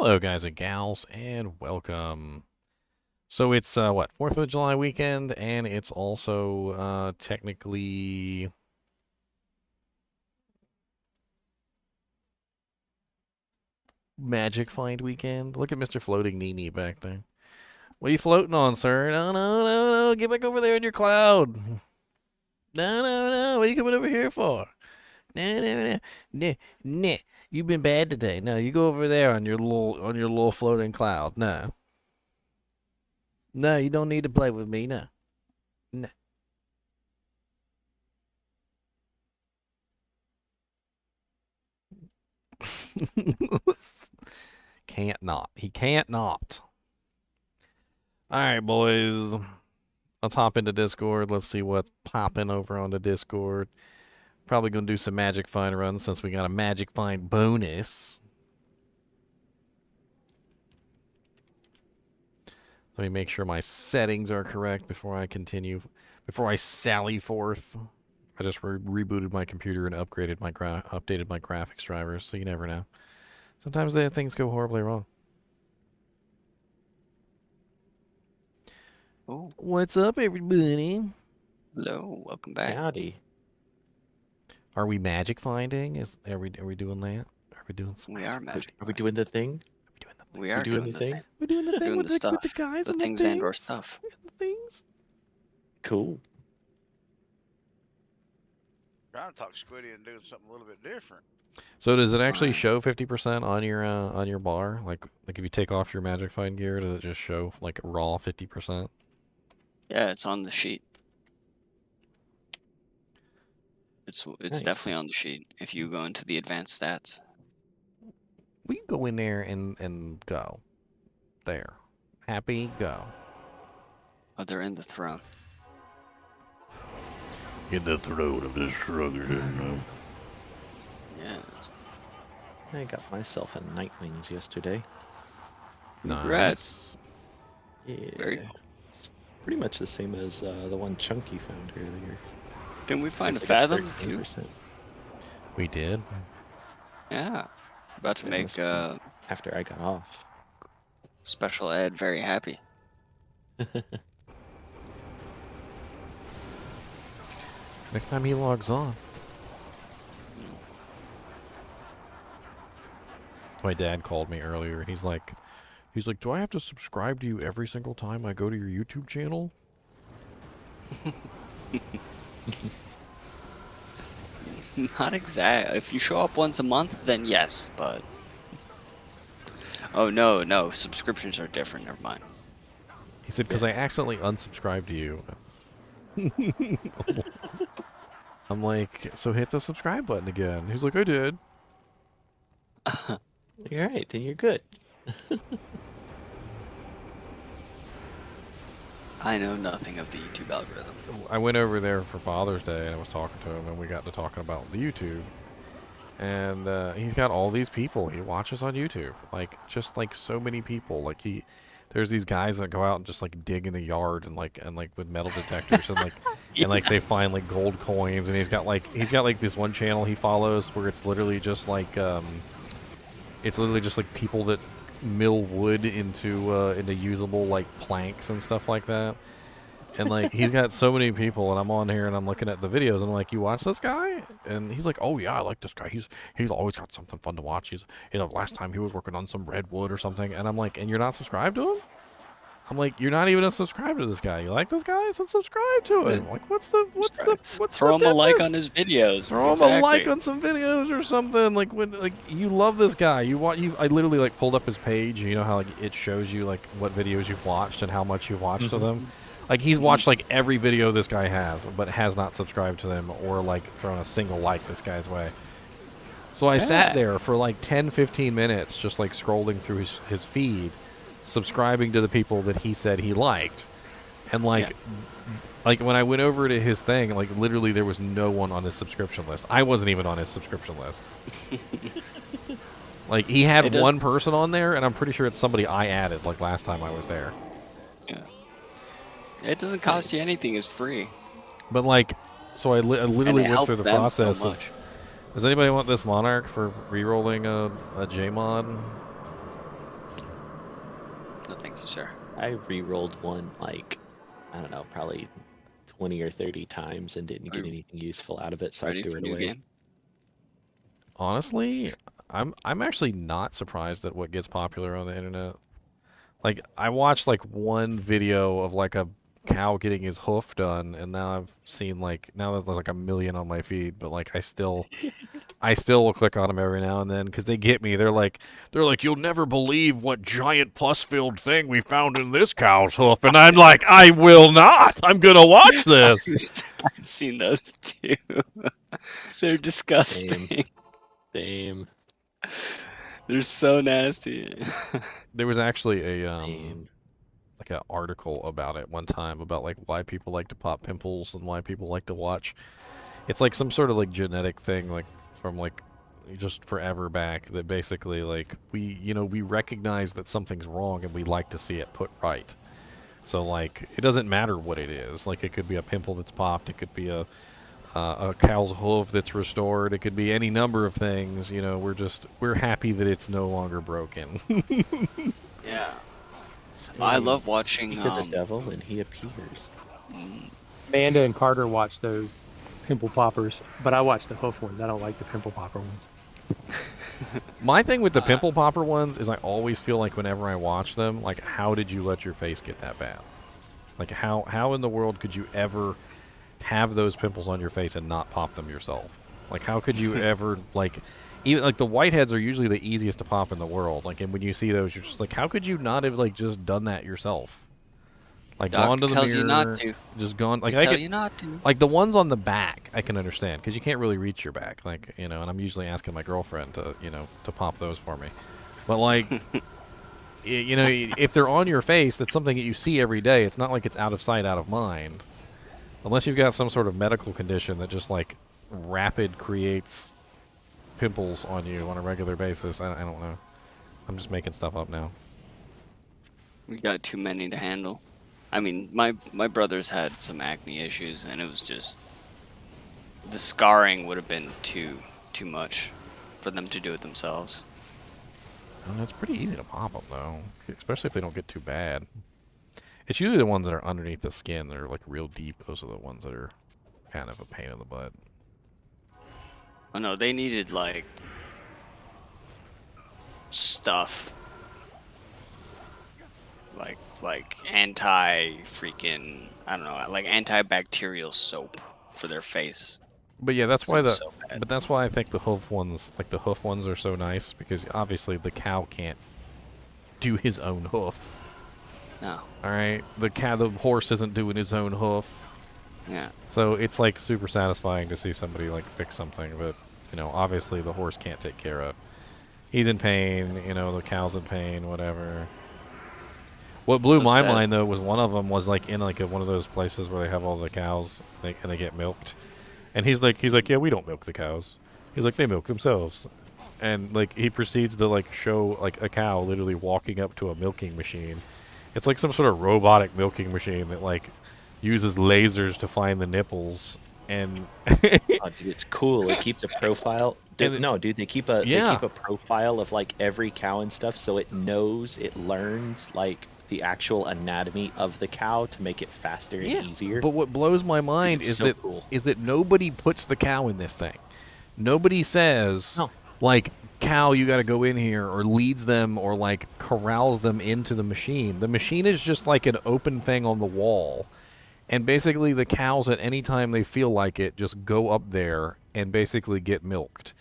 Hello, guys and gals, and welcome. So it's what, 4th of July weekend, and it's also technically Magic Find weekend. Look at Mr. Floating NiNi back there. What are you floating on, sir? No, no, no, no. Get back over there in your cloud. No, no, no. What are you coming over here for? No, no, no. Nah, nah. You've been bad today. No, you go over there on your little floating cloud. No. No, you don't need to play with me. No. No. Can't not. He can't not. All right, boys. Let's hop into Discord. Let's see what's popping over on the Discord. Probably going to do some Magic Find runs since we got a Magic Find bonus. Let me make sure my settings are correct before I continue. Before I sally forth. I just rebooted my computer and updated my graphics drivers, so you never know. Sometimes things go horribly wrong. Oh. What's up, everybody? Hello, welcome back. Howdy. Are we magic finding? Are we doing that? Are we doing some We are magic. Are we doing the thing? We are doing the thing. We're doing the thing Doing with the stuff. with the guys The and things and or stuff. The things. Cool. Trying to talk Squiddy and doing something a little bit different. So does it actually show 50% on your bar? Like if you take off your magic find gear, does it just show like raw 50%? Yeah, it's on the sheet. It's Nice. definitely on the sheet. If you go into the advanced stats. We can go in there and go. There. Happy, go. Oh, they're in the throne. In the throat of this shrugger. Yes. I got myself a Night Wings yesterday. Congrats. Yeah. Very cool. It's pretty much the same as the one Chunky found earlier. Can we find a It's like fathom too? 13%. We did. Yeah. About to That make must be after I got off. special ed very happy. Next time he logs on. My dad called me earlier. He's like, do I have to subscribe to you every single time I go to your YouTube channel? Not exact. If you show up once a month, then yes, but... Oh, no. Subscriptions are different. Never mind. He said, because I accidentally unsubscribed to you. I'm like, so hit the subscribe button again. He's like, I did. You're right, then you're good. I know nothing of the YouTube algorithm. I went over there for Father's Day and I was talking to him and we got to talking about the YouTube. And he's got all these people he watches on YouTube. Like, just like so many people. Like there's these guys that go out and just like dig in the yard and like with metal detectors and like Yeah. and like they find like gold coins, and he's got like this one channel he follows where it's literally just like people that mill wood into usable like planks and stuff like that. And like he's got so many people, and I'm on here and I'm looking at the videos and I'm like, you watch this guy? And he's like, oh yeah, I like this guy. He's always got something fun to watch. He's last time he was working on some redwood or something. And I'm like, and you're not subscribed to him? I'm like, you're not even subscribed to this guy. You like this guy? So subscribe to him. Like, what's the Throw him a like difference? on his videos. Throw him a like on some videos or something. Like when you love this guy, I literally like pulled up his page. You know how like it shows you like what videos you've watched and how much you've watched of them. Like he's watched like every video this guy has, but has not subscribed to them or like thrown a single like this guy's way. So I sat there for like 10-15 minutes just like scrolling through his feed, subscribing to the people that he said he liked. And like when I went over to his thing, like literally there was no one on his subscription list. I wasn't even on his subscription list. Like he had one person on there, and I'm pretty sure it's somebody I added like last time I was there. Yeah. It doesn't cost you anything. It's free. But like, so I literally went through the process so of, does anybody want this Monarch for re-rolling a J-mod? sir. I re-rolled one like, I don't know, probably 20 or 30 times and didn't get anything useful out of it, so I Ready threw for it new away. game? Honestly, I'm actually not surprised at what gets popular on the internet. Like I watched like one video of like a cow getting his hoof done, and now I've seen now there's like a million on my feed, but like I still will click on them every now and then because they get me. They're like, you'll never believe what giant pus-filled thing we found in this cow's hoof, and I'm like, I will not. I'm gonna watch this. I've seen those too. They're disgusting. Same. They're so nasty. There was actually a Same. like an article about it one time about like why people like to pop pimples and why people like to watch. It's like some sort of like genetic thing, like from like just forever back, that basically like we recognize that something's wrong and we like to see it put right. So like it doesn't matter what it is. Like it could be a pimple that's popped, it could be a cow's hoof that's restored, it could be any number of things. We're happy that it's no longer broken. Yeah. I love watching. Speak of the devil, and he appears. Amanda and Carter watch those pimple poppers, but I watch the hoof ones. I don't like the pimple popper ones. My thing with the pimple popper ones is I always feel like whenever I watch them, like, how did you let your face get that bad? Like, how in the world could you ever have those pimples on your face and not pop them yourself? Like, how could you ever, like, even, like, the whiteheads are usually the easiest to pop in the world. Like, and when you see those, you're just like, how could you not have, like, just done that yourself? Like, Doc gone to the tells mirror, you not to. just gone, like, Tell you not to. like, the ones on the back, I can understand, because you can't really reach your back, like, and I'm usually asking my girlfriend to, to pop those for me. But, like, if they're on your face, that's something that you see every day. It's not like it's out of sight, out of mind. Unless you've got some sort of medical condition that just, like, rapid creates pimples on you on a regular basis. I don't know. I'm just making stuff up now. We got too many to handle. I mean, my brothers had some acne issues, and it was just the scarring would have been too much for them to do it themselves. It's pretty easy to pop them, though, especially if they don't get too bad. It's usually the ones that are underneath the skin that are, like, real deep. Those are the ones that are kind of a pain in the butt. Oh no, they needed like stuff, like anti-freaking, I don't know, like antibacterial soap for their face. But yeah, that's why But that's why I think the hoof ones, like the hoof ones, are so nice, because obviously the cow can't do his own hoof. No. All right, the horse isn't doing his own hoof. Yeah. So it's like super satisfying to see somebody like fix something that, obviously the horse can't take care of. He's in pain, the cow's in pain, whatever. What blew my mind though was one of them was like in like one of those places where they have all the cows and they get milked, and he's like, yeah, we don't milk the cows. He's like, they milk themselves, and like he proceeds to like show like a cow literally walking up to a milking machine. It's like some sort of robotic milking machine that like uses lasers to find the nipples, and Oh, dude, it's cool. It keeps a profile. Dude, they keep a profile of like every cow and stuff, so it learns like the actual anatomy of the cow to make it faster and easier. But what blows my mind is that nobody puts the cow in this thing. Nobody says like, cow, you got to go in here, or leads them, or like corrals them into the machine. The machine is just like an open thing on the wall. And basically the cows, at any time they feel like it, just go up there and basically get milked.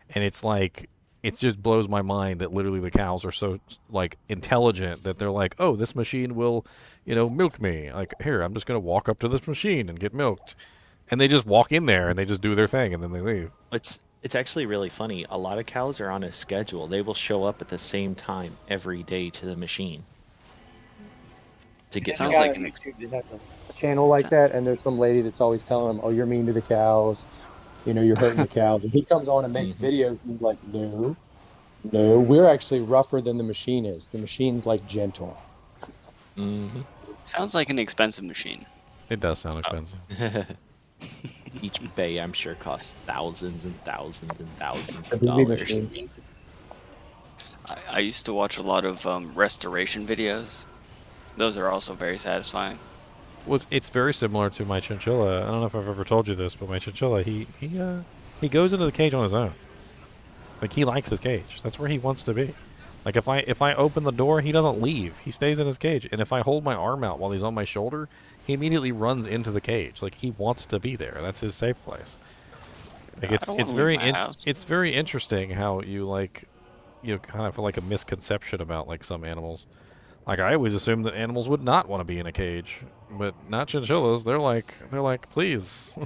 And it's like, it just blows my mind that literally the cows are so, like, intelligent that they're like, oh, this machine will, milk me. Like, here, I'm just going to walk up to this machine and get milked. And they just walk in there and they just do their thing and then they leave. It's actually really funny. A lot of cows are on a schedule. They will show up at the same time every day to the machine to get Sounds milk. like an a channel like that, and there's some lady that's always telling them, oh, you're mean to the cows, you're hurting the cows. And he comes on and makes videos, and he's like, no, we're actually rougher than the machine is. The machine's like gentle. Sounds like an expensive machine. It does sound expensive. Each bay, I'm sure, costs thousands and thousands and thousands of The movie dollars. machine. I used to watch a lot of restoration videos, Those are also very satisfying. Well, it's very similar to my chinchilla. I don't know if I've ever told you this, but my chinchilla, he goes into the cage on his own. Like, he likes his cage. That's where he wants to be. Like, if I open the door, he doesn't leave. He stays in his cage. And if I hold my arm out while he's on my shoulder, he immediately runs into the cage. Like, he wants to be there. That's his safe place. Like, it's very interesting how you kind of feel like a misconception about like some animals. Like, I always assumed that animals would not want to be in a cage, but not chinchillas. They're like, please,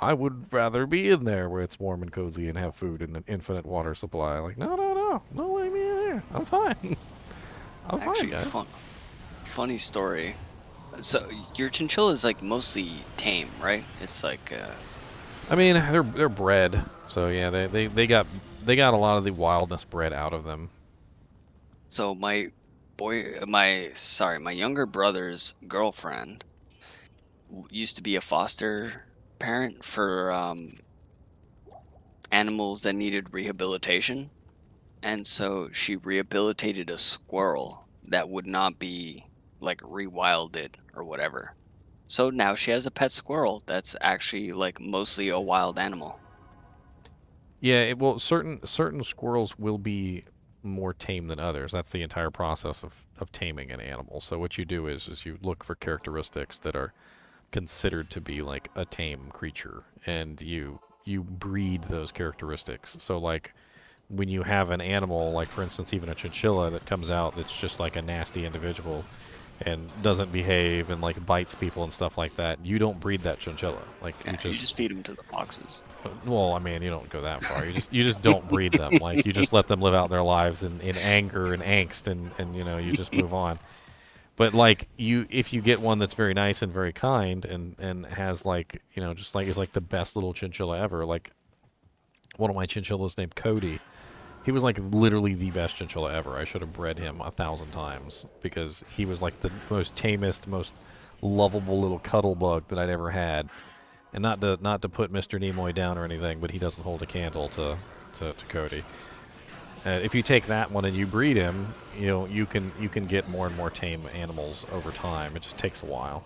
I would rather be in there where it's warm and cozy and have food and an infinite water supply. Like, no, let me in there. I'm fine. I'm fine, guys. Funny story. So your chinchilla is like mostly tame, right? It's like. I mean, they're bred, so yeah, they got a lot of the wildness bred out of them. So my younger brother's girlfriend used to be a foster parent for animals that needed rehabilitation, and so she rehabilitated a squirrel that would not be like rewilded or whatever. So now she has a pet squirrel that's actually like mostly a wild animal. Yeah, well, certain squirrels will be more tame than others. That's the entire process of taming an animal. So what you do is you look for characteristics that are considered to be like a tame creature, and you breed those characteristics. So like when you have an animal, like for instance even a chinchilla that comes out that's just like a nasty individual and doesn't behave and like bites people and stuff like that, you don't breed that chinchilla. Like, you just feed them to the foxes. Well, I mean, you don't go that far. You just don't breed them. Like, you just let them live out their lives in anger and angst, and you just move on. But like, if you get one that's very nice and very kind and has like, just like is like the best little chinchilla ever. Like, one of my chinchillas named Cody, he was like literally the best chinchilla ever. I should have bred him 1,000 times because he was like the most tamest, most lovable little cuddle bug that I'd ever had. And not to put Mr. Nimoy down or anything, but he doesn't hold a candle to Cody. If you take that one and you breed him, you can get more and more tame animals over time. It just takes a while.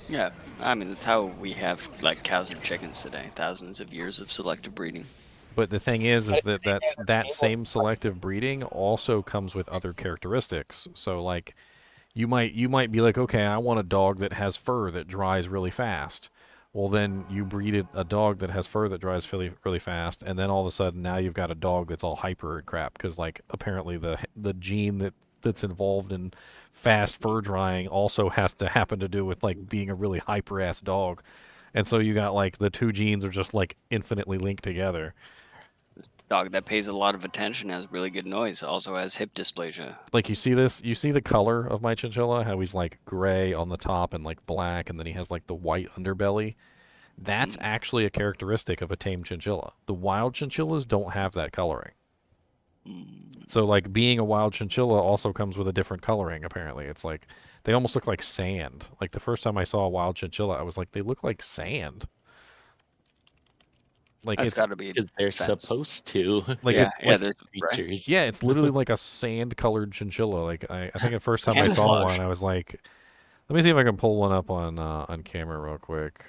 Yeah, I mean that's how we have like cows and chickens today. Thousands of years of selective breeding. But the thing is that same selective breeding also comes with other characteristics. So like, you might be like, okay, I want a dog that has fur that dries really fast. Well, then you breed a dog that has fur that dries really, really fast, and then all of a sudden now you've got a dog that's all hyper and crap because like apparently the gene that's involved in fast fur drying also has to happen to do with like being a really hyper ass dog, and so you got like the two genes are just like infinitely linked together. Dog that pays a lot of attention, has really good noise, also has hip dysplasia. Like, you see the color of my chinchilla, how he's like gray on the top and like black, and then he has like the white underbelly. That's actually a characteristic of a tame chinchilla. The wild chinchillas don't have that coloring. So like, being a wild chinchilla also comes with a different coloring, apparently. It's like they almost look like sand. Like, the first time I saw a wild chinchilla, I was like, they look like sand. Like, it's got to be because they're supposed to. Like, they're creatures. Yeah, it's literally like a sand-colored chinchilla. Like, I think the first time I saw one, I was like, let me see if I can pull one up on camera real quick.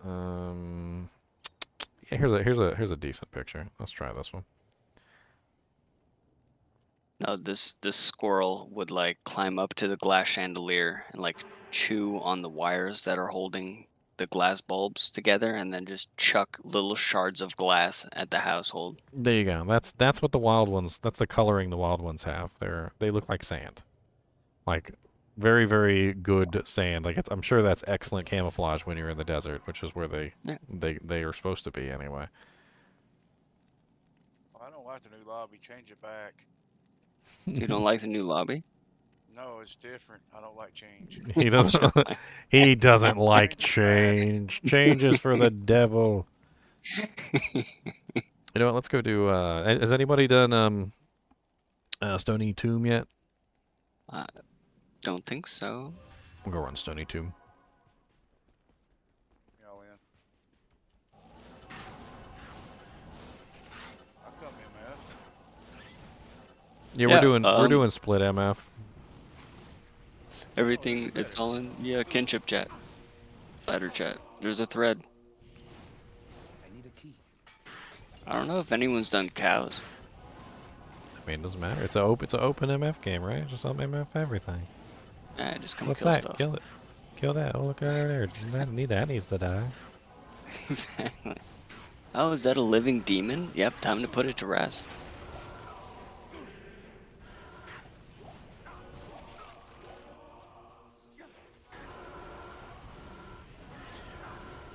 Yeah, here's a decent picture. Let's try this one. No, this squirrel would like climb up to the glass chandelier and like chew on the wires that are holding the glass bulbs together, and then just chuck little shards of glass at the household. There you go. That's what the wild ones. That's the coloring the wild ones have. They look like sand, like very, very good sand. Like, I'm sure that's excellent camouflage when you're in the desert, which is where they are supposed to be anyway. Well, I don't like the new lobby. Change it back. You don't like the new lobby? No, it's different. I don't like change. He doesn't. He doesn't like change. Change is for the devil. You know what? Let's go do. Has anybody done Stony Tomb yet? Don't think so. We'll go run Stony Tomb. Y'all in? I'll come MF. Yeah, we're doing split MF. Everything, it's all in, yeah, kinship chat. Ladder chat. There's a thread. I don't know if anyone's done cows. I mean, it doesn't matter. It's a open MF game, right? Just let MF everything. Nah, just come What's kill that? stuff. Kill it. Kill that. Oh, look over there. That needs to die. Exactly. Oh, is that a living demon? Yep, time to put it to rest.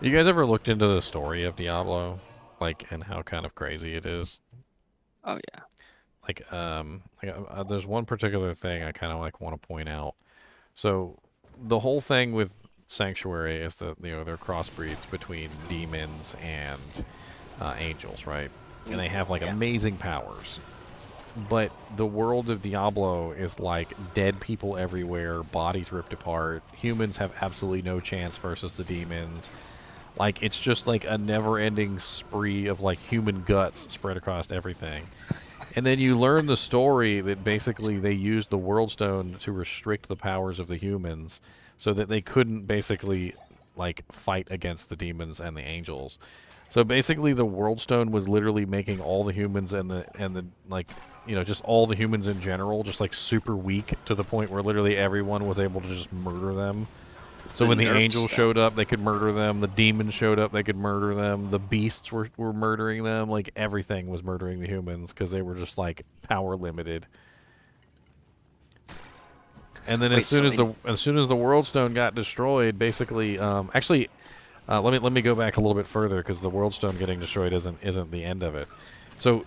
You guys ever looked into the story of Diablo, like, and how kind of crazy it is? Oh yeah. Like, there's one particular thing I kind of like want to point out. So, the whole thing with Sanctuary is that they're crossbreeds between demons and angels, right? And they have like amazing powers. But the world of Diablo is like dead people everywhere, bodies ripped apart. Humans have absolutely no chance versus the demons. Like, it's just like a never-ending spree of like human guts spread across everything. And then you learn the story that basically they used the World Stone to restrict the powers of the humans so that they couldn't basically like fight against the demons and the angels. So basically the World Stone was literally making all the humans and the like, just all the humans in general just like super weak to the point where literally everyone was able to just murder them. So when the angels showed up, they could murder them. The demons showed up, they could murder them. The beasts were murdering them. Like, everything was murdering the humans because they were just, like, power limited. And then as soon as the World Stone got destroyed, basically, let me go back a little bit further because the World Stone getting destroyed isn't the end of it. So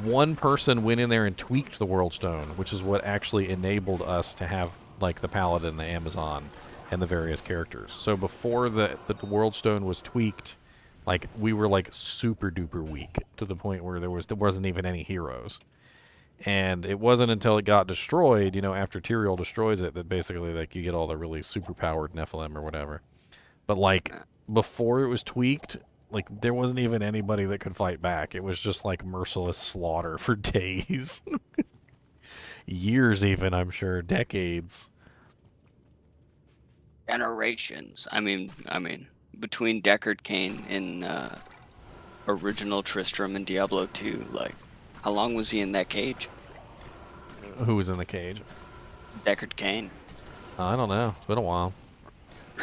one person went in there and tweaked the World Stone, which is what actually enabled us to have, like, the Paladin, the Amazon, and the various characters. So before the World Stone was tweaked, like, we were like super duper weak to the point where there wasn't even any heroes. And it wasn't until it got destroyed, after Tyrael destroys it, that basically like you get all the really super powered Nephilim or whatever. But like before it was tweaked, like there wasn't even anybody that could fight back. It was just like merciless slaughter for days. Years even, I'm sure, decades. Generations. I mean, between Deckard Cain in original Tristram and Diablo 2, like, how long was he in that cage? Who was in the cage? Deckard Cain. I don't know. It's been a while.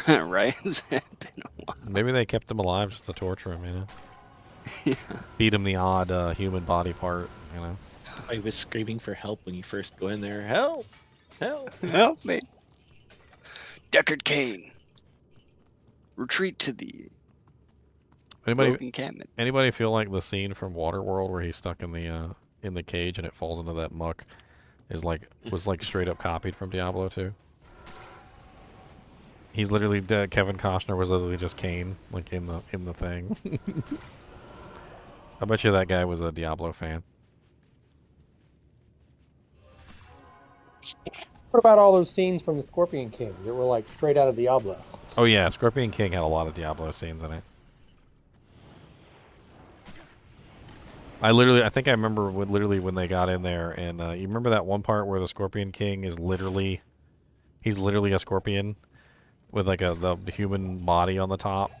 Right? It's been a while. Maybe they kept him alive just to torture him, Yeah. Feed him the odd human body part, I was screaming for help when you first go in there. Help! Help! Help me! Deckard Cain. Retreat to the rogue encampment. Anybody feel like the scene from Waterworld where he's stuck in the cage and it falls into that muck was straight up copied from Diablo 2? He's literally dead. Kevin Costner was literally just Cain, like in the thing. I bet you that guy was a Diablo fan. What about all those scenes from the Scorpion King that were like straight out of Diablo? Oh yeah, Scorpion King had a lot of Diablo scenes in it. I think I remember when they got in there, and you remember that one part where the Scorpion King is literally a scorpion with like the human body on the top,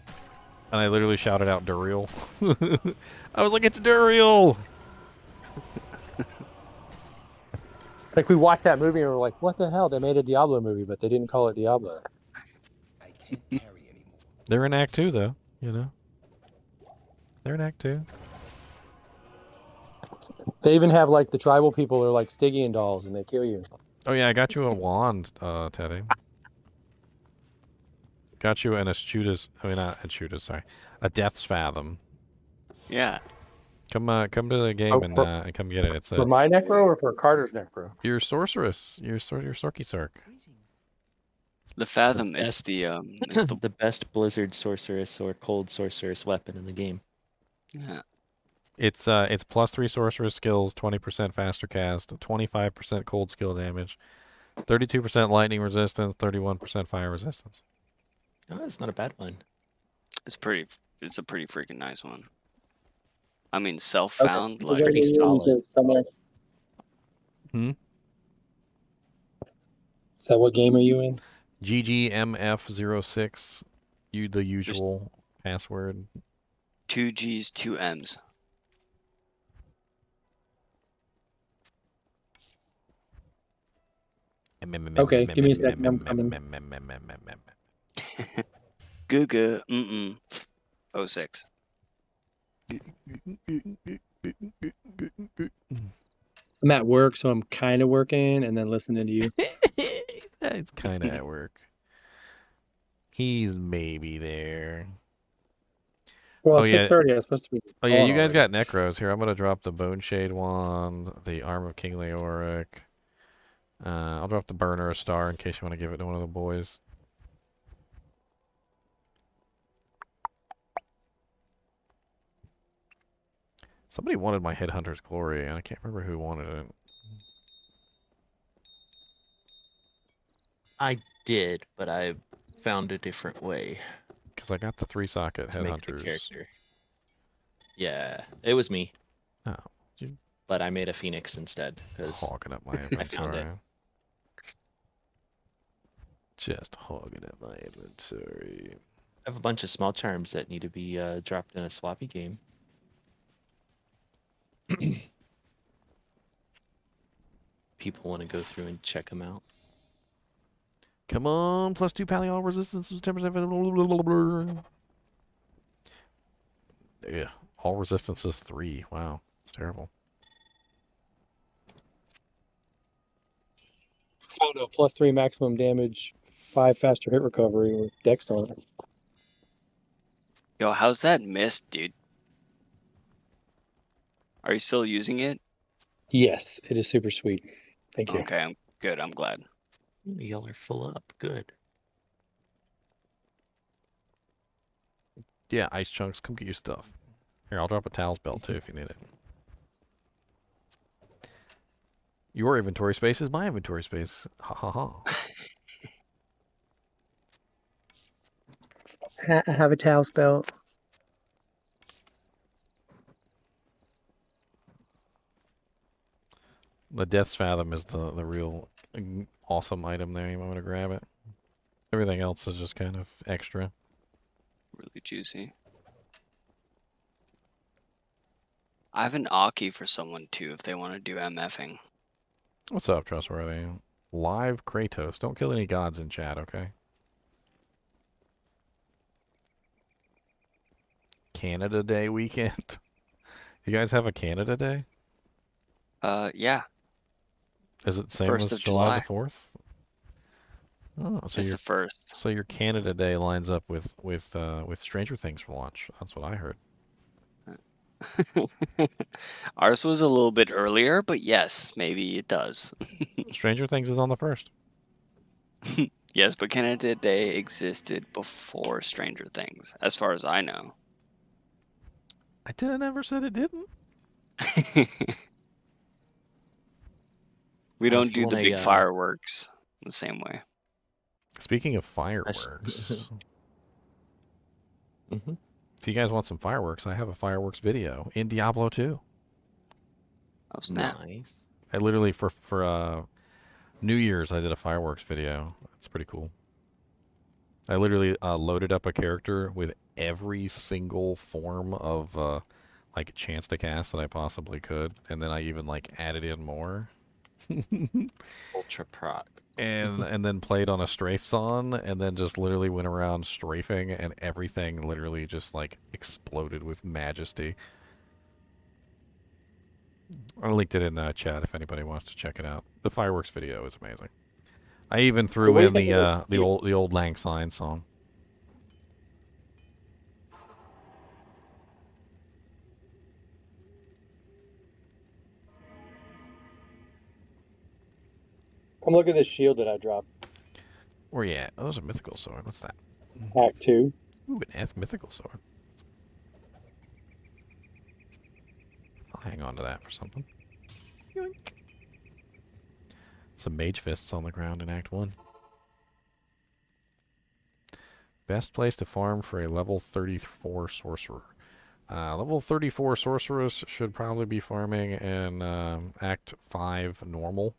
and I literally shouted out Duriel. I was like, it's Duriel! Like, we watched that movie and we're like, what the hell? They made a Diablo movie, but they didn't call it Diablo. I can't carry anymore. They're in Act 2, though, They're in Act 2. They even have, like, the tribal people are like Stygian dolls and they kill you. Oh yeah, I got you a wand, Teddy. Got you an a Death's Fathom. Yeah. Come to the game and come get it. It's for my necro or for Carter's necro? Your sorceress, your Sorky Sork. The Fathom, it's the the best Blizzard sorceress or cold sorceress weapon in the game. Yeah. It's +3 sorceress skills, 20% faster cast, 25% cold skill damage, 32% lightning resistance, 31% fire resistance. Oh, that's not a bad one. It's a pretty freaking nice one. I mean, self-found, Okay, so like, pretty solid. So what game are you in? GGMF06. The usual password. 2 G's, 2 M's. Okay, give me a second. I'm coming. Guga, 06. I'm at work, so I'm kind of working and then listening to you. It's kind of at work. He's maybe there. Well, Oh, yeah. 6:30. I was supposed to be. Oh yeah, you guys already. got necros here. I'm gonna drop the Bone Shade wand, the Arm of King Leoric. I'll drop the Burner of Star in case you want to give it to one of the boys. Somebody wanted my Headhunter's Glory, and I can't remember who wanted it. I did, but I found a different way Because I got the 3-socket to make the Headhunters. character. Yeah, it was me. Oh, But I made a Phoenix instead because hogging up my I found inventory. it. Just hogging up my inventory. I have a bunch of small charms that need to be dropped in a swappy game. People want to go through and check them out. Come on, +2 Paleol resistance was 10%. Yeah, all resistance is 3. Wow, it's terrible. Found a +3 maximum damage, 5 faster hit recovery with Dex on it. Yo, how's that mist, dude? Are you still using it? Yes, it is super sweet. Thank you. Okay, I'm good. I'm glad. Y'all are full up. Good. Yeah, Ice Chunks, come get your stuff. Here, I'll drop a Towels belt too if you need it. Your inventory space is my inventory space. Ha ha ha. I have a towel spell. The Death's Fathom is the real awesome item there. You want to grab it? Everything else is just kind of extra. Really juicy. I have an Aki for someone too if they want to do MFing. What's up, Trustworthy? Live Kratos. Don't kill any gods in chat, okay? Canada Day weekend. You guys have a Canada Day? Yeah. Is it same 1st as of July July. the 4th? Oh, so It's your the 1st. so your Canada Day lines up with Stranger Things launch. That's what I heard. Ours was a little bit earlier, but yes, maybe it does. Stranger Things is on the 1st. Yes, but Canada Day existed before Stranger Things, as far as I know. I never said it didn't. We Well, don't if you do the want big a, fireworks the same way. Speaking of fireworks, Mm-hmm. if you guys want some fireworks, I have a fireworks video in Diablo 2. Oh, snap. Nice. I literally for New Year's I did a fireworks video. That's pretty cool. I literally loaded up a character with every single form of like chance to cast that I possibly could, and then I even like added in more. Ultra proc. And then played on a strafe zone, and then just literally went around strafing, and everything literally just like exploded with majesty. I linked it in the chat if anybody wants to check it out. The fireworks video is amazing. I even threw What do you in think of the old Lang Syne song. Come look at this shield that I dropped. Where you at? Oh, there's a mythical sword. What's that? Act 2. Ooh, an Eth mythical sword. I'll hang on to that for something. Yoink. Some mage fists on the ground in Act 1. Best place to farm for a level 34 sorcerer. Level 34 sorceress should probably be farming in Act 5 normal.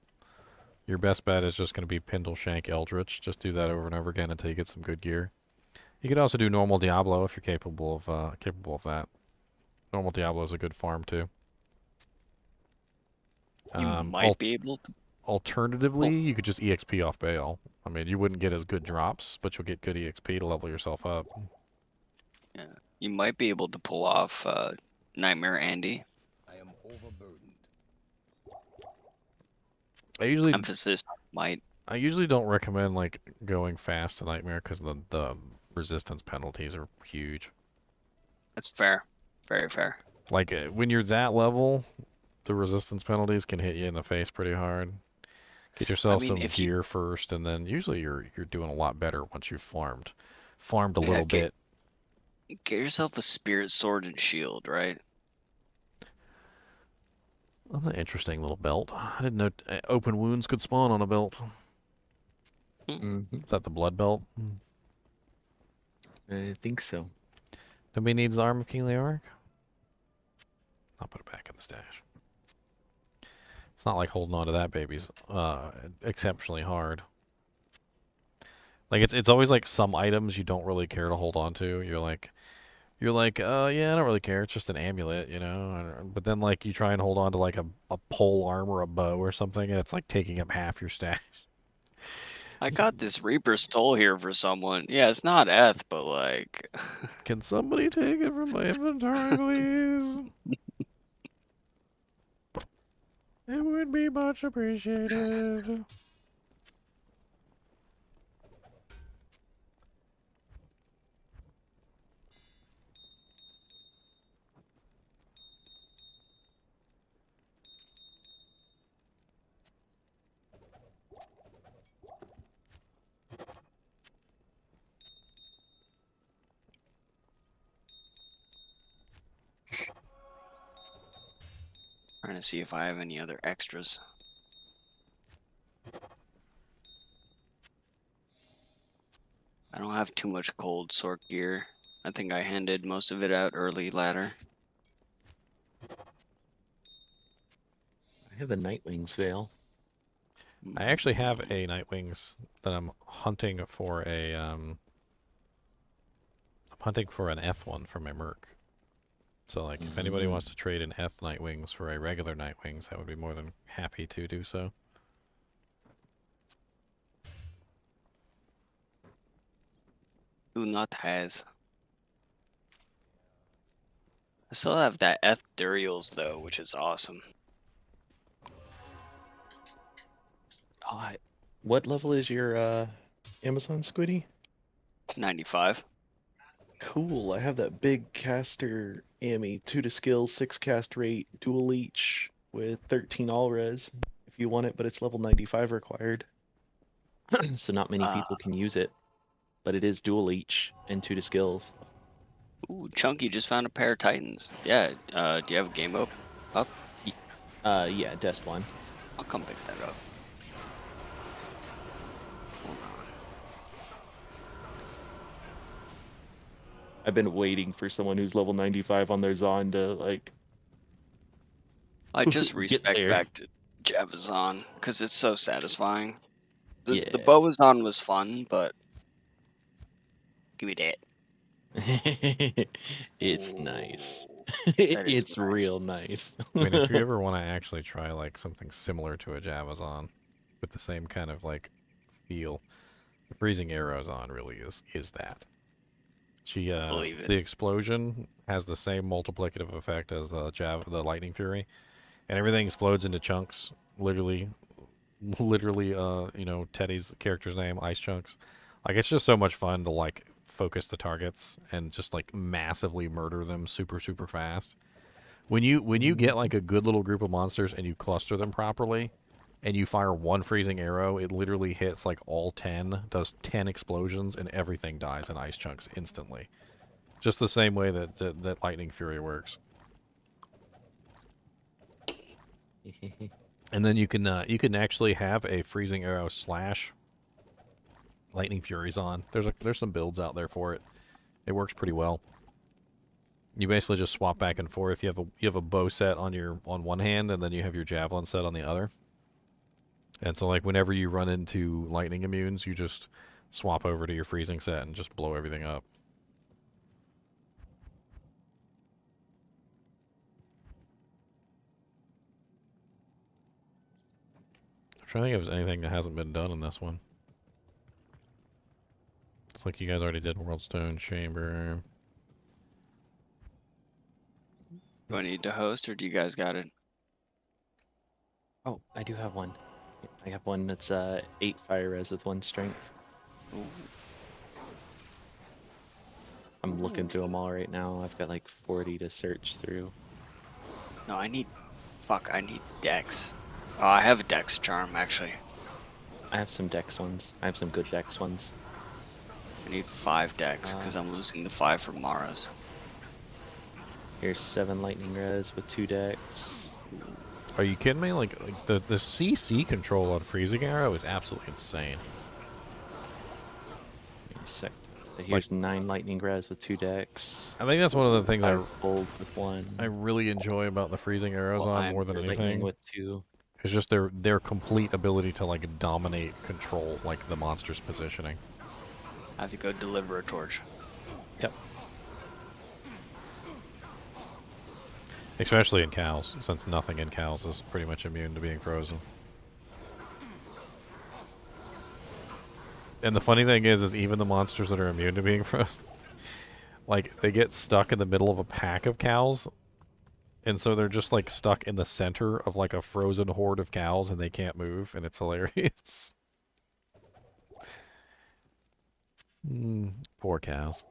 Your best bet is just going to be Pindle Shank Eldritch. Just do that over and over again until you get some good gear. You could also do normal Diablo if you're capable of that. Normal Diablo is a good farm too. You might be able to. Alternatively, you could just EXP off Bale. I mean, you wouldn't get as good drops, but you'll get good EXP to level yourself up. Yeah, you might be able to pull off Nightmare Andy. I am overburdened. Emphasis might. I usually don't recommend like going fast to Nightmare because the resistance penalties are huge. That's fair. Very fair. Like when you're that level, the resistance penalties can hit you in the face pretty hard. Get yourself some gear first, and then usually you're doing a lot better once you've farmed a little bit. Get yourself a spirit sword and shield, right? That's an interesting little belt. I didn't know open wounds could spawn on a belt. Mm-hmm. Is that the blood belt? I think so. Nobody needs the Arm of King Leoric? I'll put it back in the stash. It's not like holding on to that baby's exceptionally hard. Like it's always like some items you don't really care to hold on to. You're like, yeah, I don't really care. It's just an amulet, you know. But then like you try and hold on to like a pole arm or a bow or something, and it's like taking up half your stash. I got this Reaper's Toll here for someone. Yeah, it's not Eth, but like... Can somebody take it from my inventory, please? It would be much appreciated. Trying to see if I have any other extras. I don't have too much cold sword gear. I think I handed most of it out early ladder. I have a Nightwing's veil. I actually have a Nightwings that I'm hunting for I'm hunting for an F one for my Merc. So, like, if anybody wants to trade an Eth Nightwings for a regular Nightwings, I would be more than happy to do so. Who not has? I still have that Eth Duriels, though, which is awesome. Oh, what level is your Amazon Squiddy? 95. Cool. I have that big caster Ami, 2 to skill, 6 cast rate, dual leech with 13 all res. If you want it, but it's level 95 required. So not many people can use it. But it is dual leech and 2 to skills. Ooh, Chunky just found a pair of Titans. Yeah, do you have a game up? Yeah, Dest 1. I'll come pick that up. I've been waiting for someone who's level 95 on their Zon to, like... I just respec back to Javazon, because it's so satisfying. The Boazon was fun, but... Give me that. It's nice. It's nice. real nice. I mean, if you ever want to actually try, like, something similar to a Javazon with the same kind of, like, feel, the Freezing Arrows on really is that. She, the explosion has the same multiplicative effect as the Lightning Fury, and everything explodes into chunks. Literally, you know, Teddy's character's name, Ice Chunks. Like, it's just so much fun to like focus the targets and just like massively murder them super fast. When you get like a good little group of monsters and you cluster them properly, and you fire one freezing arrow, it literally hits like all 10, does 10 explosions, and everything dies in ice chunks instantly. Just the same way that Lightning Fury works. And then you can actually have a freezing arrow slash Lightning Furies on. There's some builds out there for it. It works pretty well. You basically just swap back and forth. You have a bow set on one hand, and then you have your javelin set on the other. And so, like, whenever you run into lightning immunes, you just swap over to your freezing set and just blow everything up. I'm trying to think if there's anything that hasn't been done in this one. It's like you guys already did Worldstone Chamber. Do I need to host, or do you guys got it? Oh, I do have one. I have one that's 8 fire res with 1 strength. Ooh. I'm looking through them all right now. I've got like 40 to search through. No, I need... Fuck, I need Dex. Oh, I have a Dex charm, actually. I have some dex ones. I have some good dex ones. I need 5 Dex, because I'm losing the 5 for Mara's. Here's 7 lightning res with 2 dex. Are you kidding me? Like the CC control on Freezing Arrow is absolutely insane. Here's 9 lightning res with 2 decks. I think that's one of the things I bold with 1. I really enjoy about the Freezing Arrows on more than anything. With 2. It's just their complete ability to like dominate control, like the monster's positioning. I have to go deliver a torch. Yep. Especially in cows, since nothing in cows is pretty much immune to being frozen. And the funny thing is even the monsters that are immune to being frozen, like, they get stuck in the middle of a pack of cows, and so they're just, like, stuck in the center of, like, a frozen horde of cows, and they can't move, and it's hilarious. Poor cows.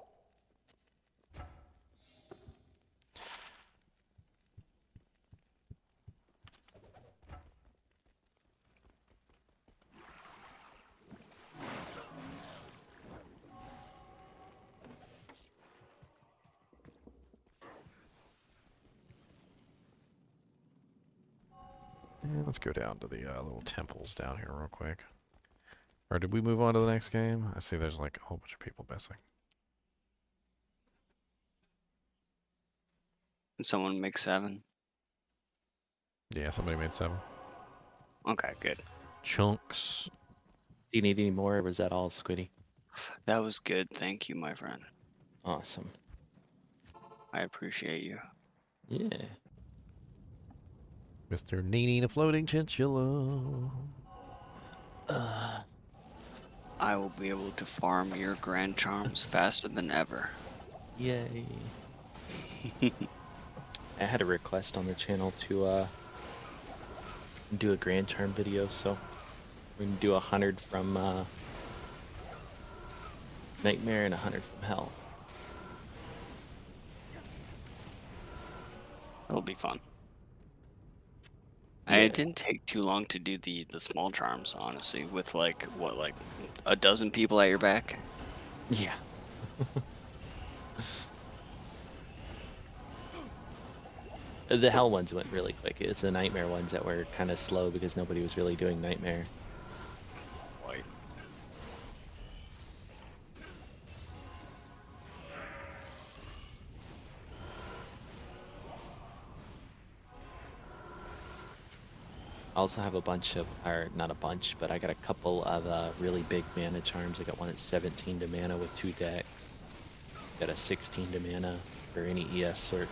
Yeah, let's go down to the little temples down here real quick. Or did we move on to the next game? I see there's like a whole bunch of people missing. Did someone make 7? Yeah, somebody made 7. Okay, good. Chunks. Do you need any more, or was that all, Squiddy? That was good. Thank you, my friend. Awesome. I appreciate you. Yeah. Mr. NiNi the floating chinchilla. I will be able to farm your grand charms faster than ever. Yay. I had a request on the channel to do a grand charm video, so we can do 100 from Nightmare and 100 from Hell. It'll be fun. And it didn't take too long to do the small charms, honestly, with like, what, like a dozen people at your back? Yeah. The Hell ones went really quick. It's the Nightmare ones that were kind of slow because nobody was really doing Nightmare. Like, I also have a bunch of, or not a bunch, but I got a couple of really big mana charms. I got one at 17 to mana with 2 decks. Got a 16 to mana for any ES sorts.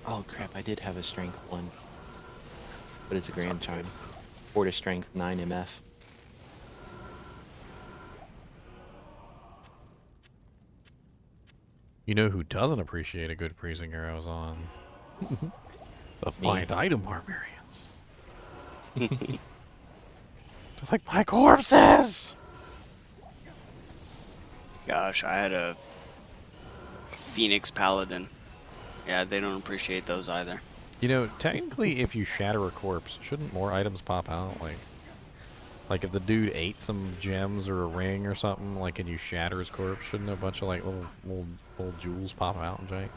Oh crap, I did have a strength one. But it's a grand charm. 4 to strength, 9 MF. You know who doesn't appreciate a good freezing arrows on? The find item barbarians. Just like my corpses! gosh, I had a Phoenix Paladin. Yeah, they don't appreciate those either. You know, technically, if you shatter a corpse, shouldn't more items pop out? Like if the dude ate some gems or a ring or something, like, and you shatter his corpse, shouldn't a bunch of like little jewels pop out and Jake?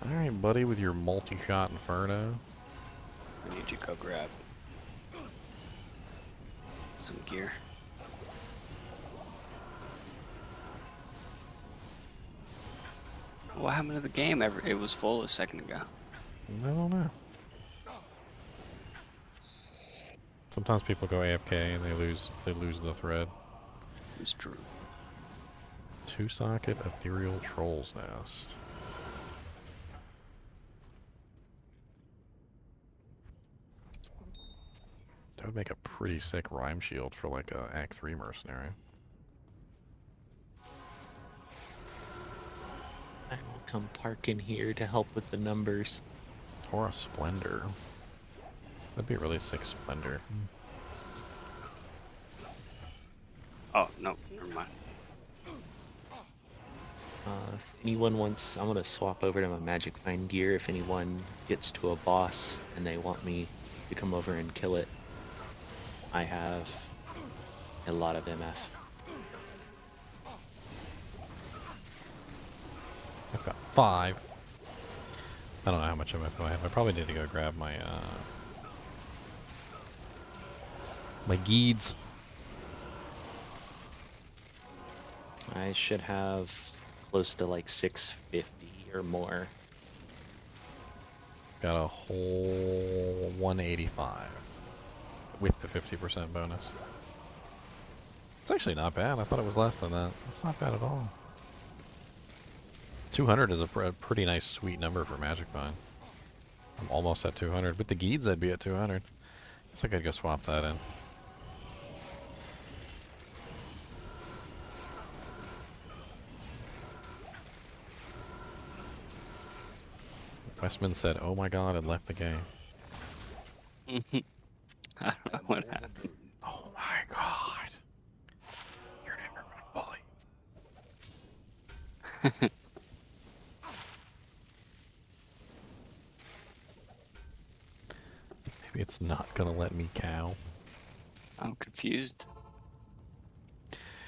All right, buddy, with your multi-shot inferno. I need to go grab some gear. What happened to the game? It was full a second ago. I don't know. Sometimes people go AFK and they lose the thread. It's true. 2-socket ethereal troll's nest. That would make a pretty sick rhyme shield for like a Act 3 mercenary. I will come park in here to help with the numbers. Or a splendor. That'd be a really sick splendor. Oh, no, never mind. If anyone wants, I'm gonna swap over to my Magic Find gear if anyone gets to a boss and they want me to come over and kill it. I have a lot of MF. I've got 5. I don't know how much MF I have. I probably need to go grab my my geeds. I should have close to like 650 or more. Got a whole 185 with the 50% bonus. It's actually not bad. I thought it was less than that. It's not bad at all. 200 is a pretty nice, sweet number for Magic Find. I'm almost at 200. With the geeds, I'd be at 200. Guess I could go swap that in. Westman said, "Oh my God," and left the game. I don't know what happened. Oh my God. You're never gonna bully. Maybe it's not gonna let me cow. I'm confused.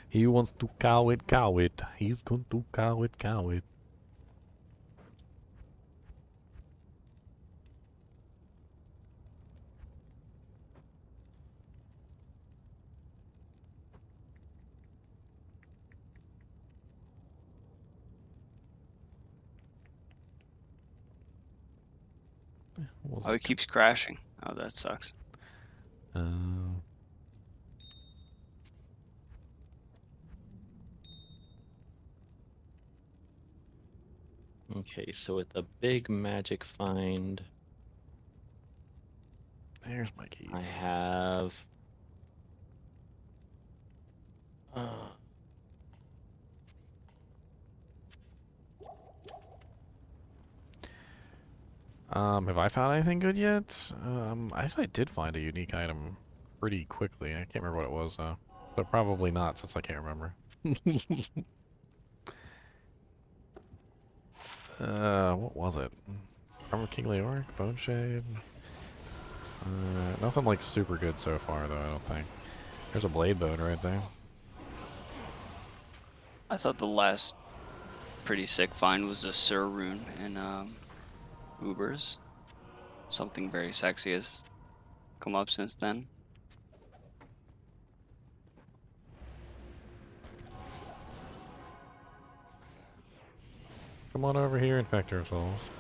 He wants to cow it, cow it. He's going to cow it, cow it. Oh, it keeps crashing. Oh, that sucks. Okay, so with a big Magic Find, There's my keys. I have have I found anything good yet? I actually did find a unique item pretty quickly. I can't remember what it was though. But probably not since I can't remember. What was it? Armor King Leoric? Bone Shade? Nothing like super good so far though, I don't think. There's a blade bone right there. I thought the last pretty sick find was a Sur rune in Ubers. Something very sexy has come up since then. Come on over here, Infector of Souls.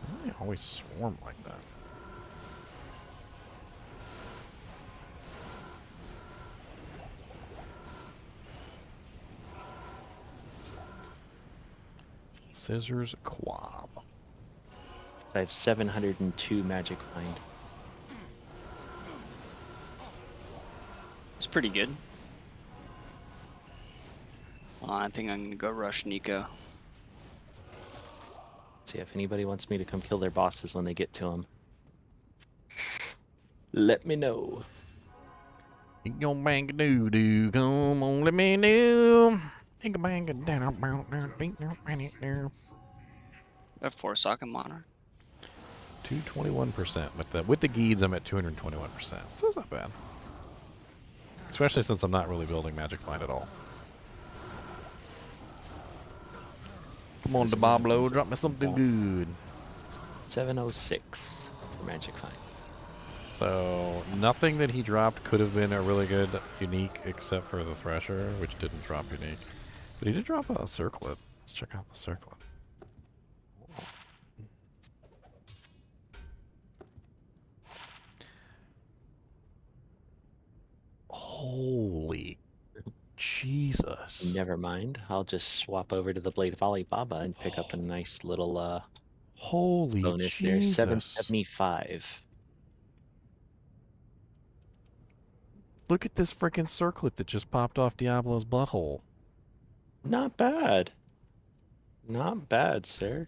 Why do they always swarm like that? Scissors Quab. I have 702 Magic Find. It's pretty good. I think I'm gonna go rush Nico. So yeah, if anybody wants me to come kill their bosses when they get to them, let me know. Go bang a doo doo, come on, let me know. Bang a down, That 4-socket monitor. 221%. With the Geeds, I'm at 221%. So that's not bad. Especially since I'm not really building Magic Find at all. Come on, Diablo, drop me something good. 706 for Magic Find. So nothing that he dropped could have been a really good unique, except for the Thresher, which didn't drop unique. But he did drop a Circlet. Let's check out the Circlet. Holy Jesus. Never mind. I'll just swap over to the Blade of Alibaba and pick up a nice little holy bonus Jesus. there. 775. Look at this freaking Circlet that just popped off Diablo's butthole. Not bad. Not bad, sir.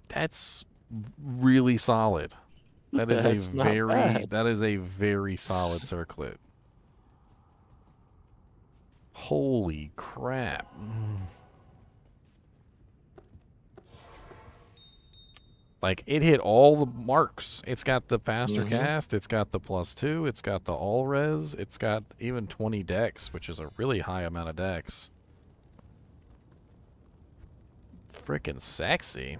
That's really solid. That is that is a very solid Circlet. Holy crap. Like, it hit all the marks. It's got the faster cast, it's got the +2, it's got the all res, it's got even 20 dex, which is a really high amount of dex. Frickin' sexy.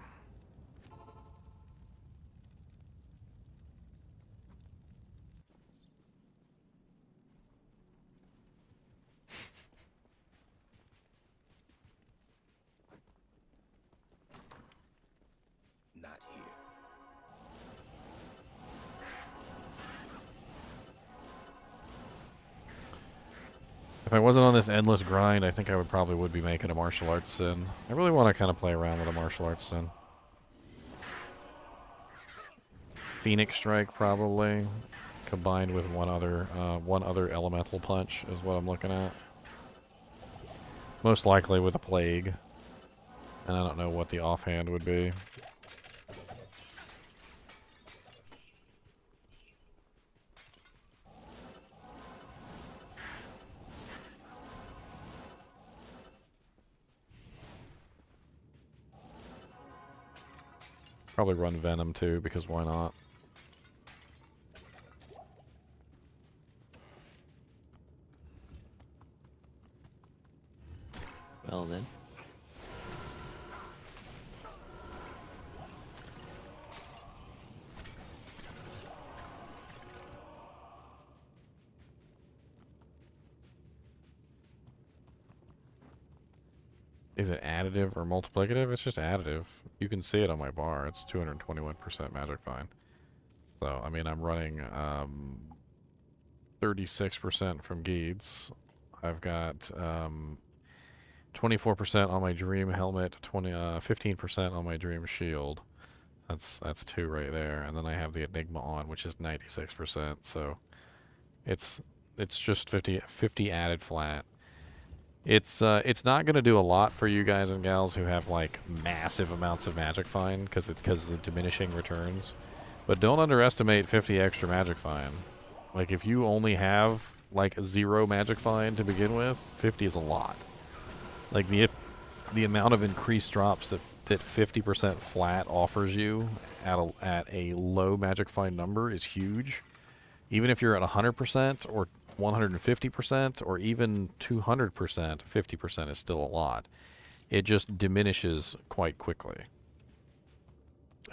Not here. If I wasn't on this endless grind, I think I would be making a martial arts sin. I really want to kind of play around with a martial arts sin. Phoenix Strike probably, combined with one other elemental punch is what I'm looking at. Most likely with a plague. And I don't know what the offhand would be. Probably run Venom too, because why not? Well then. Is it additive or multiplicative? It's just additive. You can see it on my bar. It's 221% Magic Find. So, I mean, I'm running 36% from Geeds. I've got 24% on my Dream Helmet, 15% on my Dream Shield. That's 2 right there. And then I have the Enigma on, which is 96%. So, it's just 50 added flat. It's not going to do a lot for you guys and gals who have like massive amounts of Magic Find because of the diminishing returns. But don't underestimate 50 extra Magic Find. Like, if you only have like 0 Magic Find to begin with, 50 is a lot. Like, the amount of increased drops that 50% flat offers you at a low Magic Find number is huge. Even if you're at 100% or 150% or even 200%, 50% is still a lot. It just diminishes quite quickly.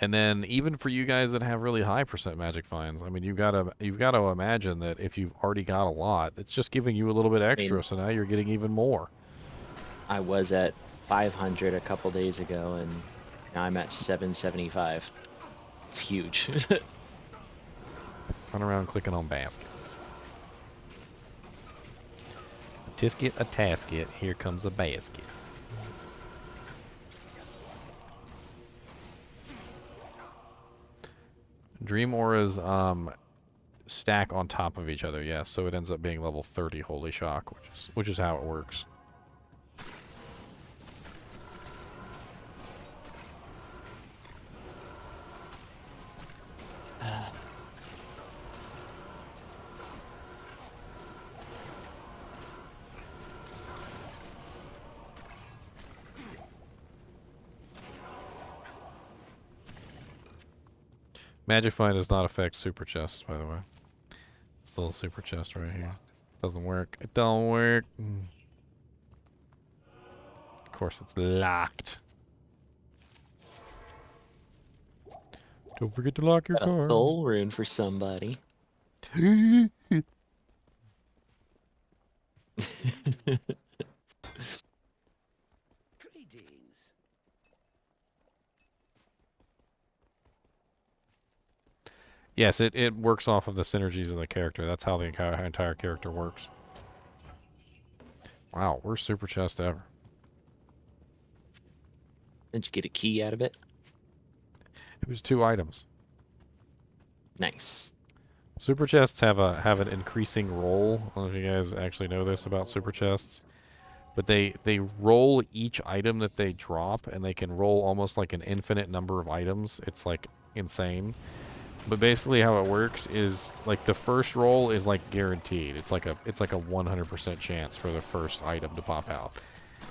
And then even for you guys that have really high percent Magic Finds, I mean, you've got to imagine that if you've already got a lot, it's just giving you a little bit extra, so now you're getting even more. I was at 500 a couple days ago, and now I'm at 775. It's huge. Run around clicking on baskets. A tisket, a tasket, here comes a basket. Dream auras stack on top of each other, yes, so it ends up being level 30 Holy Shock, which is how it works. Magic Find does not affect super chests, by the way. It's a little super chest right here. Doesn't work. It don't work. Of course, it's locked. Don't forget to lock your Got a car. soul rune for somebody. Greetings. Yes, it works off of the synergies of the character. That's how the entire character works. Wow, worst super chest ever. Did you get a key out of it? It was 2 items. Nice. Super chests have an increasing roll. I don't know if you guys actually know this about super chests, but they roll each item that they drop, and they can roll almost like an infinite number of items. It's like insane. But basically, how it works is like the first roll is like guaranteed. It's like a 100% chance for the first item to pop out.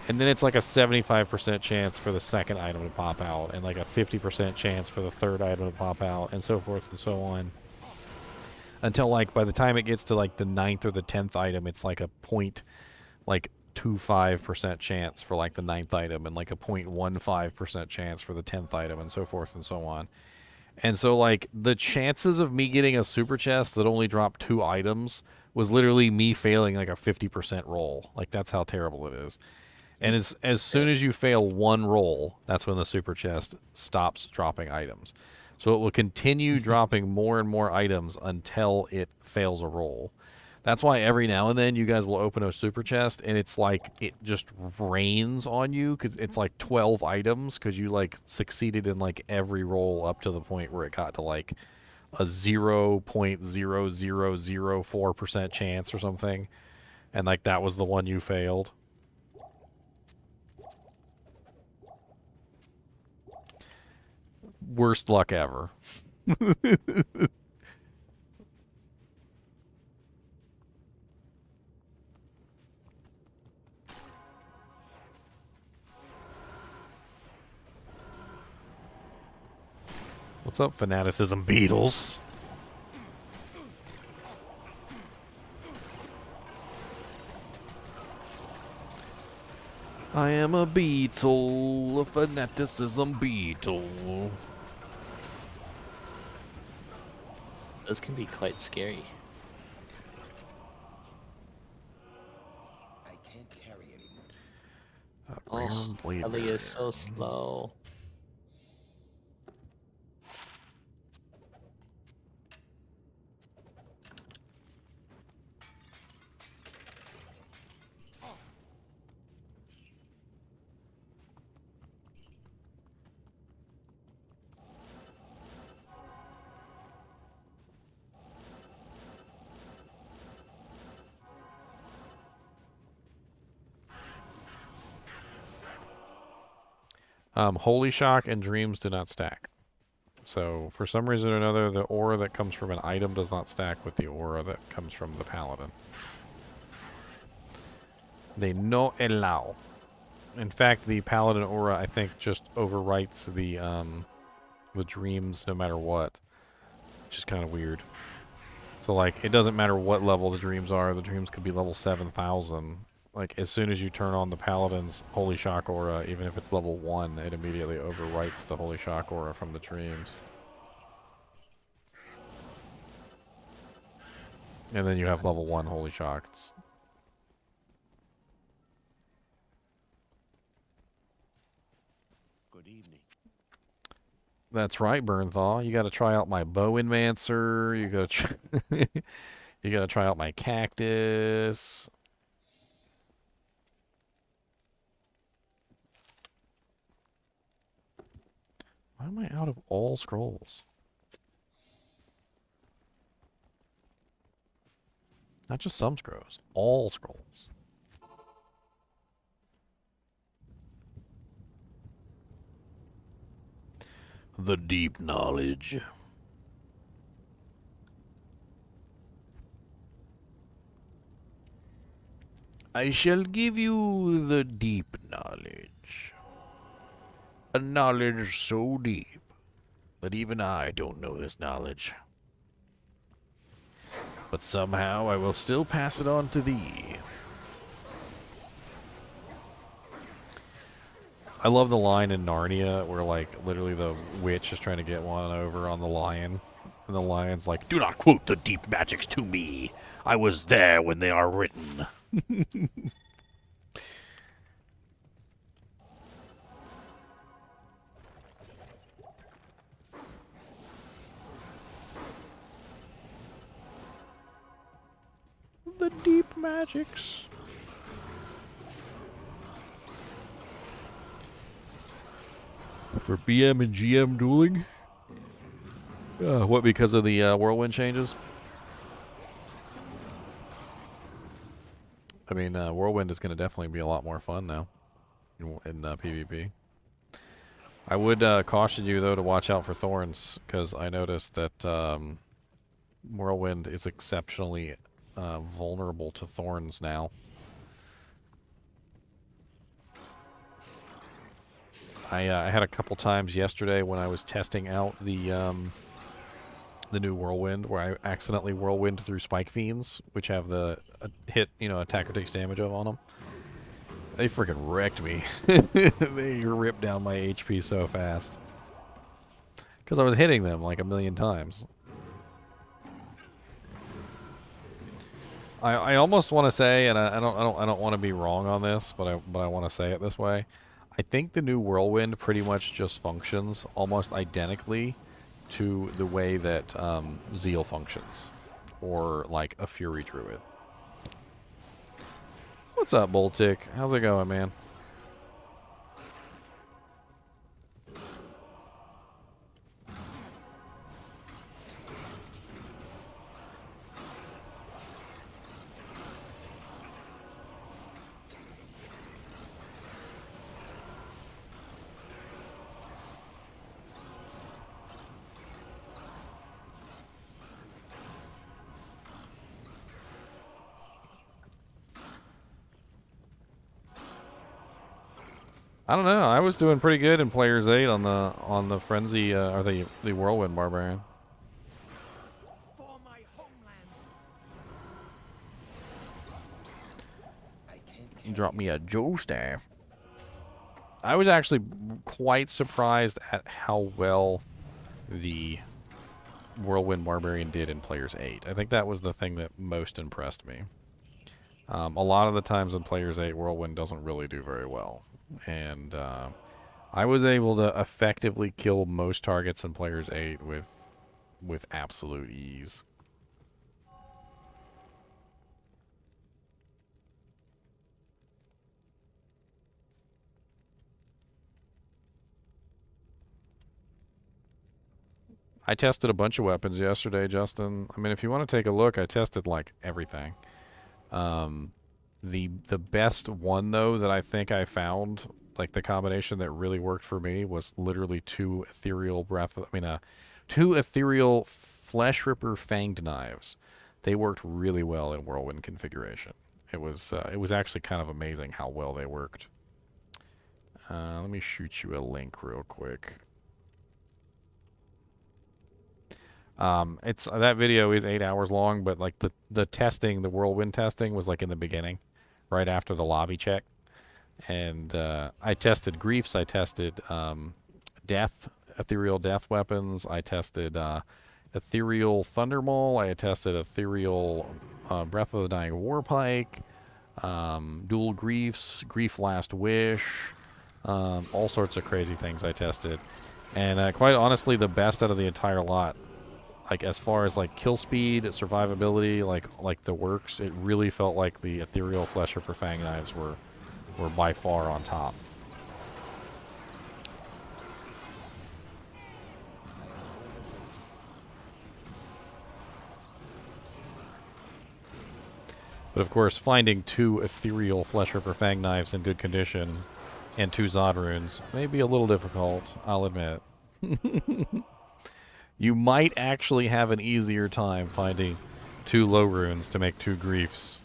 And then it's like a 75% chance for the second item to pop out, and like a 50% chance for the third item to pop out, and so forth and so on. Until like by the time it gets to like the 9th or the 10th item, it's like a 0.25% chance for like the 9th item, and like a 0.15% chance for the 10th item, and so forth and so on. And so like the chances of me getting a super chest that only dropped 2 items was literally me failing like a 50% roll. Like that's how terrible it is. And as soon as you fail 1 roll, that's when the super chest stops dropping items. So it will continue dropping more and more items until it fails a roll. That's why every now and then you guys will open a super chest, and it's like it just rains on you because it's like 12 items because you like succeeded in like every roll up to the point where it got to like a 0.0004% chance or something, and like that was the one you failed. Worst luck ever. What's up, fanaticism beetles? I am a beetle, a fanaticism beetle. Those can be quite scary. I can't carry anymore. Oh, Ellie is so slow. Holy Shock and Dreams do not stack. So, for some reason or another, the aura that comes from an item does not stack with the aura that comes from the Paladin. They no allow. In fact, the Paladin aura, I think, just overwrites the Dreams no matter what, which is kind of weird. So, like, it doesn't matter what level the Dreams are. The Dreams could be level 7,000. Like, as soon as you turn on the Paladin's Holy Shock aura, even if it's level 1, it immediately overwrites the Holy Shock aura from the Dreams. And then you have level 1 Holy Shock. Good evening. That's right, Burnthal. You got to try out my Bow-Enmancer. You got to you got to try out my Cactus. Why am I out of all scrolls? Not just some scrolls, all scrolls. The deep knowledge. I shall give you the deep knowledge. A knowledge so deep but even I don't know this knowledge. But somehow I will still pass it on to thee. I love the line in Narnia where, like, literally the witch is trying to get one over on the lion. And the lion's like, "Do not quote the deep magics to me. I was there when they are written." The deep magics. For BM and GM dueling? What, because of the whirlwind changes? I mean, whirlwind is going to definitely be a lot more fun now in PvP. I would caution you, though, to watch out for thorns, because I noticed that whirlwind is exceptionally vulnerable to thorns now. I had a couple times yesterday when I was testing out the new whirlwind where I accidentally whirlwind through spike fiends, which have the hit, attacker takes damage on them. They freaking wrecked me. They ripped down my HP so fast because I was hitting them like a million times. I almost want to say, and I don't want to be wrong on this, but I want to say it this way. I think the new whirlwind pretty much just functions almost identically to the way that Zeal functions, or like a Fury Druid. What's up, Boltic? How's it going, man? I don't know. I was doing pretty good in Players 8 on the Frenzy or the Whirlwind Barbarian. For my homeland. Drop me a Joe staff. I was actually quite surprised at how well the Whirlwind Barbarian did in Players 8. I think that was the thing that most impressed me. A lot of the times in Players 8, Whirlwind doesn't really do very well. And I was able to effectively kill most targets in Players 8 with absolute ease. I tested a bunch of weapons yesterday, Justin. I mean, if you want to take a look, I tested like everything. The best one though that I think I found, like the combination that really worked for me, was literally two ethereal flesh ripper fanged knives. They worked really well in whirlwind configuration. It was actually kind of amazing how well they worked. Let me shoot you a link real quick. That video is 8 hours long, but like the testing, the whirlwind testing was like in the beginning, right after the lobby check. And I tested griefs, I tested ethereal death weapons, I tested ethereal thundermaul, I tested ethereal breath of the dying warpike, dual griefs, grief last wish, all sorts of crazy things I tested. And quite honestly, the best out of the entire lot, like as far as like kill speed, survivability, like the works, it really felt like the ethereal flesh ripper fang knives were by far on top. But of course, finding two ethereal flesh ripper fang knives in good condition and two Zod runes may be a little difficult, I'll admit. You might actually have an easier time finding two low runes to make two griefs.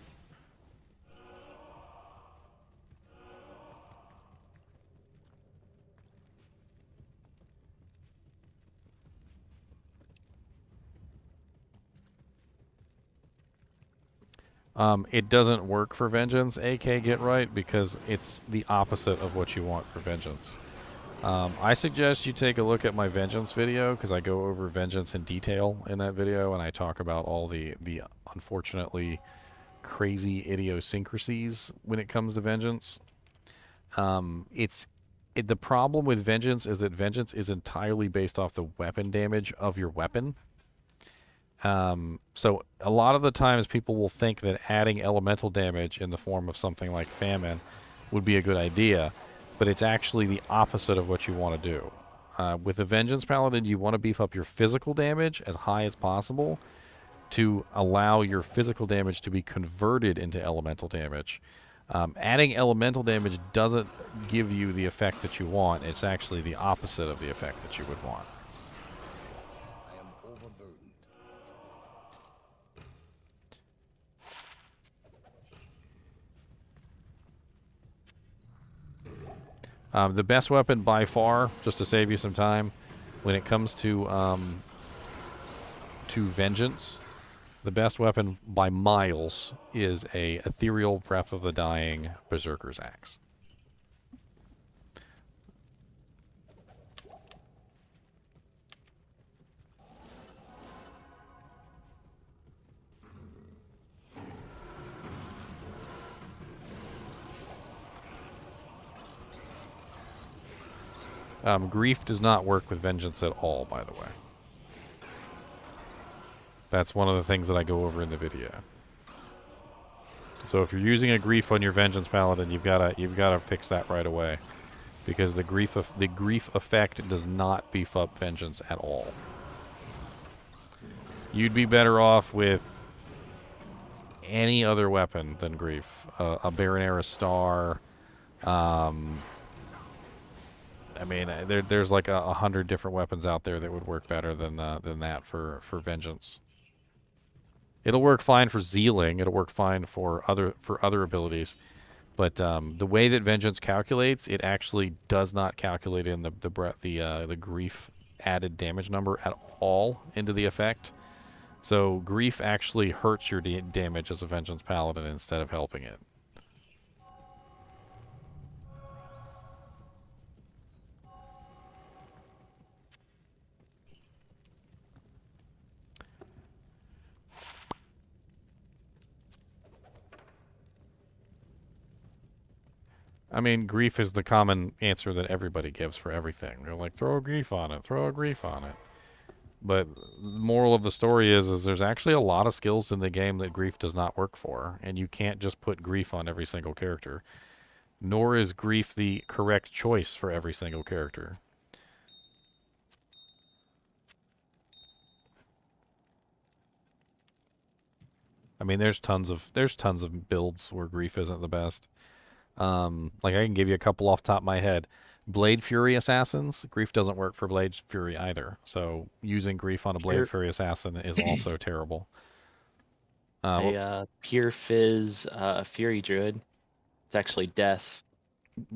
It doesn't work for Vengeance, AK Get Right, because it's the opposite of what you want for Vengeance. I suggest you take a look at my Vengeance video, because I go over Vengeance in detail in that video, and I talk about all the unfortunately crazy idiosyncrasies when it comes to Vengeance. The problem with Vengeance is that Vengeance is entirely based off the weapon damage of your weapon. So a lot of the times people will think that adding elemental damage in the form of something like Famine would be a good idea, but it's actually the opposite of what you want to do. With the Vengeance Paladin, you want to beef up your physical damage as high as possible to allow your physical damage to be converted into elemental damage. Adding elemental damage doesn't give you the effect that you want. It's actually the opposite of the effect that you would want. I am overburdened. The best weapon by far, just to save you some time, when it comes to Vengeance, the best weapon by miles is a Ethereal Breath of the Dying Berserker's Axe. Grief does not work with Vengeance at all, by the way. That's one of the things that I go over in the video. So if you're using a Grief on your Vengeance Paladin, you've gotta fix that right away, because the grief effect does not beef up Vengeance at all. You'd be better off with any other weapon than Grief. A Baronera Star. I mean, there's like 100 different weapons out there that would work better than that for Vengeance. It'll work fine for Zealing. It'll work fine for other abilities, but the way that Vengeance calculates, it actually does not calculate in the Grief added damage number at all into the effect. So Grief actually hurts your damage as a Vengeance Paladin instead of helping it. I mean, Grief is the common answer that everybody gives for everything. They're like, throw a Grief on it, throw a Grief on it. But the moral of the story is there's actually a lot of skills in the game that Grief does not work for, and you can't just put Grief on every single character. Nor is Grief the correct choice for every single character. I mean, there's tons of builds where Grief isn't the best. Like I can give you a couple off the top of my head. Blade Fury Assassins, Grief doesn't work for Blade Fury either. So using Grief on a Blade Fury Assassin is also terrible. Pure Fizz Fury Druid. It's actually Death.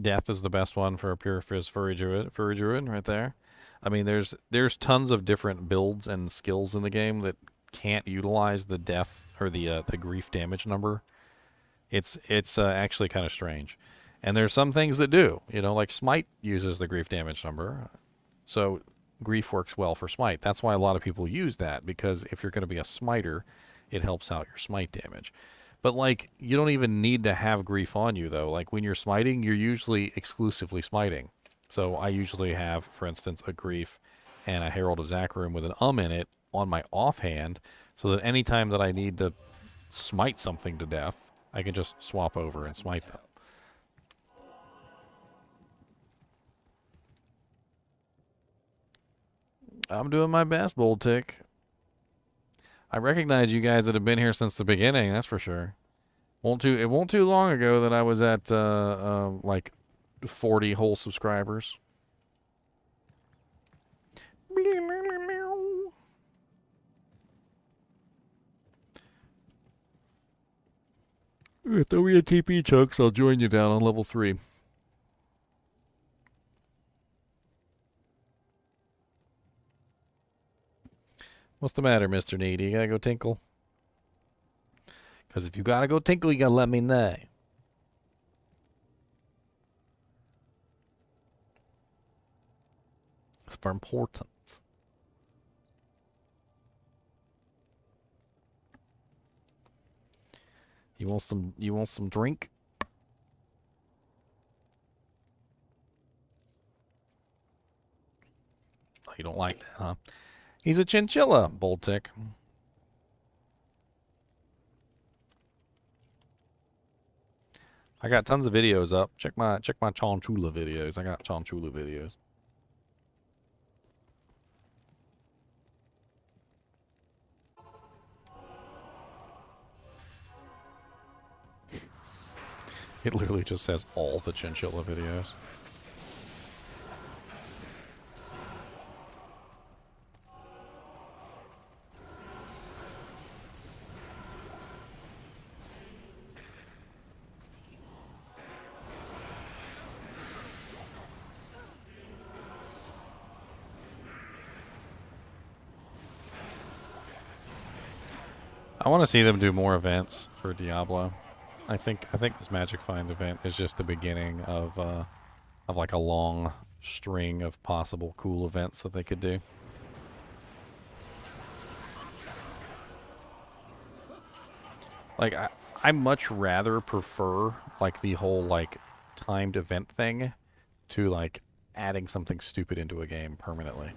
Death is the best one for a Pure Fizz Fury Druid right there. I mean, there's tons of different builds and skills in the game that can't utilize the Death or the Grief damage number. It's actually kind of strange. And there's some things that do. You know, like Smite uses the Grief damage number. So Grief works well for Smite. That's why a lot of people use that, because if you're going to be a Smiter, it helps out your Smite damage. But, like, you don't even need to have Grief on you, though. Like, when you're smiting, you're usually exclusively smiting. So I usually have, for instance, a Grief and a Herald of Zakarum with an in it on my offhand, so that any time that I need to smite something to death, I can just swap over and smite them. I'm doing my best, Bold Tick. I recognize you guys that have been here since the beginning, that's for sure. It won't too long ago that I was at like 40 whole subscribers. Throw me a TP, Chunks. I'll join you down on level 3. What's the matter, Mr. Needy? You gotta go tinkle? Because if you gotta go tinkle, you gotta let me know. It's very important. You want some drink? Oh, you don't like that, huh? He's a chinchilla, Boltic. I got tons of videos up. Check my Chinchilla videos. I got Chinchilla videos. It literally just says all the Chinchilla videos. I want to see them do more events for Diablo. I think this Magic Find event is just the beginning of like a long string of possible cool events that they could do. Like I much rather prefer like the whole like timed event thing to like adding something stupid into a game permanently.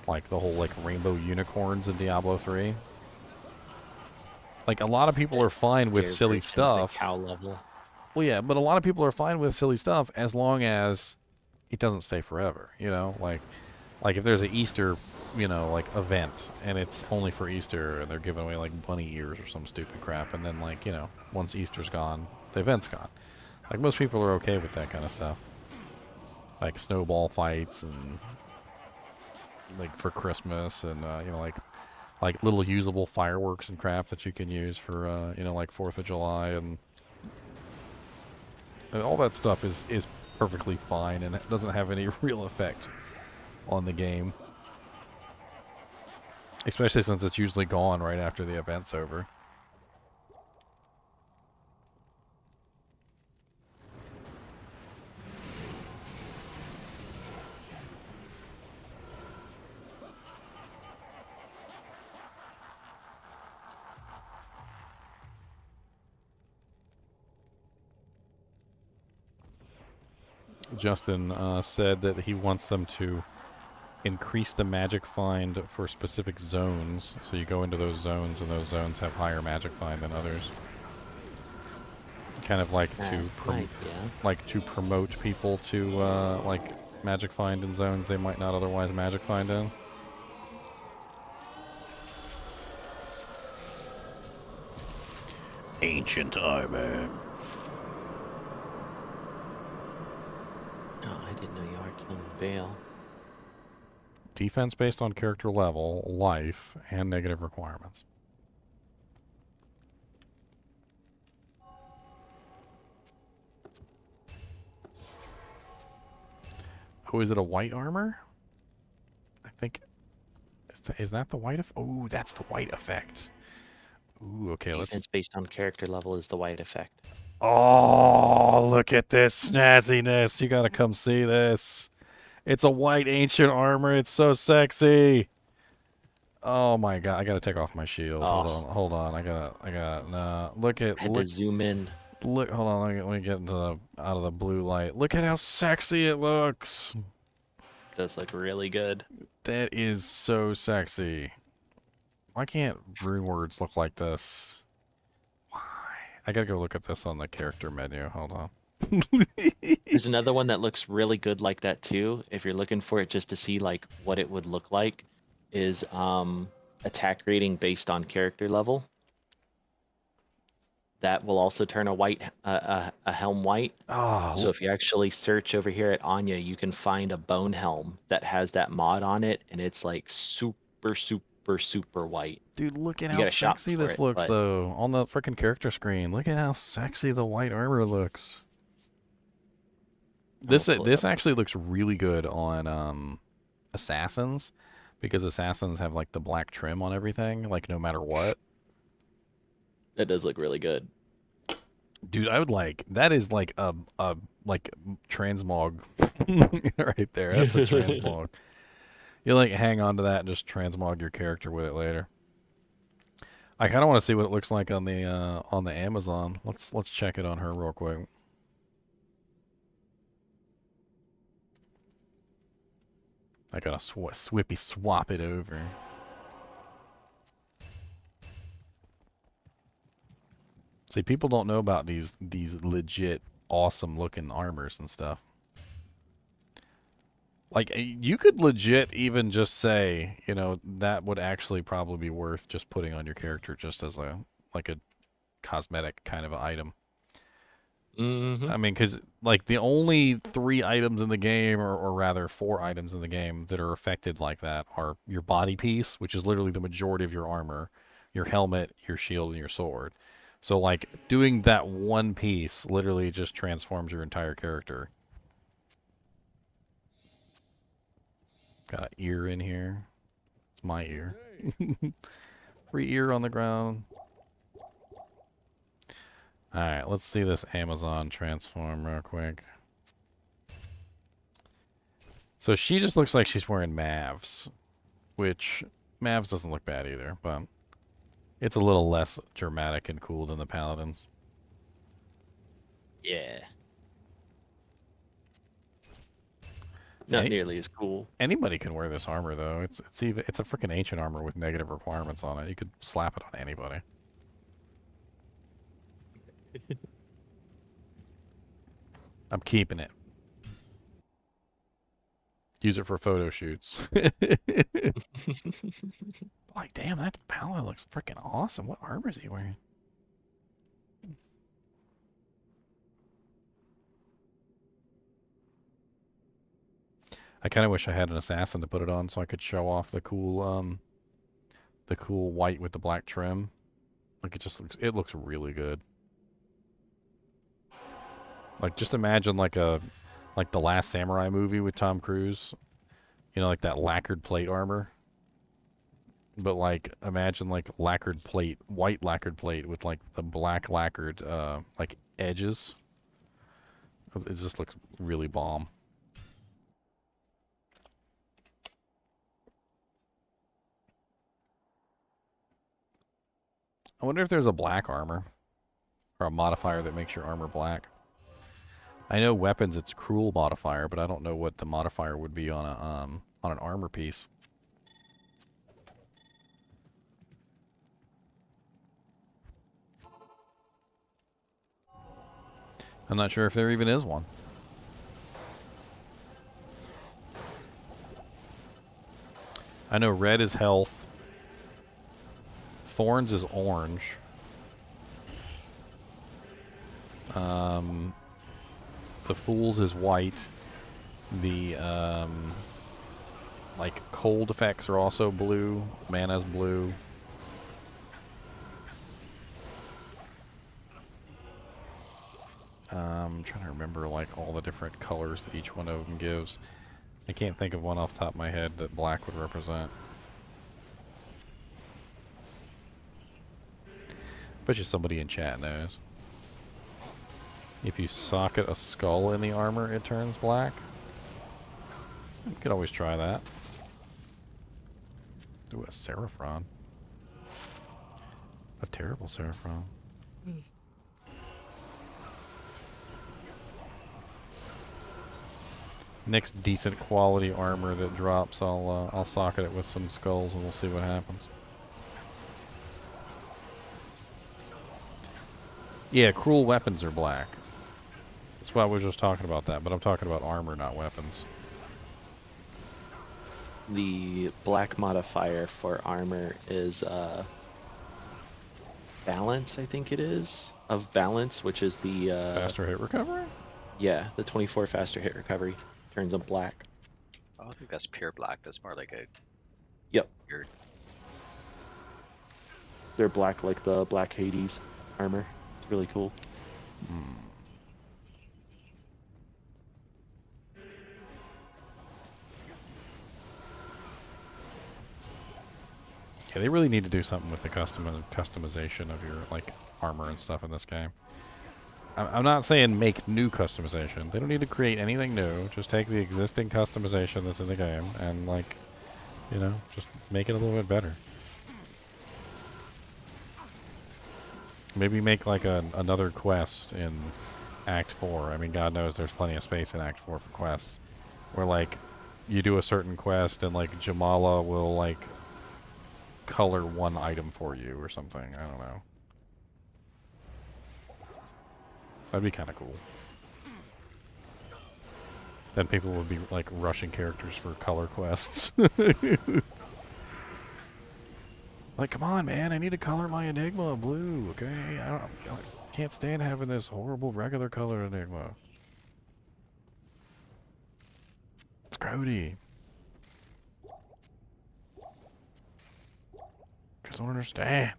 Like the whole like rainbow unicorns in Diablo 3. Like, a lot of people are fine with silly stuff. Cow level. Well, yeah, but a lot of people are fine with silly stuff as long as it doesn't stay forever, you know? Like if there's an Easter, you know, like, event, and it's only for Easter, and they're giving away, like, bunny ears or some stupid crap, and then, like, you know, once Easter's gone, the event's gone. Like, most people are okay with that kind of stuff. Like, snowball fights, and, like, for Christmas, and, you know, like little usable fireworks and crap that you can use for, you know, like 4th of July and all that stuff is perfectly fine and it doesn't have any real effect on the game. Especially since it's usually gone right after the event's over. Justin said that he wants them to increase the magic find for specific zones. So you go into those zones, and those zones have higher magic find than others. Kind of like to promote people to like magic find in zones they might not otherwise magic find in. Ancient armor. Bail. Defense based on character level, life, and negative requirements. Oh, is it a white armor? I think... Is that the white effect? Oh, that's the white effect. Ooh, okay, Defense based on character level is the white effect. Oh, look at this snazziness. You gotta come see this. It's a white ancient armor. It's so sexy. Oh my god! I gotta take off my shield. Oh. Hold on. I got. Nah. Look at. I had to zoom in. Look. Hold on. Let me get into out of the blue light. Look at how sexy it looks. It does look really good. That is so sexy. Why can't rune words look like this? Why? I gotta go look at this on the character menu. Hold on. There's another one that looks really good like that too. If you're looking for it just to see like what it would look like, is attack rating based on character level. That will also turn a white a helm white. Oh. So if you actually search over here at Anya, you can find a bone helm that has that mod on it, and it's like super white. Dude, look at how sexy this looks though on the freaking character screen. Look at how sexy the white armor looks. This actually looks really good on assassins, because assassins have like the black trim on everything, like no matter what. That does look really good. Dude, I would like that is like a like transmog right there. That's a transmog. You like hang on to that and just transmog your character with it later. I kind of want to see what it looks like on the Amazon. Let's check it on her real quick. I gotta swippy swap it over. See, people don't know about these legit awesome looking armors and stuff. Like, you could legit even just say, you know, that would actually probably be worth just putting on your character just as a cosmetic kind of item. Mm-hmm. I mean, because like the only 3 items in the game, or rather 4 items in the game that are affected like that are your body piece, which is literally the majority of your armor, your helmet, your shield, and your sword. So, like, doing that one piece literally just transforms your entire character. Got an ear in here. It's my ear. Free ear on the ground. Alright, let's see this Amazon transform real quick. So she just looks like she's wearing Mavs, which Mavs doesn't look bad either, but it's a little less dramatic and cool than the Paladins. Yeah. Not nearly as cool. Anybody can wear this armor though. It's a freaking ancient armor with negative requirements on it. You could slap it on anybody. I'm keeping it. Use it for photo shoots. Like, damn, that Paladin looks freaking awesome. What armor is he wearing? I kind of wish I had an assassin to put it on so I could show off the cool white with the black trim. Like, it looks really good. Like, just imagine like the Last Samurai movie with Tom Cruise. You know, like that lacquered plate armor. But like, imagine like lacquered plate, white lacquered plate with like the black lacquered like edges. It just looks really bomb. I wonder if there's a black armor or a modifier that makes your armor black. I know weapons, it's cruel modifier, but I don't know what the modifier would be on an armor piece. I'm not sure if there even is one. I know red is health. Thorns is orange. The Fools is white. The like cold effects are also blue. Mana's blue. I'm trying to remember like all the different colors that each one of them gives. I can't think of one off the top of my head that black would represent. Bet you somebody in chat knows. If you socket a skull in the armor, it turns black. You could always try that. Ooh, a Seraphron. A terrible Seraphron. Next decent quality armor that drops, I'll socket it with some skulls and we'll see what happens. Yeah, cruel weapons are black. That's why I was just talking about that, but I'm talking about armor, not weapons. The black modifier for armor is balance, I think it is, of balance, which is the faster hit recovery? Yeah, the 24 faster hit recovery turns them black. I don't think that's pure black. That's more like a weird. They're black like the Black Hades armor. It's really cool. Yeah, they really need to do something with the customization of your like armor and stuff in this game. I'm not saying make new customization. They don't need to create anything new. Just take the existing customization that's in the game and, like, you know, just make it a little bit better. Maybe make like another quest in Act 4. I mean, God knows there's plenty of space in Act 4 for quests. Where, like, you do a certain quest and, like, Jamala will, like, color one item for you or something. I don't know. That'd be kind of cool. Then people would be, like, rushing characters for color quests. Like, come on, man, I need to color my Enigma blue, okay? I can't stand having this horrible regular color Enigma. It's grody. Just don't understand.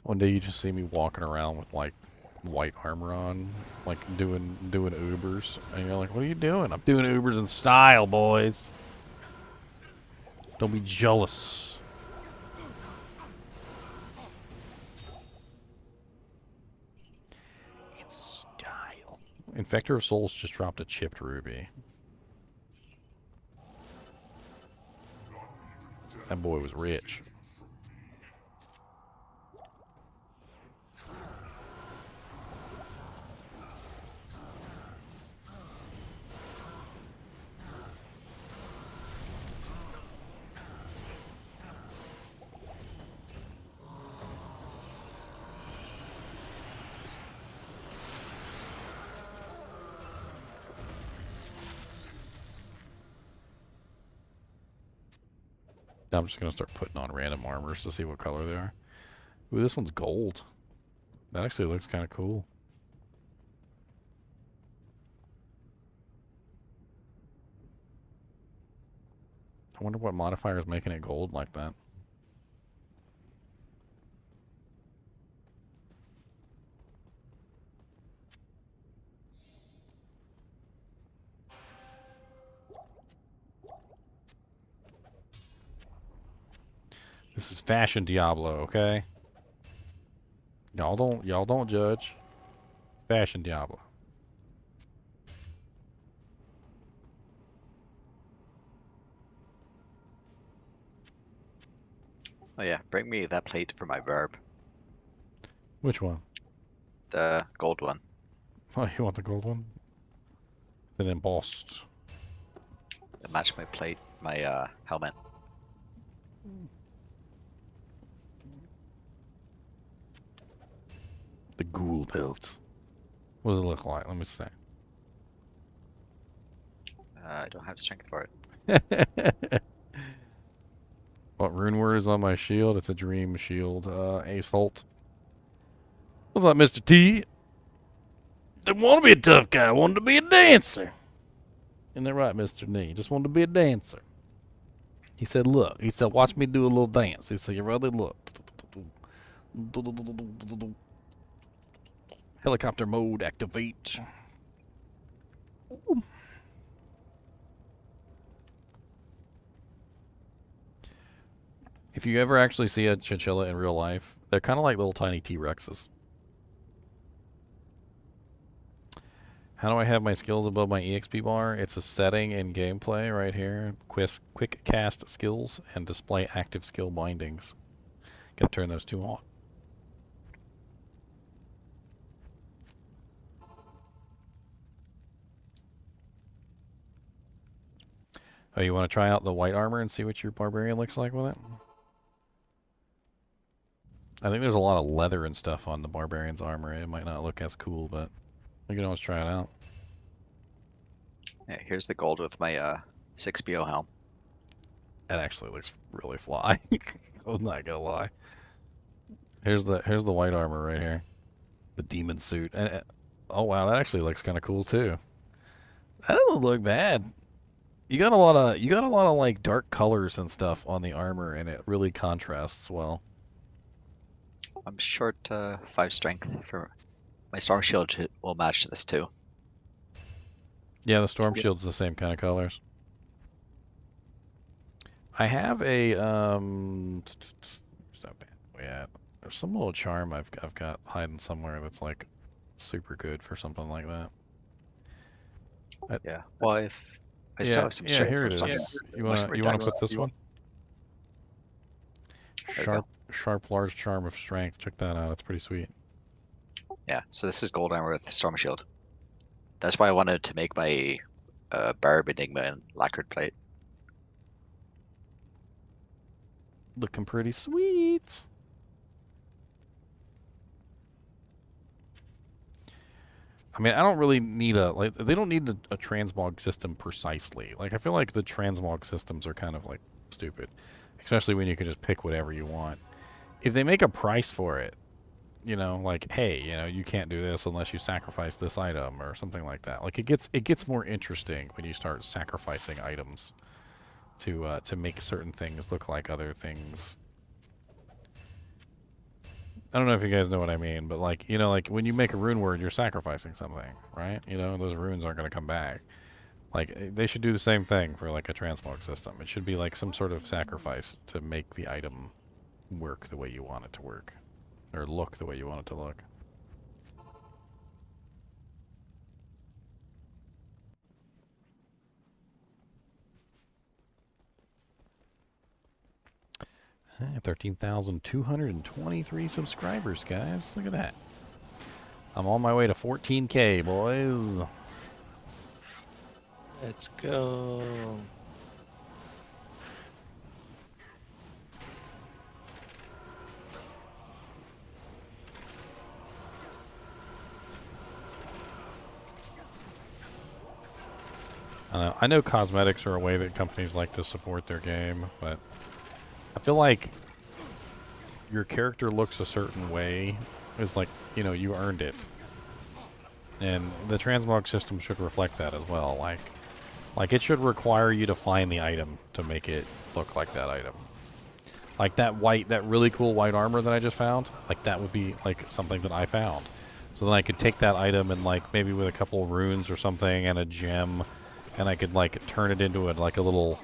One day you just see me walking around with like white armor on, like doing Ubers, and you're like, "What are you doing?" I'm doing Ubers in style, boys. Don't be jealous. It's style. Infector of Souls just dropped a chipped ruby. That boy was rich. I'm just going to start putting on random armors to see what color they are. Ooh, this one's gold. That actually looks kind of cool. I wonder what modifier is making it gold like that. This is fashion Diablo, okay? Y'all don't judge. It's fashion Diablo. Oh yeah, bring me that plate for my verb. Which one? The gold one. Oh, you want the gold one? It's an embossed. It matched my plate, my helmet. The ghoul belt. What does it look like? Let me see. I don't have strength for it. What rune word is on my shield? It's a dream shield. Assault. What's up, Mr. T? Didn't want to be a tough guy. I wanted to be a dancer. Isn't that right, Mr. Knee? Just wanted to be a dancer. He said, look. He said, watch me do a little dance. He said, you ready? Look. Helicopter mode activate. If you ever actually see a chinchilla in real life, they're kind of like little tiny T-Rexes. How do I have my skills above my EXP bar? It's a setting in gameplay right here. Quick cast skills and display active skill bindings. Gotta turn those two on. Oh, you want to try out the white armor and see what your barbarian looks like with it? I think there's a lot of leather and stuff on the barbarian's armor. It might not look as cool, but you can always try it out. Yeah, here's the gold with my 6BO helm. It actually looks really fly. I'm not gonna lie. Here's the white armor right here, the demon suit, and oh wow, that actually looks kind of cool too. That doesn't look bad. You got a lot of like dark colors and stuff on the armor, and it really contrasts well. I'm short 5 strength for my storm shield will match this too. Yeah, the storm shield's the same kind of colors. I have a where's that bad boy at? There's some little charm I've got hiding somewhere that's like super good for something like that. Yeah. Well, if I still have some strength. Here it is. You wanna put this one? Sharp large charm of strength. Check that out. It's pretty sweet. Yeah. So this is gold armor with storm shield. That's why I wanted to make my barb enigma and lacquered plate. Looking pretty sweet. I mean, I don't really need they don't need a transmog system precisely. Like, I feel like the transmog systems are kind of like stupid, especially when you can just pick whatever you want. If they make a price for it, you know, like, hey, you know, you can't do this unless you sacrifice this item or something like that. Like, it gets more interesting when you start sacrificing items to make certain things look like other things. I don't know if you guys know what I mean, but like, you know, like when you make a rune word, you're sacrificing something, right? You know, those runes aren't going to come back. Like, they should do the same thing for like a transmog system. It should be like some sort of sacrifice to make the item work the way you want it to work, or look the way you want it to look. Hey, 13,223 subscribers, guys. Look at that. I'm on my way to 14K, boys. Let's go. I know cosmetics are a way that companies like to support their game, but I feel like your character looks a certain way. It's like, you know, you earned it. And the transmog system should reflect that as well. Like it should require you to find the item to make it look like that item. Like that really cool white armor that I just found, like that would be like something that I found. So then I could take that item and like maybe with a couple of runes or something and a gem, and I could like turn it into like a little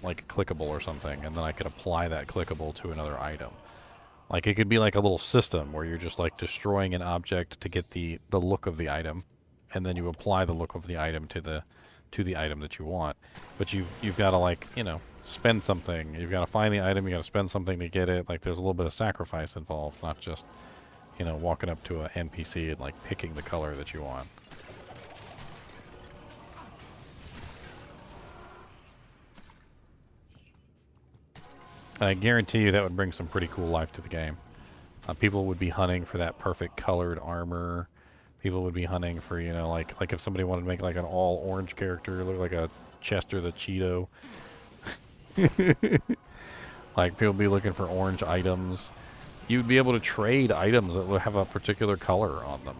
like clickable or something, and then I could apply that clickable to another item. Like it could be like a little system where you're just like destroying an object to get the look of the item, and then you apply the look of the item to the item that you want. But you've got to, like, you know, spend something. You've got to find the item, you got to spend something to get it. Like there's a little bit of sacrifice involved, not just, you know, walking up to an NPC and like picking the color that you want. I guarantee you that would bring some pretty cool life to the game. People would be hunting for that perfect colored armor. People would be hunting for, you know, like if somebody wanted to make like an all orange character, look like a Chester the Cheeto. Like people would be looking for orange items. You'd be able to trade items that would have a particular color on them.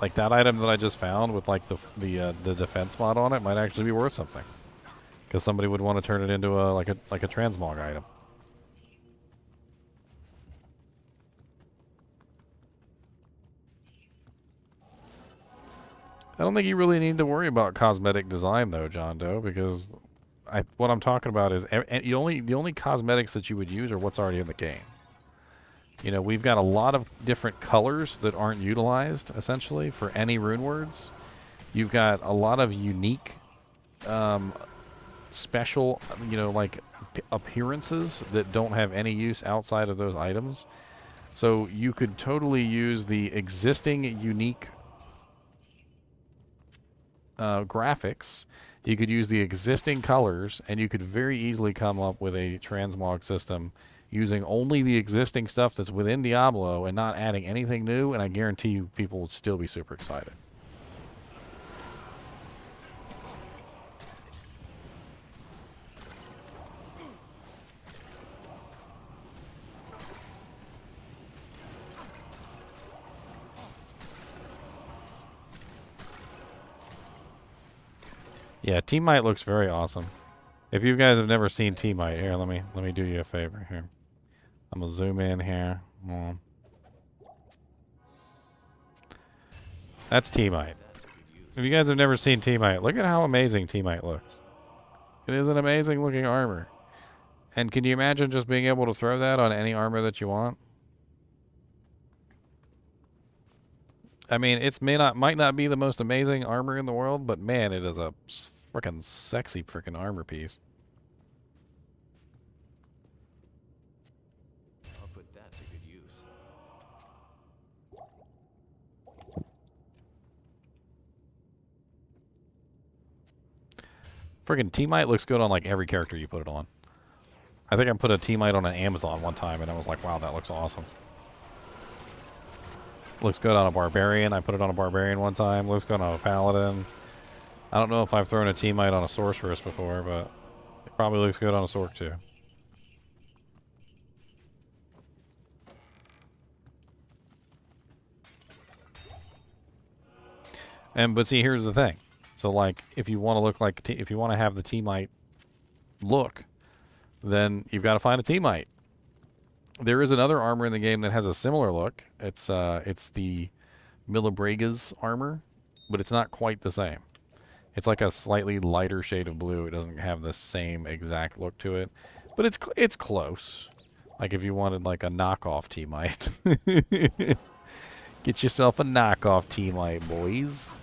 Like that item that I just found with like the defense mod on it might actually be worth something, because somebody would want to turn it into a like a transmog item. I don't think you really need to worry about cosmetic design, though, John Doe, because what I'm talking about is the only cosmetics that you would use are what's already in the game. You know, we've got a lot of different colors that aren't utilized, essentially, for any rune words. You've got a lot of unique, special, you know, like appearances that don't have any use outside of those items. So you could totally use the existing unique graphics You could use the existing colors, and you could very easily come up with a transmog system using only the existing stuff that's within Diablo and not adding anything new, and I guarantee you people would still be super excited. Yeah, Teamite looks very awesome. If you guys have never seen Teamite, here, let me do you a favor here. I'm gonna zoom in here. That's Teamite. If you guys have never seen Teamite, look at how amazing Teamite looks. It is an amazing looking armor. And can you imagine just being able to throw that on any armor that you want? I mean, might not be the most amazing armor in the world, but man, it is a freaking sexy freaking armor piece. I'll put that to good use. Freaking Teamite looks good on like every character you put it on. I think I put a Teamite on an Amazon one time, and I was like, wow, that looks awesome. Looks good on a Barbarian. I put it on a Barbarian one time. Looks good on a Paladin. I don't know if I've thrown a Teamite on a Sorceress before, but it probably looks good on a Sorc too. But see, here's the thing. So, like, if you want to look like, if you want to have the Teamite look, then you've got to find a Teamite. There is another armor in the game that has a similar look. It's the Milobregas Armor, but it's not quite the same. It's like a slightly lighter shade of blue. It doesn't have the same exact look to it, but it's close. Like if you wanted like a knockoff Teamite. Get yourself a knockoff Teamite, boys.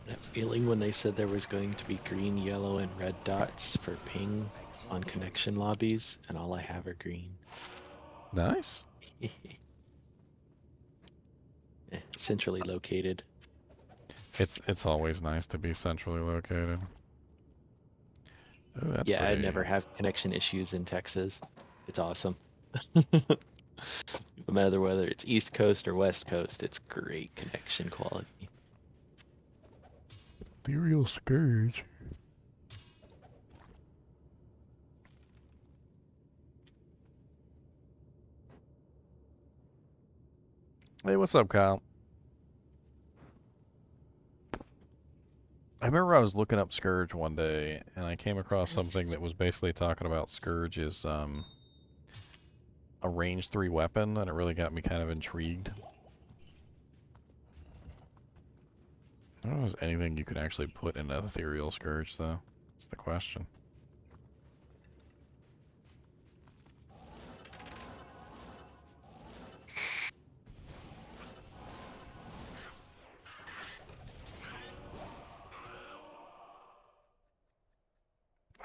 That feeling when they said there was going to be green, yellow, and red dots for ping on connection lobbies, and all I have are green. Nice. Centrally located. It's always nice to be centrally located. Ooh, that's Yeah, I pretty. never have connection issues in Texas. It's awesome. No matter whether it's East Coast or West Coast, it's great connection quality. Ethereal Scourge. Hey, what's up, Kyle? I remember I was looking up Scourge one day, and I came across something that was basically talking about Scourge is a range 3 weapon, and it really got me kind of intrigued. I don't know if there's anything you could actually put in an Ethereal Scourge, though. That's the question.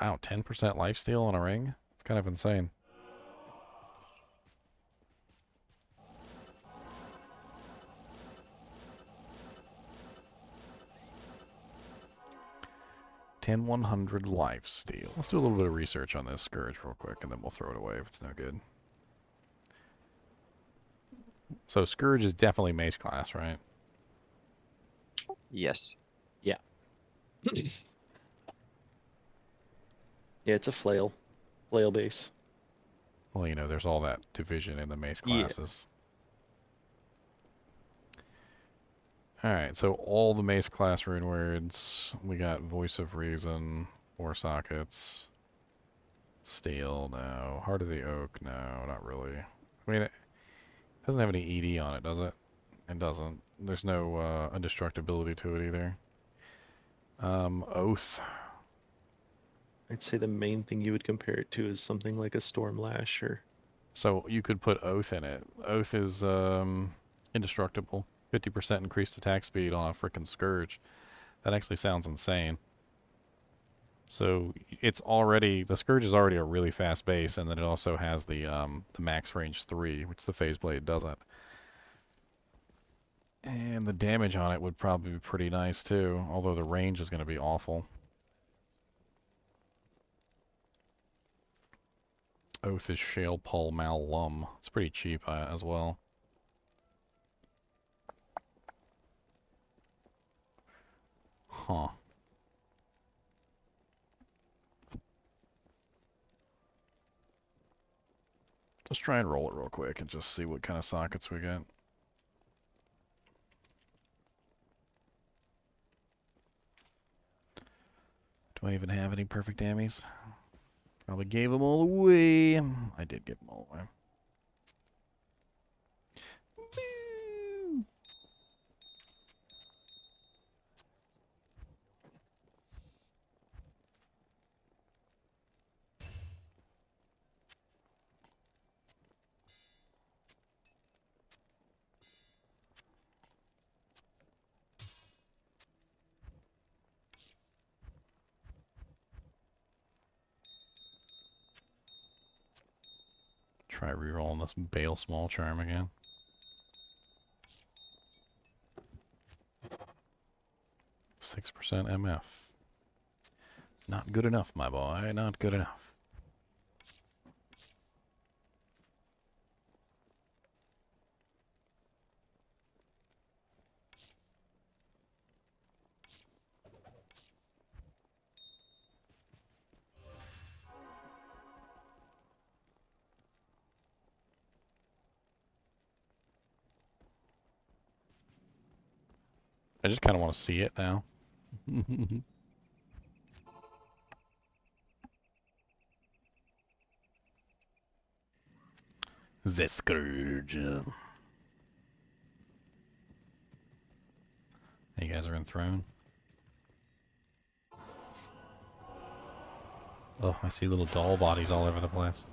Wow, 10% lifesteal on a ring? It's kind of insane. $10, 100 lifesteal. Let's do a little bit of research on this Scourge real quick, and then we'll throw it away if it's no good. So Scourge is definitely mace class, right? Yes. Yeah. Yeah, it's a flail base. Well, you know, there's all that division in the mace classes. Yeah. Alright, so all the mace class rune words. We got Voice of Reason, 4 sockets. Steel, no. Heart of the Oak, no, not really. I mean, it doesn't have any ED on it, does it? It doesn't. There's no indestructibility to it either. Oath. I'd say the main thing you would compare it to is something like a Stormlash or... So you could put Oath in it. Oath is indestructible. 50% increased attack speed on a freaking Scourge. That actually sounds insane. So it's already... The Scourge is already a really fast base, and then it also has the max range 3, which the Phase Blade doesn't. And the damage on it would probably be pretty nice too, although the range is going to be awful. Oath is Shale Pul Mal Lum. It's pretty cheap as well. Huh. Let's try and roll it real quick and just see what kind of sockets we get. Do I even have any perfect ammies? Probably gave them all away. I did give them all away. Try rerolling this Bale Small Charm again. %, MF. Not good enough, my boy. Not good enough. I just kind of want to see it now. The Scourge. You guys are enthroned. Oh, I see little doll bodies all over the place.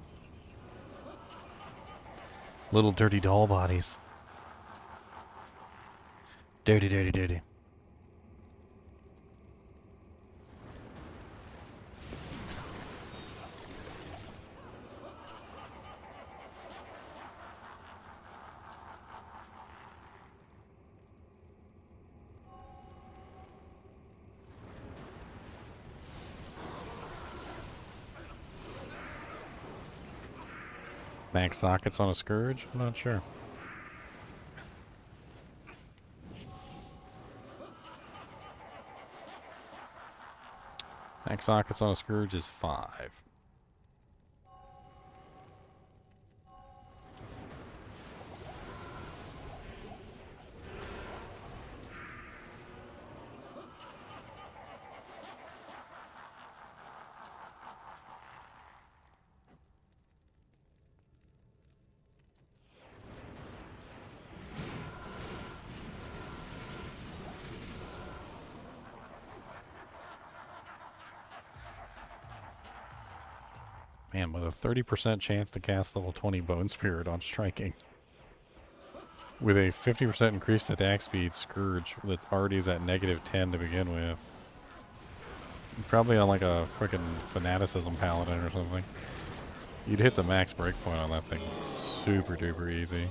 Little dirty doll bodies. Dirty, dirty, dirty. Max sockets on a Scourge? I'm not sure. Max sockets on a Scourge is 5. Man, with a 30% chance to cast level 20 Bone Spirit on striking. With a 50% increased attack speed Scourge that already is at -10 to begin with. Probably on like a freaking Fanaticism Paladin or something. You'd hit the max breakpoint on that thing super duper easy.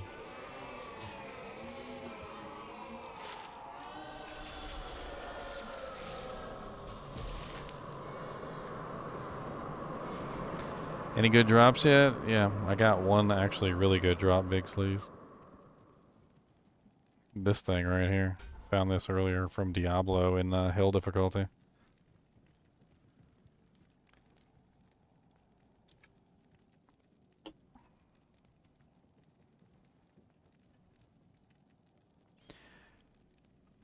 Any good drops yet? Yeah, I got one actually really good drop, Big Sleaze. This thing right here. Found this earlier from Diablo in Hill difficulty.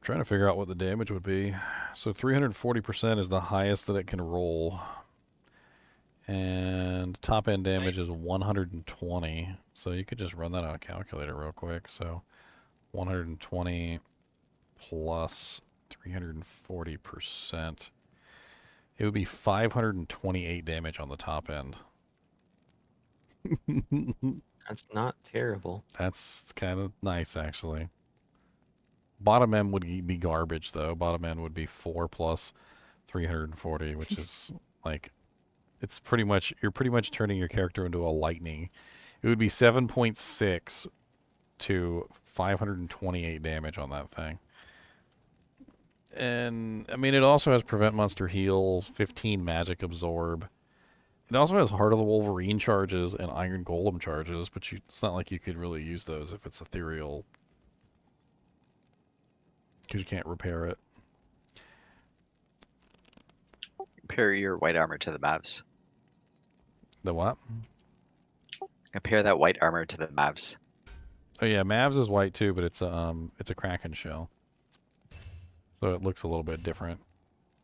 Trying to figure out what the damage would be. So 340% is the highest that it can roll. And top end damage is 120. So you could just run that on a calculator real quick. So 120 plus 340%. It would be 528 damage on the top end. That's not terrible. That's kind of nice, actually. Bottom end would be garbage, though. Bottom end would be 4 plus 340, which is like... It's pretty much, you're pretty much turning your character into a lightning. It would be 7.6 to 528 damage on that thing. And, I mean, it also has Prevent Monster Heal, 15 Magic Absorb. It also has Heart of the Wolverine charges and Iron Golem charges, but it's not like you could really use those if it's ethereal. Because you can't repair it. Compare your white armor to the Mavs. The what? Compare that white armor to the Mavs. Oh yeah, Mavs is white too, but it's a Kraken shell. So it looks a little bit different.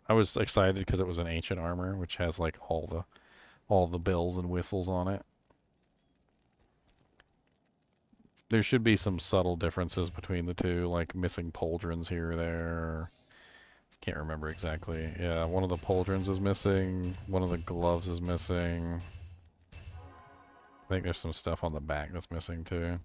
I was excited because it was an ancient armor, which has like all the bells and whistles on it. There should be some subtle differences between the two, like missing pauldrons here or there. Can't remember exactly. Yeah, one of the pauldrons is missing. One of the gloves is missing. I think there's some stuff on the back that's missing too.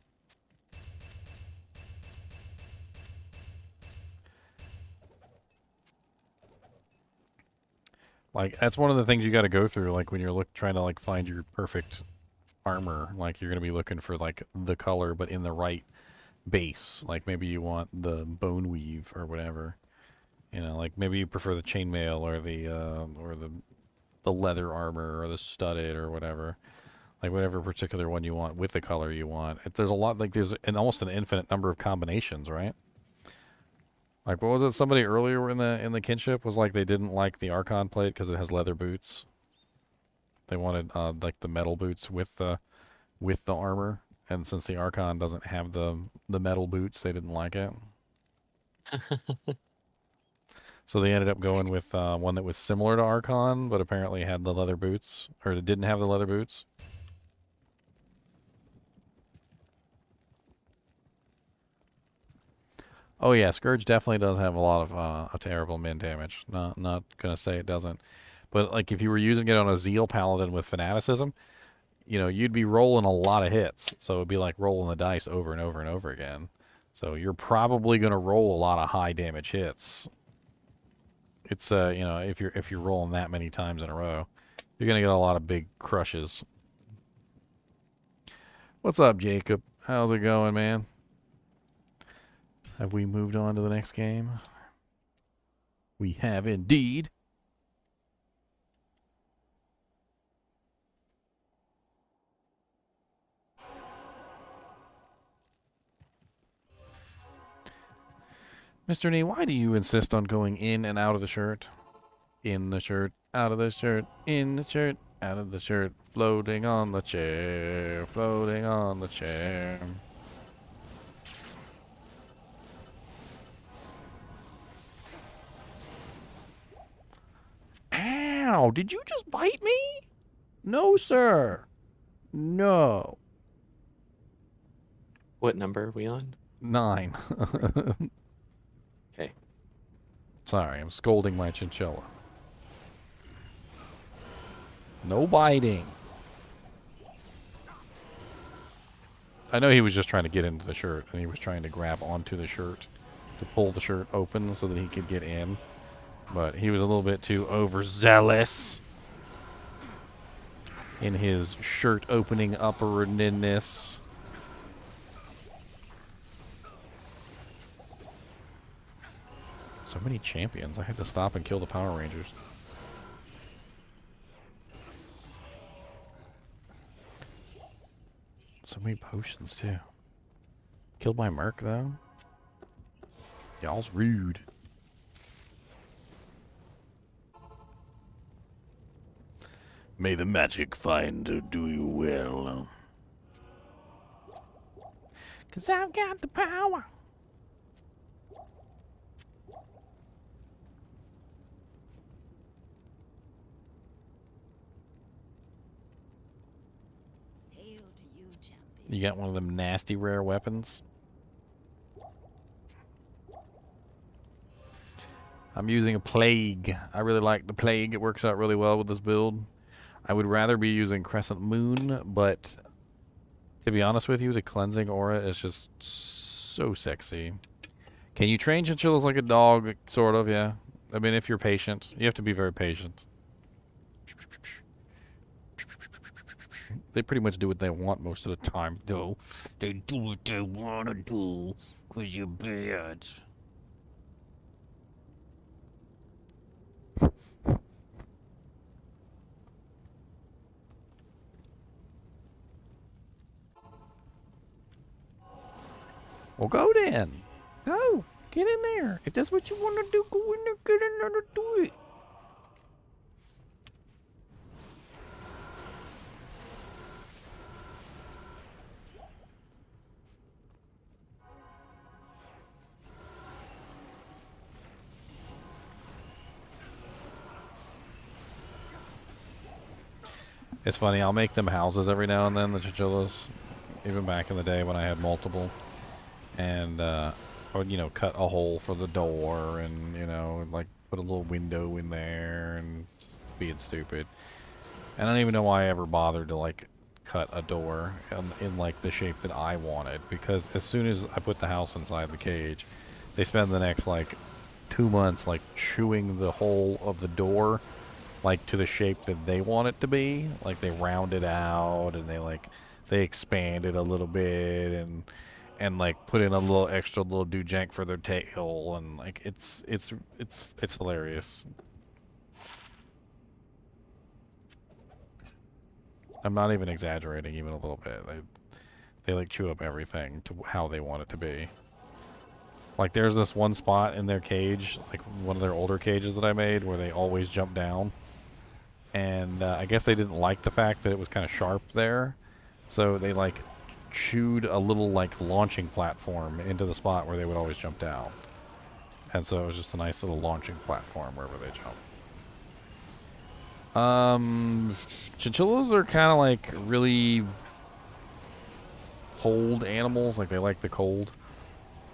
Like, that's one of the things you got to go through, like, when you're trying to, like, find your perfect armor. Like, you're going to be looking for, like, the color, but in the right base. Like, maybe you want the bone weave or whatever. You know, like, maybe you prefer the chainmail or the leather armor or the studded or whatever. Like, whatever particular one you want with the color you want. There's a lot, like, there's almost an infinite number of combinations, right? Like, what was it? Somebody earlier in the kinship was like they didn't like the Archon plate because it has leather boots. They wanted like the metal boots with the armor, and since the Archon doesn't have the metal boots, they didn't like it. So they ended up going with one that was similar to Archon, but apparently had the leather boots, or it didn't have the leather boots. Oh yeah, Scourge definitely does have a lot of terrible min damage. Not gonna say it doesn't, but like if you were using it on a Zeal Paladin with Fanaticism, you know, you'd be rolling a lot of hits. So it'd be like rolling the dice over and over and over again. So you're probably gonna roll a lot of high damage hits. It's you know, if you're rolling that many times in a row, you're gonna get a lot of big crushes. What's up, Jacob? How's it going, man? Have we moved on to the next game? We have indeed. Mr. Nee, why do you insist on going in and out of the shirt? In the shirt, out of the shirt, in the shirt, out of the shirt, floating on the chair, floating on the chair. Ow, did you just bite me? No, sir. No. What number are we on? 9. Okay. Sorry, I'm scolding my chinchilla. No biting. I know he was just trying to get into the shirt, and he was trying to grab onto the shirt to pull the shirt open so that he could get in. But he was a little bit too overzealous in his shirt opening upperness. So many champions. I had to stop and kill the Power Rangers. So many potions, too. Killed by Merc, though? Y'all's rude. May the magic find do you well. 'Cause I've got the power. Hail to you, champion. You got one of them nasty rare weapons? I'm using a Plague. I really like the Plague. It works out really well with this build. I would rather be using Crescent Moon, but to be honest with you, the Cleansing Aura is just so sexy. Can you train chinchillas like a dog? Sort of, yeah. I mean, if you're patient. You have to be very patient. They pretty much do what they want most of the time, though. They do what they want to do, because you're bad. Well, go then. Go. Get in there. If that's what you want to do, go in there, get in there to do it. It's funny, I'll make them houses every now and then, the chinchillas. Even back in the day when I had multiple. And I would, you know, cut a hole for the door and, you know, like put a little window in there and just being stupid. And I don't even know why I ever bothered to, like, cut a door in like, the shape that I wanted. Because as soon as I put the house inside the cage, they spend the next, like, 2 months, like, chewing the hole of the door like to the shape that they want it to be. Like they round it out and they expand it a little bit and like put in a little extra little doojank for their tail, and like it's hilarious. I'm not even exaggerating even a little bit. They like chew up everything to how they want it to be. Like there's this one spot in their cage, like one of their older cages that I made, where they always jump down. And I guess they didn't like the fact that it was kind of sharp there. So they like chewed a little like launching platform into the spot where they would always jump down. And so it was just a nice little launching platform wherever they jump. Chinchillas are kind of like really cold animals. Like they like the cold.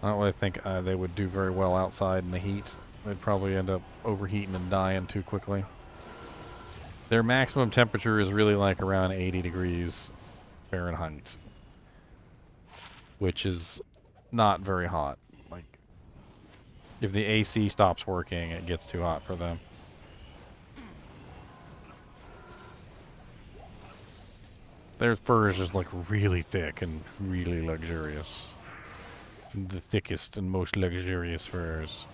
I don't really think they would do very well outside in the heat. They'd probably end up overheating and dying too quickly. Their maximum temperature is really like around 80 degrees Fahrenheit, which is not very hot. Like, if the AC stops working, it gets too hot for them. Their fur is just like really thick and really luxurious. The thickest and most luxurious furs.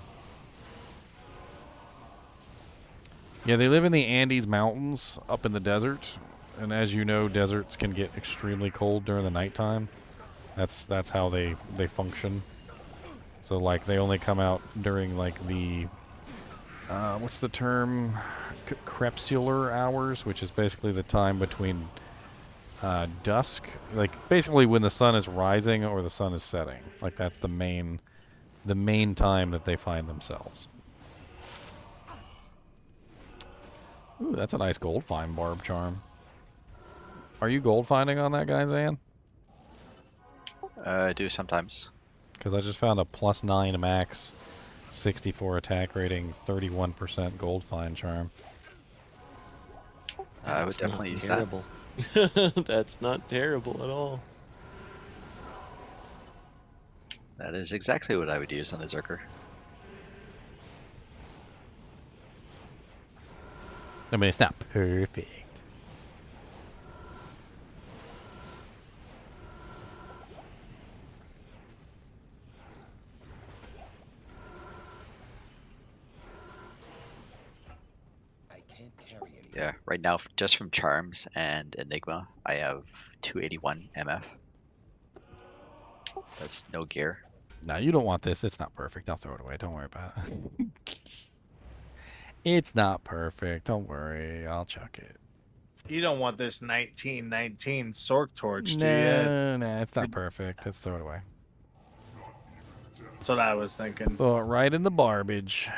Yeah, they live in the Andes Mountains up in the desert. And as you know, deserts can get extremely cold during the nighttime. That's how they function. So, like, they only come out during, like, the... what's the term? Crepuscular hours, which is basically the time between dusk. Like, basically when the sun is rising or the sun is setting. Like, that's the main time that they find themselves. Ooh, that's a nice gold find barb charm. Are you gold finding on that guy, Zan? I do sometimes. Because I just found a +9 max, 64 attack rating, 31% gold find charm. I would definitely use terrible. That's not terrible at all. That is exactly what I would use on a Zerker. I mean, it's not perfect. Yeah, right now, just from Charms and Enigma, I have 281 MF. That's no gear. No, you don't want this. It's not perfect. I'll throw it away. Don't worry about it. It's not perfect. Don't worry. I'll chuck it. You don't want this 1919 Sork torch, do No, no, it's not perfect. Let's throw it away. That's what I was thinking. Throw it right in the garbage.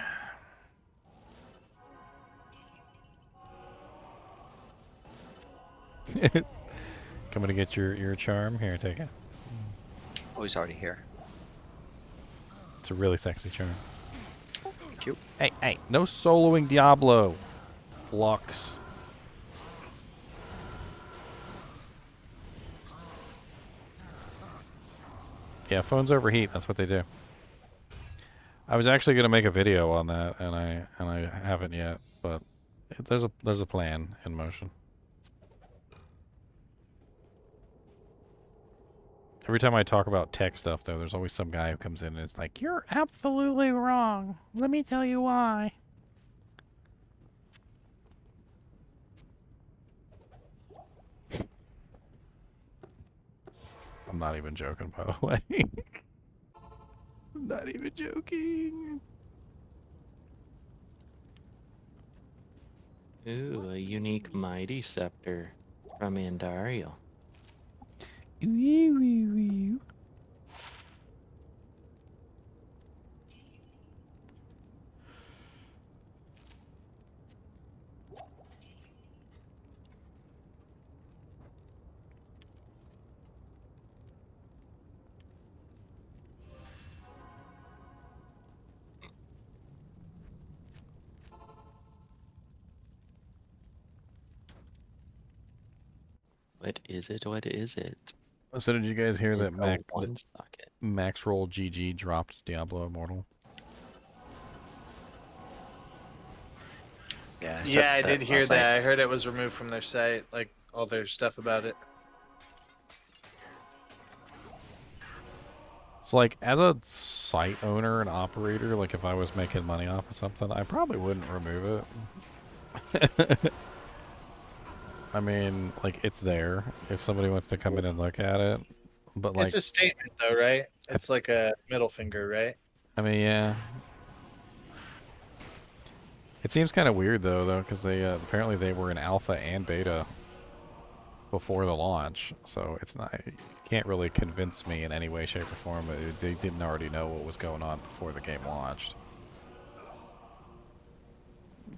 Coming to get your charm? Here, take it. Oh, he's already here. It's a really sexy charm. Thank you. Hey, hey, no soloing Diablo. Flux. Yeah, phones overheat. That's what they do. I was actually gonna make a video on that, and I haven't yet, but there's a plan in motion. Every time I talk about tech stuff, though, there's always some guy who comes in and it's like, "You're absolutely wrong. Let me tell you why." I'm not even joking, by the way. I'm not even joking. Ooh, a unique mighty scepter from Andariel. What is it? What is it? So did you guys hear that One socket. Max Roll GG dropped Diablo Immortal? Yeah, Yeah, I did hear that. I heard it was removed from their site, like all their stuff about it. So, like, as a site owner and operator, like, if I was making money off of something, I probably wouldn't remove it. I mean, like, it's there if somebody wants to come in and look at it. But, like, it's a statement, though, right? It's like a middle finger, right? I mean, yeah. It seems kind of weird, though, because they apparently they were in alpha and beta before the launch, so it's not. You can't really convince me in any way, shape, or form that they didn't already know what was going on before the game launched.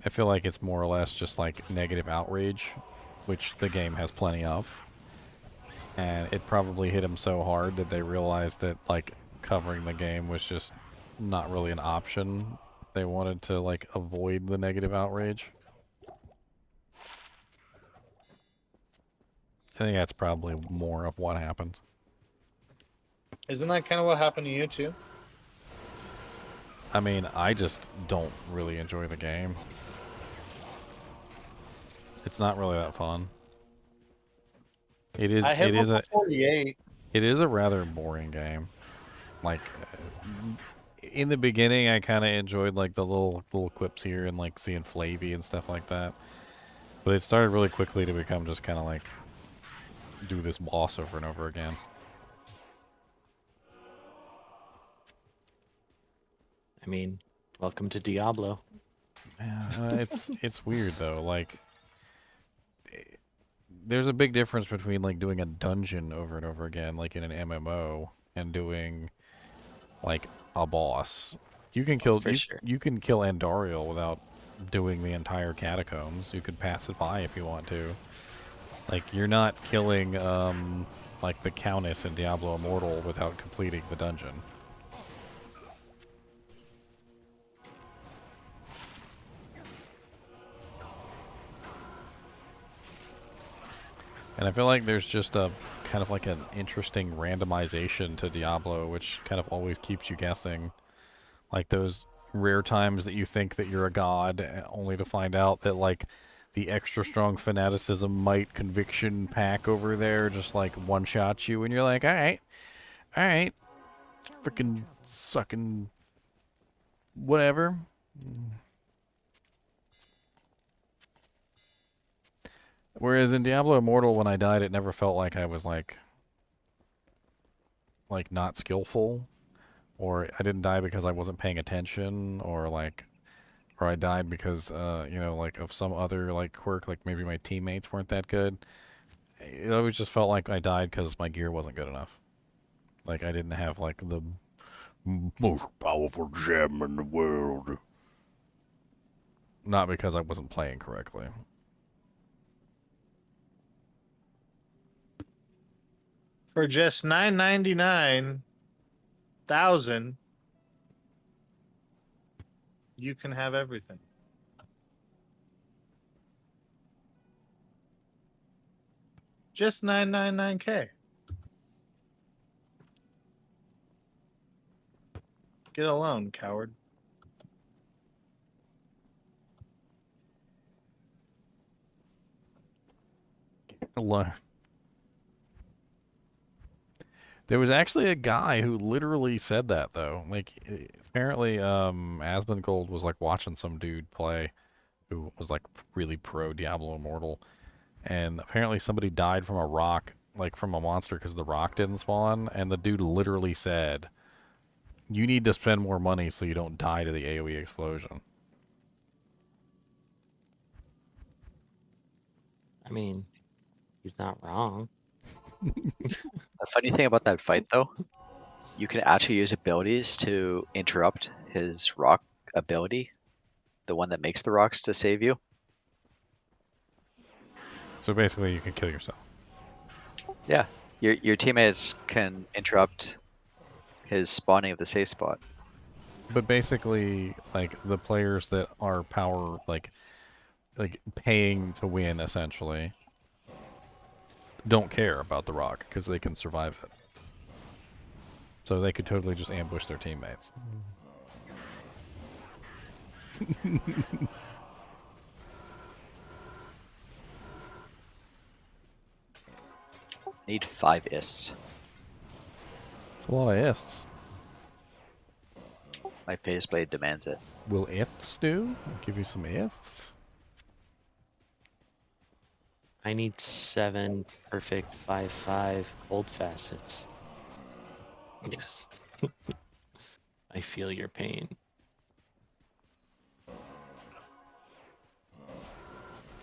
I feel like it's more or less just like negative outrage, which the game has plenty of, and it probably hit them so hard that they realized that like covering the game was just not really an option. They wanted to like avoid the negative outrage. I think that's probably more of what happened. Isn't that kind of what happened to you too? I mean, I just don't really enjoy the game. It's not really that fun. It is. It is a 48. It is a rather boring game. Like in the beginning, I kind of enjoyed like the little quips here and like seeing Flavy and stuff like that. But it started really quickly to become just kind of like do this boss over and over again. I mean, welcome to Diablo. Yeah, it's weird though. Like, there's a big difference between like doing a dungeon over and over again, like in an MMO, and doing like a boss. You can kill you can kill Andariel without doing the entire catacombs. You could pass it by if you want to. Like, you're not killing like the Countess in Diablo Immortal without completing the dungeon. And I feel like there's just a kind of like an interesting randomization to Diablo, which kind of always keeps you guessing. Like those rare times that you think that you're a god, only to find out that like the extra strong fanaticism might conviction pack over there just like one-shot you, and you're like, alright, freaking sucking whatever. Whereas in Diablo Immortal, when I died, it never felt like I was like not skillful, or I didn't die because I wasn't paying attention, or I died because you know, like of some other like quirk, like maybe my teammates weren't that good. It always just felt like I died because my gear wasn't good enough. Like I didn't have like the most powerful gem in the world. Not because I wasn't playing correctly. For just $999,000, you can have everything. Just $999K. Get a loan, coward. Alone. There was actually a guy who literally said that though. Like apparently Asmongold was like watching some dude play who was like really pro Diablo Immortal, and apparently somebody died from a rock, like from a monster because the rock didn't spawn, and the dude literally said, "You need to spend more money so you don't die to the AoE explosion." I mean, he's not wrong. The funny thing about that fight, though, you can actually use abilities to interrupt his rock ability, the one that makes the rocks, to save you. So basically, you can kill yourself. Yeah, your teammates can interrupt his spawning of the safe spot. But basically, like the players that are power like paying to win essentially don't care about the rock because they can survive it. So they could totally just ambush their teammates. Need 5 ists. It's a lot of ists. My phase blade demands it. Will ifs do? I'll give you some ifs. I need 7 perfect 5/5 gold facets. I feel your pain.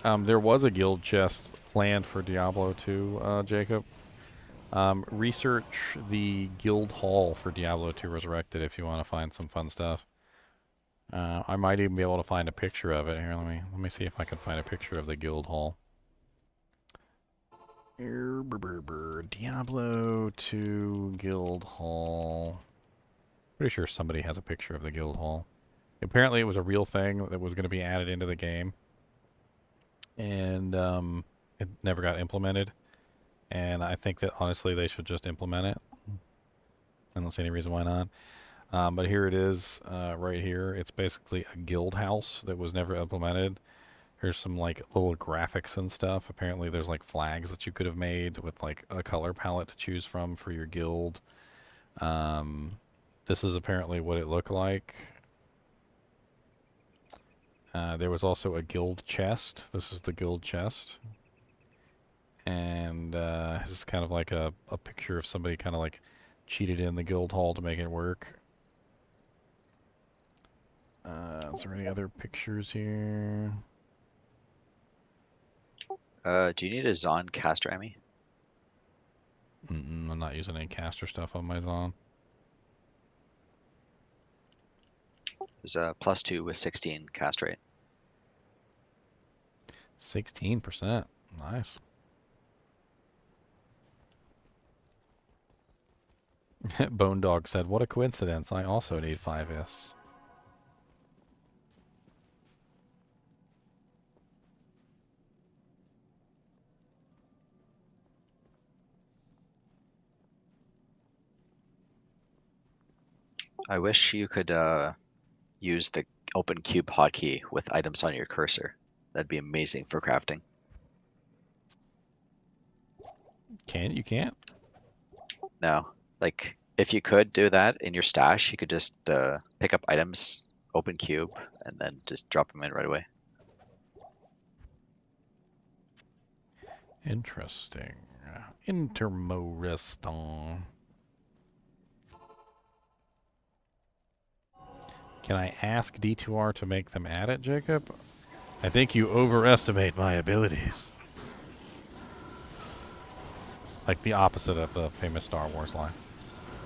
There was a guild chest planned for Diablo 2, Jacob. Research the guild hall for Diablo 2 Resurrected if you want to find some fun stuff. I might even be able to find a picture of it. Here, let me see if I can find a picture of the guild hall. Diablo 2 guild hall. Pretty sure somebody has a picture of the guild hall. Apparently it was a real thing that was going to be added into the game. And it never got implemented. And I think that honestly they should just implement it. I don't see any reason why not. But here it is, right here. It's basically a guild house that was never implemented. Here's some like little graphics and stuff. Apparently there's like flags that you could have made with like a color palette to choose from for your guild. This is apparently what it looked like. There was also a guild chest. This is the guild chest. And this is kind of like a picture of somebody kind of like cheated in the guild hall to make it work. Is there any other pictures here? Do you need a Zon caster, Emmy? I'm not using any caster stuff on my Zon. There's a +2 with 16 cast rate. 16%. Nice. Bone Dog said, "What a coincidence. I also need 5 ists." I wish you could use the open cube hotkey with items on your cursor. That'd be amazing for crafting. You can't? No. Like, if you could do that in your stash, you could just pick up items, open cube, and then just drop them in right away. Interesting. Interesting. Can I ask D2R to make them add it, Jacob? I think you overestimate my abilities. Like the opposite of the famous Star Wars line.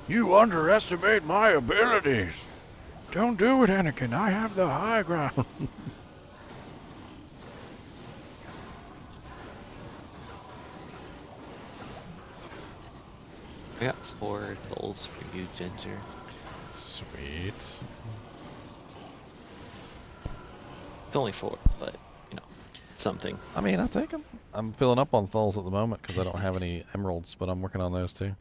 You underestimate my abilities. Don't do it, Anakin. I have the high ground. I got 4 souls for you, Ginger. Sweet. It's only 4, but, you know, something. I mean, I'll take them. I'm filling up on Thulls at the moment because I don't have any emeralds, but I'm working on those too.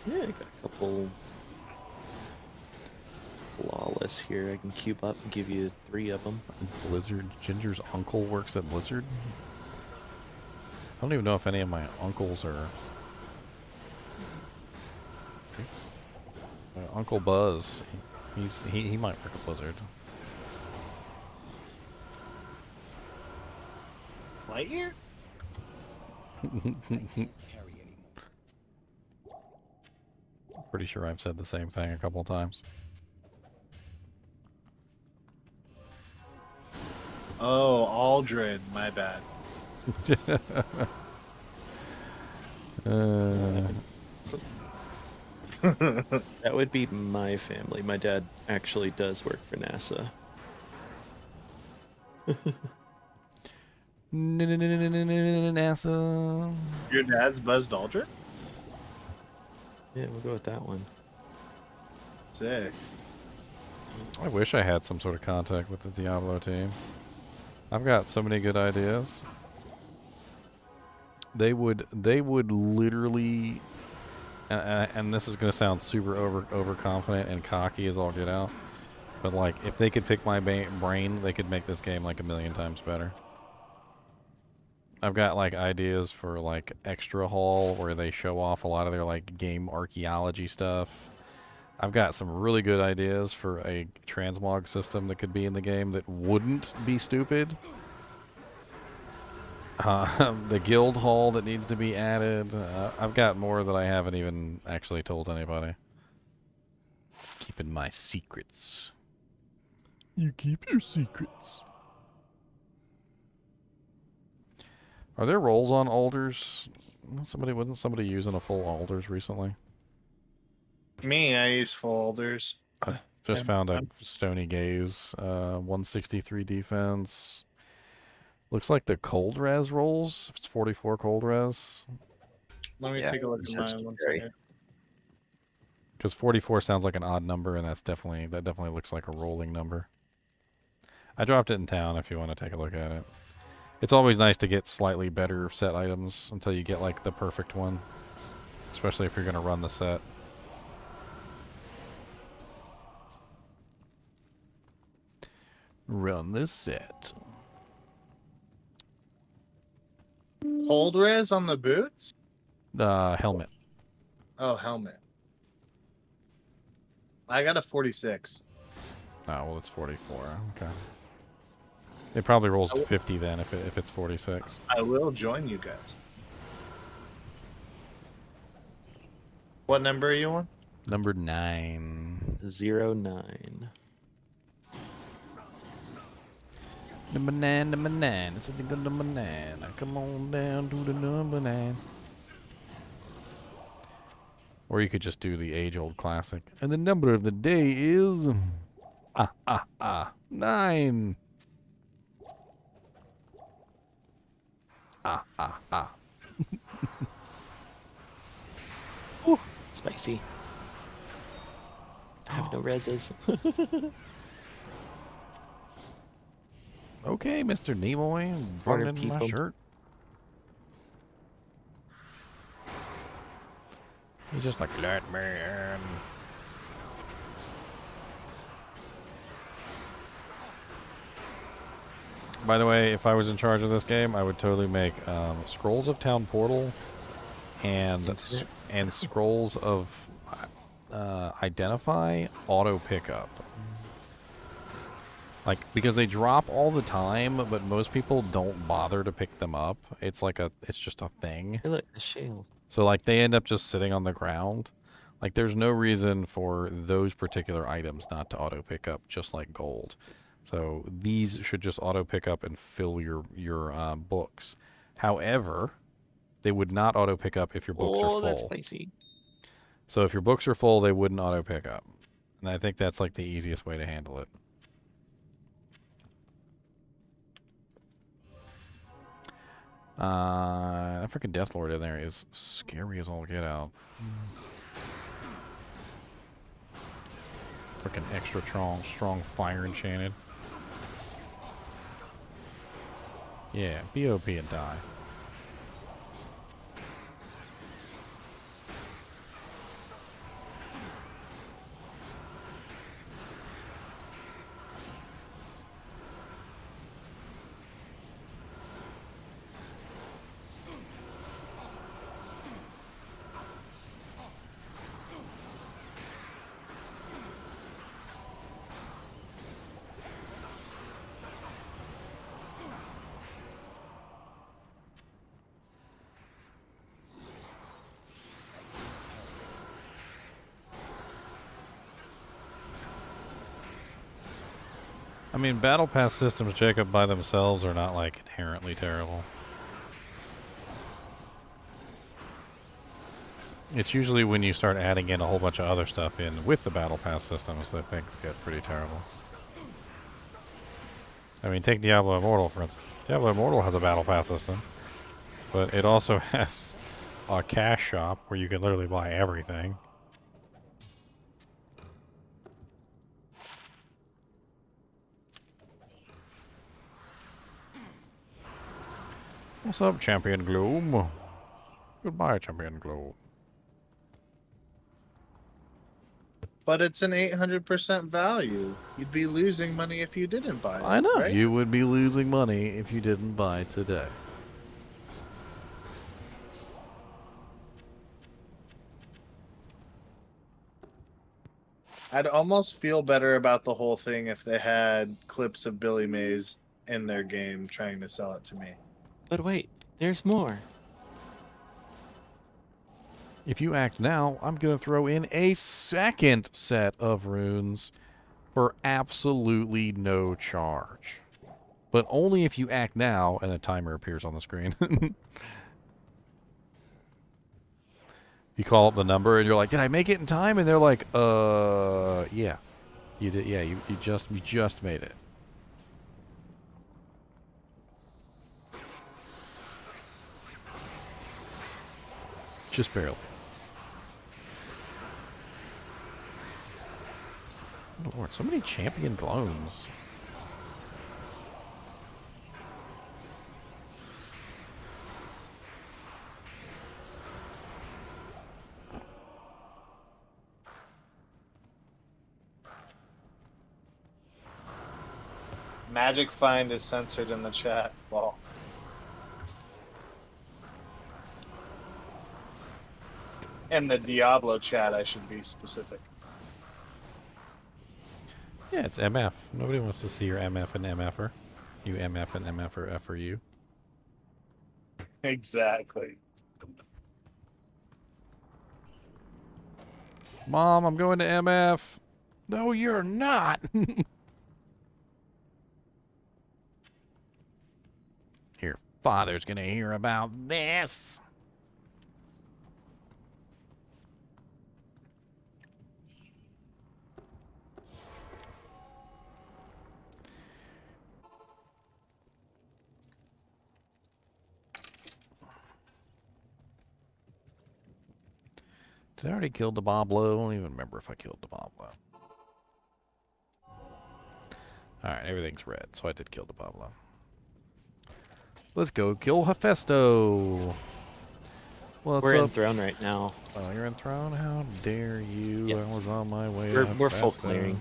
Yeah, I got a couple flawless here. I can cube up and give you 3 of them. Blizzard. Ginger's uncle works at Blizzard. don't even know if any of my uncles are... Uncle Buzz, he might work at Blizzard. Lightyear? Pretty sure I've said the same thing a couple of times. Oh, Aldrin. My bad. That would be my family. My dad actually does work for NASA. NASA. Your dad's Buzz Aldrin? Yeah, we'll go with that one. Sick. I wish I had some sort of contact with the Diablo team. I've got so many good ideas. They would literally, and this is going to sound super overconfident and cocky as all get out, but like if they could pick my brain, they could make this game like 1,000,000 times better. I've got like ideas for like Extra Hall where they show off a lot of their like game archaeology stuff. I've got some really good ideas for a transmog system that could be in the game that wouldn't be stupid. The guild hall that needs to be added. I've got more that I haven't even actually told anybody. Keeping my secrets. You keep your secrets. Are there rolls on alders? Wasn't somebody using a full alders recently? Me, I use full alders. I just found a Stony Gaze, 163 defense. Looks like the cold res rolls. It's 44 cold res. Let me take a look at mine one second. Because 44 sounds like an odd number, and that definitely looks like a rolling number. I dropped it in town if you want to take a look at it. It's always nice to get slightly better set items until you get like the perfect one, especially if you're going to run the set. Run this set. Cold res on the boots? Helmet. Oh, helmet. I got a 46. Oh, well, it's 44. Okay. It probably rolls to 50 then if it's 46. I will join you guys. What number are you on? Number 9. 09. Number 9, number 9. It's a good number 9. Come on down to the number 9. Or you could just do the age-old classic. And the number of the day is 9. Ooh, spicy. I have no reses. Okay, Mr. Nimoy, running in my shirt. He's just like, let me in. By the way, if I was in charge of this game, I would totally make Scrolls of Town Portal and Scrolls of Identify auto pickup. Like, because they drop all the time, but most people don't bother to pick them up. It's like it's just a thing. Hey, look, the shield. So like they end up just sitting on the ground. Like there's no reason for those particular items not to auto pick up, just like gold. So these should just auto pick up and fill your books. However, they would not auto pick up if your books are full. Oh, that's spicy. So if your books are full, they wouldn't auto pick up. And I think that's like the easiest way to handle it. That freaking Death Lord in there is scary as all get out. Freaking extra strong fire enchanted. Yeah, BOP and die. I mean, battle pass systems, Jacob, by themselves are not like inherently terrible. It's usually when you start adding in a whole bunch of other stuff in with the battle pass systems that things get pretty terrible. I mean, take Diablo Immortal, for instance. Diablo Immortal has a battle pass system, but it also has a cash shop where you can literally buy everything. What's up, Champion Gloom? Goodbye, Champion Gloom. But it's an 800% value. You'd be losing money if you didn't buy it. I know. Right? You would be losing money if you didn't buy today. I'd almost feel better about the whole thing if they had clips of Billy Mays in their game trying to sell it to me. But wait, there's more. If you act now, I'm going to throw in a second set of runes for absolutely no charge. But only if you act now and a timer appears on the screen. You call up the number and you're like, "Did I make it in time?" And they're like, yeah. You did. Yeah, you just made it." Just barely. Oh, Lord, so many champion clones. Magic Find is censored in the chat. Well, in the Diablo chat, I should be specific. Yeah, it's MF. Nobody wants to see your MF and MFer. You MF and MFer F you. Exactly. Mom, I'm going to MF. No, you're not. Your father's gonna hear about this. Did I already kill Diablo? I don't even remember if I killed Diablo. Alright, everything's red, so I did kill Diablo. Let's go kill Hephaestus. We're in Throne right now. Oh, you're in Throne? How dare you? Yep. I was on my way We're full clearing.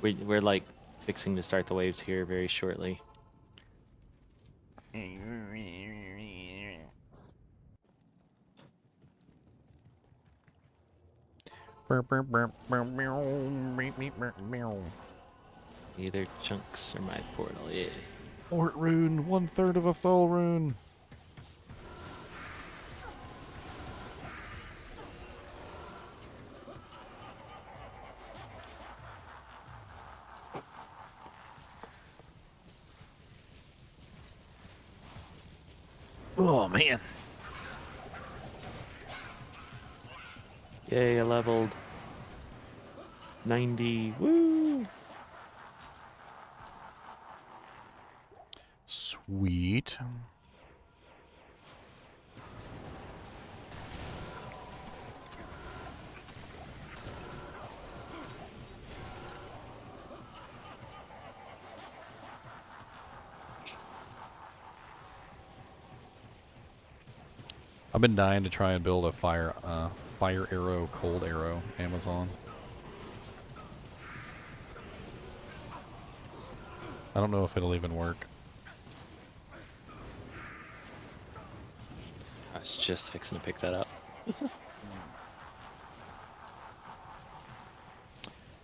We're like fixing to start the waves here very shortly. Either chunks or my portal, yeah. Ort rune, 1/3 of a full rune. Oh man. Yay, I leveled 90. Woo! Sweet. I've been dying to try and build a fire arrow, cold arrow, Amazon. I don't know if it'll even work. I was just fixing to pick that up.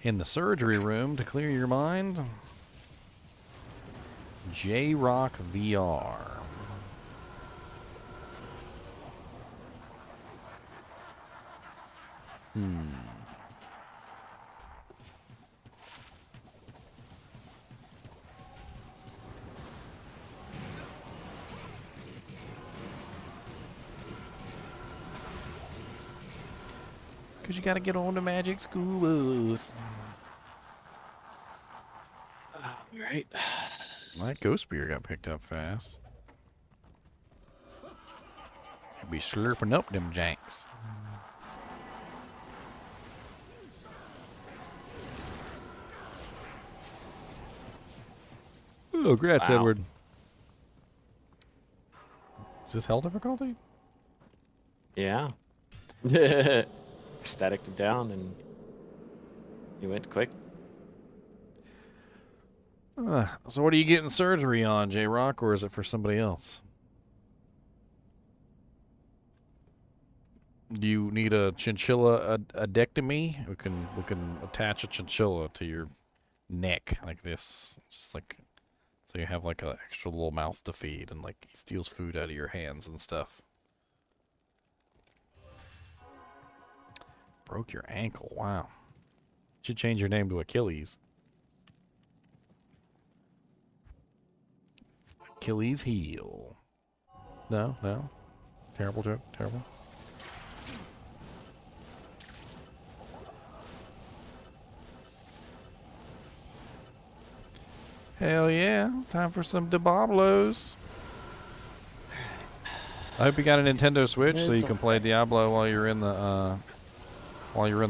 In the surgery room to clear your mind, J-Rock VR. Because you got to get on the magic school bus. Right. My ghost spear got picked up fast. I'd be slurping up them janks. Oh, congrats, Wow. Edward. Is this hell difficulty? Yeah. Static him down and he went quick. So what are you getting surgery on, J-Rock, or is it for somebody else? Do you need a chinchilla adectomy? We can attach a chinchilla to your neck like this, just like so you have like an extra little mouth to feed, and like he steals food out of your hands and stuff. Broke your ankle. Wow. Should change your name to Achilles. Achilles heel. No. Terrible joke. Terrible. Hell yeah. Time for some Diablos. I hope you got a Nintendo Switch so you can play Diablo while you're in the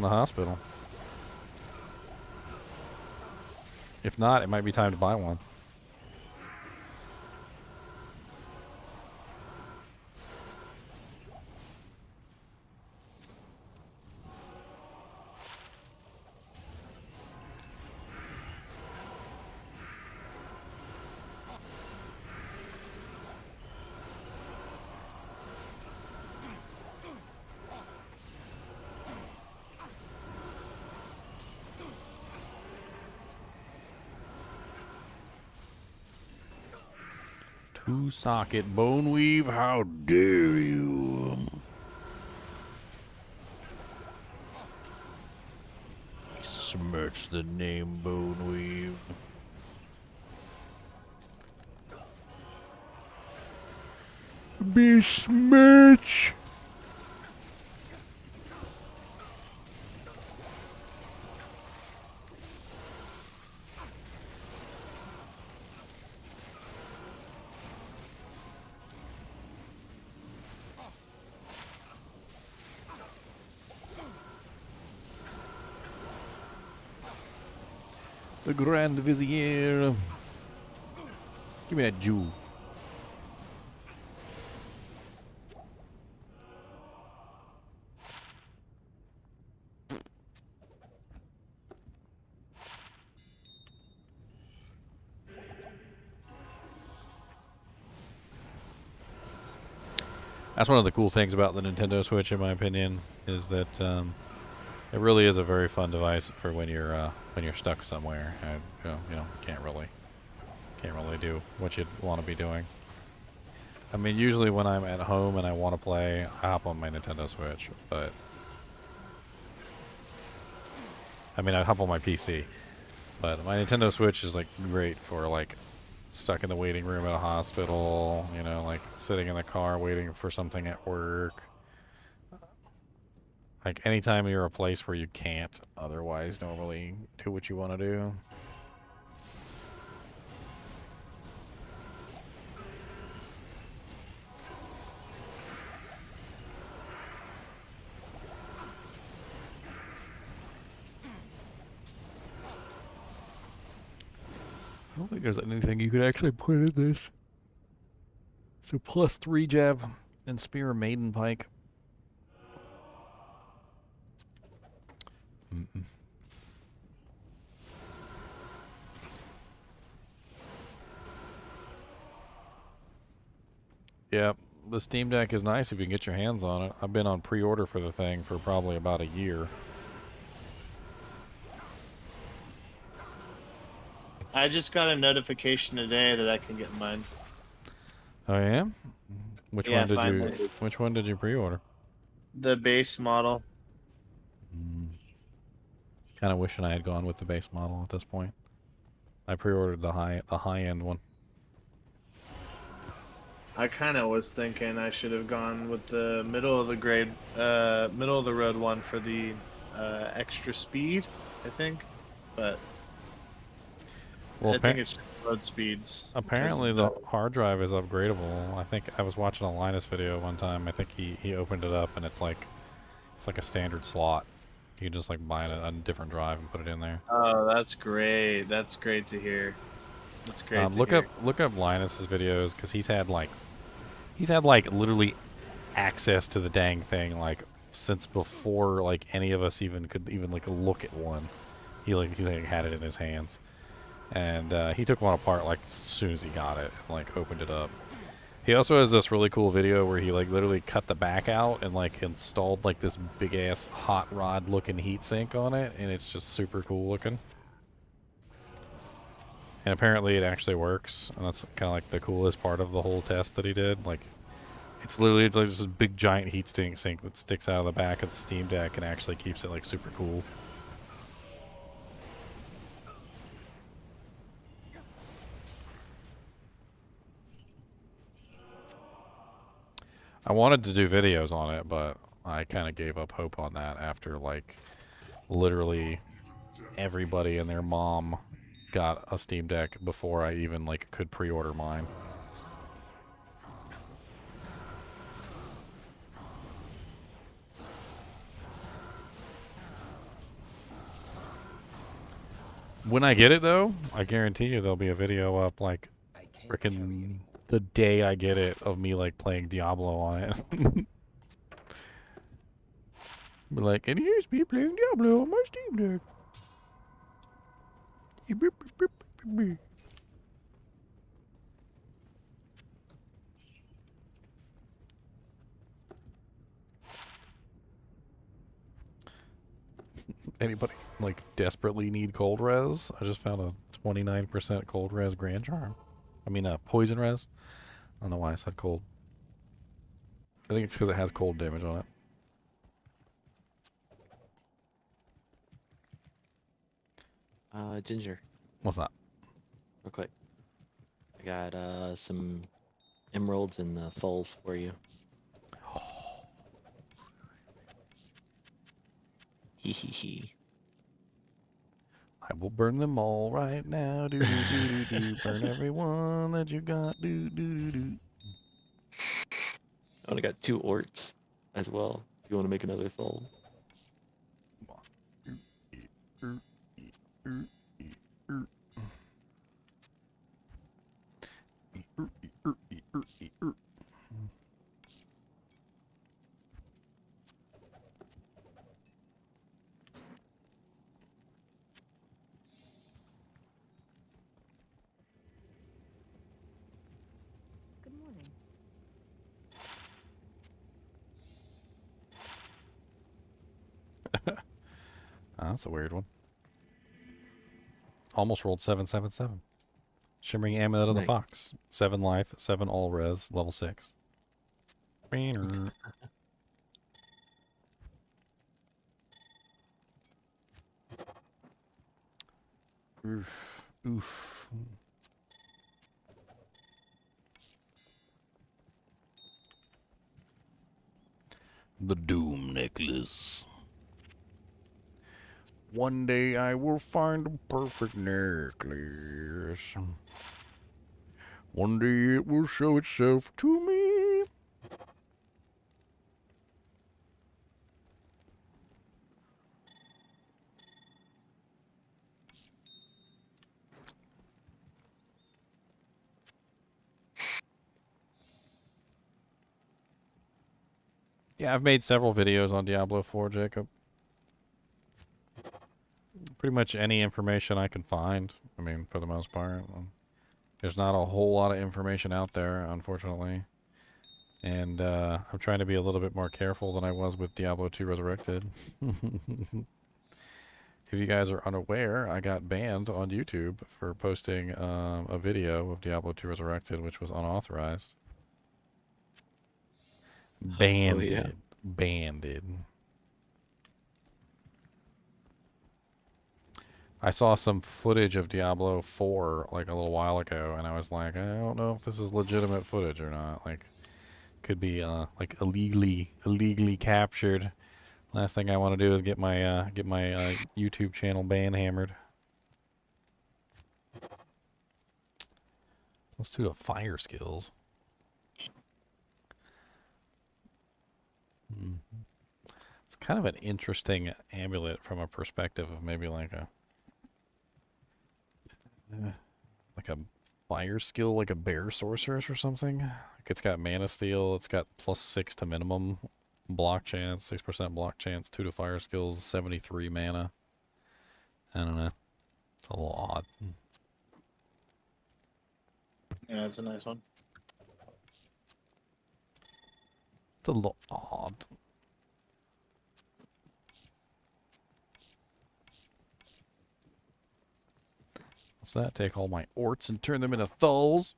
hospital. If not, it might be time to buy one. Two-socket bone weave, how dare you? Smirch the name bone weave. Besmirch! The Grand Vizier. Give me that jewel. That's one of the cool things about the Nintendo Switch, in my opinion, is that it really is a very fun device for when you're stuck somewhere and can't really do what you'd want to be doing. I mean, usually when I'm at home and I want to play, I hop on my Nintendo Switch, but I mean, I hop on my PC, but my Nintendo Switch is like great for like stuck in the waiting room at a hospital, like sitting in the car waiting for something at work. Like anytime you're a place where you can't otherwise normally do what you want to do. I don't think there's anything you could actually put in this. So +3 jab and spear maiden pike. Yeah, the Steam Deck is nice if you can get your hands on it. I've been on pre-order for the thing for probably about a year. I just got a notification today that I can get mine. Oh yeah? Which one did finally. Which one did you pre-order? The base model. Kind of wishing I had gone with the base model at this point. I pre-ordered the high end one. I kind of was thinking I should have gone with the middle of the road one for the extra speed, I think, but Well, I think it's just load speeds. apparently the hard drive is upgradable. I think I was watching a Linus video one time. I think he opened it up and it's like a standard slot. You can just like buy a different drive and put it in there. Oh, that's great. That's great to hear. That's great. Look up Linus's videos because he's had like literally access to the dang thing like since before like any of us could even like look at one. He had it in his hands, and he took one apart like as soon as he got it and like opened it up. He also has this really cool video where he like literally cut the back out and like installed like this big ass hot rod looking heatsink on it, and it's just super cool looking. And apparently it actually works, and that's kind of like the coolest part of the whole test that he did. Like, it's literally like this big giant heat sink that sticks out of the back of the Steam Deck and actually keeps it like super cool. I wanted to do videos on it, but I kind of gave up hope on that after like literally everybody and their mom got a Steam Deck before I even like could pre-order mine. When I get it though, I guarantee you there'll be a video up like frickin' the day I get it of me like playing Diablo on it. Be like, and here's me playing Diablo on my Steam Deck. Anybody like desperately need cold res? I just found a 29% cold res Grand Charm. I mean, poison res. I don't know why I said cold. I think it's because it has cold damage on it. Ginger. What's that? Real quick. I got some emeralds and the thulls for you. Hee hee hee. I will burn them all right now. Do do do do do. Burn everyone that you got. Do do do do. I only got 2 orts as well. If you want to make another thull. Good morning. That's a weird one. Almost rolled 777. Shimmering Amulet of the Fox. 7 life, 7 all res, level 6. Oof. Oof. The Doom Necklace. One day I will find a perfect necklace. One day it will show itself to me. Yeah, I've made several videos on Diablo 4, Jacob. Pretty much any information I can find. I mean, for the most part. There's not a whole lot of information out there, unfortunately. And I'm trying to be a little bit more careful than I was with Diablo 2 Resurrected. If you guys are unaware, I got banned on YouTube for posting a video of Diablo 2 Resurrected, which was unauthorized. Banned. Oh, yeah. Banned. I saw some footage of Diablo 4 like a little while ago, and I was like, I don't know if this is legitimate footage or not. Like, could be like illegally captured Last thing I want to do is get my YouTube channel ban hammered. Let's do the fire skills. It's kind of an interesting amulet from a perspective of maybe like a fire skill, like a bear sorceress or something. Like it's got mana steal. It's got +6 to minimum block chance, 6% block chance, 2 to fire skills, 73 mana. I don't know. It's a little odd. Yeah, it's a nice one. It's a little odd. What's that? Take all my orts and turn them into thulls?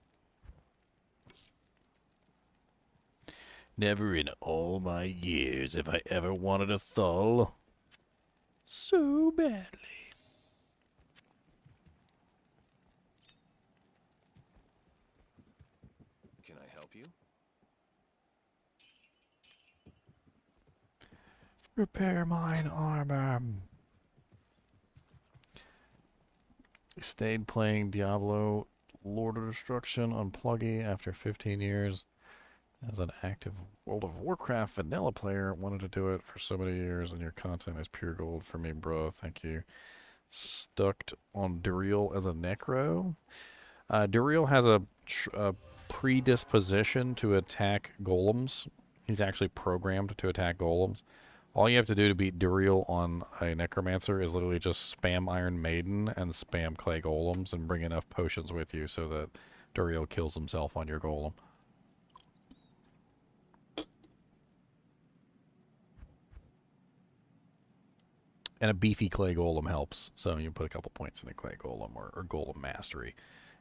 Never in all my years have I ever wanted a thull so badly. Can I help you? Repair mine armor. Stayed playing Diablo Lord of Destruction on Pluggy after 15 years. As an active World of Warcraft vanilla player, wanted to do it for so many years, and your content is pure gold for me, bro. Thank you. Stuck on Duriel as a Necro. Duriel has a predisposition to attack golems. He's actually programmed to attack golems. All you have to do to beat Duriel on a Necromancer is literally just spam Iron Maiden and spam Clay Golems and bring enough potions with you so that Duriel kills himself on your golem. And a beefy Clay Golem helps. So you put a couple points in a Clay Golem or Golem Mastery.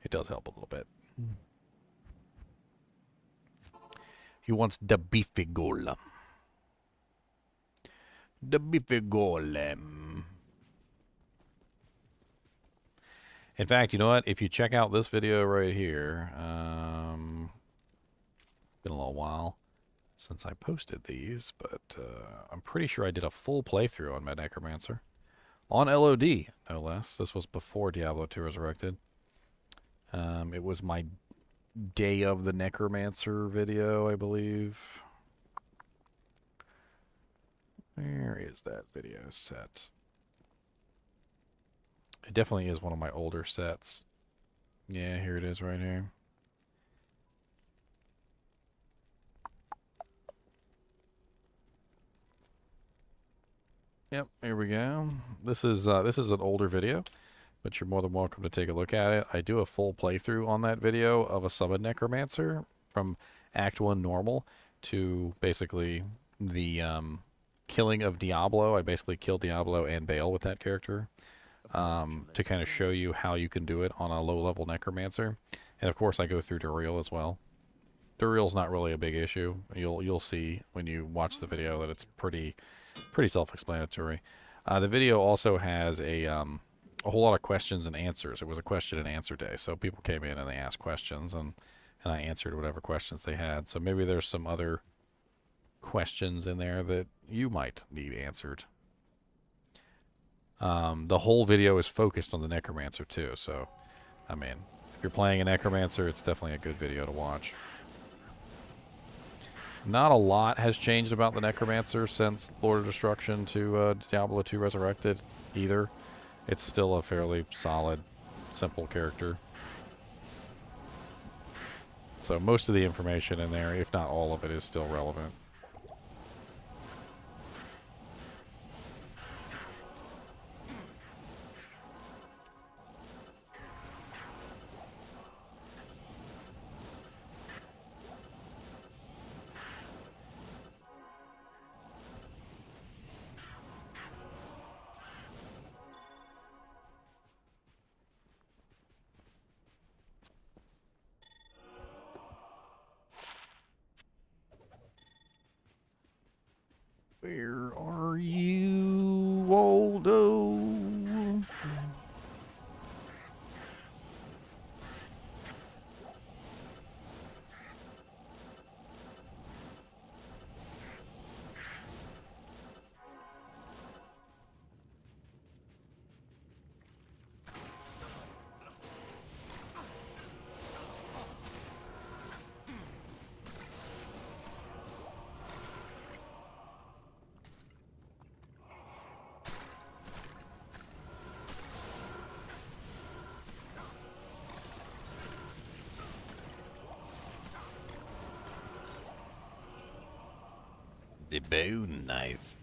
It does help a little bit. He wants the beefy Golem. The beefy golem. In fact, you know what? If you check out this video right here, been a little while since I posted these, but I'm pretty sure I did a full playthrough on my Necromancer. On LOD, no less. This was before Diablo 2 Resurrected. It was my Day of the Necromancer video, I believe. Where is that video set? It definitely is one of my older sets. Yeah, here it is right here. Yep, here we go. This is an older video, but you're more than welcome to take a look at it. I do a full playthrough on that video of a Summon Necromancer from Act 1 normal to basically the killing of Diablo. I basically killed Diablo and Baal with that character to kind of show you how you can do it on a low-level Necromancer. And of course, I go through Duriel as well. Duriel's not really a big issue. You'll see when you watch the video that it's pretty self-explanatory. The video also has a whole lot of questions and answers. It was a question and answer day, so people came in and they asked questions, and I answered whatever questions they had. So maybe there's some other questions in there that you might need answered. The whole video is focused on the Necromancer too, so I mean, if you're playing a Necromancer, it's definitely a good video to watch. Not a lot has changed about the Necromancer since Lord of Destruction to Diablo 2 Resurrected either. It's still a fairly solid, simple character. So most of the information in there, if not all of it, is still relevant. The bone knife.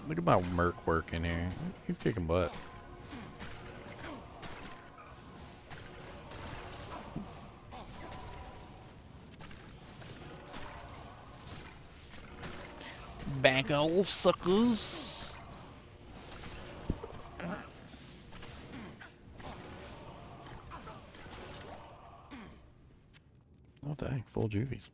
Look at my Merc working here. He's kicking butt. Back off, suckers. Oh dang, full juvies.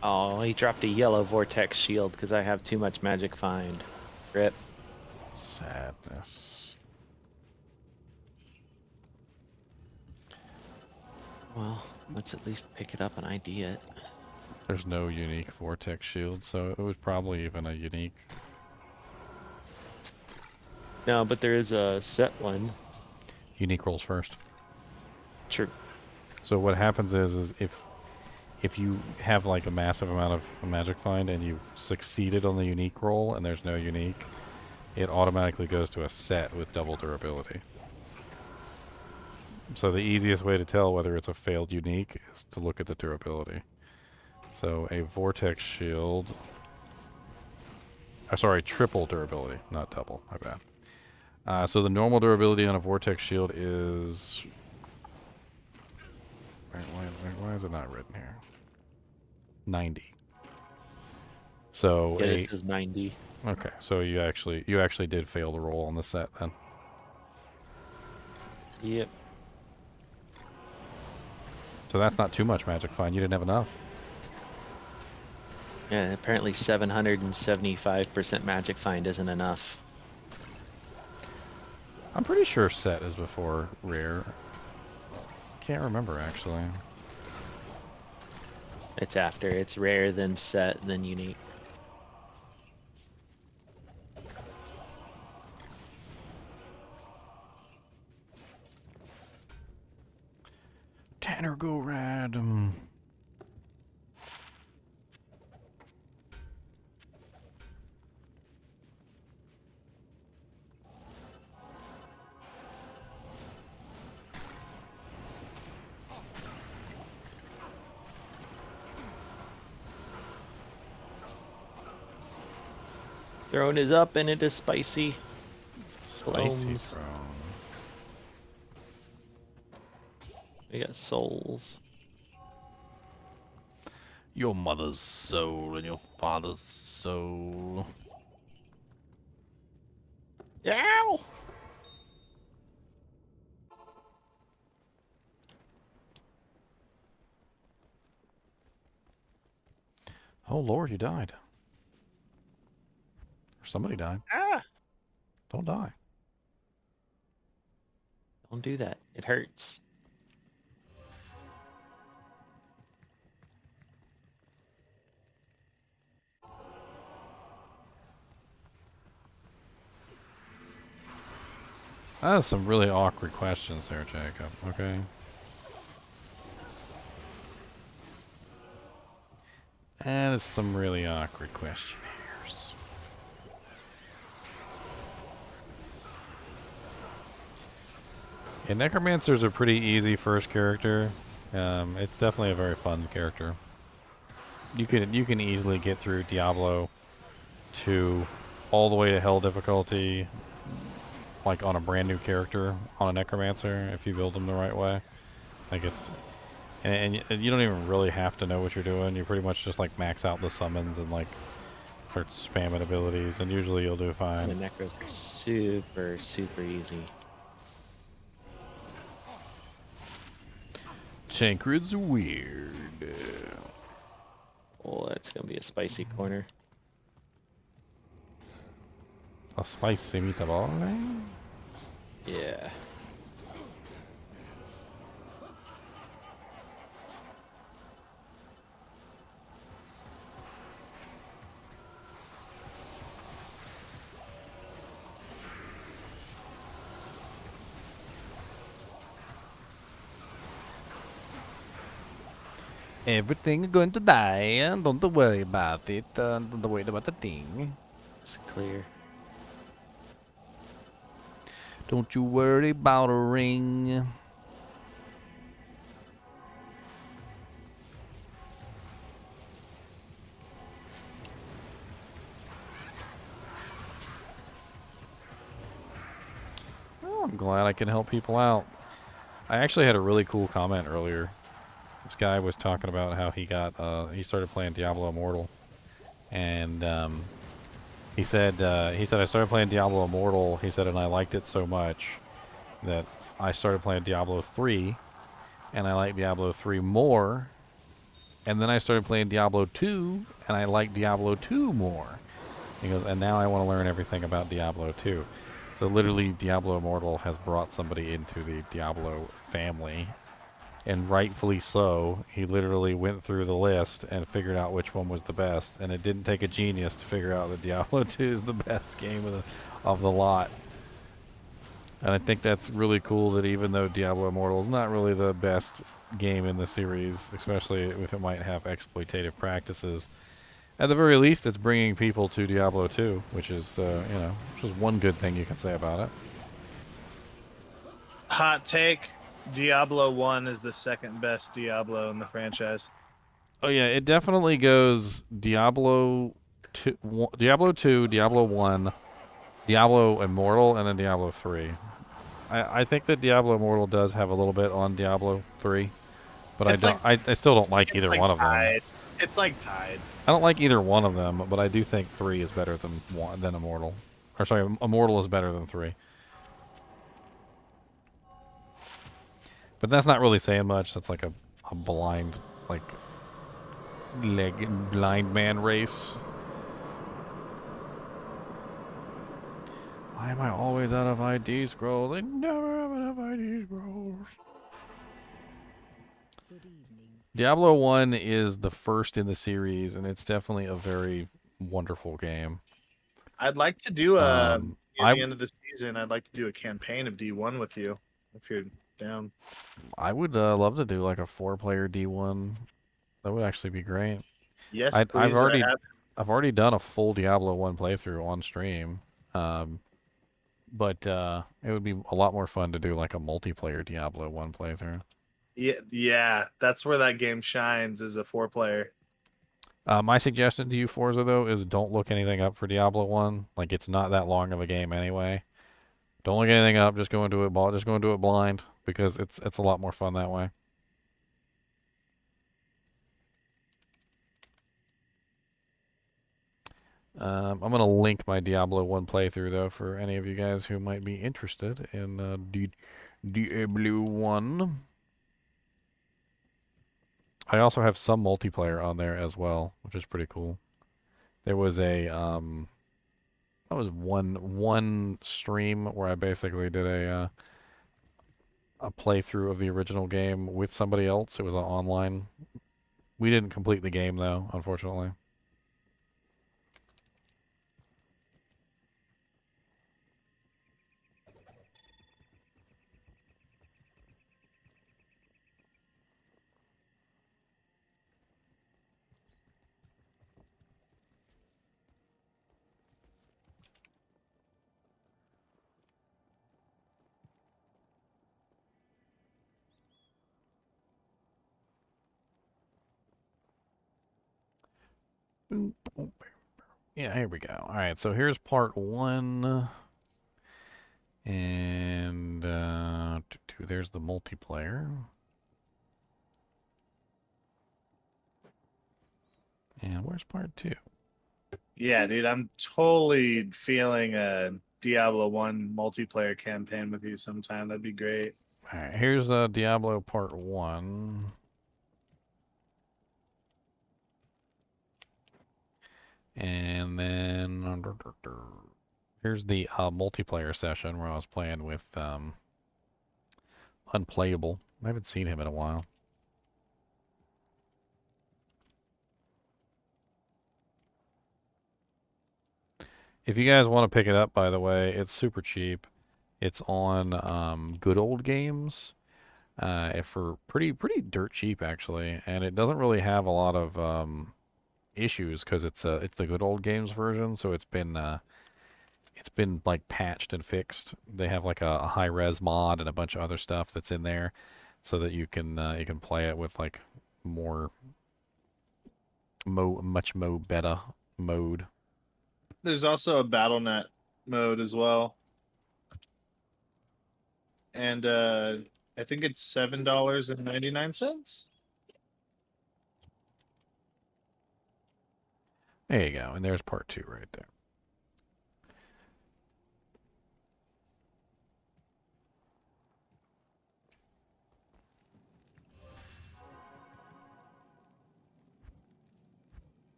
Oh, he dropped a yellow vortex shield because I have too much magic find. Rip. Sadness. Well, let's at least pick it up and ID it. There's no unique vortex shield, so it was probably even a unique. No, but there is a set one. Unique rolls first. True. So what happens is if you have like a massive amount of magic find and you succeeded on the unique roll and there's no unique, it automatically goes to a set with double durability. So the easiest way to tell whether it's a failed unique is to look at the durability. So a vortex shield, sorry, triple durability, not double, my bad. So the normal durability on a vortex shield is, why is it not written here? 90. So yeah, it is 90. Okay, so you actually did fail the roll on the set then. Yep. So that's not too much magic find. You didn't have enough. Yeah, apparently 775% magic find isn't enough. I'm pretty sure set is before rare. Can't remember actually. It's after. It's rare, then set, then unique. Tanner go rad. Throne is up and it is spicy. Spicy Bones. throne. We got souls. Your mother's soul and your father's soul. Ow! Oh Lord, you died. Or somebody died. Ah! Don't die. Don't do that. It hurts. That's some really awkward questions there, Jacob. Okay. That is some really awkward questionnaires. Yeah, Necromancer's a pretty easy first character. It's definitely a very fun character. You can easily get through Diablo 2 all the way to Hell difficulty, like on a brand new character on a Necromancer if you build them the right way. Like it's, and you don't even really have to know what you're doing. You pretty much just like max out the summons and like start spamming abilities, and usually you'll do fine. The Necros are super, super easy. Tancred's weird. Oh, that's gonna be a spicy corner. A spicy meatball. Yeah. Everything is going to die. Don't worry about it. Don't worry about the thing. It's clear. Don't you worry about a ring. Oh, I'm glad I can help people out. I actually had a really cool comment earlier. This guy was talking about how he he started playing Diablo Immortal, and he said I started playing Diablo Immortal. He said, and I liked it so much that I started playing Diablo 3, and I liked Diablo 3 more, and then I started playing Diablo 2, and I liked Diablo 2 more. He goes, and now I want to learn everything about Diablo 2. So literally, Diablo Immortal has brought somebody into the Diablo family. And rightfully so. He literally went through the list and figured out which one was the best. And it didn't take a genius to figure out that Diablo 2 is the best game of the lot. And I think that's really cool that even though Diablo Immortal is not really the best game in the series, especially if it might have exploitative practices, at the very least it's bringing people to Diablo 2, which is, which is one good thing you can say about it. Hot take. Diablo 1 is the second best Diablo in the franchise. Oh yeah, it definitely goes Diablo 2, Diablo 2, Diablo 1, Diablo Immortal, and then Diablo 3. I think that Diablo Immortal does have a little bit on Diablo 3, but I still don't like either one of them. It's like tied. I don't like either one of them, but I do think 3 is better than Immortal. Or sorry, Immortal is better than 3. But that's not really saying much. That's like a blind, like, blind man race. Why am I always out of ID scrolls? I never have enough ID scrolls. Good evening. Diablo 1 is the first in the series, and it's definitely a very wonderful game. I'd like to do at the end of the season, I'd like to do a campaign of D1 with you, if you're down. I would love to do like a 4-player D1. That would actually be great. Yes, I've please. I've already done a full Diablo 1 playthrough on stream. But it would be a lot more fun to do like a multiplayer Diablo 1 playthrough. Yeah, that's where that game shines, is a 4-player. My suggestion to you, Forza, though, is don't look anything up for Diablo 1. Like, it's not that long of a game anyway. Don't look anything up. Just go into it blind, because it's a lot more fun that way. I'm going to link my Diablo 1 playthrough, though, for any of you guys who might be interested in Diablo 1. I also have some multiplayer on there as well, which is pretty cool. There was that was one stream where I basically did a playthrough of the original game with somebody else. It was online. We didn't complete the game, though, unfortunately. Yeah, here we go. All right, so here's part 1. And there's the multiplayer. And where's part 2? Yeah, dude, I'm totally feeling a Diablo 1 multiplayer campaign with you sometime. That'd be great. All right, here's Diablo part 1. And then Here's the multiplayer session where I was playing with Unplayable. I haven't seen him in a while. If you guys want to pick it up, by the way, it's super cheap. It's on Good Old Games for pretty dirt cheap actually, and it doesn't really have a lot of issues because it's the Good Old Games version, so it's been like patched and fixed. They have like a high res mod and a bunch of other stuff that's in there, so that you can play it with like more much better mode. There's also a BattleNet mode as well, and I think it's $7.99. There you go, and there's part 2 right there.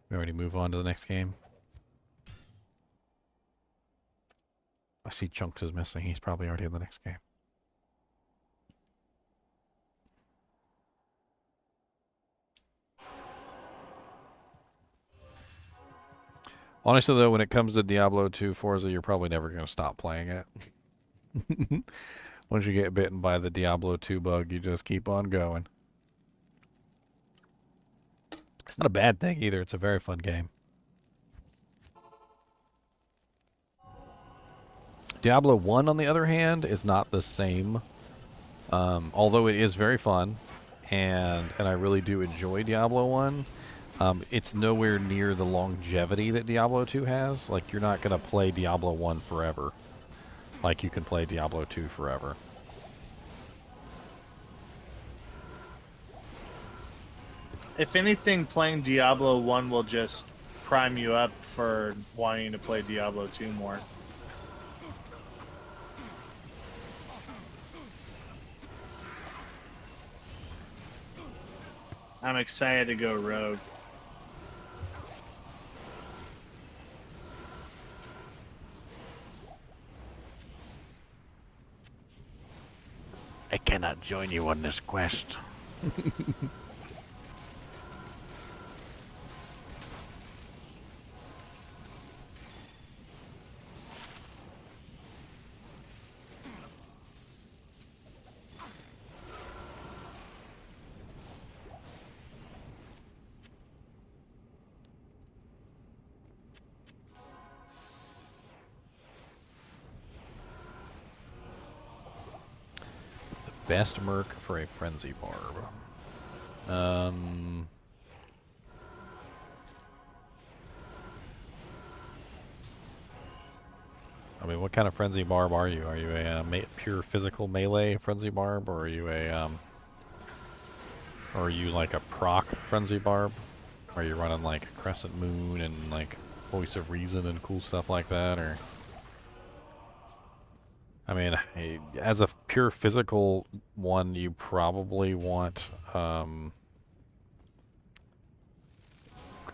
We already move on to the next game. I see Chunks is missing. He's probably already in the next game. Honestly, though, when it comes to Diablo 2 Forza, you're probably never going to stop playing it. Once you get bitten by the Diablo 2 bug, you just keep on going. It's not a bad thing either. It's a very fun game. Diablo 1, on the other hand, is not the same. Although it is very fun, and I really do enjoy Diablo 1. It's nowhere near the longevity that Diablo 2 has. Like, you're not going to play Diablo 1 forever. Like, you can play Diablo 2 forever. If anything, playing Diablo 1 will just prime you up for wanting to play Diablo 2 more. I'm excited to go rogue. I cannot join you on this quest. Best merc for a frenzy barb. I mean, what kind of frenzy barb are you? Are you a pure physical melee frenzy barb, or are you like a proc frenzy barb? Are you running like Crescent Moon and like Voice of Reason and cool stuff like that, or? I mean, as a pure physical one, you probably want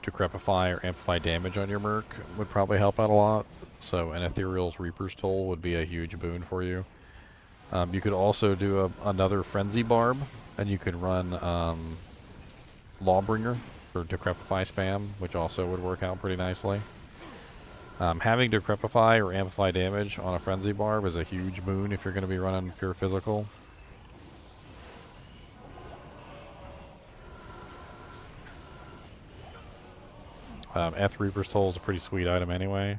Decrepify or Amplify damage on your merc would probably help out a lot. So an Ethereal's Reaper's Toll would be a huge boon for you. You could also do another Frenzy Barb, and you could run Lawbringer for Decrepify spam, which also would work out pretty nicely. Having Decrepify or Amplify damage on a Frenzy Barb is a huge boon if you're going to be running pure physical. Eth Reaper's Toll is a pretty sweet item anyway.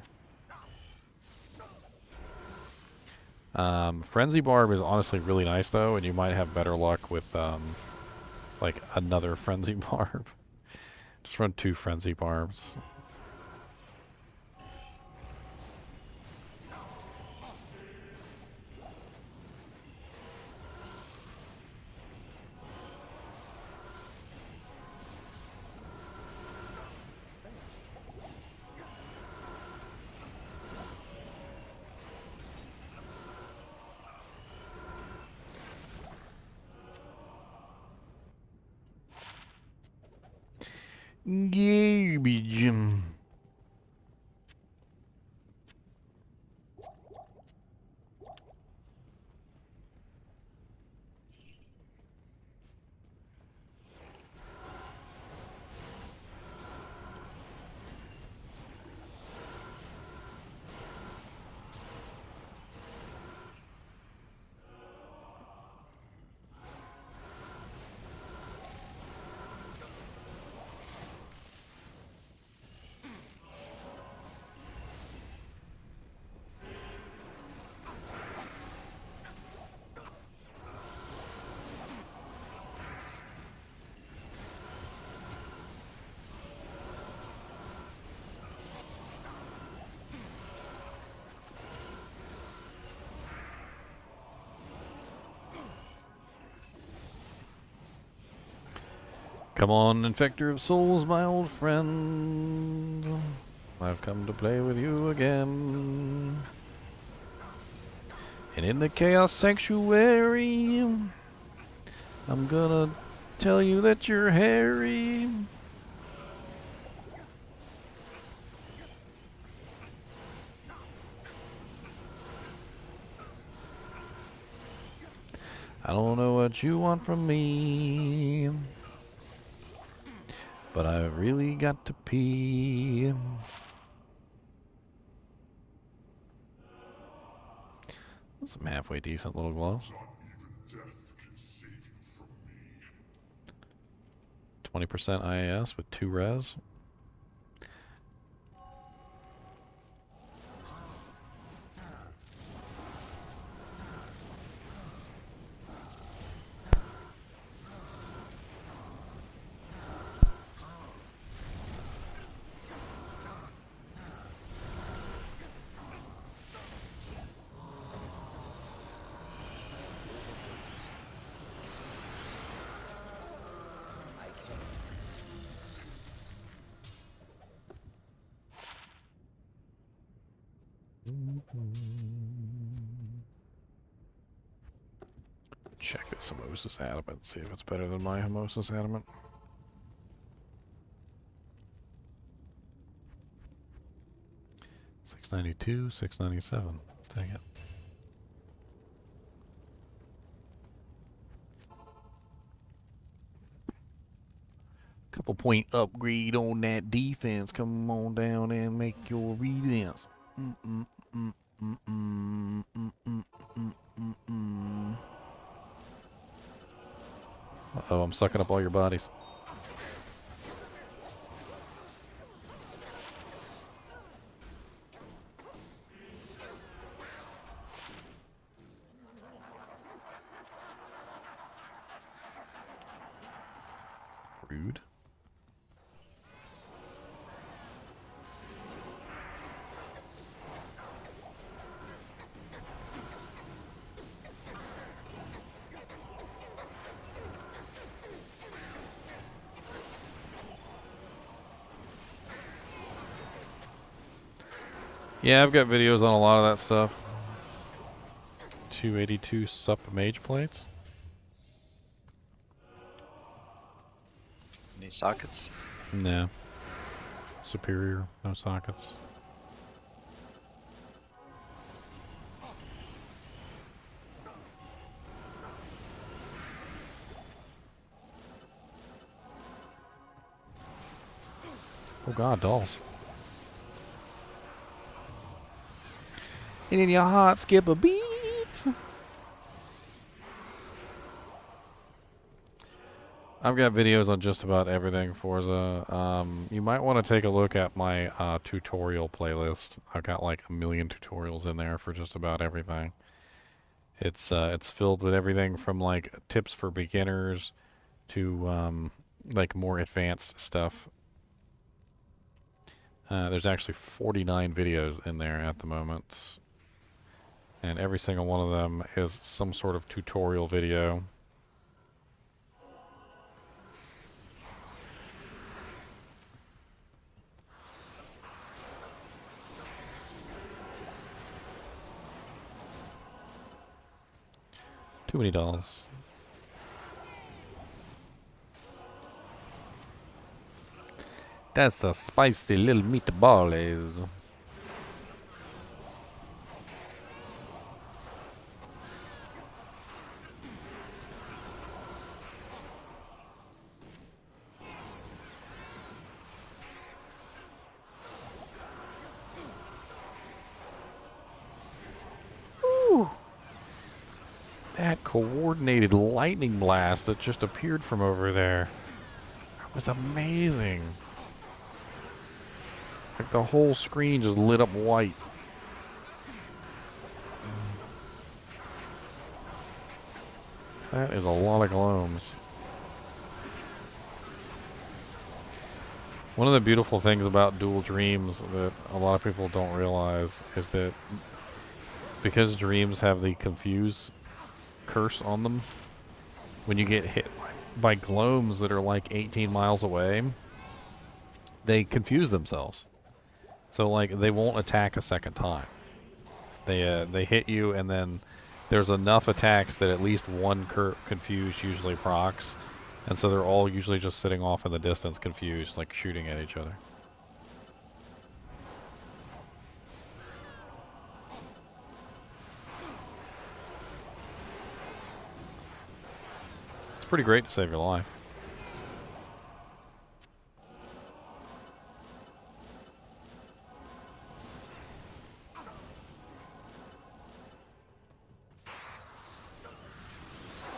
Frenzy Barb is honestly really nice though, and you might have better luck with like another Frenzy Barb. Just run 2 Frenzy Barbs. Garbage. Come on, Infector of Souls, my old friend. I've come to play with you again. And in the Chaos Sanctuary, I'm gonna tell you that you're hairy. I don't know what you want from me, but I've really got to pee. Some halfway decent little gloves. 20% IAS with 2 res. Check this Himosis Adamant, see if it's better than my Himosis Adamant. $692, $697. Dang it. Couple point upgrade on that defense. Come on down and make your redance. Uh-oh, I'm sucking up all your bodies. Rude. Yeah, I've got videos on a lot of that stuff. 282 sup mage plates. Any sockets? No. Superior, no sockets. Oh god, dolls. And in your heart, skip a beat. I've got videos on just about everything Forza. You might want to take a look at my tutorial playlist. I've got like 1 million tutorials in there for just about everything. It's filled with everything from like tips for beginners to like more advanced stuff. There's actually 49 videos in there at the moment. And every single one of them is some sort of tutorial video. Too many dolls. That's a spicy little meatballs. That coordinated lightning blast that just appeared from over there. That was amazing. Like the whole screen just lit up white. That is a lot of gloams. One of the beautiful things about Dual Dreams that a lot of people don't realize is that because dreams have the confuse curse on them, when you get hit by gloams that are like 18 miles away, they confuse themselves. So like they won't attack a second time. They hit you, and then there's enough attacks that at least one confuse usually procs, and so they're all usually just sitting off in the distance confused, like shooting at each other. It's pretty great to save your life.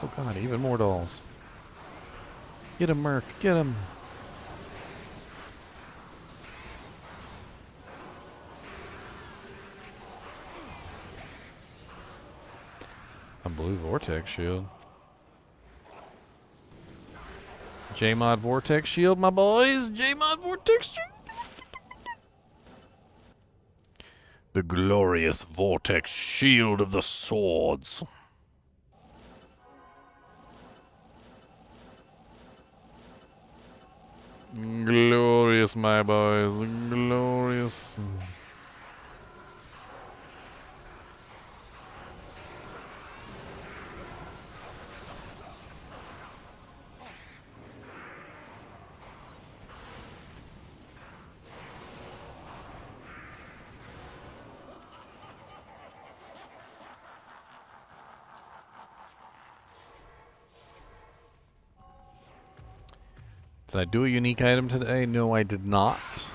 Oh god, even more dolls. Get him, Merc. Get him. A blue vortex shield. J-Mod vortex shield, my boys. J-Mod vortex shield. The glorious vortex shield of the swords. Glorious, my boys. Glorious. Did I do a unique item today? No, I did not.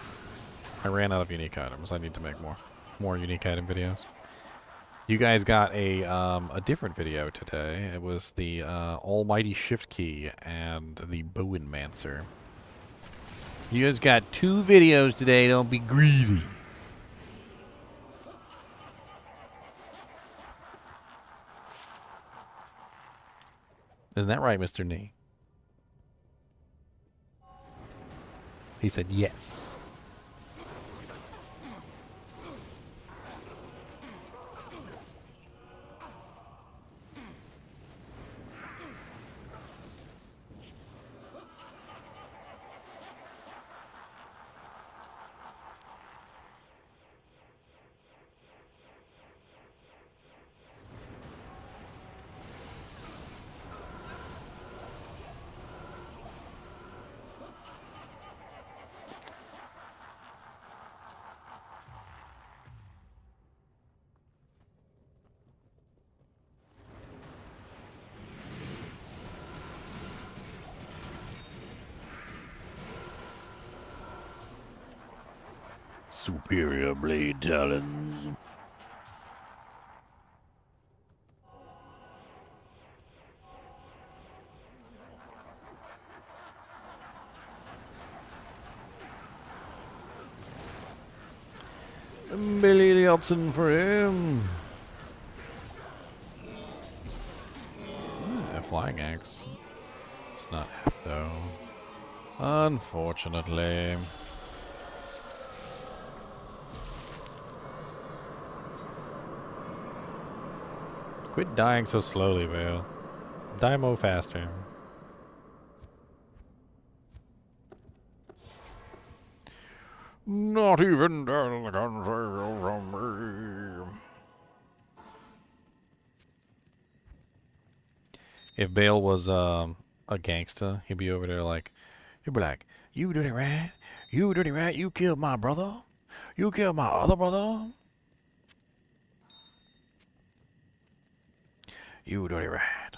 I ran out of unique items. I need to make more unique item videos. You guys got a different video today. It was the Almighty Shift Key and the Bowenmancer. You guys got 2 videos today. Don't be greedy. Isn't that right, Mr. Nee? He said yes. Superior blade talons. Billy Dodson for him. A flying axe. It's not F though. Unfortunately. Quit dying so slowly, Vale. Die more faster. Not even down the country from me. If Bale was a gangster, he'd be over there like, he'd be like, You dirty rat. You dirty rat. You killed my brother. You killed my other brother. You dirty rat.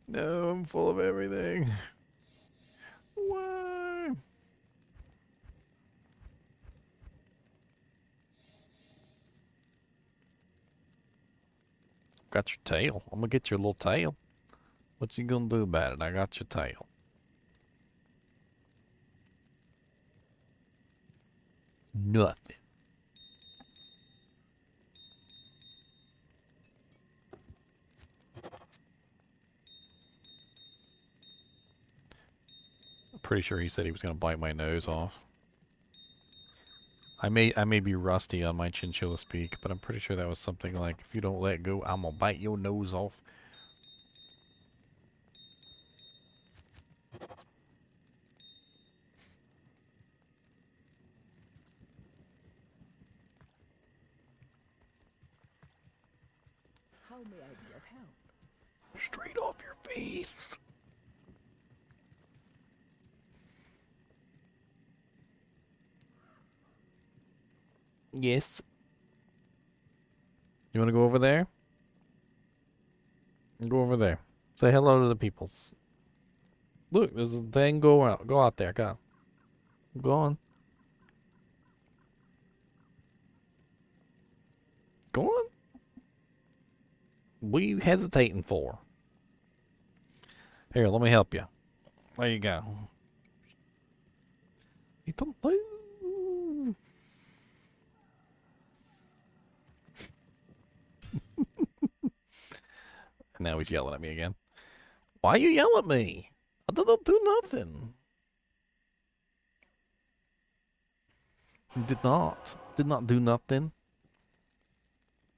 No, I'm full of everything. Why? Got your tail. I'm gonna get your little tail. What you gonna do about it? I got your tail. Nothing. I'm pretty sure he said he was gonna bite my nose off. I may be rusty on my chinchilla speak, but I'm pretty sure that was something like, if you don't let go, I'm gonna bite your nose off. How may I be of help? Straight off your face. Yes. You want to go over there? Go over there. Say hello to the peoples. Look, there's a thing. Go out. Go out there. Go. Go on. Go on. What are you hesitating for? Here, let me help you. There you go. You don't move. Now he's yelling at me again. Why you yell at me? I didn't do nothing. Did not. Did not do nothing.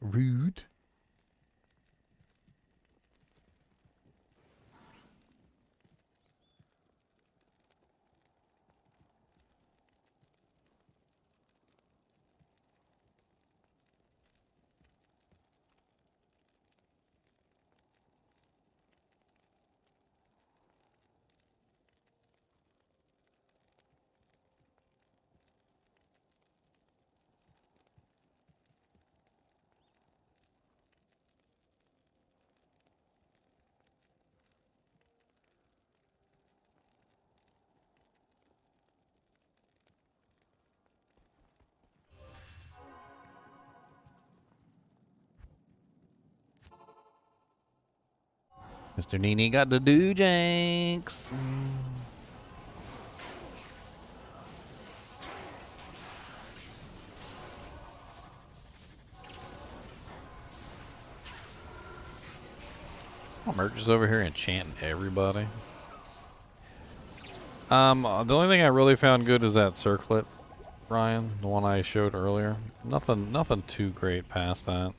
Rude. Mr. NiNi got the do-janks. Merch is over here enchanting everybody. The only thing I really found good is that circlet, Ryan, the one I showed earlier. Nothing too great past that.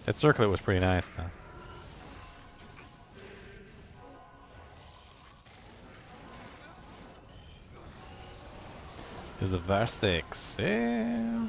That circlet was pretty nice, though. Is it verse 6? Yeah.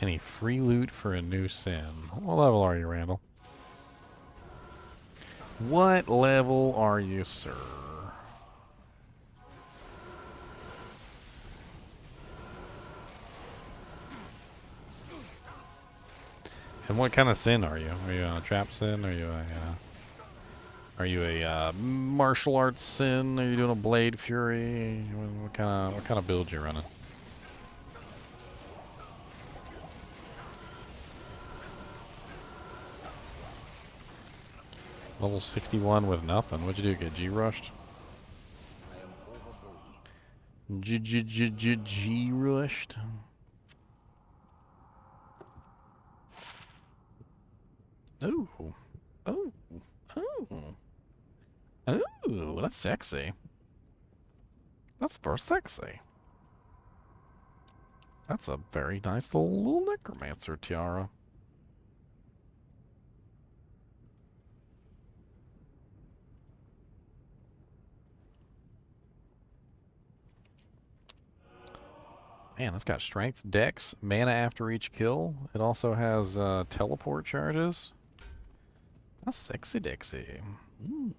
Any free loot for a new sin? What level are you, Randall? What level are you, sir? And what kind of sin are you? Are you a trap sin? Or are you a Are you a martial arts sin? Are you doing a blade fury? What kind of build you running? Level 61 with nothing. What'd you do? Get G rushed? G rushed. Oh, oh, oh, oh! That's sexy. That's very sexy. That's a very nice little necromancer tiara. Man, it's got strength, dex, mana after each kill. It also has teleport charges. That's sexy Dixie. Mm.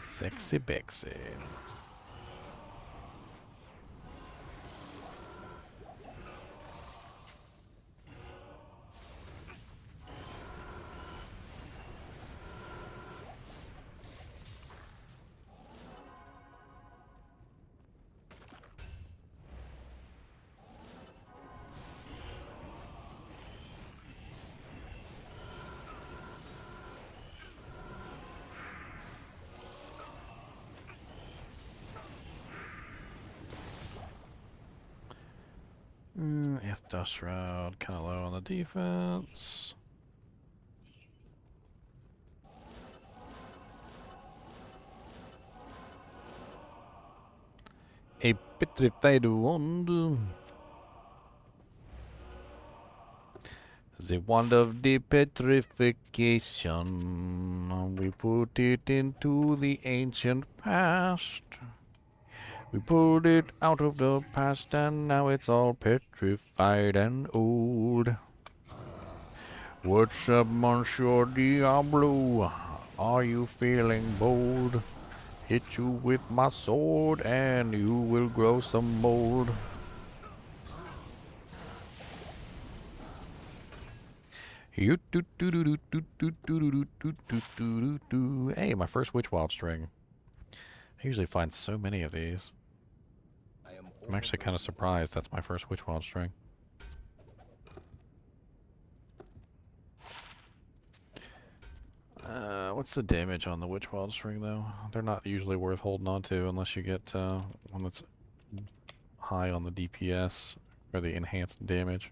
Sexy Bixie. Dust Shroud, kind of low on the defense. A petrified wand. The wand of the petrification. We put it into the ancient past. We pulled it out of the past and now it's all petrified and old. What's up, Monsieur Diablo? Are you feeling bold? Hit you with my sword and you will grow some mold. Hey, my first Witch Wild string. I usually find so many of these. I'm actually kind of surprised that's my first Witch Wild string. What's the damage on the Witch Wild string, though? They're not usually worth holding on to unless you get one that's high on the DPS or the enhanced damage.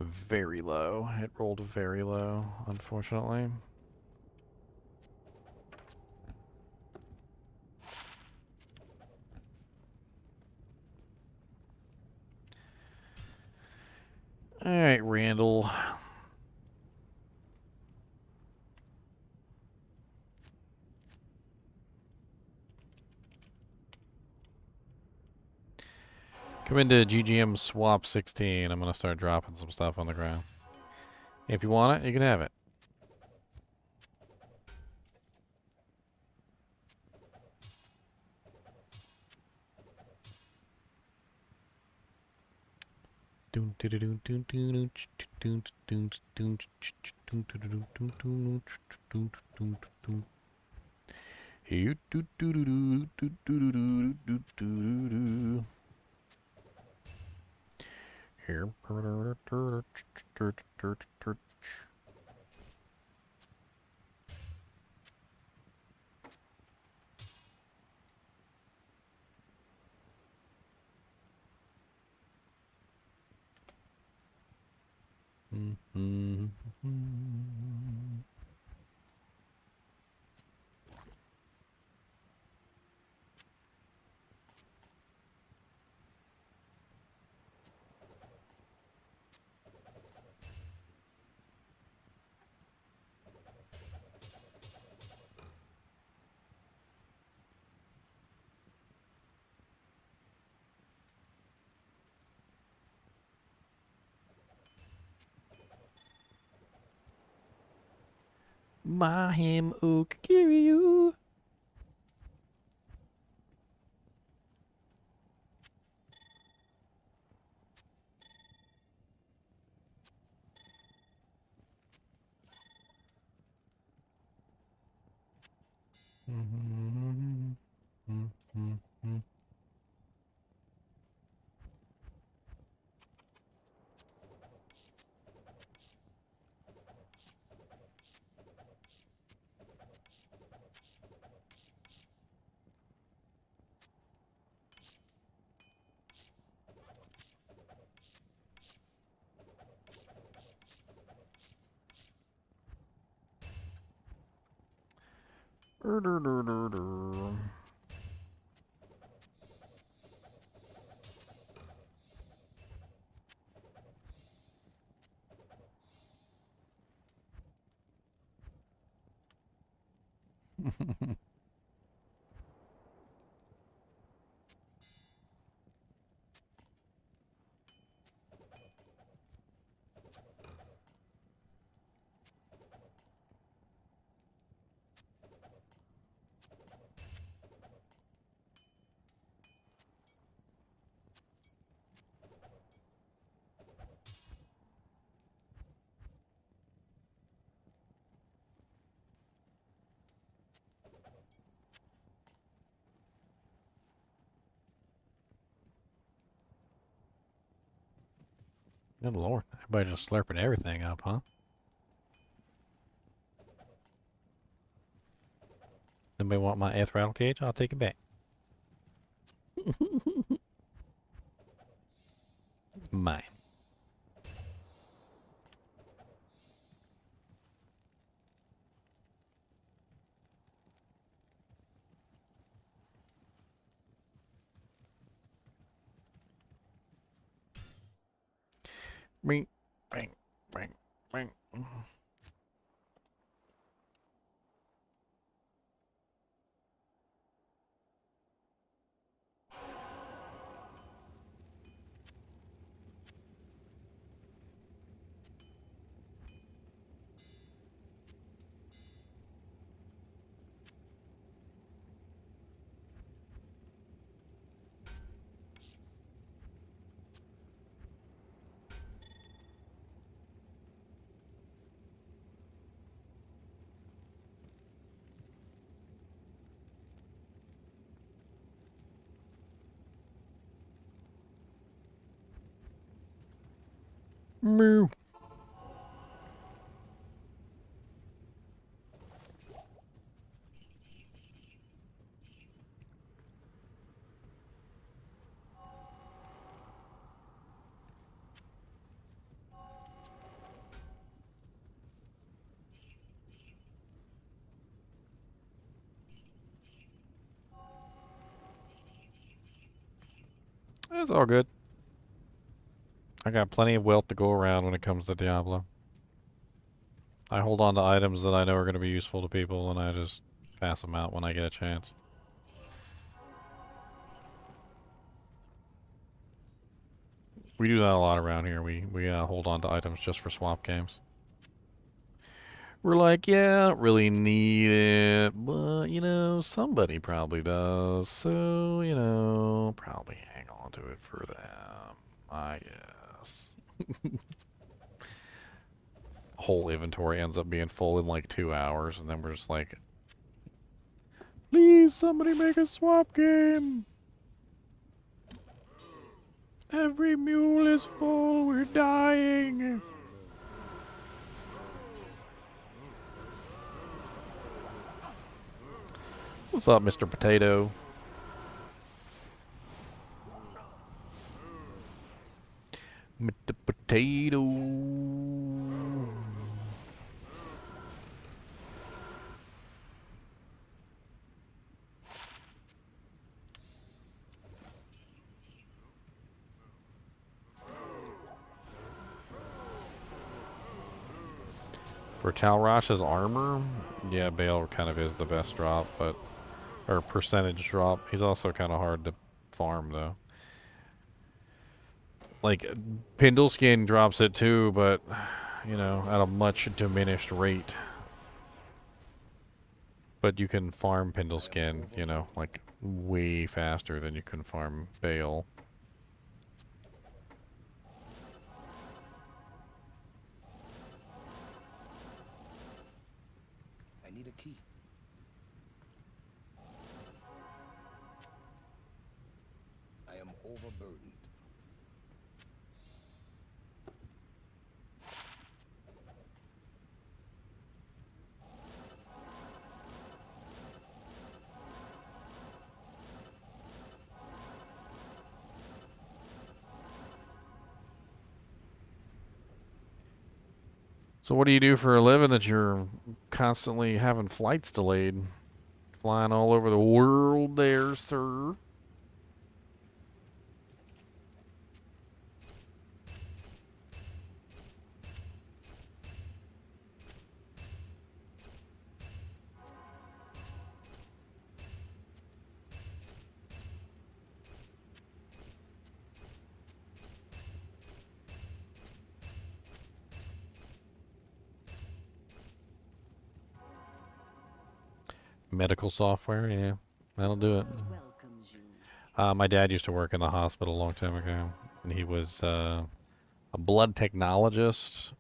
Very low. It rolled very low, unfortunately. Alright, Randall. Come into GGM Swap 16. I'm going to start dropping some stuff on the ground. If you want it, you can have it. Here. Mahim Ukiryu. Good lord, everybody just slurping everything up, huh? Anybody want my F rattle cage? I'll take it back. Mine. Bing, bang, bang, bang. Moo. It's all good. I got plenty of wealth to go around when it comes to Diablo. I hold on to items that I know are going to be useful to people, and I just pass them out when I get a chance. We do that a lot around here. We hold on to items just for swap games. We're like, yeah, I don't really need it, but, you know, somebody probably does. So, you know, probably hang on to it for them, I guess. Whole inventory ends up being full in like 2 hours, and then we're just like, please, somebody make a swap game. Every mule is full, we're dying. What's up, Mr. Potato? Mr. Potato. For Talrash's armor, yeah, Bale kind of is the best drop, but or percentage drop. He's also kind of hard to farm, though. Like, Pindleskin drops it too, but, you know, at a much diminished rate. But you can farm Pindle Skin, you know, like way faster than you can farm Bale. I need a key. I am overburdened. So what do you do for a living that you're constantly having flights delayed? Flying all over the world there, sir. Medical software, yeah, that'll do it. My dad used to work in the hospital a long time ago, and he was a blood technologist,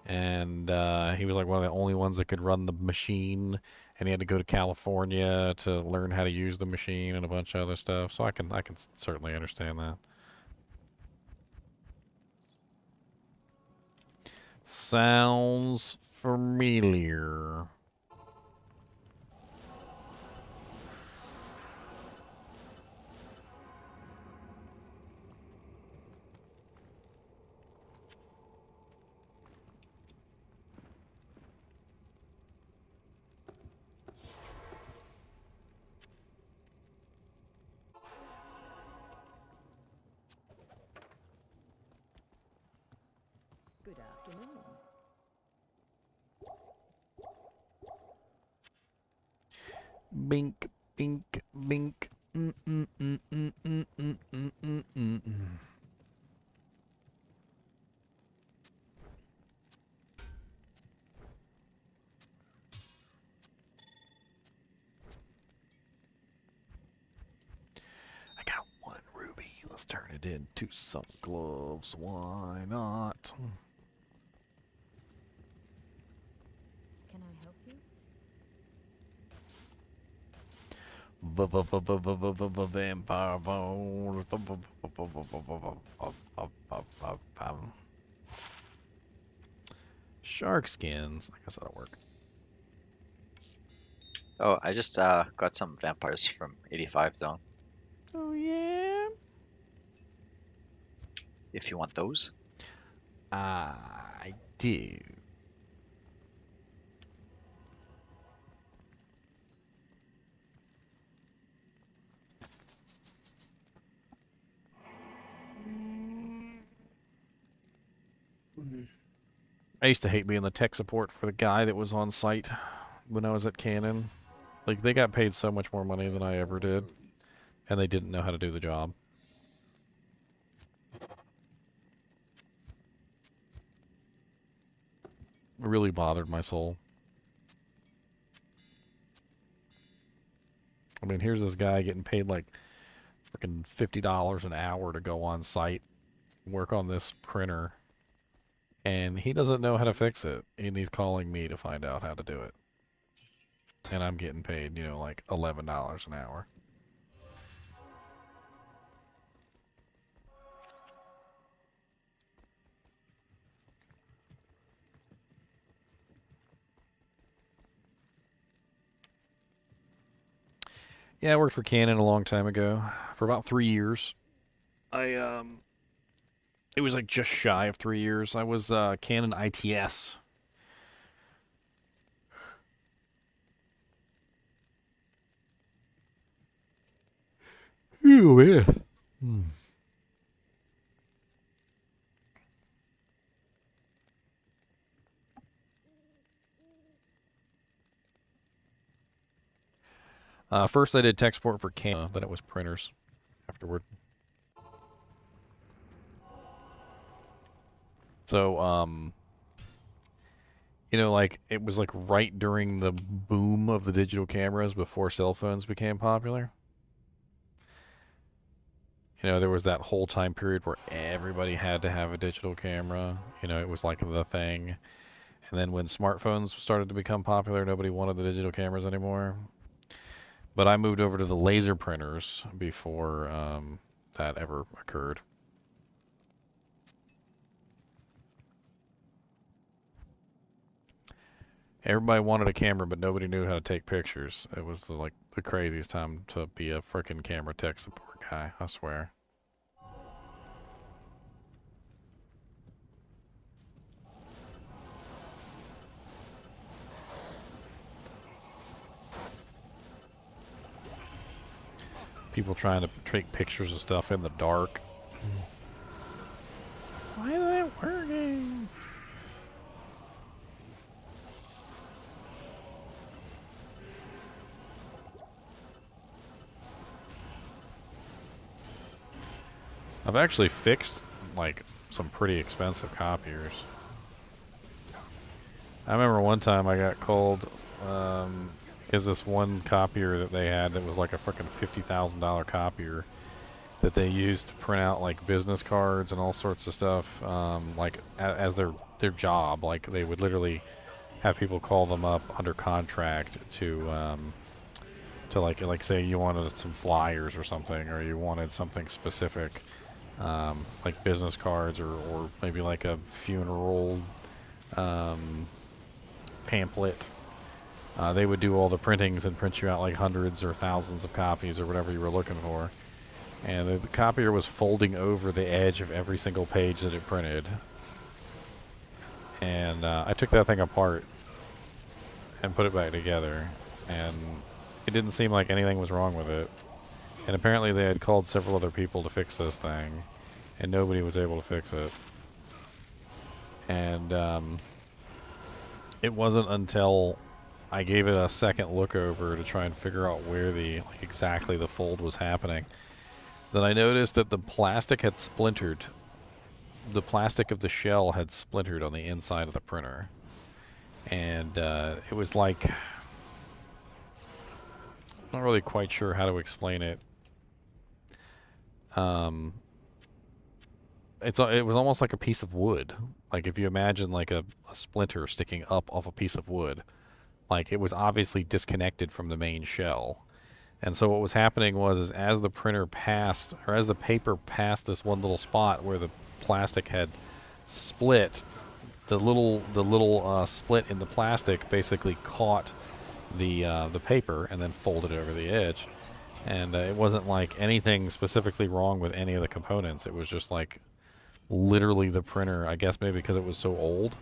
and he was like one of the only ones that could run the machine, and he had to go to California to learn how to use the machine and a bunch of other stuff. So I can certainly understand that. Sounds familiar. Good afternoon. Bink, bink, bink. Mm, mm, mm, mm, mm, mm, mm, mm, mm, mm. I got one ruby. Let's turn it into some gloves. Why not? Can I help you? Vampire bones. Shark skins. I guess that'll work. Oh, I just got some vampires from 85 zone. Oh yeah. If you want those. I do. I used to hate being the tech support for the guy that was on site when I was at Canon. Like, they got paid so much more money than I ever did, and they didn't know how to do the job. It really bothered my soul. I mean, here's this guy getting paid like freaking $50 an hour to go on site, work on this printer, and he doesn't know how to fix it, and he's calling me to find out how to do it. And I'm getting paid, you know, like $11 an hour. Yeah, I worked for Canon a long time ago, for about 3 years. It was like just shy of 3 years. I was Canon ITS. Oh, man. First I did tech support for Canon, then it was printers afterward. So, You know, like it was like right during the boom of the digital cameras before cell phones became popular. You know, there was that whole time period where everybody had to have a digital camera. You know, it was like the thing. And then when smartphones started to become popular, nobody wanted the digital cameras anymore. But I moved over to the laser printers before that ever occurred. Everybody wanted a camera, but nobody knew how to take pictures. It was like the craziest time to be a frickin' camera tech support guy, I swear. People trying to take pictures of stuff in the dark. Why is that working? I've actually fixed like some pretty expensive copiers. I remember one time I got called because this one copier that they had that was like a freaking $50,000 copier that they used to print out like business cards and all sorts of stuff, like as their job. Like they would literally have people call them up under contract to like say you wanted some flyers or something, or you wanted something specific, like business cards or maybe like a funeral pamphlet. They would do all the printings and print you out like hundreds or thousands of copies or whatever you were looking for. And the copier was folding over the edge of every single page that it printed. And I took that thing apart and put it back together, and it didn't seem like anything was wrong with it. And apparently they had called several other people to fix this thing, and nobody was able to fix it. And it wasn't until I gave it a second look over to try and figure out where exactly the fold was happening that I noticed that the plastic had splintered. The plastic of the shell had splintered on the inside of the printer. And it was like, I'm not really quite sure how to explain it. It was almost like a piece of wood. Like if you imagine like a splinter sticking up off a piece of wood. Like it was obviously disconnected from the main shell. And so what was happening was as the printer passed, or as the paper passed this one little spot where the plastic had split, the little split in the plastic basically caught the paper and then folded it over the edge. And it wasn't like anything specifically wrong with any of the components. It was just like literally the printer, I guess maybe because it was so old,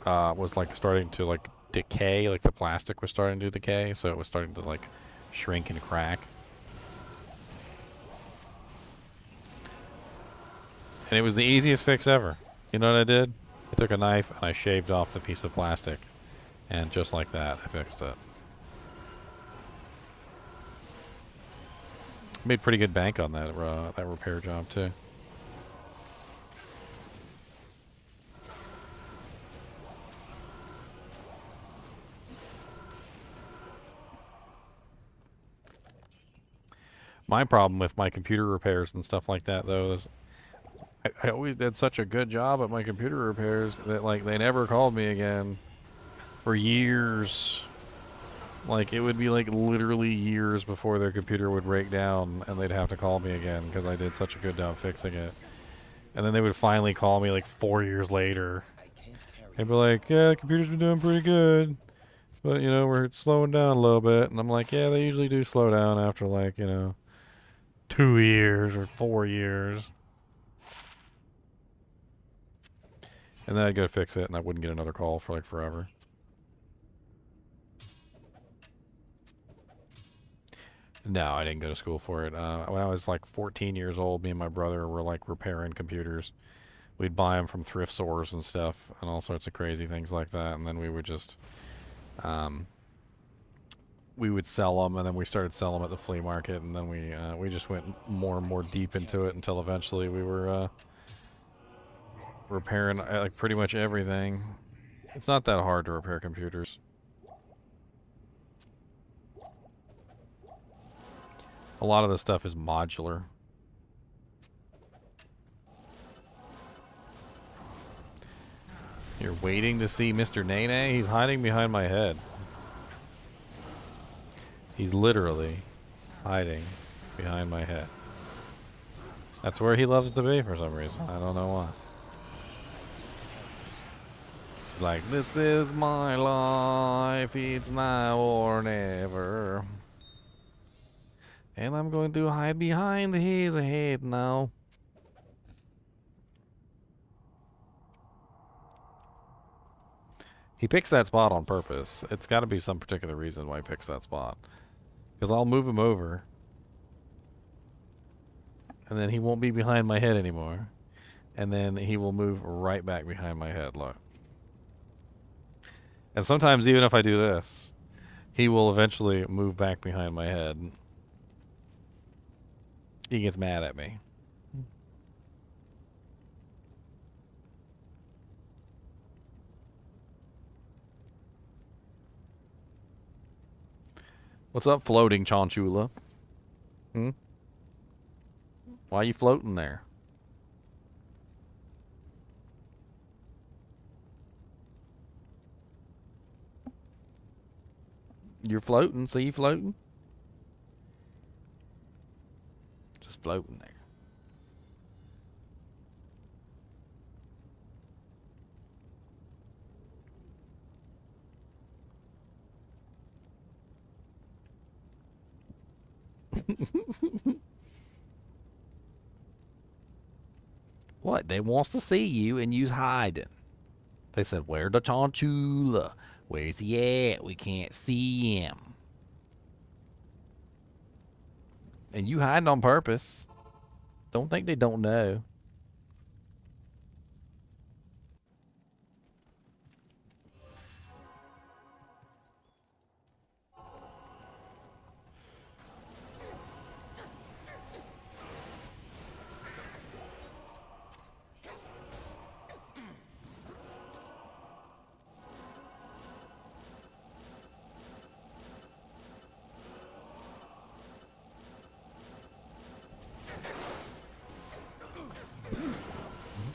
was like starting to like decay. Like the plastic was starting to decay, so it was starting to like shrink and crack. And it was the easiest fix ever. You know what I did? I took a knife and I shaved off the piece of plastic, and just like that I fixed it. Made pretty good bank on that that repair job too. My problem with my computer repairs and stuff like that, though, is I always did such a good job at my computer repairs that, like, they never called me again for years. Like, it would be, like, literally years before their computer would break down and they'd have to call me again because I did such a good job fixing it. And then they would finally call me, like, 4 years later. They'd be like, yeah, the computer's been doing pretty good, but, you know, we're slowing down a little bit. And I'm like, yeah, they usually do slow down after, like, you know, 2 years or 4 years. And then I'd go fix it and I wouldn't get another call for like forever. No, I didn't go to school for it. When I was like 14 years old, me and my brother were like repairing computers. We'd buy them from thrift stores and stuff and all sorts of crazy things like that. And then we would just, we would sell them, and then we started selling them at the flea market, and then we just went more and more deep into it until eventually we were repairing like pretty much everything. It's not that hard to repair computers. A lot of the stuff is modular. You're waiting to see Mr. NiNi? He's hiding behind my head. He's literally hiding behind my head. That's where he loves to be for some reason. I don't know why. He's like, this is my life. It's now or never. And I'm going to hide behind his head now. He picks that spot on purpose. It's got to be some particular reason why he picks that spot. Because I'll move him over. And then he won't be behind my head anymore. And then he will move right back behind my head, look. And sometimes even if I do this, he will eventually move back behind my head. He gets mad at me. What's up, floating Chinchilla? Hmm? Why are you floating there? You're floating, see you floating? Just floating there. What? They wants to see you and you's hiding. They said, where the Chinchilla? Where's he at? We can't see him. And you hiding on purpose. Don't think they don't know.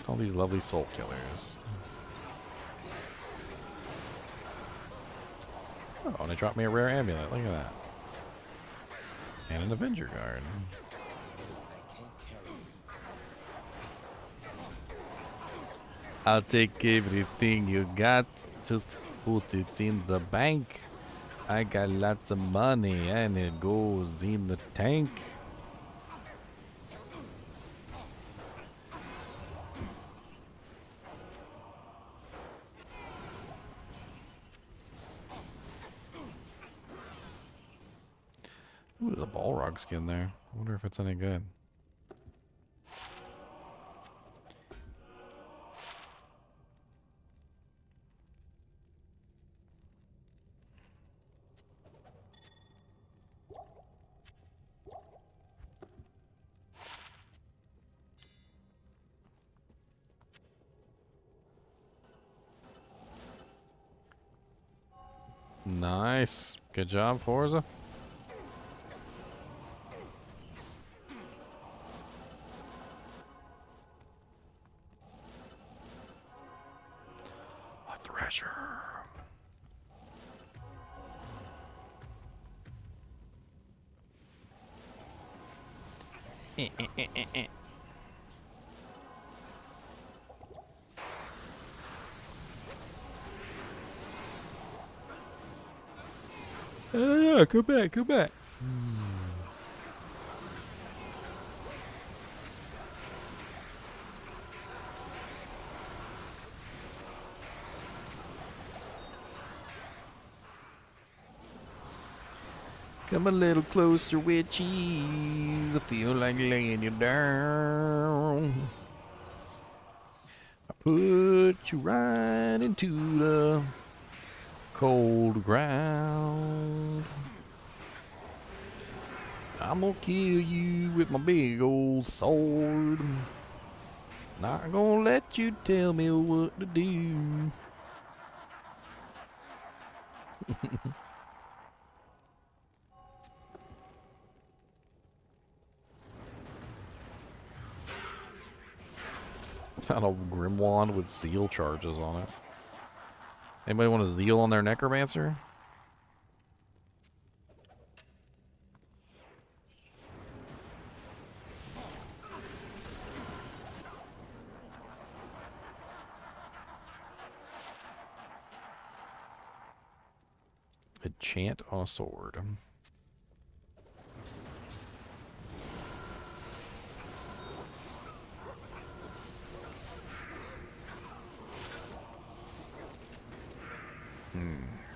All these lovely soul killers. Oh, and they dropped me a rare amulet. Look at that. And an Avenger Guard. I'll take everything you got. Just put it in the bank. I got lots of money and it goes in the tank. Ooh, there's a Balrog skin there. I wonder if it's any good. Nice. Good job, Forza. A treasure. Yeah, come back, come back. Come a little closer with cheese. I feel like laying you down. I put you right into the cold ground. I'm gonna kill you with my big old sword. Not gonna let you tell me what to do. Found a Grim Wand with Zeal charges on it. Anybody want a Zeal on their Necromancer? Enchant on a sword.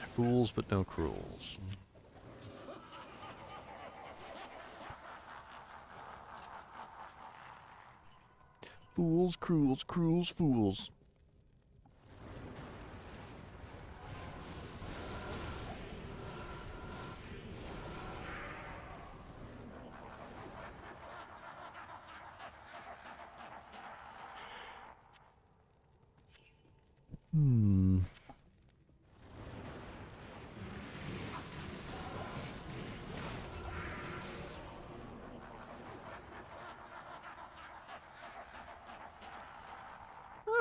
Fools but no cruels. Fools, cruels, cruels, fools.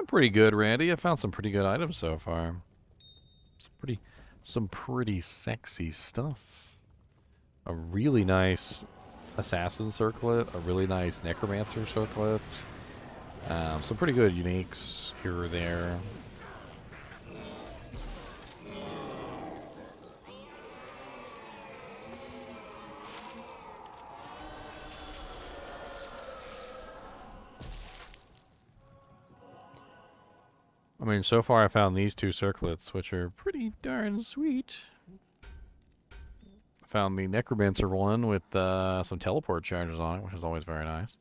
Pretty good, Randy. I found some pretty good items so far. Some pretty sexy stuff. A really nice assassin circlet, a really nice necromancer circlet. Some pretty good uniques here or there. I mean, so far I found these two circlets, which are pretty darn sweet. I found the Necromancer one with some teleport charges on it, which is always very nice.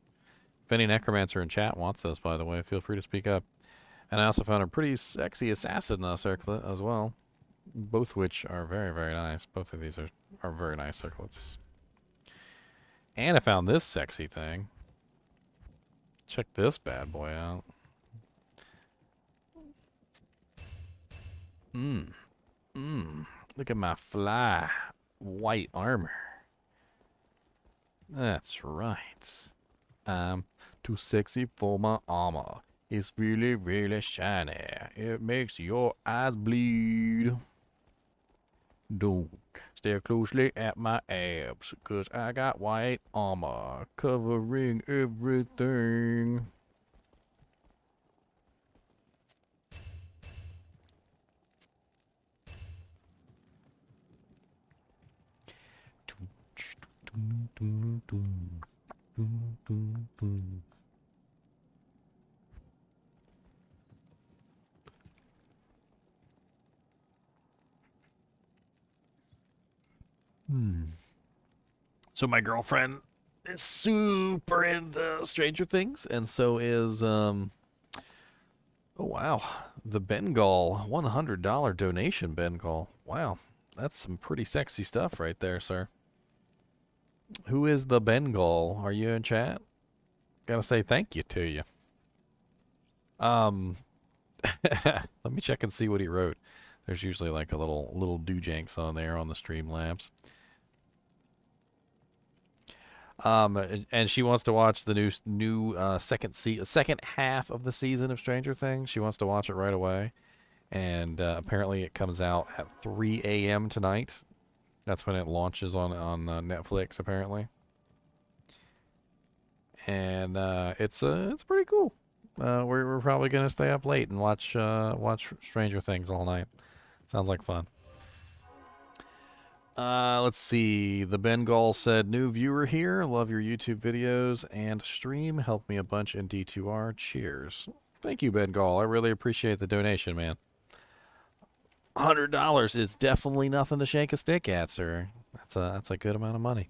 If any Necromancer in chat wants this, by the way, feel free to speak up. And I also found a pretty sexy Assassin circlet as well, both which are very, very nice. Both of these are very nice circlets. And I found this sexy thing. Check this bad boy out. Look at my fly white armor. That's right. I'm too sexy for my armor. It's really, really shiny. It makes your eyes bleed. Don't stare closely at my abs, 'cause I got white armor covering everything. So my girlfriend is super into Stranger Things, and so is oh wow, the Bengal $100 donation Bengal. Wow, that's some pretty sexy stuff right there, sir. Who is the Bengal? Are you in chat? Gotta say thank you to you. Let me check and see what he wrote. There's usually like a little doojanks on there on the Streamlabs. And she wants to watch the new second half of the season of Stranger Things. She wants to watch it right away, and apparently it comes out at 3 a.m. tonight. That's when it launches on Netflix, apparently. And it's pretty cool. We're probably gonna stay up late and watch Stranger Things all night. Sounds like fun. Let's see. The Bengal said, "New viewer here. Love your YouTube videos and stream. Help me a bunch in D2R. Cheers." Thank you, Bengal. I really appreciate the donation, man. $100 is definitely nothing to shake a stick at, sir. That's a good amount of money.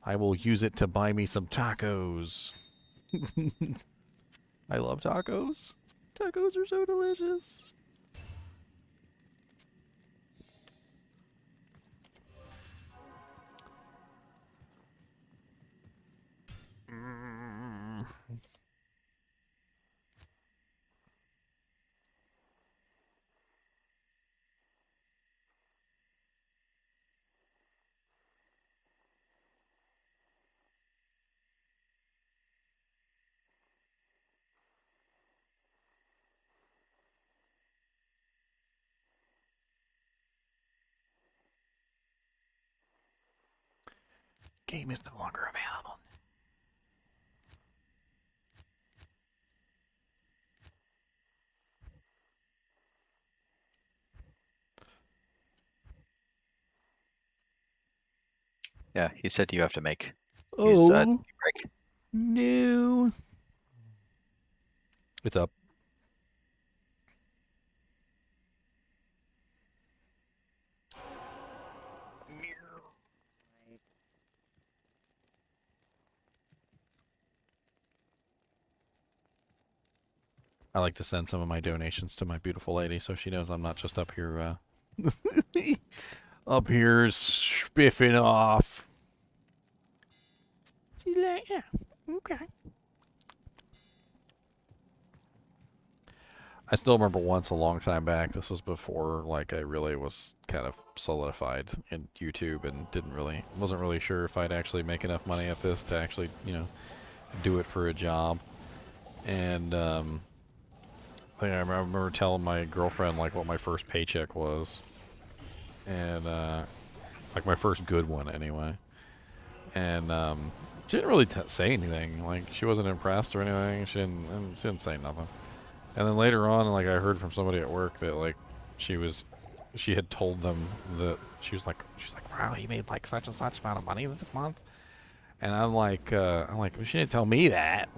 I will use it to buy me some tacos. I love tacos. Tacos are so delicious. game is no longer available. Yeah, he said you have to make. Oh, break. no. It's up. I like to send some of my donations to my beautiful lady so she knows I'm not just up here, up here spiffing off. She's like, yeah, okay. I still remember once a long time back, this was before, like, I really was kind of solidified in YouTube and wasn't really sure if I'd actually make enough money at this to actually, you know, do it for a job. And, I remember telling my girlfriend, like, what my first paycheck was. And, like, my first good one, anyway. And, she didn't really say anything. Like, she wasn't impressed or anything. She didn't say nothing. And then later on, like, I heard from somebody at work that, like, she had told them that she was like, wow, he made, like, such and such amount of money this month. And I'm like, well, she didn't tell me that.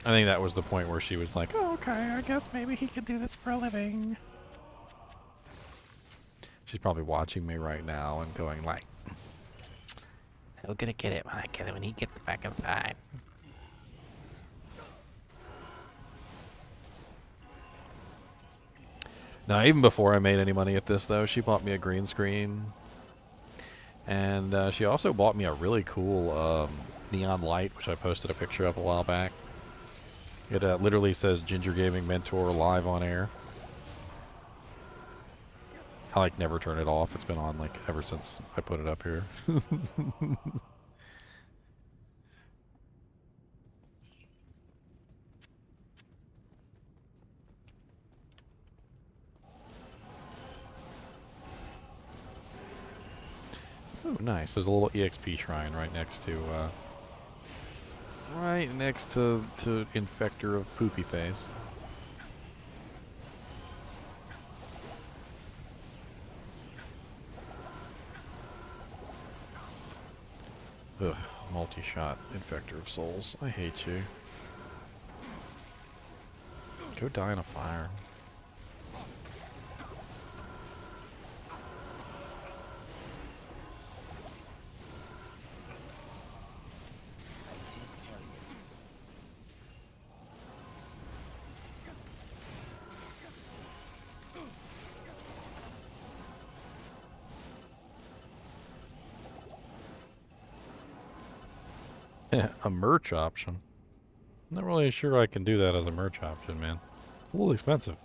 I think that was the point where she was like, oh, okay, I guess maybe he can do this for a living. She's probably watching me right now and going like, I'm gonna get it when he gets back inside. Now, even before I made any money at this, though, she bought me a green screen. And she also bought me a really cool neon light, which I posted a picture of a while back. It literally says Ginger Gaming Mentor live on air. I, like, never turn it off. It's been on, like, ever since I put it up here. Oh, nice. There's a little EXP shrine right next to Infector of Poopy Face. Ugh, multi-shot Infector of Souls. I hate you. Go die in a fire. A merch option. Not really sure I can do that as a merch option, man. It's a little expensive.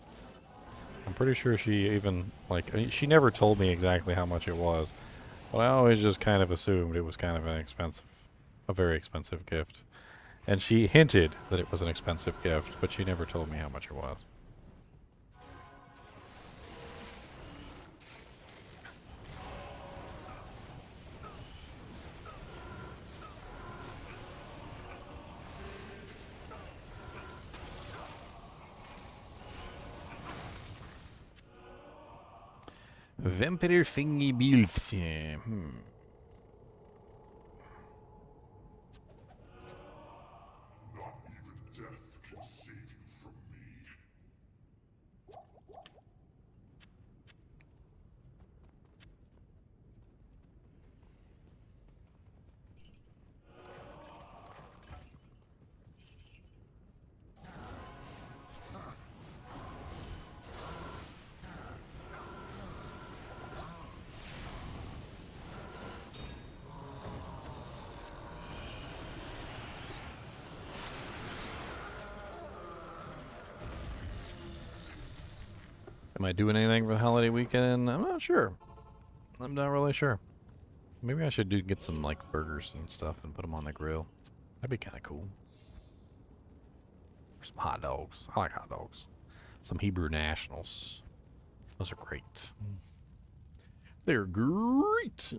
I'm pretty sure she even, like, I mean, she never told me exactly how much it was, but I always just kind of assumed it was kind of a very expensive gift. And she hinted that it was an expensive gift, but she never told me how much it was. Vampire thingy built. Am I doing anything for the holiday weekend? I'm not sure. I'm not really sure. Maybe I should get some, like, burgers and stuff and put them on the grill. That'd be kind of cool. Or some hot dogs. I like hot dogs. Some Hebrew Nationals. Those are great. They're great.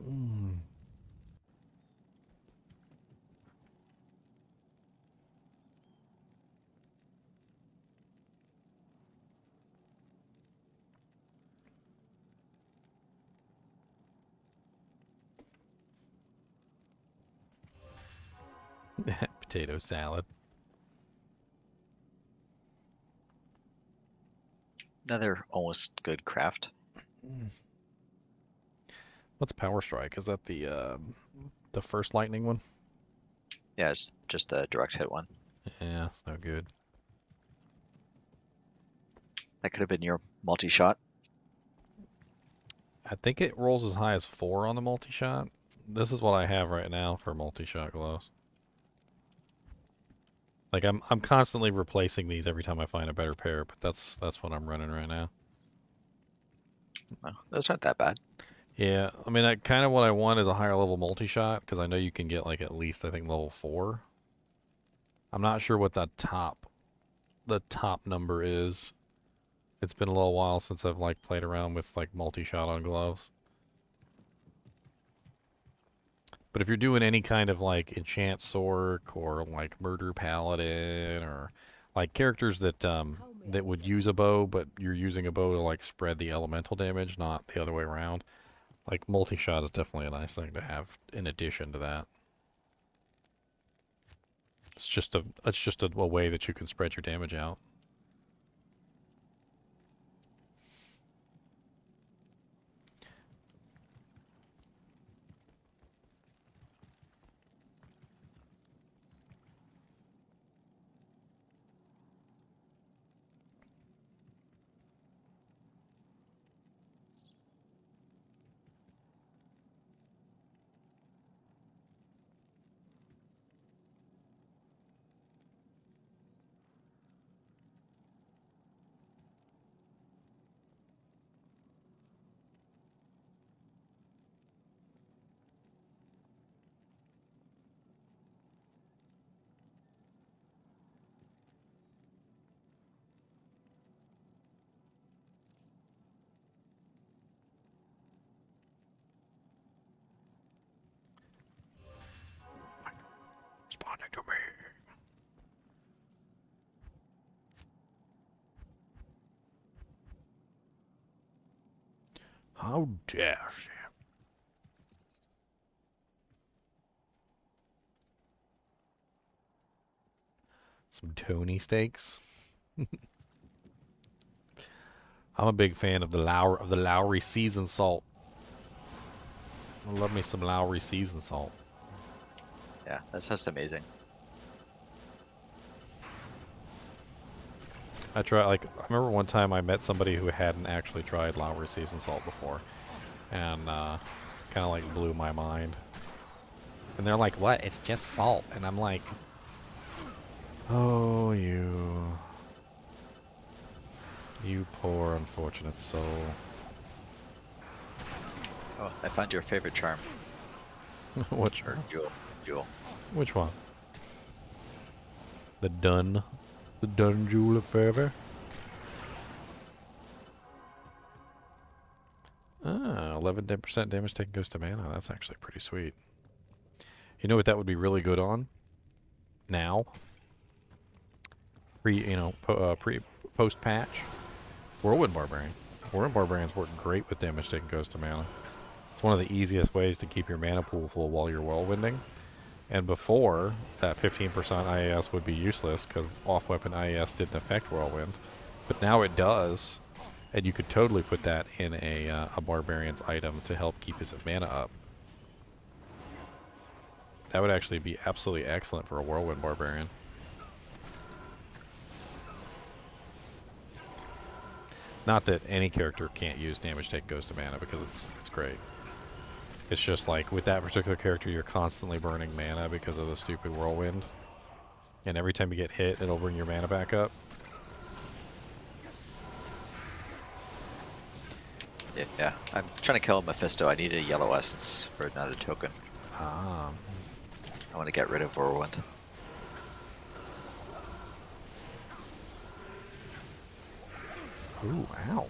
Potato salad. Another almost good craft. What's Power Strike? Is that the first lightning one? Yeah, it's just a direct hit one. Yeah, it's no good. That could have been your multi-shot. I think it rolls as high as 4 on the multi-shot. This is what I have right now for multi-shot gloves. Like I'm constantly replacing these every time I find a better pair, but that's what I'm running right now. Oh, those aren't that bad. Yeah, I mean, kind of what I want is a higher level multi-shot, because I know you can get like at least, I think, level 4. I'm not sure what the top number is. It's been a little while since I've like played around with like multi-shot on gloves. But if you're doing any kind of like enchant sork or like murder paladin or like characters that that would use a bow, but you're using a bow to like spread the elemental damage, not the other way around, like multi-shot is definitely a nice thing to have in addition to that. It's just a way that you can spread your damage out. Responding to me. How dare she? Some Tony steaks. I'm a big fan of the Lowry seasoned salt. I love me some Lowry seasoned salt. Yeah, that sounds amazing. I remember one time I met somebody who hadn't actually tried Lowry seasoned salt before, and kind of like blew my mind. And they're like, "What? It's just salt." And I'm like, "Oh, you poor unfortunate soul." Oh, I found your favorite charm. What charm? Jewel. Which one? The Dun Jewel of Fervor? Ah, 11% damage taken goes to mana. That's actually pretty sweet. You know what that would be really good on? Now? Post patch? Whirlwind Barbarian. Whirlwind Barbarians work great with damage taken goes to mana. It's one of the easiest ways to keep your mana pool full while you're whirlwinding. And before, that 15% IAS would be useless because off-weapon IAS didn't affect Whirlwind. But now it does, and you could totally put that in a Barbarian's item to help keep his mana up. That would actually be absolutely excellent for a Whirlwind Barbarian. Not that any character can't use damage take goes to mana because it's great. It's just like with that particular character, you're constantly burning mana because of the stupid whirlwind. And every time you get hit, it'll bring your mana back up. Yeah, I'm trying to kill Mephisto. I need a yellow essence for another token. Ah. I want to get rid of Whirlwind. Ooh, ow.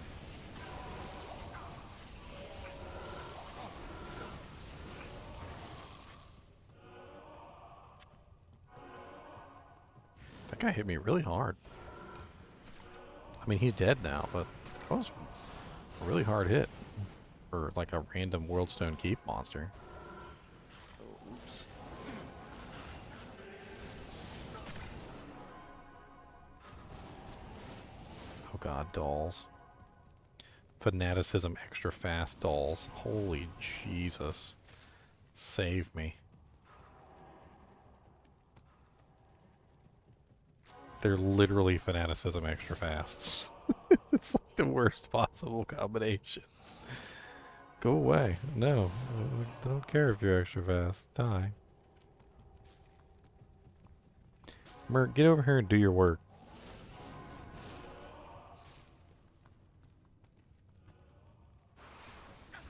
guy hit me really hard. I mean, he's dead now, but that was a really hard hit for like a random Worldstone Keep monster. Oh god, dolls. Fanaticism extra fast dolls. Holy Jesus. Save me. They're literally fanaticism extra fasts. It's like the worst possible combination. Go away. No. I don't care if you're extra fast. Die. Merc, get over here and do your work.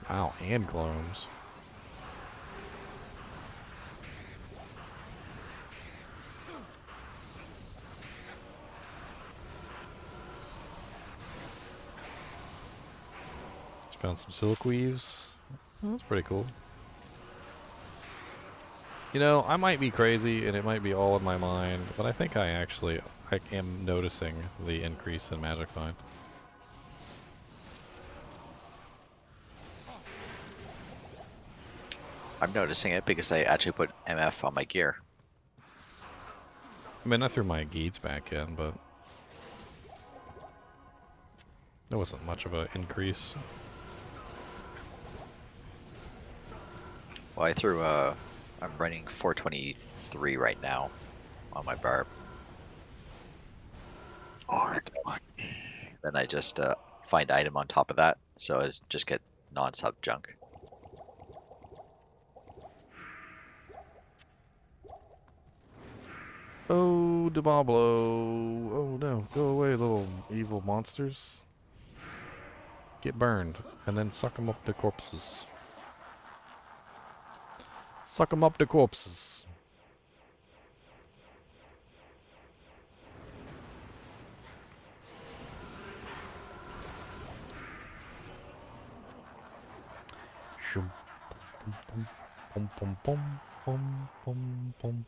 Wow, and clones. Just found some silk weaves. Oh, that's pretty cool. You know, I might be crazy and it might be all in my mind, but I think I am noticing the increase in magic find. I'm noticing it because I actually put MF on my gear. I mean, I threw my Geeds back in, but there wasn't much of an increase. Well, I threw, I'm running 423 right now on my barb. Then I just find item on top of that, so I just get non-sub junk. Oh, Diablo. Oh no, go away, little evil monsters. Get burned, and then suck them up to corpses. Suck them up to corpses. Shum. Pum, pum, pum, pum, pum, pum, pum.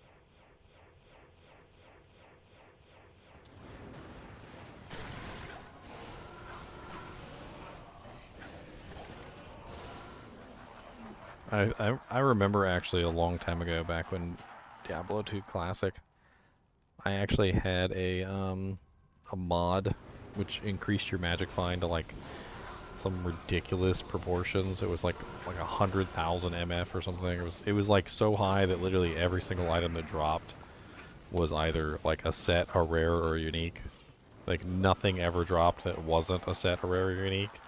I remember actually a long time ago, back when Diablo 2 Classic, I actually had a mod which increased your magic find to like some ridiculous proportions. It was like 100,000 MF or something. It was like so high that literally every single item that dropped was either like a set, a rare, or a unique. Like nothing ever dropped that wasn't a set, a rare, or unique.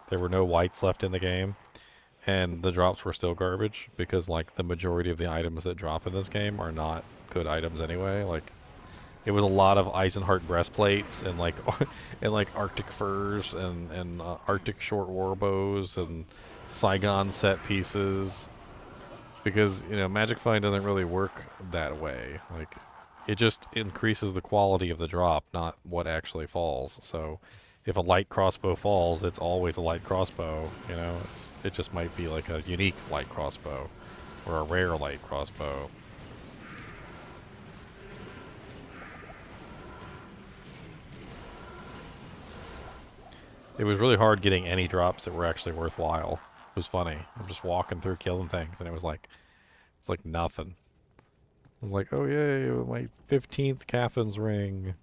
There were no whites left in the game. And the drops were still garbage because, like, the majority of the items that drop in this game are not good items anyway. Like, it was a lot of Eisenheart breastplates and like Arctic furs and Arctic short war bows and Saigon set pieces. Because, you know, Magic Find doesn't really work that way. Like, it just increases the quality of the drop, not what actually falls. So if a light crossbow falls, it's always a light crossbow, you know? It just might be like a unique light crossbow or a rare light crossbow. It was really hard getting any drops that were actually worthwhile. It was funny. I'm just walking through killing things, and it's like nothing. I was like, oh yay, my 15th Cathin's ring.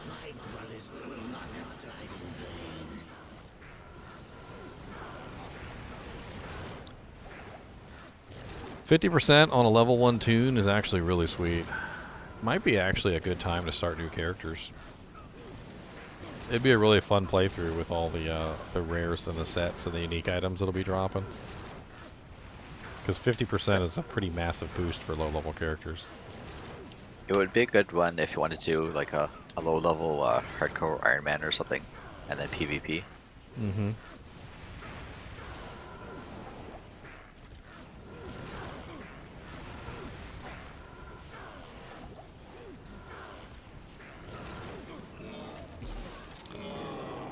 My brothers will not have died in vain. 50% on a level 1 tune is actually really sweet. Might be actually a good time to start new characters. It'd be a really fun playthrough with all the rares and the sets and the unique items that'll be dropping. Because 50% is a pretty massive boost for low-level characters. It would be a good one if you wanted to do like a low-level hardcore Iron Man or something, and then PvP. Mm-hmm.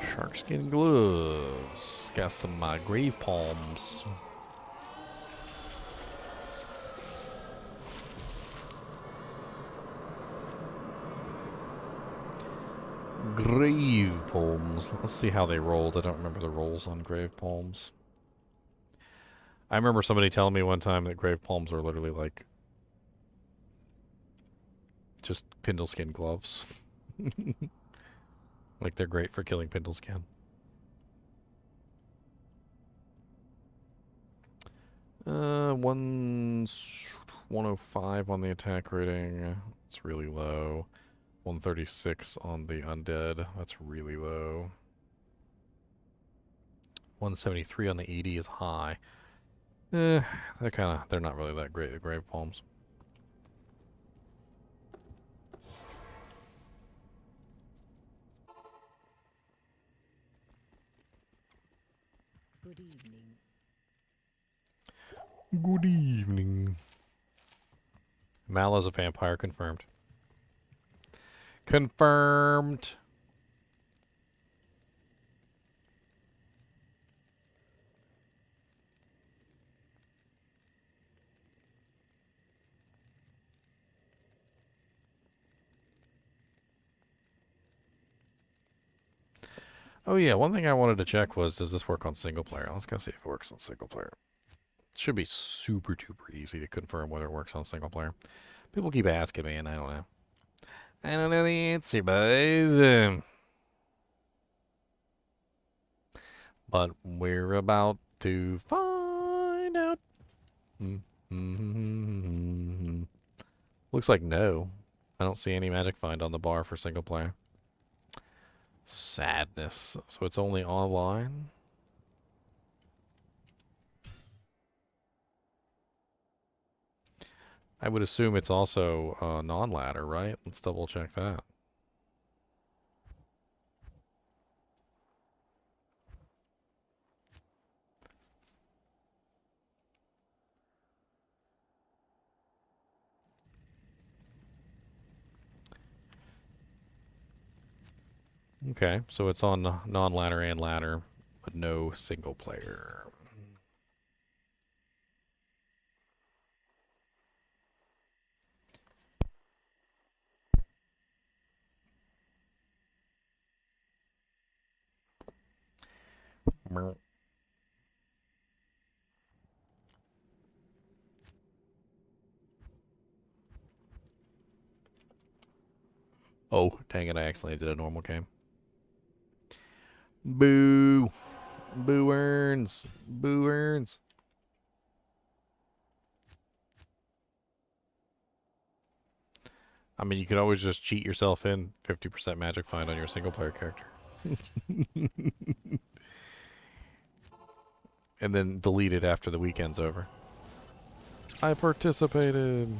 Sharkskin gloves. Got some grave palms. Grave poems. Let's see how they rolled. I don't remember the rolls on grave poems. I remember somebody telling me one time that grave poems are literally like just Pindleskin gloves. Like they're great for killing Pindleskin. 105 on the attack rating. It's really low. 136 on the undead. That's really low. 173 on the ED is high. They're not really that great at grave poems. Good evening. Good evening. Mallo's a vampire, confirmed. Confirmed. Oh yeah, one thing I wanted to check was, does this work on single player? Let's go see if it works on single player. It should be super duper easy to confirm whether it works on single player. People keep asking me, and I don't know. I don't know the answer, boys. But we're about to find out. Looks like no. I don't see any magic find on the bar for single player. Sadness. So it's only online? I would assume it's also non-ladder, right? Let's double check that. Okay, so it's on non-ladder and ladder, but no single player. Oh, dang it, I accidentally did a normal game. Boo. Boo earns. Boo earns. I mean, you could always just cheat yourself in 50% magic find on your single player character. And then delete it after the weekend's over. I participated.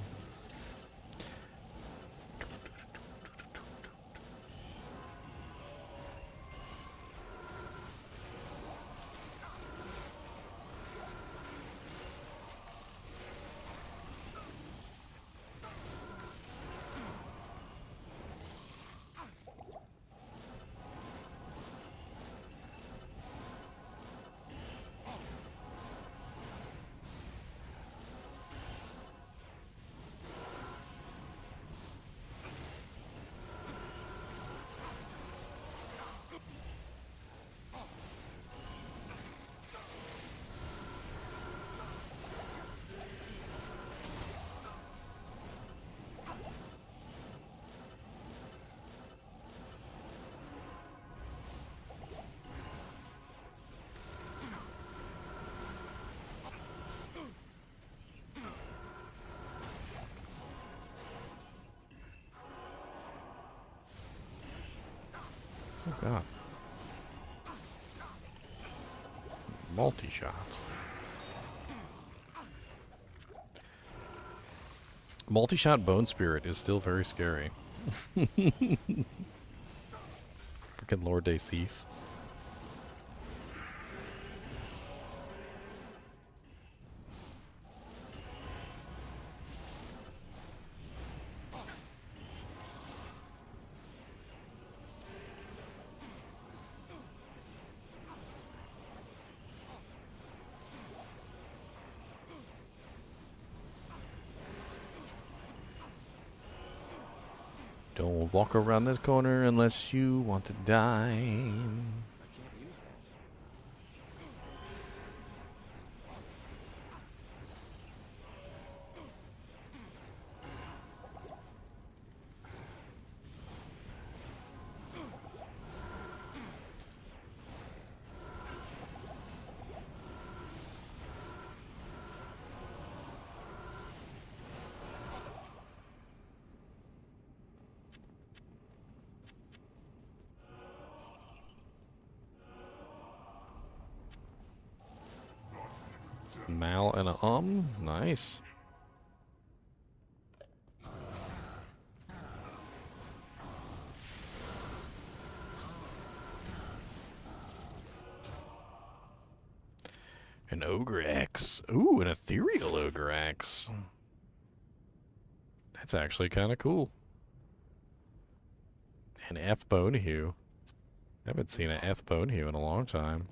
Oh god. Multi-shots. Multi-shot Bone Spirit is still very scary. Freaking Lord Decease. Don't walk around this corner unless you want to die. Mal and a nice. An Ogre X. Ooh, an Ethereal Ogre X. That's actually kind of cool. An F Bonehue. I haven't seen an F Bonehue in a long time.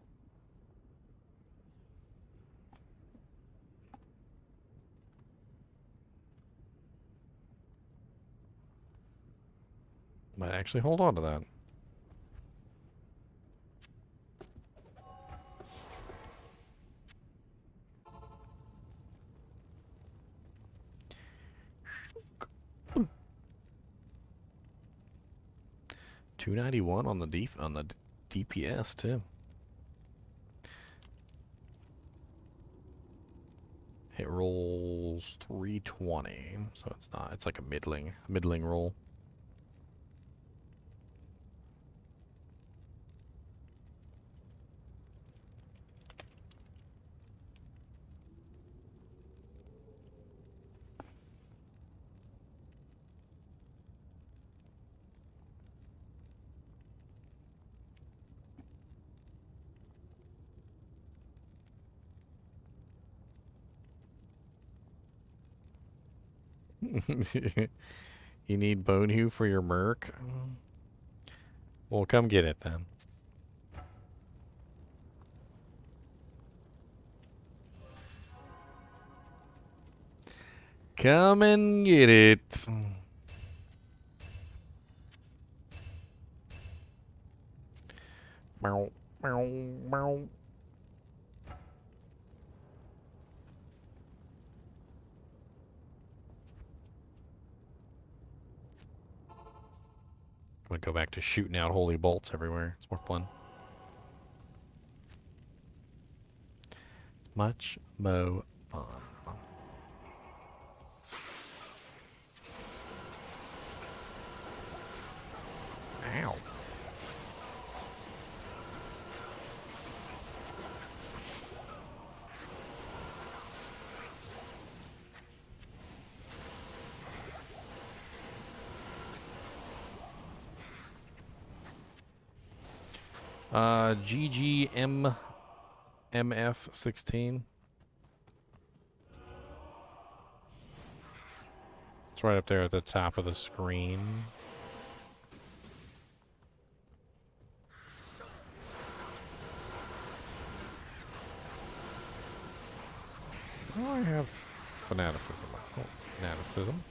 Might actually hold on to that. $291 on the DPS too. It rolls 320, so it's not. It's like a middling roll. You need Bonehue for your merc? Well, come get it then. Come and get it. Meow, meow, meow. I'm gonna go back to shooting out holy bolts everywhere. It's more fun. Much more fun. Ow. GGMF16. It's right up there at the top of the screen. Oh, I have fanaticism. Oh, fanaticism.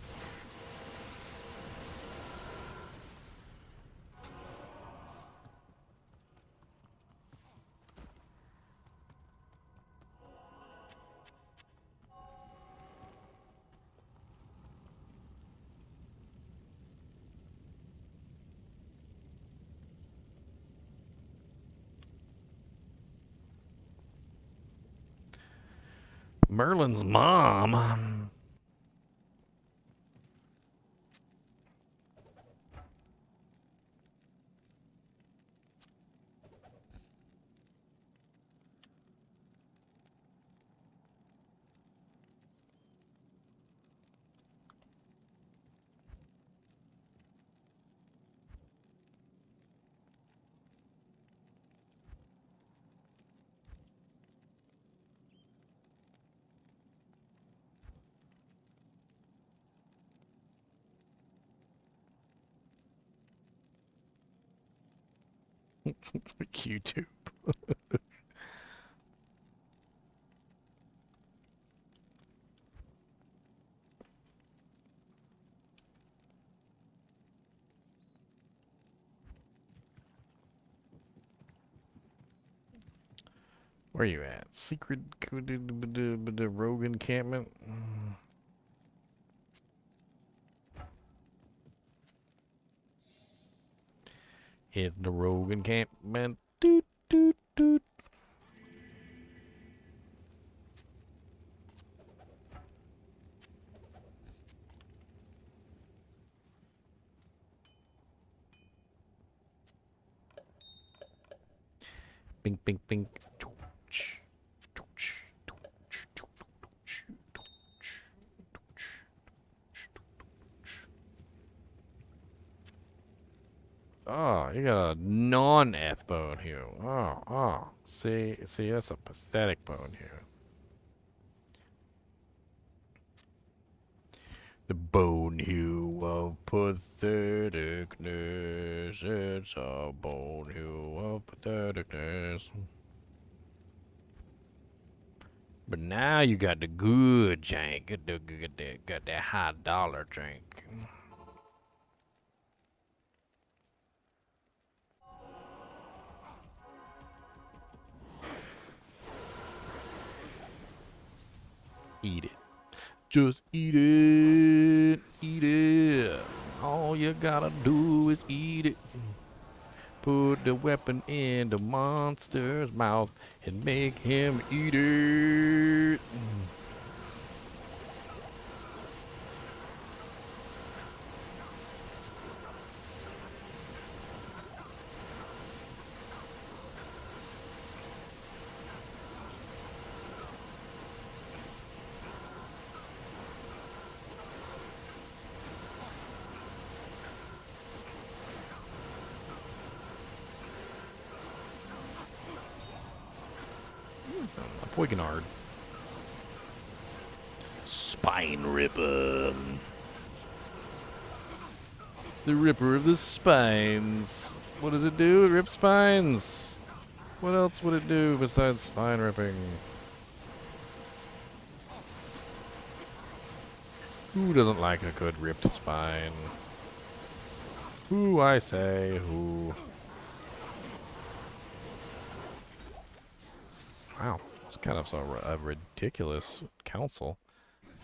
Merlin's mom. YouTube. Where you at? Secret rogue encampment? Hit the rogue encampment. Doot, doot, doot. Bink, bink, bink. Oh, you got a non-eth bone here. Oh. See, that's a pathetic bone here. The bone hue of patheticness. It's a bone hue of patheticness. But now you got the good jank. Got that high dollar drink. Eat it. Just eat it. Eat it. All you gotta do is eat it. Put the weapon in the monster's mouth and make him eat it. Poignard. Spine Ripper. It's the Ripper of the Spines. What does it do? It rips spines. What else would it do besides spine ripping? Who doesn't like a good ripped spine? Who, I say, who? Wow. It's kind of a ridiculous council.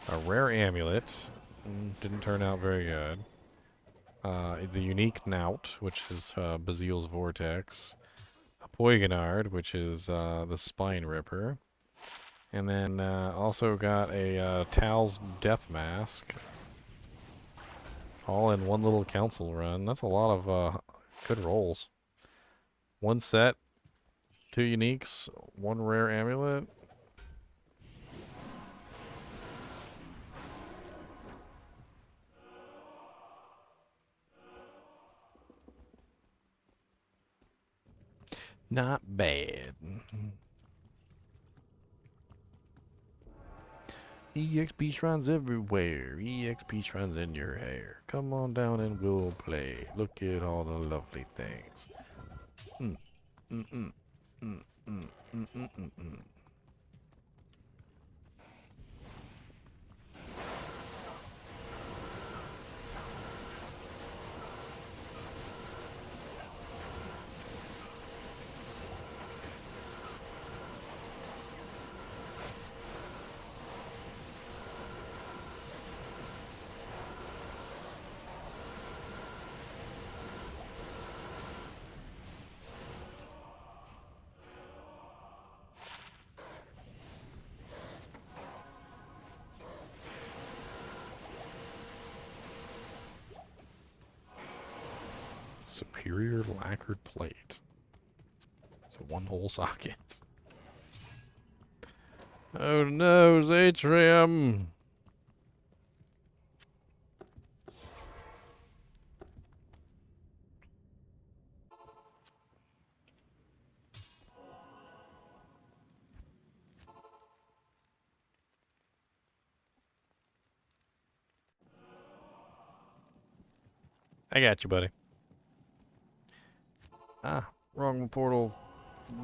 A rare amulet. Didn't turn out very good. The unique Knout, which is Bazile's Vortex. A Poignard, which is the Spine Ripper. And then also got a Tal's Death Mask. All in one little council run. That's a lot of good rolls. One set. 2 uniques, 1 rare amulet. Not bad. EXP shrines everywhere. EXP shrines in your hair. Come on down and we'll play. Look at all the lovely things. Superior lacquered plate. It's a 1-hole socket. Oh no, Zatrium! I got you, buddy. Ah, wrong portal.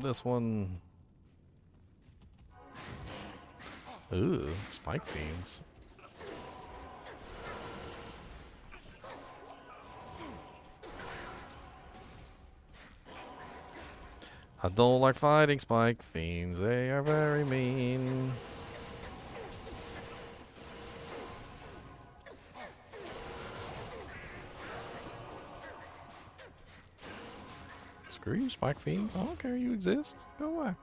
This one. Ooh, spike beams. I don't like fighting spike fiends. They are very mean. Screw you, spike fiends. I don't care you exist. Go away.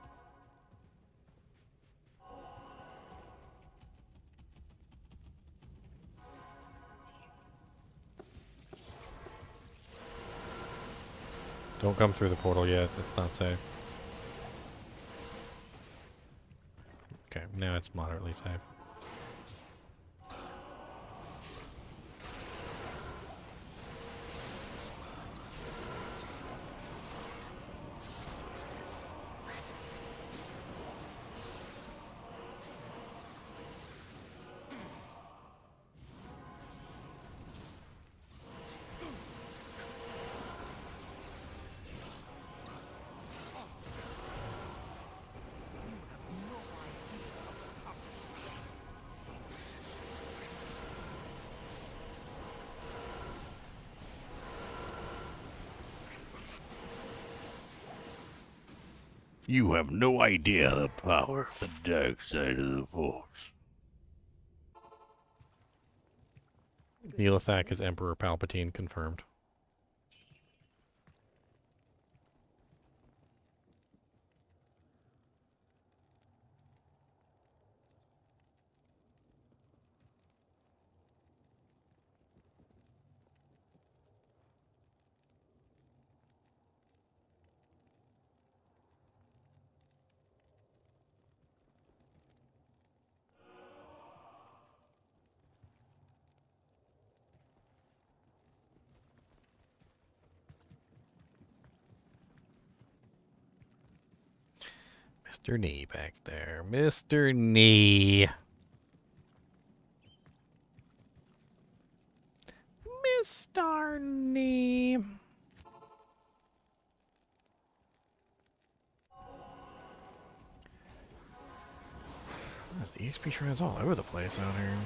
Don't come through the portal yet. It's not safe. Okay, now it's moderately safe. You have no idea the power of the dark side of the Force. Neelathak is Emperor Palpatine confirmed. Mr. Knee back there. Mr. Knee. Mr. Knee. The EXP shrines all over the place out here.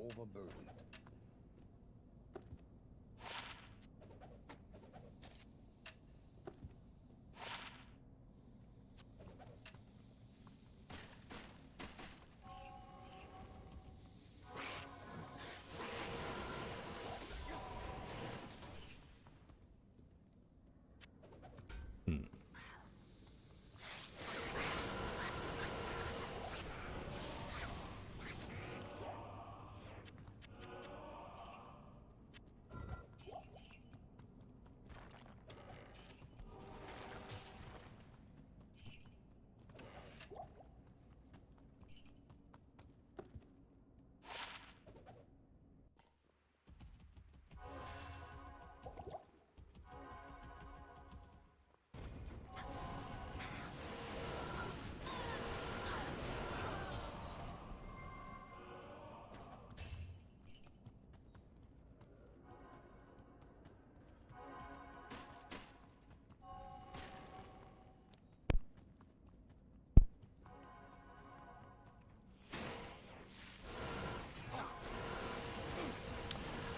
Overburdened.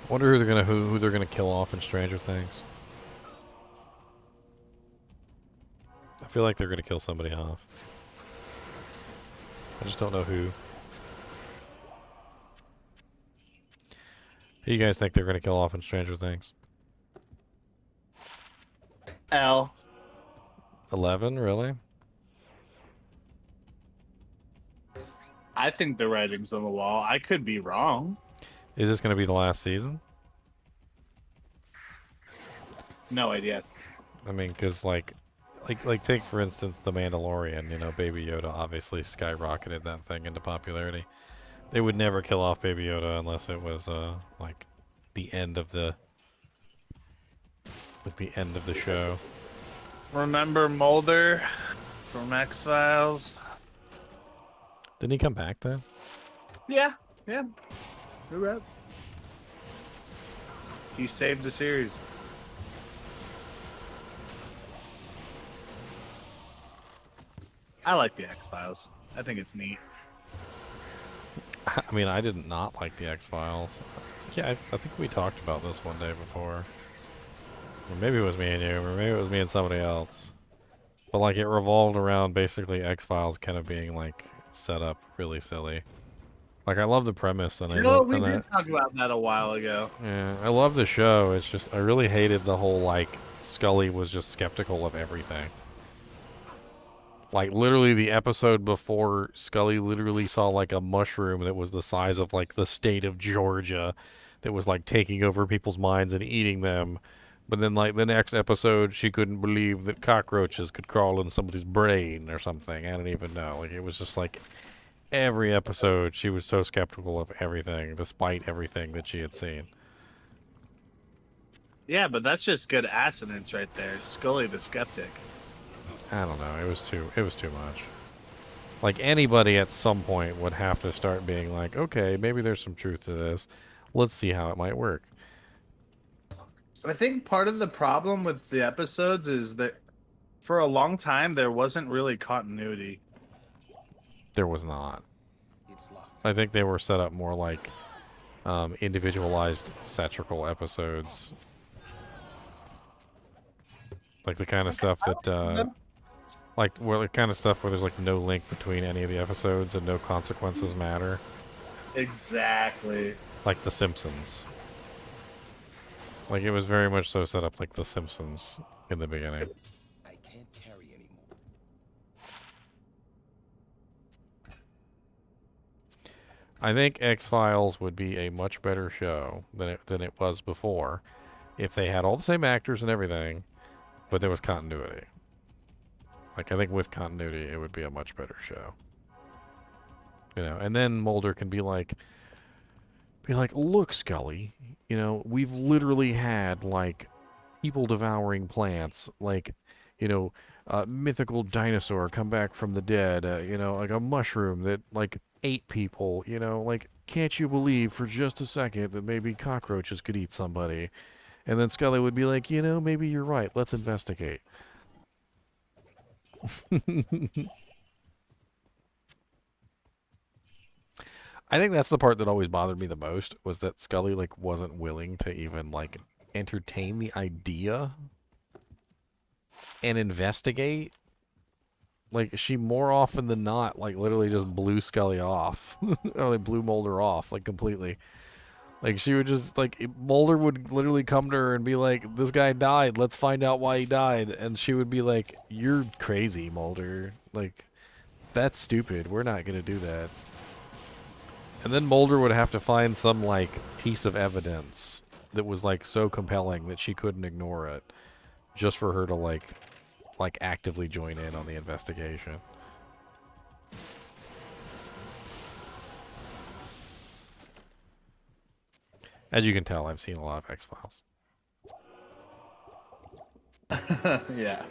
I wonder who they're gonna kill off in Stranger Things. I feel like they're gonna kill somebody off. I just don't know who. Who do you guys think they're gonna kill off in Stranger Things? L. 11, really? I think the writing's on the wall. I could be wrong. Is this going to be the last season? No idea. I mean, because like take for instance the Mandalorian. You know, Baby Yoda obviously skyrocketed that thing into popularity. They would never kill off Baby Yoda unless it was like the end of the show. Remember Mulder from X-Files? Didn't he come back then? Yeah. You're right. He saved the series. I like the X-Files. I think it's neat. I mean, I did not like the X-Files. Yeah, I think we talked about this one day before. Or maybe it was me and you, or maybe it was me and somebody else. But like it revolved around basically X-Files kind of being like set up really silly. Like I love the premise, and we did talk about that a while ago. Yeah, I love the show. It's just I really hated the whole like Scully was just skeptical of everything. Like literally the episode before, Scully literally saw like a mushroom that was the size of like the state of Georgia, that was like taking over people's minds and eating them. But then like the next episode, she couldn't believe that cockroaches could crawl in somebody's brain or something. I don't even know. Like it was just like every episode she was so skeptical of everything, despite everything that she had seen. Yeah, but that's just good assonance right there. Scully the skeptic. I don't know. It was too much. Like anybody at some point would have to start being like, okay, maybe there's some truth to this. Let's see how it might work. I think part of the problem with the episodes is that for a long time there wasn't really continuity. There was not. I think they were set up more like individualized satirical episodes. Like the kind of stuff that like the kind of stuff where there's like no link between any of the episodes and no consequences matter. Exactly. Like The Simpsons. Like it was very much so set up like The Simpsons in the beginning. I can't carry anymore. I think X-Files would be a much better show than it was before if they had all the same actors and everything, but there was continuity. Like, I think with continuity, it would be a much better show. You know, and then Mulder can be like, look, Scully, you know, we've literally had, like, people devouring plants, like, you know, a mythical dinosaur come back from the dead, you know, like a mushroom that, like, ate people, you know, like, can't you believe for just a second that maybe cockroaches could eat somebody? And then Scully would be like, you know, maybe you're right, let's investigate. I think that's the part that always bothered me the most, was that Scully like wasn't willing to even like entertain the idea and investigate. Like she more often than not like literally just blew Scully off or like blew Mulder off like completely. Like she would just like Mulder would literally come to her and be like, this guy died, let's find out why he died. And she would be like, you're crazy, Mulder. Like that's stupid. We're not going to do that. And then Mulder would have to find some like piece of evidence that was like so compelling that she couldn't ignore it just for her to like actively join in on the investigation. As you can tell, I've seen a lot of X-Files. Yeah.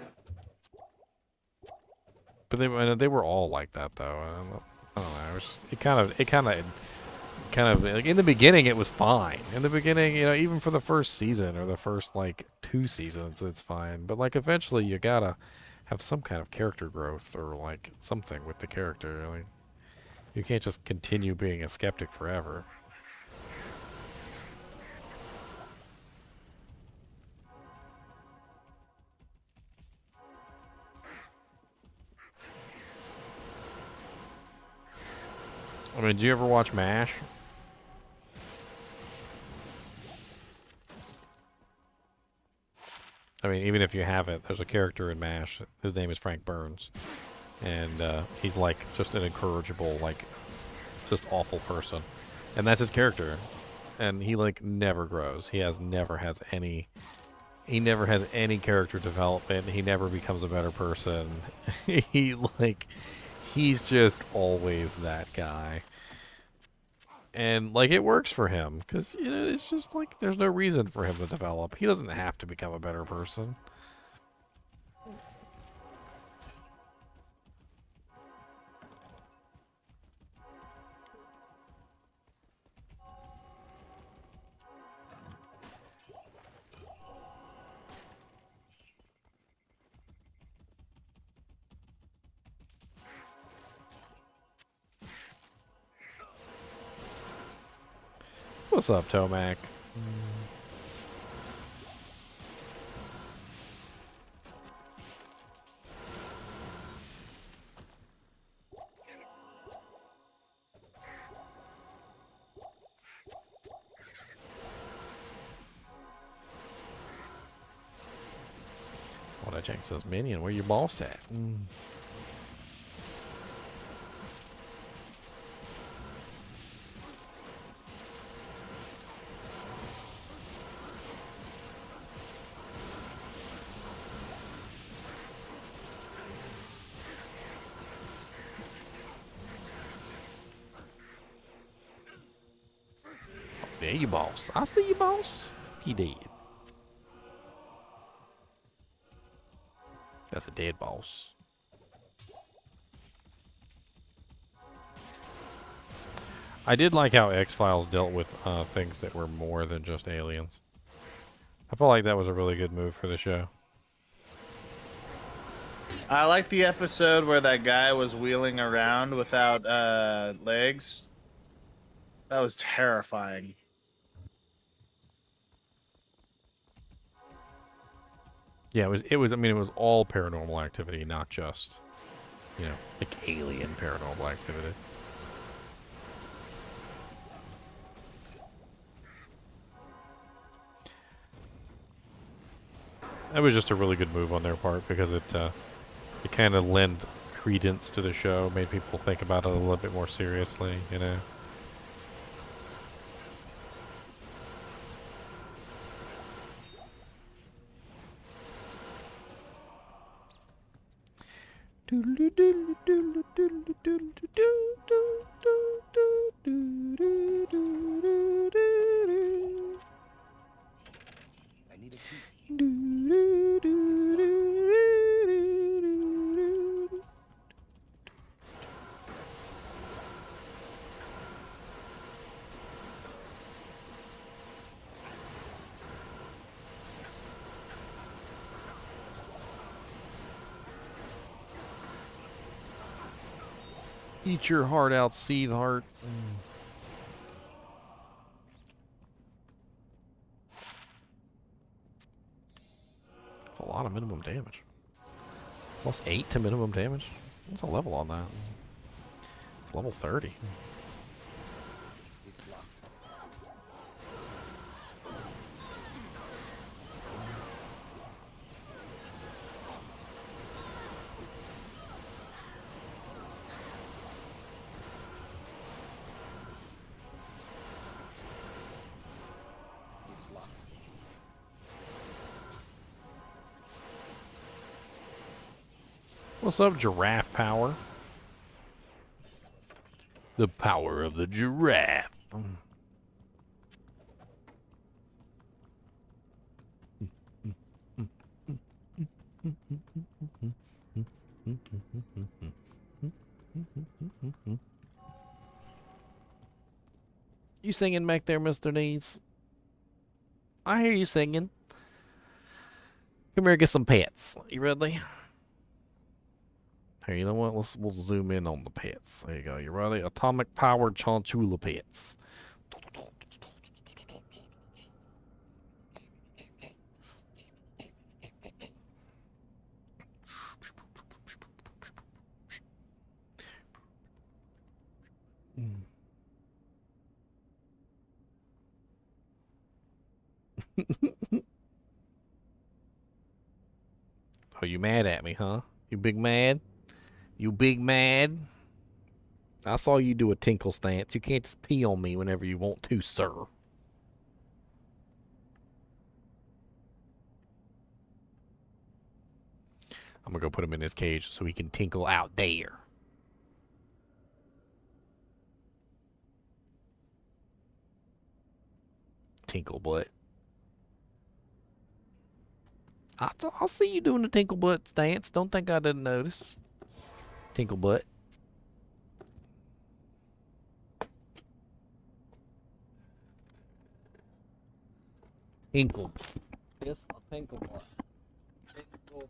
But they were all like that, though. I don't know. It was just it kind of like in the beginning it was fine. In the beginning, you know, even for the first season or the first like 2 seasons, it's fine. But like eventually, you gotta have some kind of character growth or like something with the character. Like you can't just continue being a skeptic forever. I mean, do you ever watch MASH? I mean, even if you haven't, there's a character in MASH. His name is Frank Burns. And he's like just an incorrigible, like just awful person. And that's his character. And he like never grows. He never has any character development. He never becomes a better person. He's just always that guy. And like it works for him because it's just like there's no reason for him to develop. He doesn't have to become a better person. What's up, Tomac? What I check says, Minion, where your boss at? There you boss. I see you, boss. He dead. That's a dead boss. I did like how X-Files dealt with things that were more than just aliens. I felt like that was a really good move for the show. I like the episode where that guy was wheeling around without legs. That was terrifying. Yeah, it was I mean, it was all paranormal activity, not just, like alien paranormal activity. That was just a really good move on their part because it kind of lent credence to the show, made people think about it a little bit more seriously, I need a key. Eat your heart out, seed heart. That's a lot of minimum damage. Plus 8 to minimum damage. What's a level on that? It's level 30. It's locked. It's locked. What's up, giraffe power? The power of the giraffe. You singing back there, Mr. Needs? I hear you singing. Come here, get some pets. You ready? Here, you know what? We'll zoom in on the pets. There you go. You ready? Atomic powered Chinchilla pets. Oh, you mad at me, huh? You big mad? You big mad? I saw you do a tinkle stance. You can't just pee on me whenever you want to, sir. I'm gonna go put him in his cage so he can tinkle out there. Tinkle butt. I'll see you doing the tinkle butt stance. Don't think I didn't notice. Tinkle butt. Tinkle. Yes, a tinkle butt. Tinkle.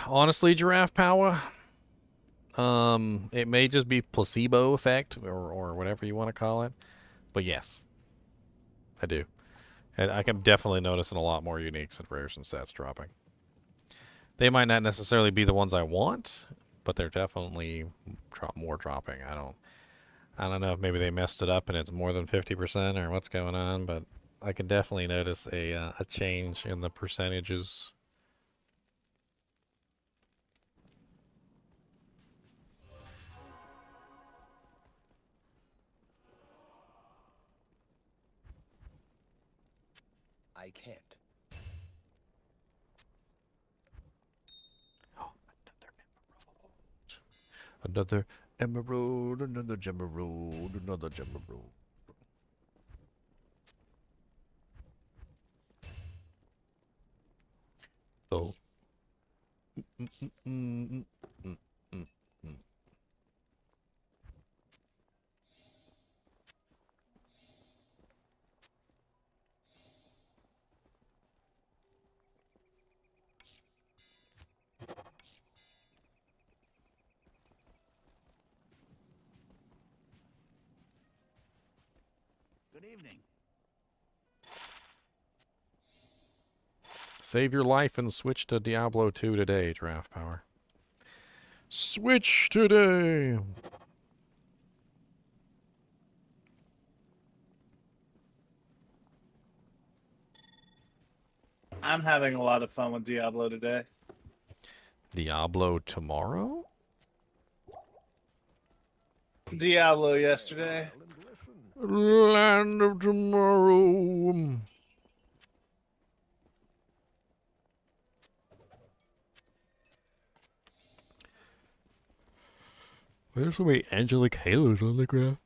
Honestly, giraffe power. It may just be placebo effect or whatever you want to call it, but yes, I do, and I can definitely noticing a lot more uniques and rares and stats dropping. They might not necessarily be the ones I want, but they're definitely more dropping. I don't know if maybe they messed it up and it's more than 50% or what's going on, but I can definitely notice a change in the percentages. I can't. Oh, another emerald, another gemerald, another gemerald. Oh. Good evening. Save your life and switch to Diablo 2 today, Draft Power. Switch today! I'm having a lot of fun with Diablo today. Diablo tomorrow? Diablo yesterday. Land of tomorrow. There's so many angelic halos on the ground.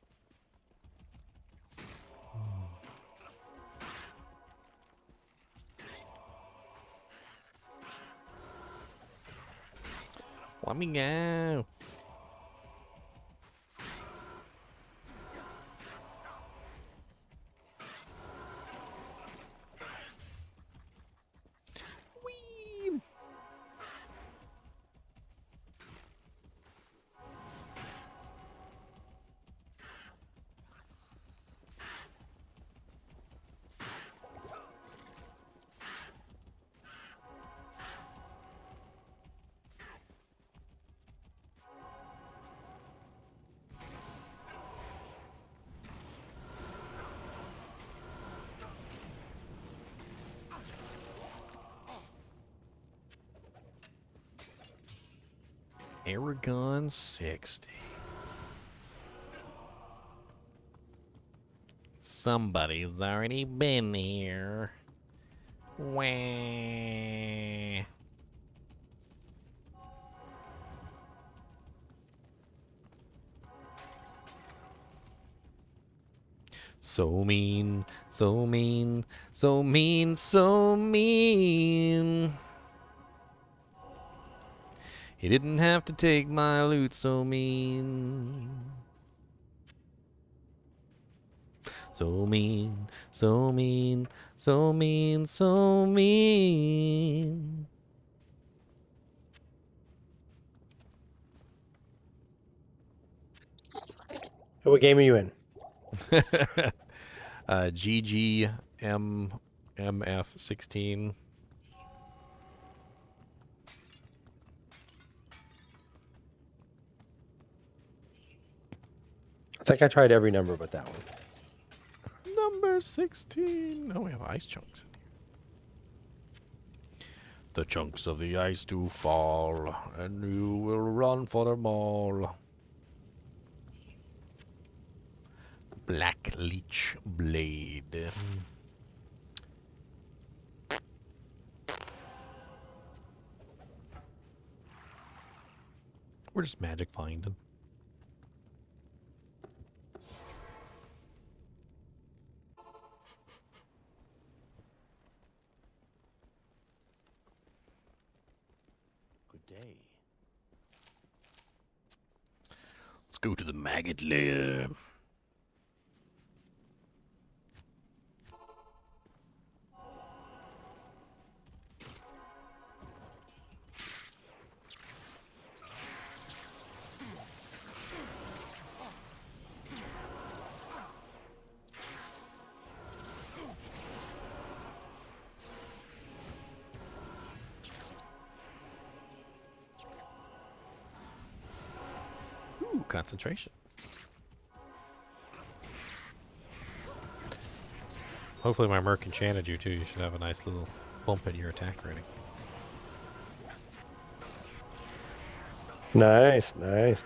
Let me go. Whee! Paragon 60. Somebody's already been here. Wah. So mean, so mean, so mean, so mean. He didn't have to take my loot, so mean. So mean, so mean, so mean, so mean. What game are you in? GGMF16. I think I tried every number but that one. Number 16. Oh, we have ice chunks in here. The chunks of the ice do fall, and you will run for them all. Black Leech Blade. We're just magic finding. Good day. Let's go to the maggot lair. Ooh, concentration. Hopefully my Merc enchanted you too. You should have a nice little bump in your attack rating. Nice, nice.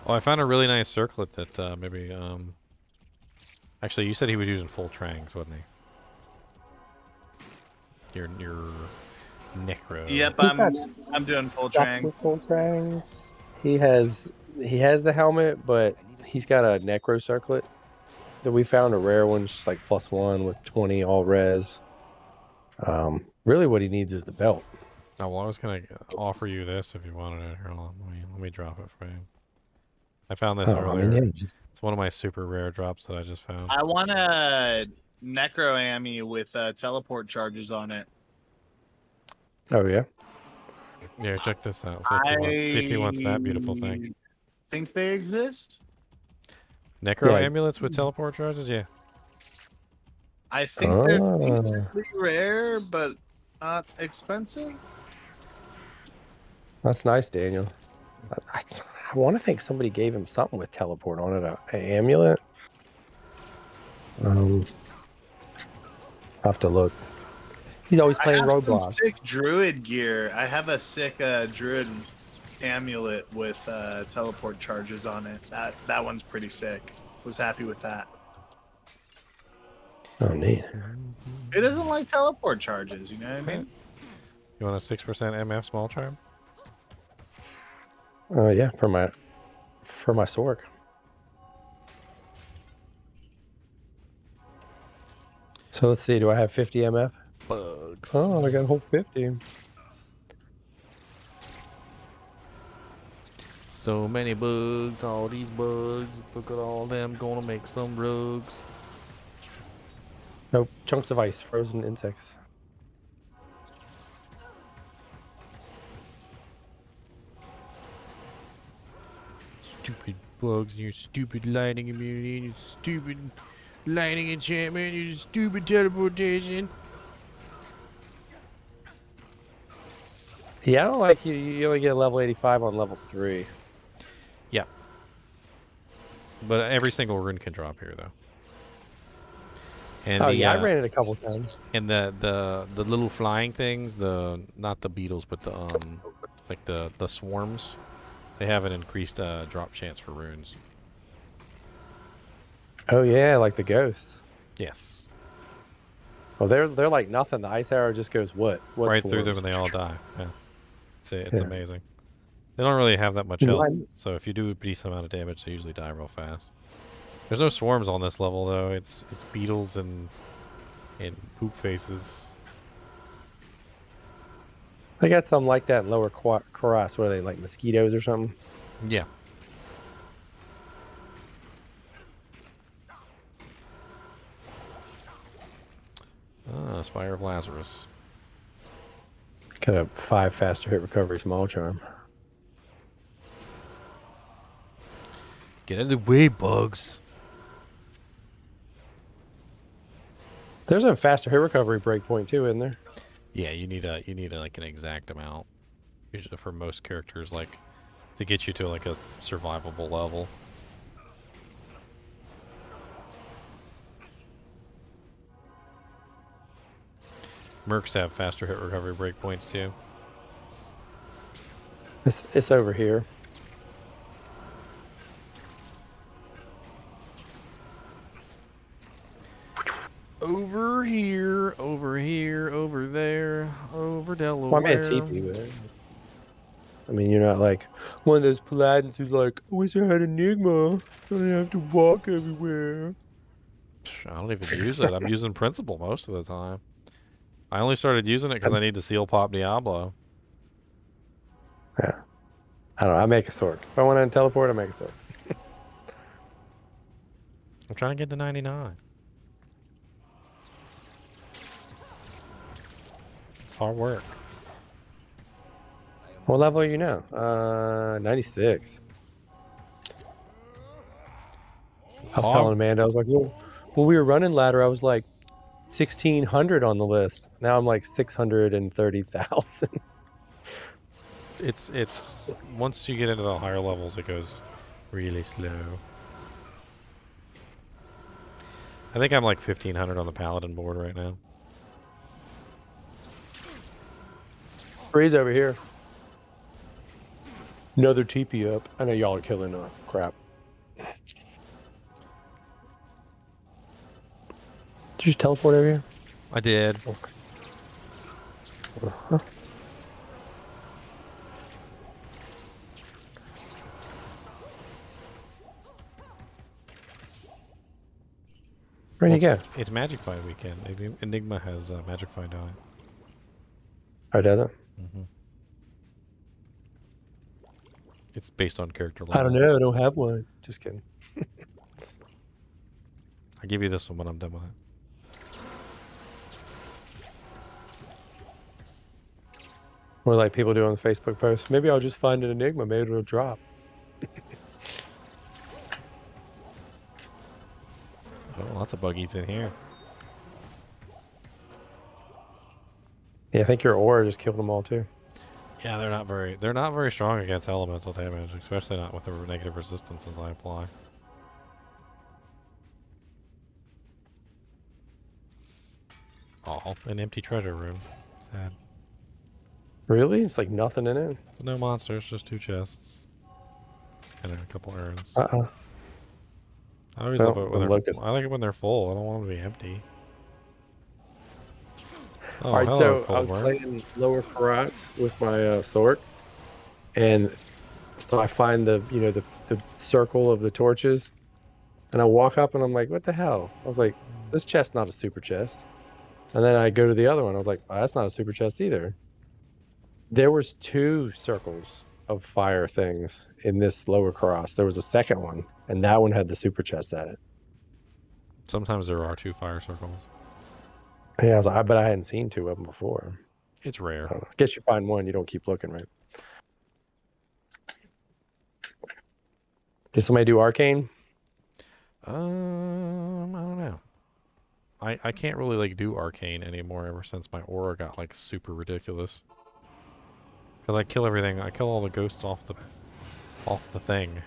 Oh, I found a really nice circlet that maybe... Actually, you said he was using full trangs, wasn't he? Your necro. Yep, I'm doing full Stuck trang. with full trangs. He has the helmet, but he's got a necro circlet that we found, a rare one, just like +1 with 20 all res. Really, what he needs is the belt. Oh, well, I was gonna offer you this if you wanted it. Here, hold on, let me drop it for you. I found this earlier. It's one of my super rare drops that I just found. I want a necro ammy with teleport charges on it. Oh yeah. Yeah, check this out. See if he wants that beautiful thing. Think they exist? Necro Yeah. amulets with teleport charges? Yeah. I think they're decently rare, but not expensive. That's nice, Daniel. I want to think somebody gave him something with teleport on it, an amulet. I'll have to look. He's always playing Roblox. Sick druid gear. I have a sick druid amulet with teleport charges on it. That one's pretty sick. Was happy with that. Oh, neat. It doesn't like teleport charges, you know what I mean? You want a 6% MF small charm? Oh yeah, for my Sork. So let's see. Do I have 50 MF? Bugs. Oh, I got a whole 50. So many bugs, all these bugs. Look at all them, gonna make some rugs. No, chunks of ice, frozen insects. Stupid bugs and your stupid lightning immunity and your stupid lightning enchantment, your stupid teleportation. Yeah, I don't like you only get level 85 on level 3. Yeah. But every single rune can drop here, though. And oh yeah, I ran it a couple times. And the little flying things, not the beetles, but the like the swarms, they have an increased drop chance for runes. Oh yeah, like the ghosts. Yes. Well, they're like nothing. The ice arrow just goes what right swarms? through them and they all die. Yeah, it's amazing. They don't really have that much health, so if you do a decent amount of damage, they usually die real fast. There's no swarms on this level though. It's beetles and poop faces. They got some like that in lower cross. What are they, like mosquitoes or something? Yeah. Spire of Lazarus. Got a 5 faster hit recovery small charm. Get out of the way, bugs. There's a faster hit recovery breakpoint too, isn't there? Yeah, you need like an exact amount. Usually for most characters, like to get you to like a survivable level. Mercs have faster hit recovery breakpoints too. It's over here. Over here, over here, over there, over Delaware. Well, I made a TP with it. I mean, you're not like one of those paladins who's like, I wish I had Enigma, so I didn't have to walk everywhere. I don't even use it. I'm using Principle most of the time. I only started using it because I need to seal pop Diablo. Yeah. I don't know. I make a sword. If I want to teleport, I make a sword. I'm trying to get to 99. It's hard work. What level are you now? 96. I was telling Amanda, I was like, well, when we were running ladder, I was like 1,600 on the list. Now I'm like 630,000. It's once you get into the higher levels, it goes really slow. I think I'm like 1,500 on the Paladin board right now. Breeze over here. Another TP up. I know y'all are killing crap. Did you just teleport over here? I did. Where'd you go? It's Magic Fight weekend. Enigma has Magic Fight on it. Oh, does it? Mm-hmm. It's based on character level. I don't know. I don't have one. Just kidding. I'll give you this one when I'm done with it. Or like people do on the Facebook post. Maybe I'll just find an Enigma. Maybe it'll drop. Oh, lots of buggies in here. Yeah, I think your aura just killed them all too. Yeah, they're not very strong against elemental damage, especially not with the negative resistances I apply. Oh, an empty treasure room. Sad. Really? It's like nothing in it? No monsters, just 2 chests. And a couple urns. Uh-oh. I always love it when I like it when they're full. I don't want them to be empty. Oh, all right, hello, so I was playing lower karats with my sword, and so I find the circle of the torches, and I walk up and I'm like, what the hell? I was like, this chest's not a super chest. And then I go to the other one. I was like, oh, that's not a super chest either. There was 2 circles of fire things in this lower cross. There was a second one, and that one had the super chest at it. Sometimes there are 2 fire circles. Yeah, I was like, I bet I hadn't seen 2 of them before. It's rare. I guess you find one, you don't keep looking, right? Did somebody do arcane? I don't know. I can't really like do arcane anymore ever since my aura got like super ridiculous. Because I kill everything. I kill all the ghosts off the thing,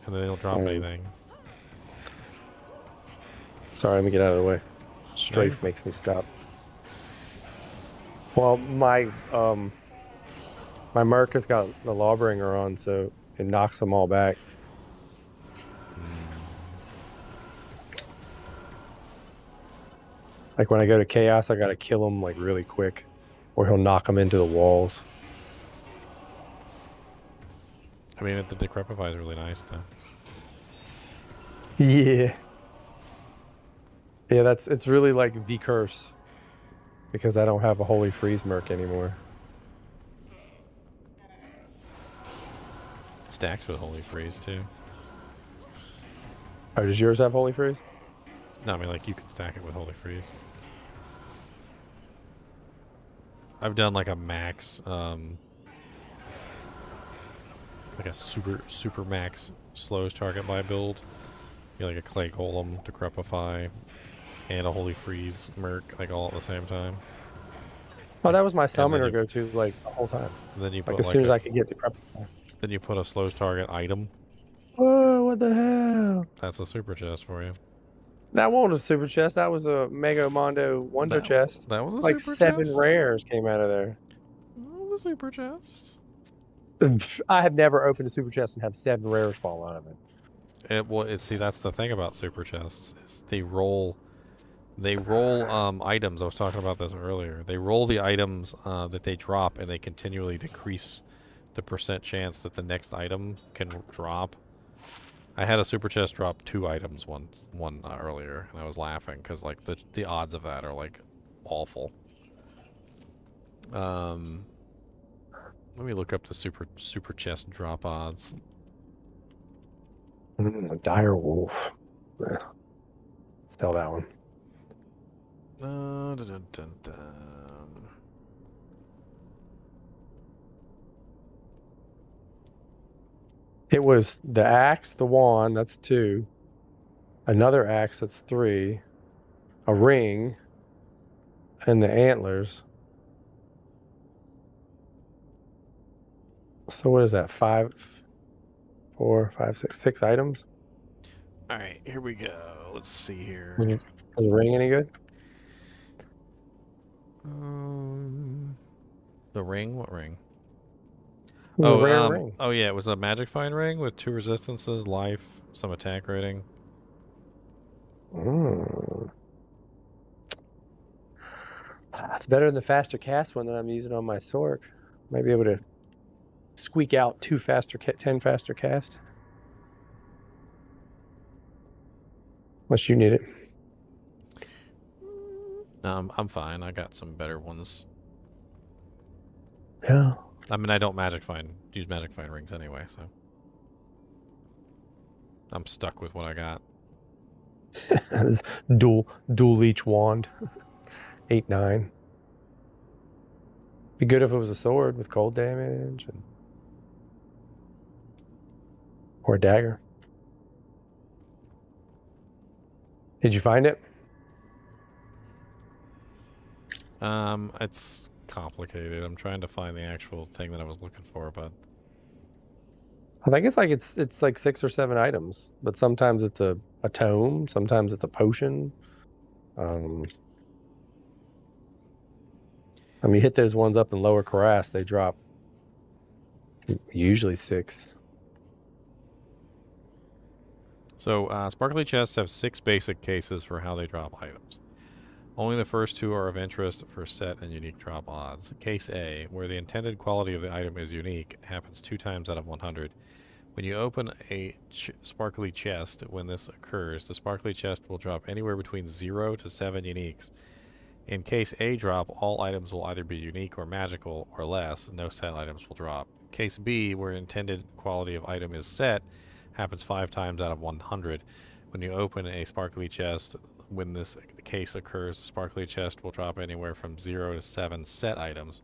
and then they don't drop anything. Sorry, let me get out of the way. Strafe makes me stop. Well, my Merc has got the Lawbringer on, so it knocks them all back. Like when I go to Chaos, I gotta kill him like really quick, or he'll knock them into the walls. I mean, the Decrepify is really nice, though. Yeah. Yeah, it's really like the curse. Because I don't have a Holy Freeze Merc anymore. Stacks with Holy Freeze, too. Oh, does yours have Holy Freeze? No, I mean, like, you can stack it with Holy Freeze. I've done, like, a max, like a super max slows target by build. You know, like a Clay Golem, Decrepify, and a Holy Freeze Merc, like, all at the same time. Oh, that was my summoner go-to, like, the whole time. Then you put, like, as soon as I could get Decrepify. Then you put a slows target item. Whoa, what the hell? That's a super chest for you. That wasn't a super chest. That was a Mega Mondo Wonder chest. That was a like super 7 chest? rares came out of there. Oh, the super chest. I have never opened a super chest and have 7 rares fall out of it. See, that's the thing about super chests is they roll items. I was talking about this earlier. They roll the items that they drop, and they continually decrease the % chance that the next item can drop. I had a super chest drop 2 items one earlier, and I was laughing because like the odds of that are like awful. Let me look up the super chest drop odds. A dire wolf. Sell that one. Dun, dun, dun, dun. It was the axe, the wand, that's 2. Another axe, that's 3. A ring. And the antlers. So what is that? 5, 4, 5, 6 items? Alright, here we go. Let's see here. Is the ring any good? The ring? What ring? Rare ring. Oh yeah, it was a magic find ring with 2 resistances, life, some attack rating. That's better than the faster cast one that I'm using on my Sork. Might be able to squeak out 10 faster cast. Unless you need it. No, I'm fine. I got some better ones. Yeah. I mean, I don't use magic find rings anyway, so I'm stuck with what I got. This dual leech wand. 8, 9. Be good if it was a sword with cold damage or a dagger. Did you find it? It's complicated. I'm trying to find the actual thing that I was looking for, but I think it's like 6 or 7 items, but sometimes it's a tome, sometimes it's a potion. I mean, you hit those ones up in Lower Karas, they drop usually 6. So, sparkly chests have 6 basic cases for how they drop items. Only the first 2 are of interest for set and unique drop odds. Case A, where the intended quality of the item is unique, happens 2 times out of 100. When you open a sparkly chest, when this occurs, the sparkly chest will drop anywhere between 0 to 7 uniques. In case A drop, all items will either be unique or magical, or less. No set items will drop. Case B, where intended quality of item is set, happens 5 times out of 100. When you open a sparkly chest, when this case occurs, the sparkly chest will drop anywhere from 0 to 7 set items.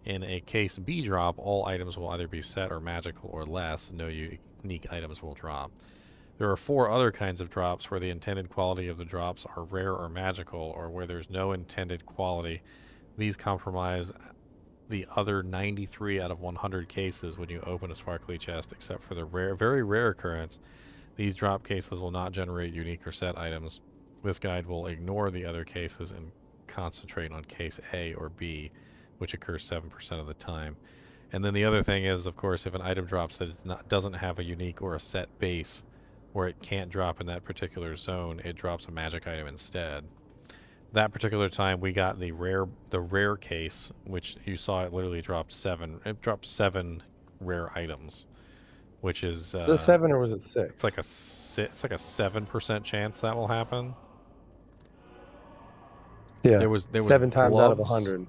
In a case B drop, all items will either be set or magical or less. No unique items will drop. There are 4 other kinds of drops where the intended quality of the drops are rare or magical, or where there's no intended quality. These comprise the other 93 out of 100 cases when you open a sparkly chest, except for the very rare occurrence. These drop cases will not generate unique or set items. This guide will ignore the other cases and concentrate on case A or B, which occurs 7% of the time. And then the other thing is, of course, if an item drops that doesn't have a unique or a set base where it can't drop in that particular zone, it drops a magic item instead. That particular time, we got the rare case, which you saw it literally dropped 7. It dropped 7 rare items, which is. Was it 7 or was it 6? It's like a 7% chance that will happen. Yeah. There was 7 times gloves. out of 100.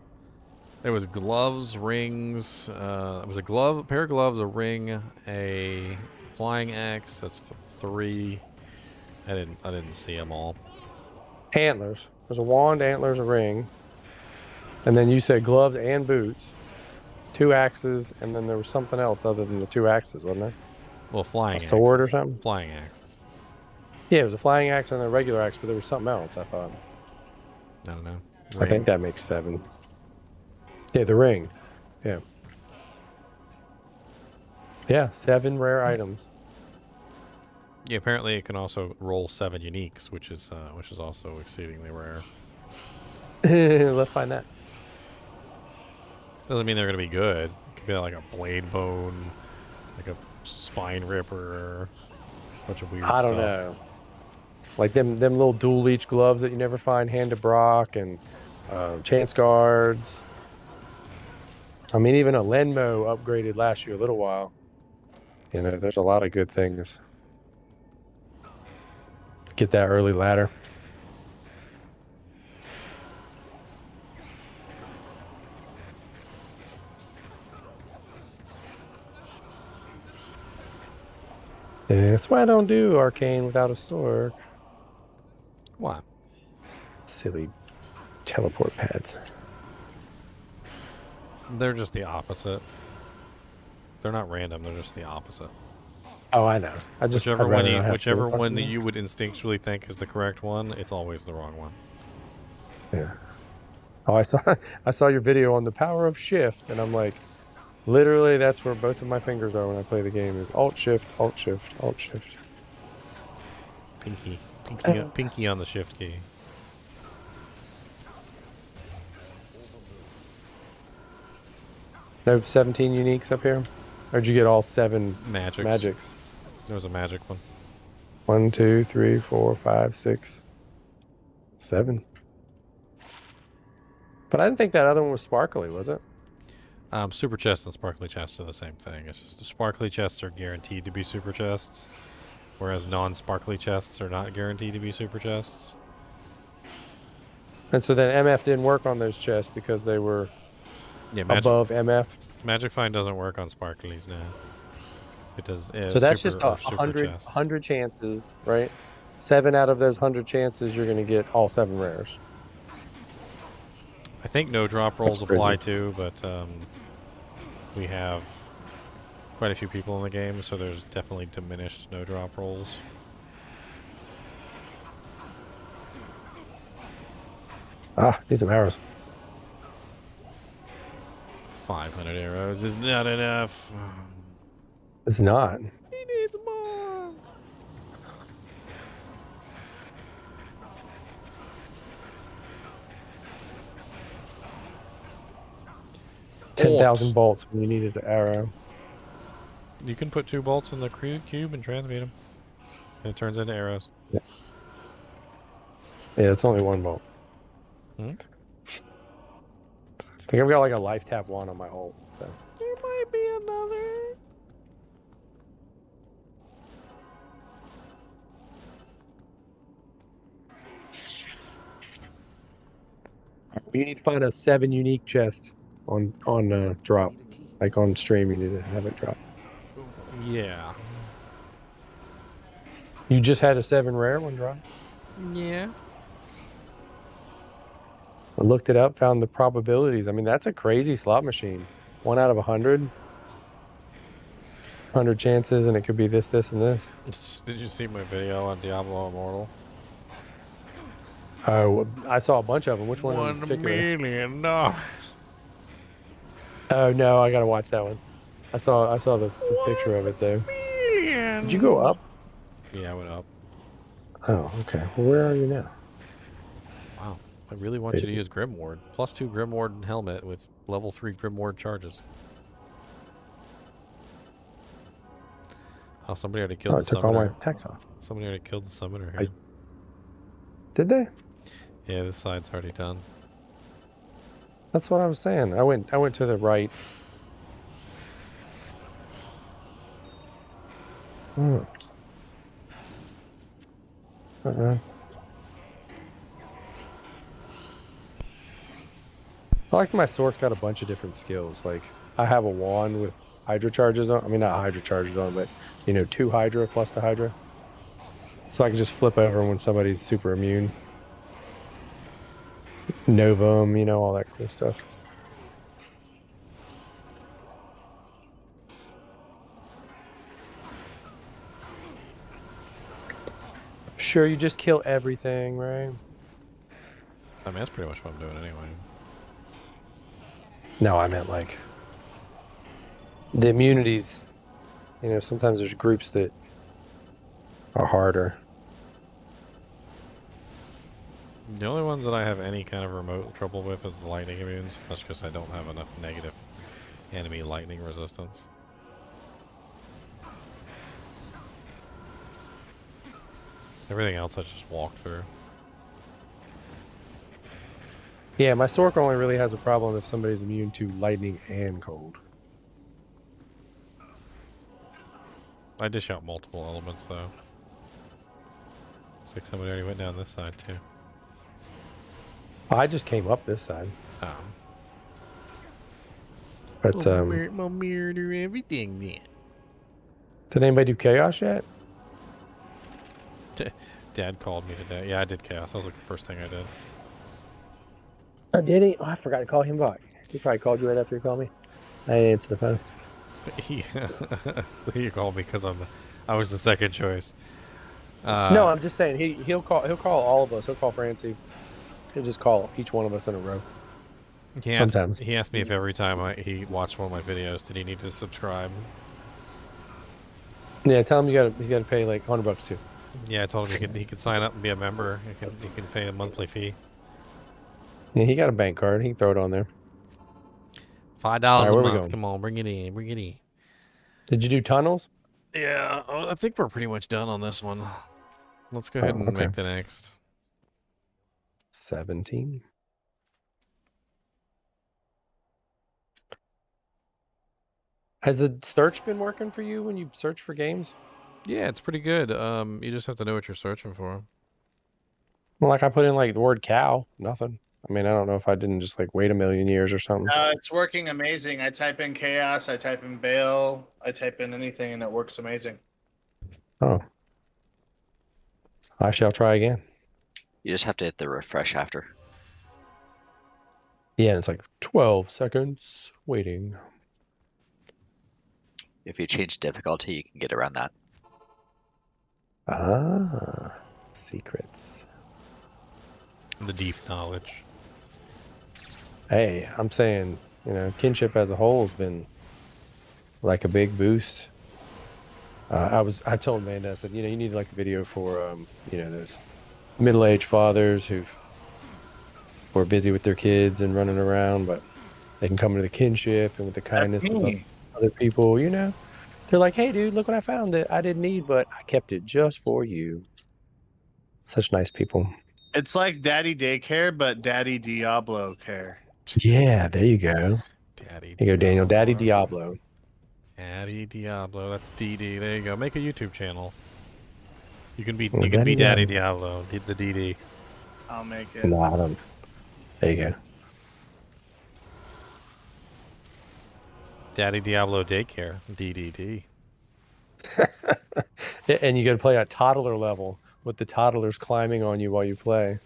There was gloves, rings. It was a pair of gloves, a ring, a flying axe. That's 3. I didn't see them all. Antlers. There's a wand, antlers, a ring, and then you said gloves and boots, 2 axes, and then there was something else other than the 2 axes, wasn't there? Well, flying a sword axes. or something. Flying axes. Yeah, it was a flying axe and a regular axe, but there was something else. I thought. I don't know. I think that makes 7. Yeah, the ring. Yeah. Yeah, 7 rare items. Yeah, apparently it can also roll 7 uniques, which is also exceedingly rare. Let's find that. Doesn't mean they're gonna be good. It could be like a blade bone, like a spine ripper, a bunch of weird stuff. I don't know. Like them little dual leech gloves that you never find hand to Brock, and chance guards. I mean, even a Lenmo upgraded last year a little while. You know, there's a lot of good things. Get that early ladder. Yeah, that's why I don't do arcane without a sword. Why? Silly teleport pads. They're just the opposite. They're not random. They're just the opposite. Oh, I know. Whichever one that you would instinctually think is the correct one, it's always the wrong one. Yeah. Oh, I saw your video on the power of shift, and I'm like, literally, that's where both of my fingers are when I play the game. Is Alt Shift, Alt Shift, Alt Shift. Pinky on the shift key. No 17 uniques up here? Or did you get all 7 magics? There was a magic one. 1, 2, 3, 4, 5, 6, 7. But I didn't think that other one was sparkly, was it? Super chests and sparkly chests are the same thing. It's just sparkly chests are guaranteed to be super chests, whereas non-sparkly chests are not guaranteed to be super chests. And so then MF didn't work on those chests because they were above MF? Magic Find doesn't work on sparklies now. It does. So that's just 100 chances, right? 7 out of those 100 chances, you're going to get all 7 rares. I think no drop rolls apply too, but we have quite a few people in the game, so there's definitely diminished no drop rolls. Need some arrows. 500 arrows is not enough. It's not. He needs more. $10,000 bolts when you needed an arrow. You can put 2 bolts in the cube and transmute them, and it turns into arrows. Yeah, it's only 1 bolt. Hmm? I think I've got like a life tap 1 on my ult. So There might be another. you need to find a 7 unique chests on drop, like on stream. You need to have it drop. Yeah. You just had a 7 rare one drop. Yeah. I looked it up, found the probabilities. I mean, that's a crazy slot machine. 1 out of 100. 100 chances, and it could be this, this, and this. Did you see my video on Diablo Immortal? Oh, I saw a bunch of them. Which one in $1 particular? million. Oh no, I gotta watch that one. I saw the picture of it though. Million. Did you go up? Yeah, I went up. Oh, okay. Well, where are you now? Wow. I really want you to use Grimward. +2 Grimward helmet with level 3 Grimward charges. Oh, somebody already killed the took all my summoner. attacks off. Somebody already killed the summoner here. Did they? Yeah, this side's already done. That's what I was saying. I went to the right. I like my sword's got a bunch of different skills. Like, I have a wand with Hydra charges on. I mean, not Hydra charges on, but, you know, 2 Hydra plus the Hydra. So I can just flip over when somebody's super immune. Nova 'em, you know, all that cool stuff. Sure, you just kill everything, right? I mean, that's pretty much what I'm doing anyway. No, I meant like the immunities. You know, sometimes there's groups that are harder. The only ones that I have any kind of remote trouble with is the lightning immunes. That's because I don't have enough negative enemy lightning resistance. Everything else I just walk through. Yeah, my Sork only really has a problem if somebody's immune to lightning and cold. I dish out multiple elements though. Looks like somebody already went down this side too. I just came up this side. But I'll murder everything then. Did anybody do chaos yet? Dad called me today. Yeah, I did chaos. That was like the first thing I did. Oh, did he? Oh, I forgot to call him back. He probably called you right after he called me. I didn't answer the phone. He called me because I was the second choice. No, I'm just saying he'll call all of us. He'll call Francie. He'll just call each one of us in a row. Sometimes he asked me if every time he watched one of my videos did he need to subscribe. Yeah, tell him he's got to pay like $100 too. Yeah, I told him he could sign up and be a member. He can pay a monthly fee. Yeah, he got a bank card. He can throw it on there. $5 a month. Come on, bring it in. Bring it in. Did you do tunnels? Yeah, I think we're pretty much done on this one. Let's go ahead and make the next. 17. Has the search been working for you when you search for games? Yeah, it's pretty good. You just have to know what you're searching for. Well, like I put in like the word cow, nothing. I mean, I don't know if I didn't just like wait a million years or something. It's working amazing. I type in chaos, I type in Bale, I type in anything, and it works amazing. Oh. I shall try again. You just have to hit the refresh after. Yeah, it's like 12 seconds waiting. If you change difficulty, you can get around that. Ah, secrets. The deep knowledge. Hey, I'm saying, you know, kinship as a whole has been like a big boost. I told Amanda, I said, you know, you need like a video for, you know, those middle-aged fathers who are busy with their kids and running around, but they can come into the kinship and with the kindness of other people, you know. They're like, hey, dude, look what I found that I didn't need, but I kept it just for you. Such nice people. It's like Daddy Daycare, but Daddy Diablo care. Yeah, there you go. Daddy. There you go, Daniel. Daddy Diablo. Daddy Diablo. That's DD. There you go. Make a YouTube channel. You can be Daddy Diablo. The DD. I'll make it. No, I don't. There you go. Daddy Diablo Daycare. DDD. Yeah, and you got to play at toddler level with the toddlers climbing on you while you play.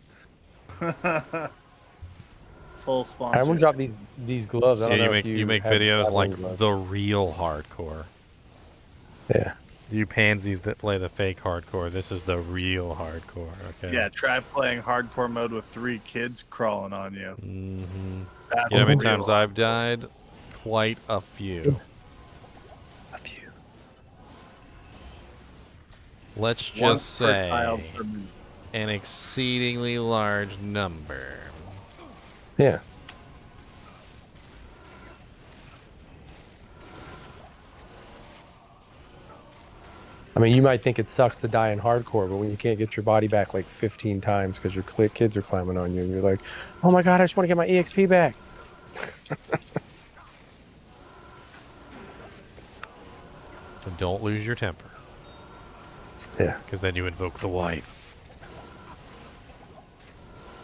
Full sponsor. I'm gonna drop these gloves. So I don't know if you make videos like the real hardcore. Yeah. You pansies that play the fake hardcore. This is the real hardcore. Okay. Yeah, try playing hardcore mode with 3 kids crawling on you. Mm-hmm. That's you know how many times I've died? Quite a few. A few. Let's just say an exceedingly large number. Yeah. I mean, you might think it sucks to die in hardcore, but when you can't get your body back like 15 times because your kids are climbing on you, and you're like, oh my god, I just want to get my EXP back. And don't lose your temper. Yeah. Because then you invoke the wife.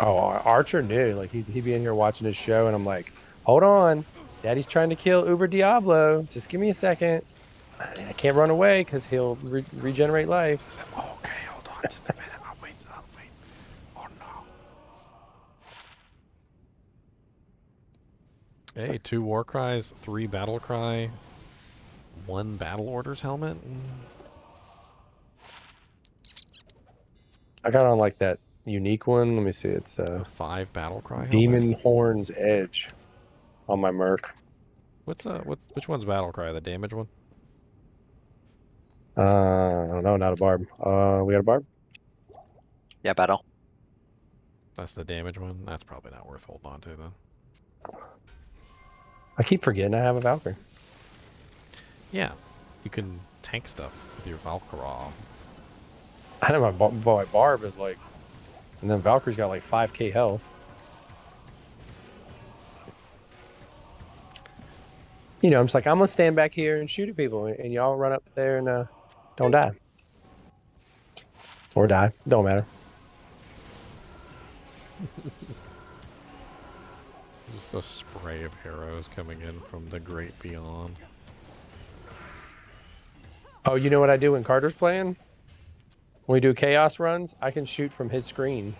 Oh, Archer knew. Like, he'd be in here watching his show, and I'm like, hold on. Daddy's trying to kill Uber Diablo. Just give me a second. I can't run away because he'll regenerate life. Okay, hold on just a minute. I'll wait. Oh, no. Hey, 2 war cries, 3 battle cry, 1 battle orders helmet. I got on like that unique one. Let me see. It's 5 battle cry Demon helmet. Horn's Edge on my Merc. Which one's battle cry? The damage one? No, not a barb. We got a barb? Yeah, battle. That's the damage one. That's probably not worth holding on to then. I keep forgetting I have a Valkyrie. Yeah, you can tank stuff with your Valkyrie. I know my barb is like, and then Valkyrie's got like 5k health. You know, I'm just like, I'm gonna stand back here and shoot at people, and y'all run up there and don't die. Or die, don't matter. Just a spray of heroes coming in from the great beyond. Oh, you know what I do when Carter's playing? When we do chaos runs, I can shoot from his screen.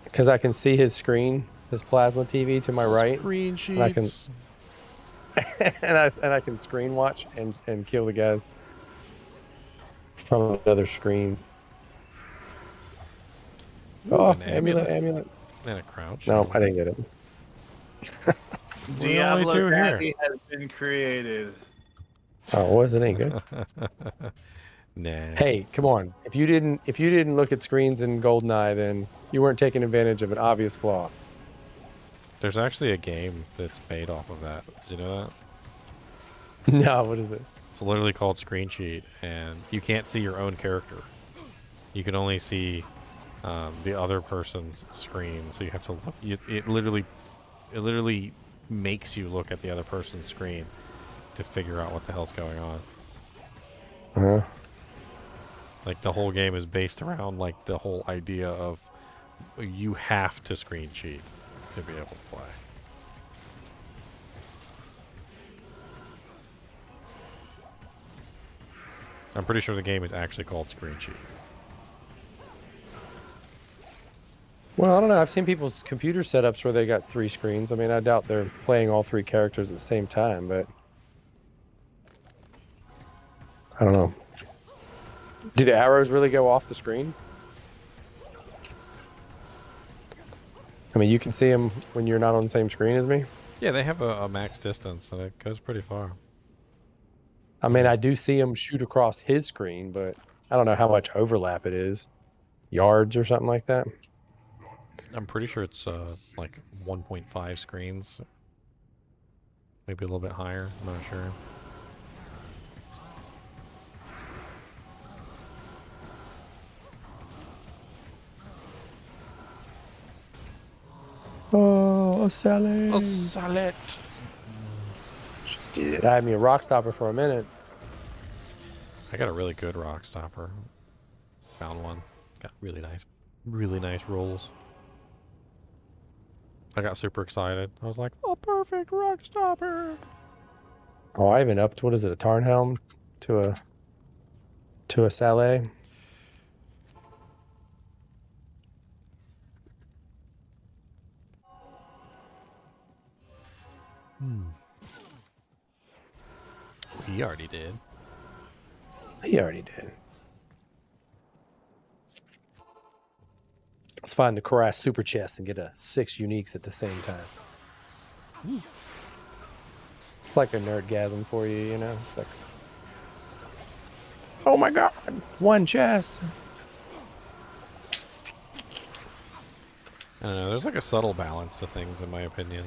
Because I can see his screen, his plasma TV to my right. Screen sheets. And I can screen watch and kill the guys from another screen. Ooh, oh, an amulet. And a crouch. No, I didn't get it. Diablo Daddy has been created. Oh, wasn't any good. Nah. Hey, come on. If you didn't look at screens in GoldenEye, then you weren't taking advantage of an obvious flaw. There's actually a game that's made off of that. Did you know that? No, what is it? It's literally called Screen Sheet, and you can't see your own character. You can only see the other person's screen, so you have to look. It literally makes you look at the other person's screen to figure out what the hell's going on. Uh-huh. Like, the whole game is based around, like, the whole idea of you have to screen cheat to be able to play. I'm pretty sure the game is actually called Screen Sheet. Well, I don't know. I've seen people's computer setups where they got 3 screens. I mean, I doubt they're playing all 3 characters at the same time, but I don't know. Do the arrows really go off the screen? I mean, you can see them when you're not on the same screen as me? Yeah, they have a max distance, and it goes pretty far. I mean, I do see him shoot across his screen, but I don't know how much overlap it is. Yards or something like that? I'm pretty sure it's like 1.5 screens. Maybe a little bit higher. I'm not sure. Oh, a salad. A salad. Shit, I had me a rock stopper for a minute. I got a really good rock stopper. Found one. It's got really nice rolls. I got super excited. I was like, "Oh, perfect rock stopper!" Oh, I even upped, what is it, a Tarnhelm to a Saleh. He already did. He already did. Let's find the Karas super chest and get a 6 uniques at the same time. It's like a nerdgasm for you, you know? It's like, oh my god, 1 chest. I don't know. There's like a subtle balance to things, in my opinion.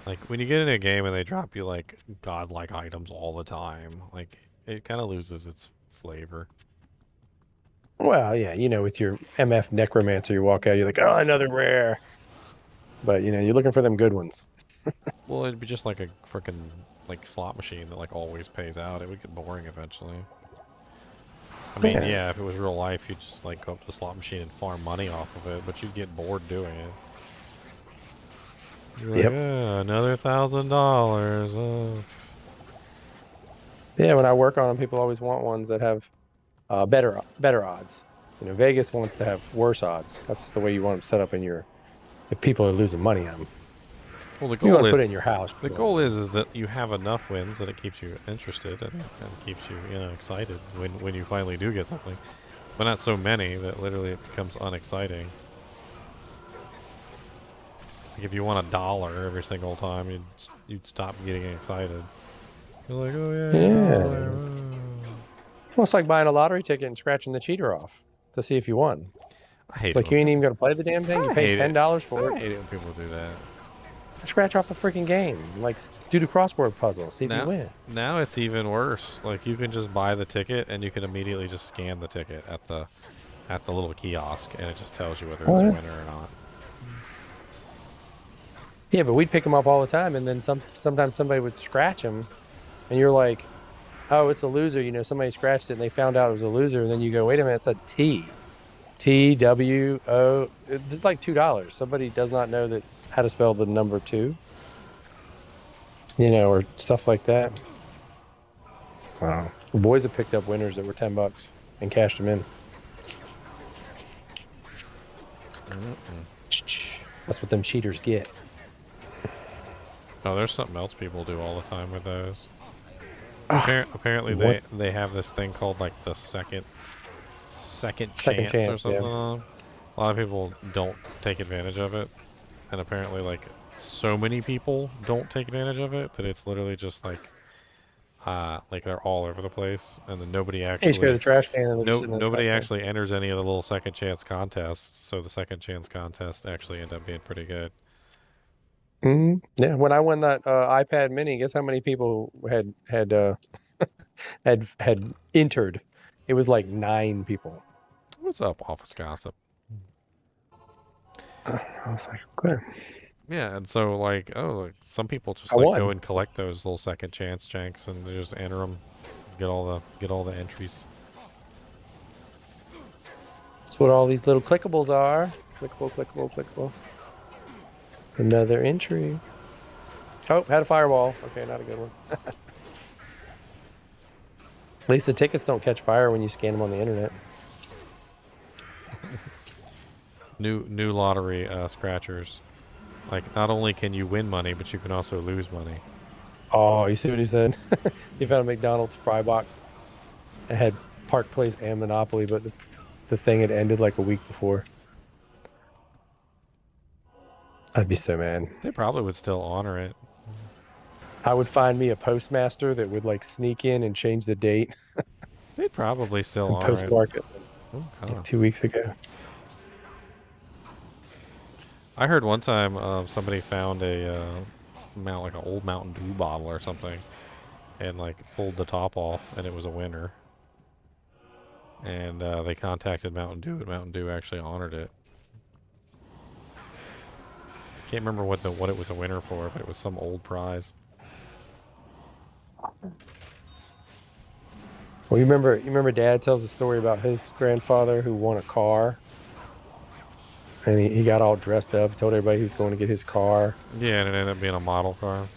Like when you get in a game and they drop you like godlike items all the time, like it kind of loses its flavor. Well, yeah, you know, with your MF Necromancer, you walk out, you're like, oh, another rare. But, you know, you're looking for them good ones. Well, it'd be just like a freaking like slot machine that like always pays out. It would get boring eventually. I mean, yeah, if it was real life, you'd just like go up to the slot machine and farm money off of it, but you'd get bored doing it. You're like, another $1,000. Yeah, when I work on them, people always want ones that have better odds. You know, Vegas wants to have worse odds. That's the way you want them set up in your. If people are losing money on them. Well, the goal you want to is put it in your house. The goal is that you have enough wins that it keeps you interested and keeps you, you know, excited when you finally do get something, but not so many that literally it becomes unexciting. Like if you won $1 every single time, you'd stop getting excited. You're like, oh yeah. It's almost like buying a lottery ticket and scratching the cheater off to see if you won. I hate like it. You ain't even gonna play the damn thing. You pay $10 for it. I hate it when people do that. Scratch off the freaking game. Like do the crossword puzzle. See if you win. Now it's even worse. Like you can just buy the ticket and you can immediately just scan the ticket at the little kiosk and it just tells you whether it's a winner or not. Yeah, but we'd pick them up all the time, and then sometimes somebody would scratch them, and you're like, "Oh, it's a loser." You know, somebody scratched it, and they found out it was a loser, and then you go, "Wait a minute, it's a T, TWO." This is like $2. Somebody does not know that how to spell the number 2. You know, or stuff like that. Wow, the boys have picked up winners that were $10 and cashed them in. That's what them cheaters get. Oh, there's something else people do all the time with those. Apparently, they have this thing called like the second chance or something. Yeah. A lot of people don't take advantage of it, and apparently, like so many people don't take advantage of it that it's literally just like they're all over the place, and then nobody actually. The trash can. Nobody actually enters any of the little second chance contests, so the second chance contests actually end up being pretty good. Yeah, when I won that iPad Mini, guess how many people had entered? It was like 9 people. What's up, Office Gossip? I was like, good. Yeah, and so like, some people just like go and collect those little second chance janks and they just enter them, get all the entries. That's what all these little clickables are. Clickable. Another entry. Oh, had a firewall. Okay, not a good one. At least the tickets don't catch fire when you scan them on the internet. New lottery scratchers. Like, not only can you win money, but you can also lose money. Oh, you see what he said? He found a McDonald's fry box. It had Park Place and Monopoly, but the thing had ended like a week before. I'd be so mad. They probably would still honor it. I would find me a postmaster that would like sneak in and change the date. They'd probably still honor postmark it. Like 2 weeks ago. I heard one time somebody found like an old Mountain Dew bottle or something, and like pulled the top off, and it was a winner. And they contacted Mountain Dew, and Mountain Dew actually honored it. Can't remember what it was a winner for, but it was some old prize. Well, you remember Dad tells a story about his grandfather who won a car, and he got all dressed up, told everybody he was going to get his car. Yeah, and it ended up being a model car.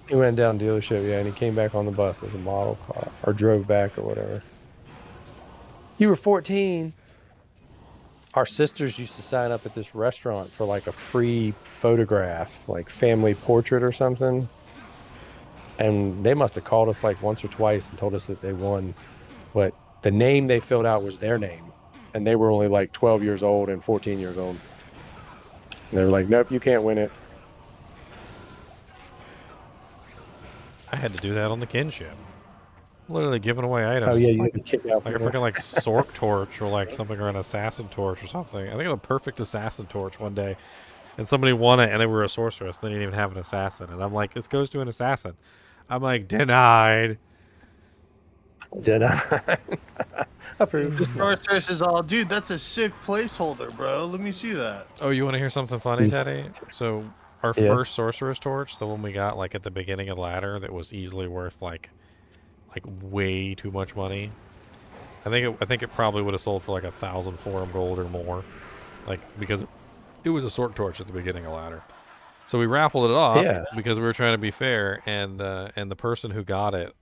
He went down to the dealership, yeah, and he came back on the bus. It was a model car, or drove back or whatever. You were 14. Our sisters used to sign up at this restaurant for like a free photograph, like family portrait or something. And they must have called us like once or twice and told us that they won. But the name they filled out was their name. And they were only like 12 years old and 14 years old. And they were like, nope, you can't win it. I had to do that on the kinship. Literally giving away items. Oh yeah, It's you like, had to kick out like a freaking like Sork torch or like something, or an assassin torch or something. I think it was a perfect assassin torch one day, and somebody won it, and they were a sorceress. They didn't even have an assassin, and I'm like, this goes to an assassin. I'm like, denied. Jedi. Approved. The sorceress is all, dude, that's a sick placeholder, bro. Let me see that. Oh, you want to hear something funny, Teddy? So our Yeah. first sorceress torch, the one we got like at the beginning of the ladder, that was easily worth like way too much money. I think it probably would have sold for like 1,000 forum gold or more, like because it was a Sork torch at the beginning of the ladder. So we raffled it off because we were trying to be fair, and the person who got it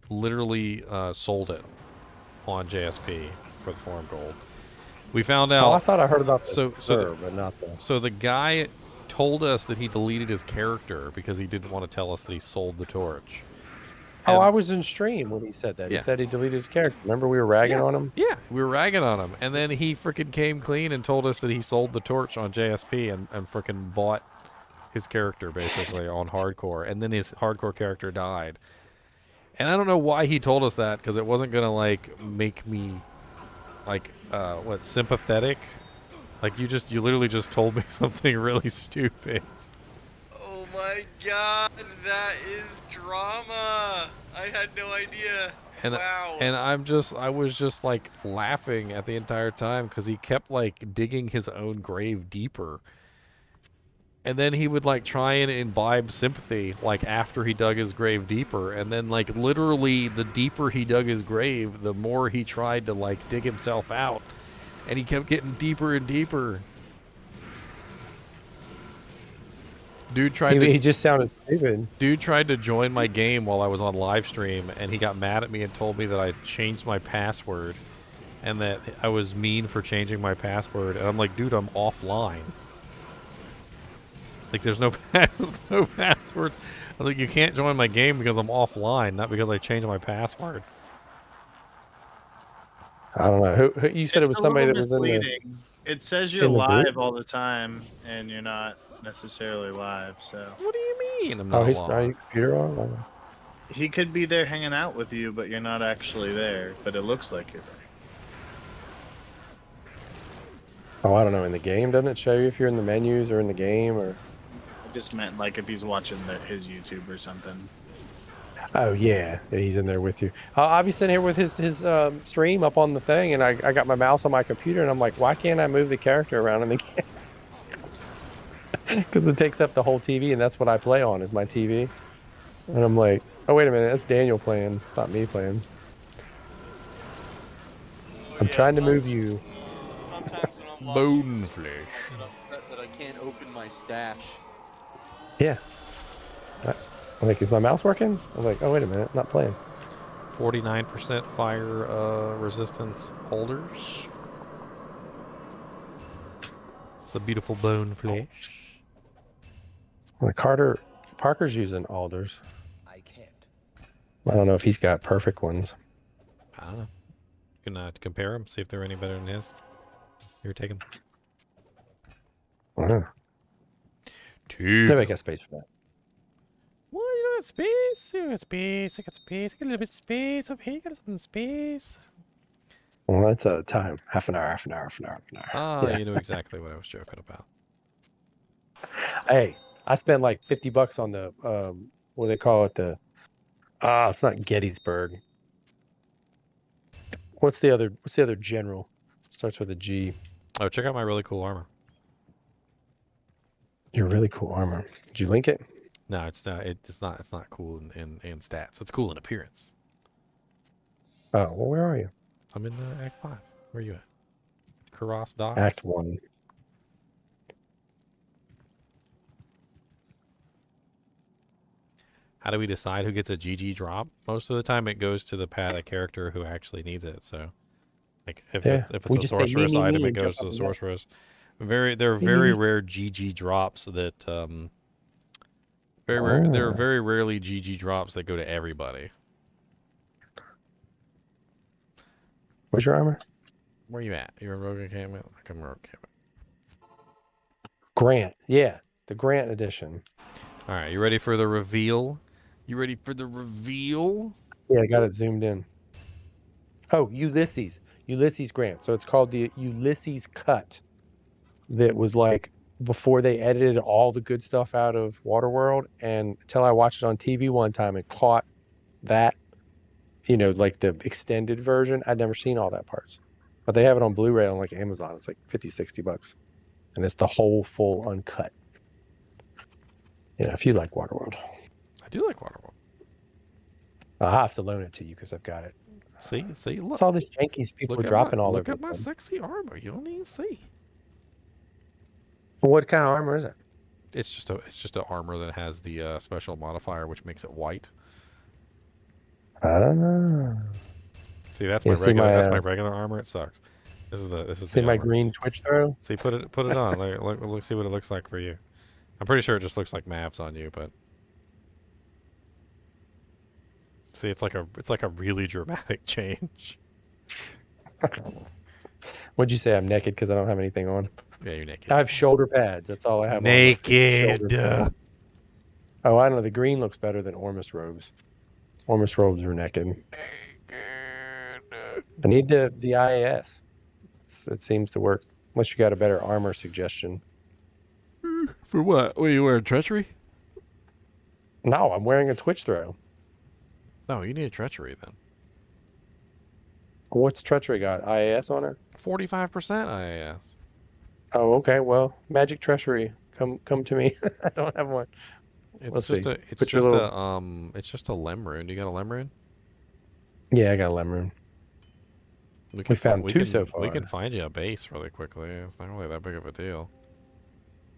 literally sold it on JSP for the forum gold. We found out. Oh, I thought I heard about but not the. So the guy told us that he deleted his character because he didn't want to tell us that he sold the torch. Oh, I was in stream when he said that. He said he deleted his character. Remember we were ragging on him? Yeah, we were ragging on him. And then he freaking came clean and told us that he sold the torch on JSP and freaking bought his character basically on hardcore. And then his hardcore character died. And I don't know why he told us that, because it wasn't going to like make me like sympathetic. Like you literally just told me something really stupid. Oh my god, that is drama. I had no idea. And, wow. And I was just like laughing at the entire time because he kept like digging his own grave deeper. And then he would like try and imbibe sympathy like after he dug his grave deeper. And then like literally the deeper he dug his grave, the more he tried to like dig himself out. And he kept getting deeper and deeper. He just sounded stupid. Dude tried to join my game while I was on live stream, and he got mad at me and told me that I changed my password and that I was mean for changing my password. And I'm like, dude, I'm offline. Like, there's no passwords. I was like, you can't join my game because I'm offline, not because I changed my password. I don't know. Who you said it was somebody that was in the... It says you're live all the time, and you're not necessarily live, so... What do you mean I'm not live? Are you computer on? He could be there hanging out with you, but you're not actually there, but it looks like you're there. Oh, I don't know. In the game, doesn't it show you if you're in the menus or in the game, or... I just meant like if he's watching his YouTube or something. Oh yeah, he's in there with you. I'll be sitting here with his stream up on the thing, and I got my mouse on my computer, and I'm like, why can't I move the character around in the game? Because it takes up the whole TV, and that's what I play on is my TV. And I'm like, oh wait a minute, that's Daniel playing. It's not me playing. I'm trying to move you. Sometimes when I'm Bone flesh. that I can't open my stash. Yeah. I'm like, is my mouse working? I'm like, oh wait a minute, not playing. 49% fire resistance holders. It's a beautiful bone flesh. Well, Parker's using alders. I can't. I don't know if he's got perfect ones. I don't know. You can compare them, see if they're any better than his. Here, take them. Wow. Maybe I got space for that. Well, you don't have space. You got space. I got space. I got a little bit of space over here. You got some space. Well, that's time. Half an hour. Ah, Yeah. you know exactly what I was joking about. Hey, I spent like $50 on the what do they call it? It's not Gettysburg. What's the other general? Starts with a G. Oh, check out my really cool armor. Your really cool armor. Did you link it? No, it's not. It's not cool in stats. It's cool in appearance. Oh, well, where are you? I'm in Act 5. Where are you at? Karas Docks? Act 1. How do we decide who gets a GG drop? Most of the time it goes to the character who actually needs it. So, like, if it's a sorceress item, it goes to the sorceress. There are very rare GG drops that, there are very rarely GG drops that go to everybody. Where's your armor? Where you at? You're in Rogue Encampment? I'm Rogue Encampment. Grant. Yeah, the Grant edition. All right, you ready for the reveal? You ready for the reveal? Yeah, I got it zoomed in. Oh, Ulysses Grant. So it's called the Ulysses cut. That was like before they edited all the good stuff out of Waterworld, and until I watched it on TV one time and caught that, like the extended version, I'd never seen all that parts. But they have it on Blu-ray on like Amazon. It's like $50-$60. And it's the whole full uncut. If you like Waterworld. I do like Waterworld. I'll have to loan it to you because I've got it. See, look. It's all these jankies people are dropping all over. Look at my sexy armor. You don't even see. What kind of armor is it? It's just an armor that has the special modifier, which makes it white. See, that's my regular. That's my regular armor. It sucks. This is. See my green Twitch throw. See, put it on. Look, see what it looks like for you. I'm pretty sure it just looks like Mavs on you, but see, it's like a really dramatic change. What'd you say? I'm naked because I don't have anything on. Yeah, you're naked. I have shoulder pads. That's all I have. Naked. Oh, I don't know. The green looks better than Ormus robes. Ormus robes are naked. I need the IAS. It seems to work. Unless you got a better armor suggestion. For what? What are you wearing? Treachery? No, I'm wearing a Twitch throw. No, you need a treachery then. What's treachery got? IAS on it? 45% IAS. Oh, okay. Well, magic treachery, come to me. I don't have one. It's just a lem rune. You got a lem rune? Yeah, I got a lem rune. We found two so far. We can find you a base really quickly. It's not really that big of a deal.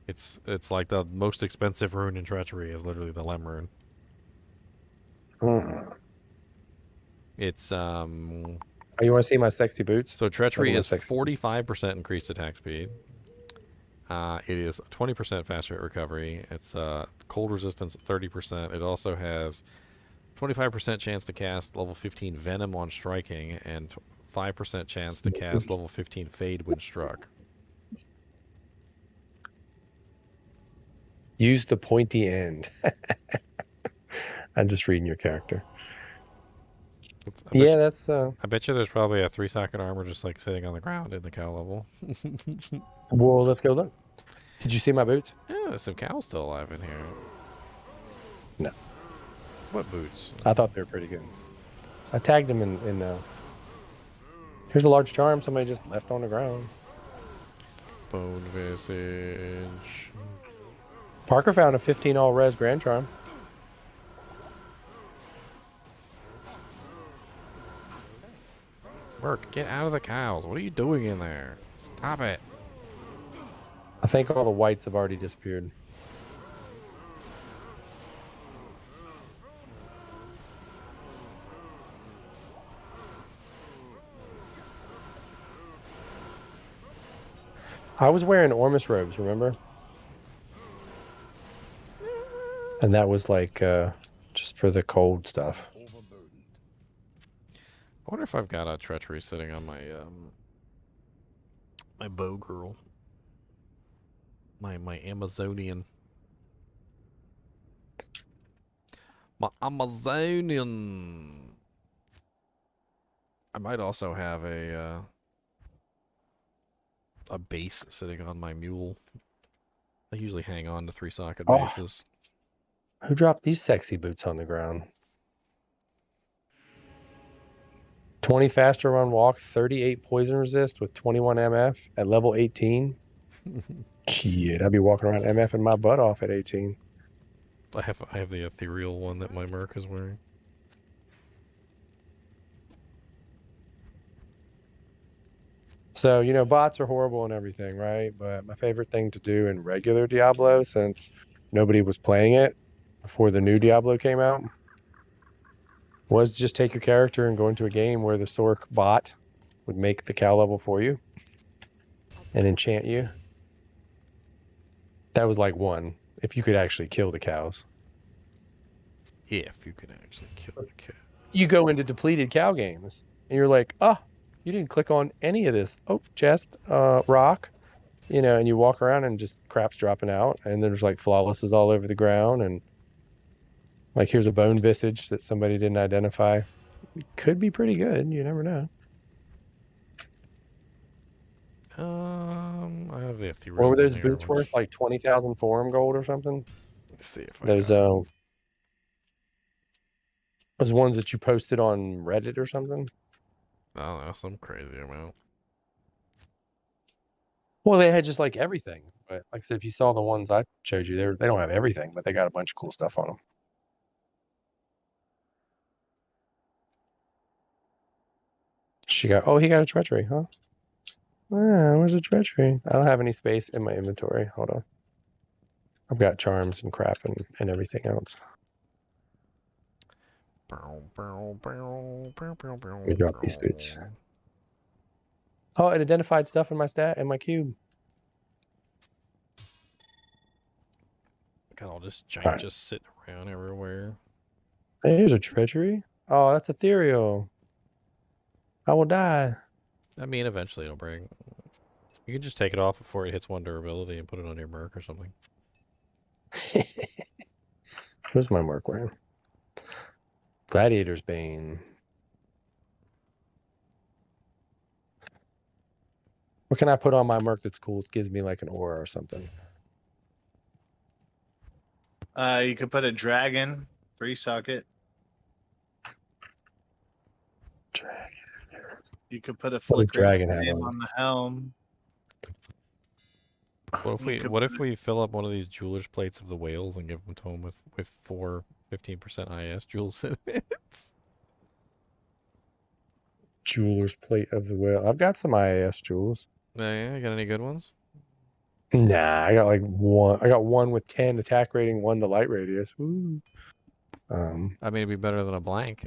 It's like the most expensive rune in treachery is literally the lem rune. It's Oh, you want to see my sexy boots? So treachery is 45% increased attack speed. It is 20% faster at recovery. It's cold resistance 30%. It also has 25% chance to cast level 15 Venom on striking and 5% chance to cast level 15 Fade when struck. Use the pointy end. I'm just reading your character. That's. I bet you there's probably a 3-socket armor just like sitting on the ground in the cow level. Well, let's go look. Did you see my boots? Yeah, there's some cows still alive in here. No. What boots? I thought they were pretty good. I tagged them in the. Here's a large charm somebody just left on the ground. Bone Visage. Parker found a 15 all res Grand Charm. Merc, get out of the cows. What are you doing in there? Stop it. I think all the whites have already disappeared. I was wearing Ormus robes, remember? And that was like just for the cold stuff. I wonder if I've got a treachery sitting on my my bow girl. My Amazonian. My Amazonian. I might also have a base sitting on my mule. I usually hang on to 3-socket bases. Who dropped these sexy boots on the ground? 20 faster run walk, 38 poison resist with 21 MF at level 18. Shit, I'd be walking around MFing my butt off at 18. I have the ethereal one that my merc is wearing. So, bots are horrible and everything, right? But my favorite thing to do in regular Diablo, since nobody was playing it before the new Diablo came out, was just take your character and go into a game where the Sorc bot would make the cow level for you and enchant you. That was like one, if you could actually kill the cows. If you could actually kill the cow. You go into depleted cow games and you're like, you didn't click on any of this. Oh, chest, rock, and you walk around and just crap's dropping out, and there's like flawlesses all over the ground, and like here's a bone visage that somebody didn't identify. It could be pretty good. You never know. I have the ethereal. What were those here, boots worth? Like 20,000 forum gold or something? Let's see if those those ones that you posted on Reddit or something. I don't know, some crazy amount. Well, they had just like everything. But like I said, if you saw the ones I showed you, they don't have everything, but they got a bunch of cool stuff on them. She got, oh, he got a treachery, huh? Ah, where's a treachery? I don't have any space in my inventory. Hold on. I've got charms and crap and everything else. Let me drop these boots. Oh, it identified stuff in my cube. Got all this giant just sitting around everywhere. Here's a treachery. Oh, that's ethereal. I will die. I mean, eventually it'll break. You can just take it off before it hits 1 durability and put it on your merc or something. Where's my merc wearing? Gladiator's Bane. What can I put on my merc that's cool? It gives me like an aura or something. You could put a dragon, free socket. Dragon. You could put a flickering flame on the helm. What if we fill up one of these jeweler's plates of the whales and give them to them with 4 15% IS jewels in it? Jeweler's plate of the whale. I've got some IAS jewels. Yeah, you got any good ones? Nah, I got like one. I got one with 10 attack rating, 1 to light radius. Woo. I mean, it'd be better than a blank.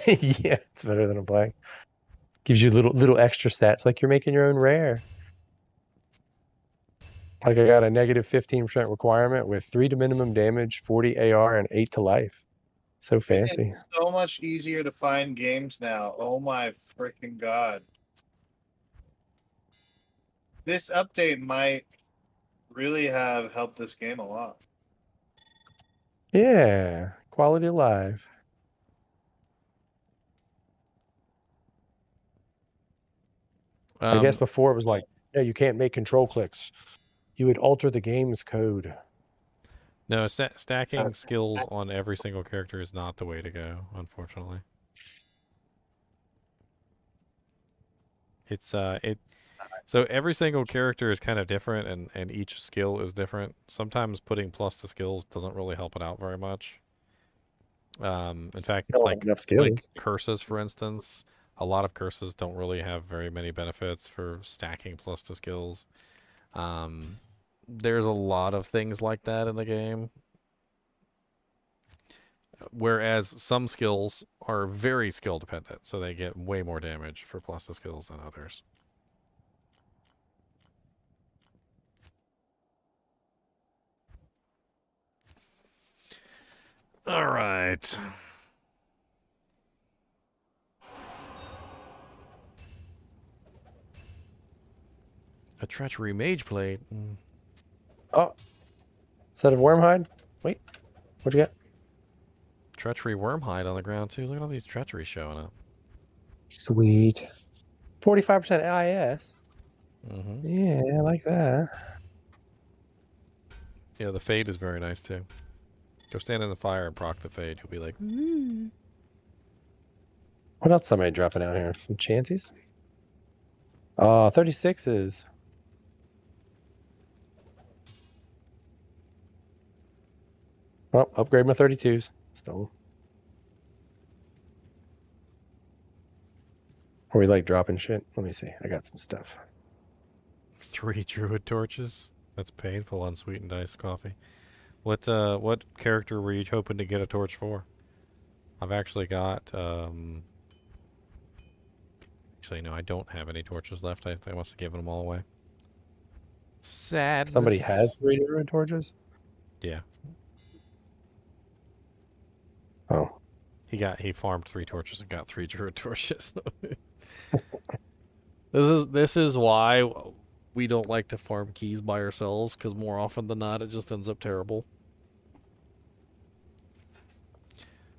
Yeah, it's better than a blank. Gives you little extra stats, like you're making your own rare. Like I got a negative 15% requirement with 3 to minimum damage, 40 AR, and 8 to life. So fancy. It's so much easier to find games now. Oh my freaking god. This update might really have helped this game a lot. Yeah, quality of life. I guess before it was like, yeah, you can't make control clicks. You would alter the game's code. No, stacking skills on every single character is not the way to go, unfortunately. It's so every single character is kind of different and each skill is different. Sometimes putting plus to skills doesn't really help it out very much. In fact, like curses, for instance, a lot of curses don't really have very many benefits for stacking plus to skills. There's a lot of things like that in the game. Whereas some skills are very skill dependent, so they get way more damage for plus to skills than others. All right. A treachery mage plate. Oh. Set of wormhide? Wait. What'd you get? Treachery wormhide on the ground too. Look at all these treacheries showing up. Sweet. 45% IS. Mm-hmm. Yeah, I like that. Yeah, the fade is very nice too. Go stand in the fire and proc the fade. You'll be like, What else somebody dropping out here? Some chances? 36s. Oh, upgrade my 32s. Still. Are we like dropping shit? Let me see. I got some stuff. 3 druid torches. That's painful. Unsweetened iced coffee. What character were you hoping to get a torch for? I've actually got actually no, I don't have any torches left. I must have given them all away. Sad. Somebody has 3 druid torches? Yeah. Oh. He farmed 3 torches and got 3 druid torches. This is why we don't like to farm keys by ourselves, because more often than not it just ends up terrible.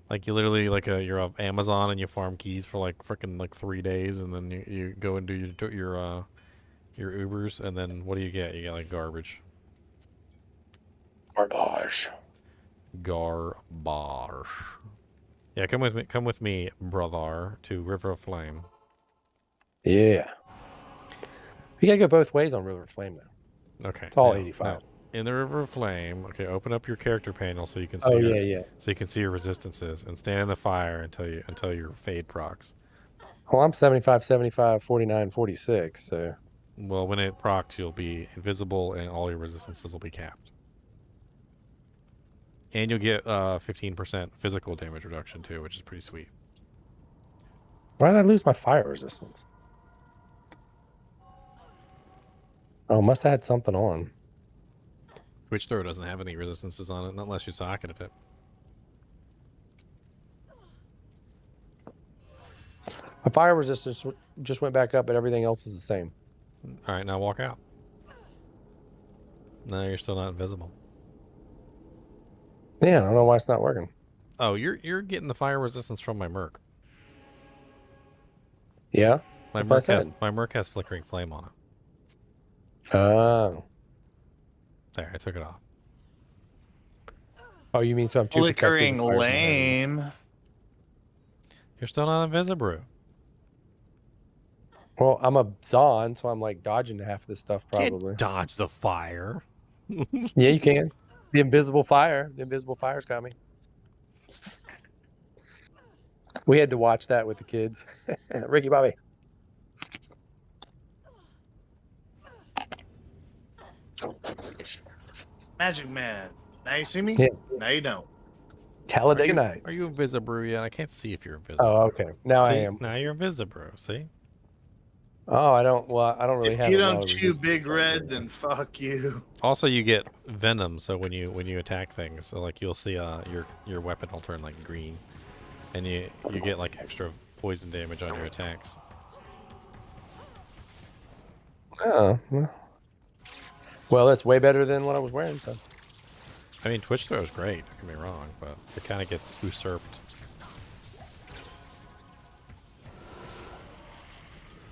Like you literally you're on Amazon and you farm keys for like freaking like 3 days, and then you go and do your Ubers, and then what do you get? You get like garbage. Garbage. Garbage. Yeah, come with me, brother, to River of Flame. Yeah. We gotta go both ways on River of Flame though. Okay. It's all now, 85. now, in the River of Flame, okay, open up your character panel so you can see. Oh yeah. So you can see your resistances, and stand in the fire until your fade procs. Well, I'm 75, 75, 49, 46. So. Well, when it procs, you'll be invisible, and all your resistances will be capped. And you'll get 15% physical damage reduction too, which is pretty sweet. Why did I lose my fire resistance? Oh, must have had something on. Twitch Throw doesn't have any resistances on it, unless you socketed it. My fire resistance just went back up, but everything else is the same. All right, now walk out. No, you're still not invisible. Yeah, I don't know why it's not working. Oh, you're getting the fire resistance from my Merc. Yeah, my Merc has flickering flame on it. Oh. There, I took it off. Oh, you mean so I'm too flickering lame? You're still not invisible. Well, I'm a Zon, so I'm like dodging half of this stuff probably. Can't dodge the fire. Yeah, you can. The invisible fire. The invisible fire's coming. We had to watch that with the kids. Ricky Bobby. Magic Man. Now you see me? Yeah. Now you don't. Talladega Nights. Are you invisible yet? I can't see if you're invisible. Oh, okay. Now see? I am. Now you're invisible. See? Oh, I don't. Well, I don't really if have. You don't chew Big Red, then fuck you. Also, you get venom. So when you attack things, so like you'll see your weapon will turn like green, and you get like extra poison damage on your attacks. Oh. Well, that's way better than what I was wearing. So. I mean, Twitch Throw is great. Don't get me wrong, but it kind of gets usurped.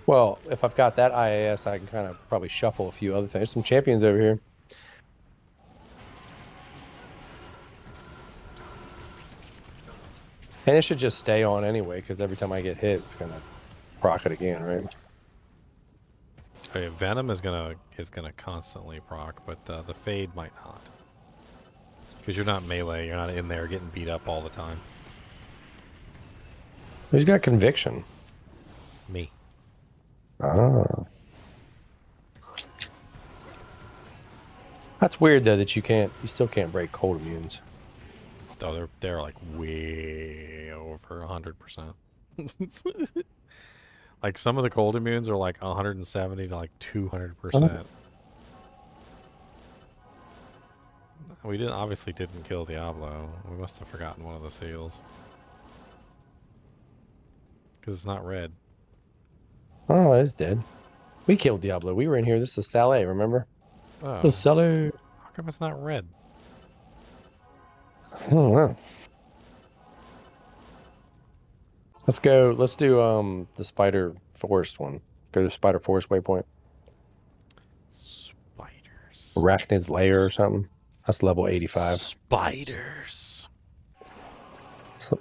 Well, if I've got that IAS, I can kind of probably shuffle a few other things. There's some champions over here. And it should just stay on anyway, because every time I get hit, it's gonna proc it again, right? Okay, Venom is gonna constantly proc, but the Fade might not, because you're not melee. You're not in there getting beat up all the time. Who's got conviction? Me. Oh. That's weird though that you still can't break cold immunes. Oh, they're like way over 100%. Like some of the cold immunes are like 170 to like 200%. We obviously didn't kill Diablo. We must have forgotten one of the seals. Because it's not red. Oh, it's dead. We killed Diablo. We were in here. This is Saleh, remember? Oh. The Saleh. How come it's not red? I don't know. Let's go. Let's do the Spider Forest one. Go to the Spider Forest waypoint. Spiders. Arachnid's Lair or something. That's level 85. Spiders. So,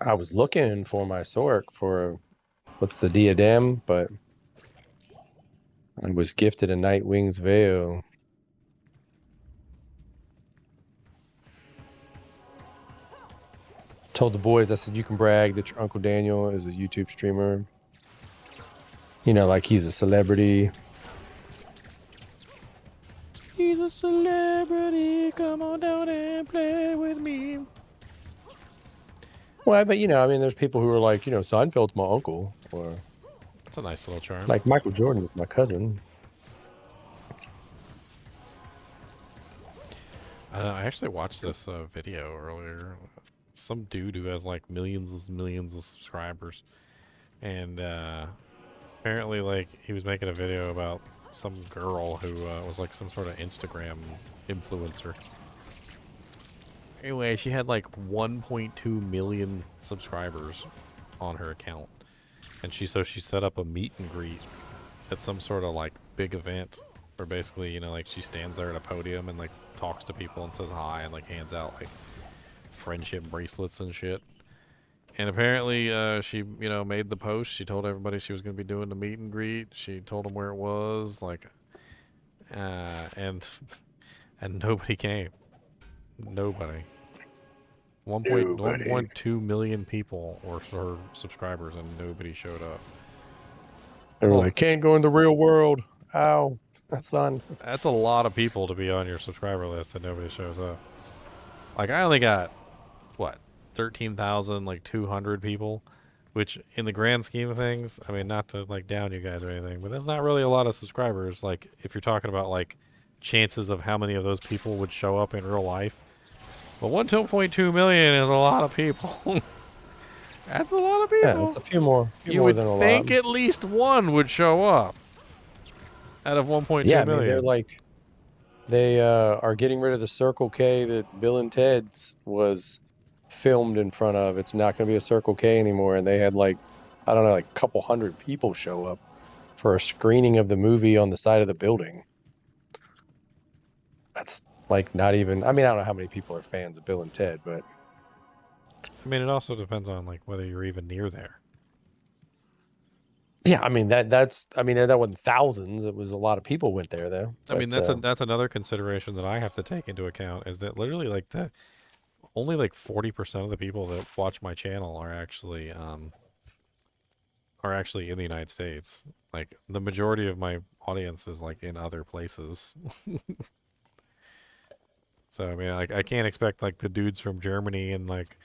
I was looking for my Sork for what's the diadem, but I was gifted a Nightwing's Veil. Told the boys, I said, you can brag that your Uncle Daniel is a YouTube streamer. You know, like he's a celebrity. He's a celebrity. Come on down and play with me. Well, but you know, I mean, there's people who are like, you know, Seinfeld's my uncle, or that's a nice little charm. Like Michael Jordan is my cousin. I don't know. I actually watched this video earlier. Some dude who has like millions of subscribers, and apparently, like, he was making a video about some girl who was like some sort of Instagram influencer, Anyway, she had like 1.2 million subscribers on her account, and she set up a meet and greet at some sort of like big event, where basically, you know, like she stands there at a podium and like talks to people and says hi and like hands out like friendship bracelets and shit. And apparently, she, you know, made the post. She told everybody she was going to be doing the meet and greet. She told them where it was, like, and nobody came. Nobody. 1.2 million people were her subscribers, and nobody showed up. They were like, can't go in the real world. Ow, son. That's a lot of people to be on your subscriber list and nobody shows up. Like, I only got, what, 13,200 people, which in the grand scheme of things, I mean, not to like down you guys or anything, but that's not really a lot of subscribers. Like, if you're talking about like chances of how many of those people would show up in real life, but 1.2 million is a lot of people. That's a lot of people. Yeah, it's a few more. You would think at least one would show up out of 1.2 million. I mean, they're like, they are getting rid of the Circle K that Bill and Ted's was filmed in front of. It's not going to be a Circle K anymore, and they had like, I don't know, like a couple hundred people show up for a screening of the movie on the side of the building. That's like not even, I mean, I don't know how many people are fans of Bill and Ted, but I mean, it also depends on like whether you're even near there. Yeah, I mean that wasn't thousands. It was a lot of people went there though. I mean, that's another consideration that I have to take into account, is that literally like only like 40% of the people that watch my channel are actually in the United States. Like, the majority of my audience is like in other places. So I mean, like, I can't expect like the dudes from Germany and like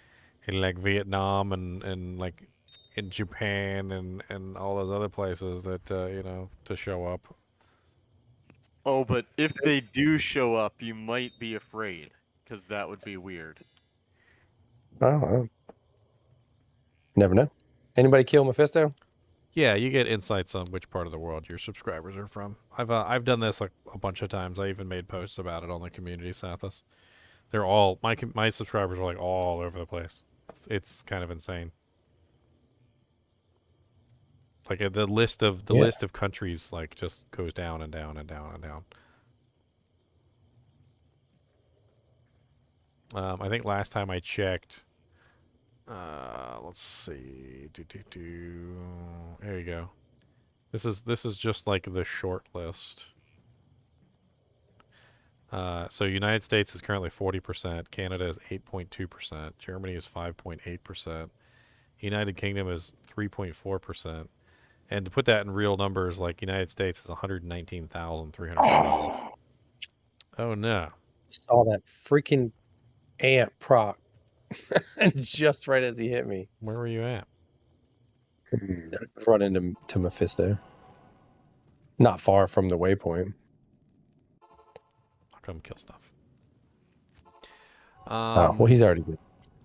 in like Vietnam and like in Japan and all those other places that you know, to show up. Oh, but if they do show up, you might be afraid, because that would be weird. Oh, never know. Anybody kill Mephisto? Yeah, you get insights on which part of the world your subscribers are from. I've done this like a bunch of times. I even made posts about it on the community Sathas. They're all my subscribers are like all over the place. It's kind of insane. Like the list of countries like just goes down and down and down and down. I think last time I checked, let's see, there you go. This is just like the short list. So United States is currently 40%, Canada is 8.2%, Germany is 5.8%, United Kingdom is 3.4%. And to put that in real numbers, like United States is 119,312. Oh no! Saw that freaking ant proc just right as he hit me. Where were you at? Run into Mephisto. Not far from the waypoint. I'll come kill stuff. Oh, well, he's already good.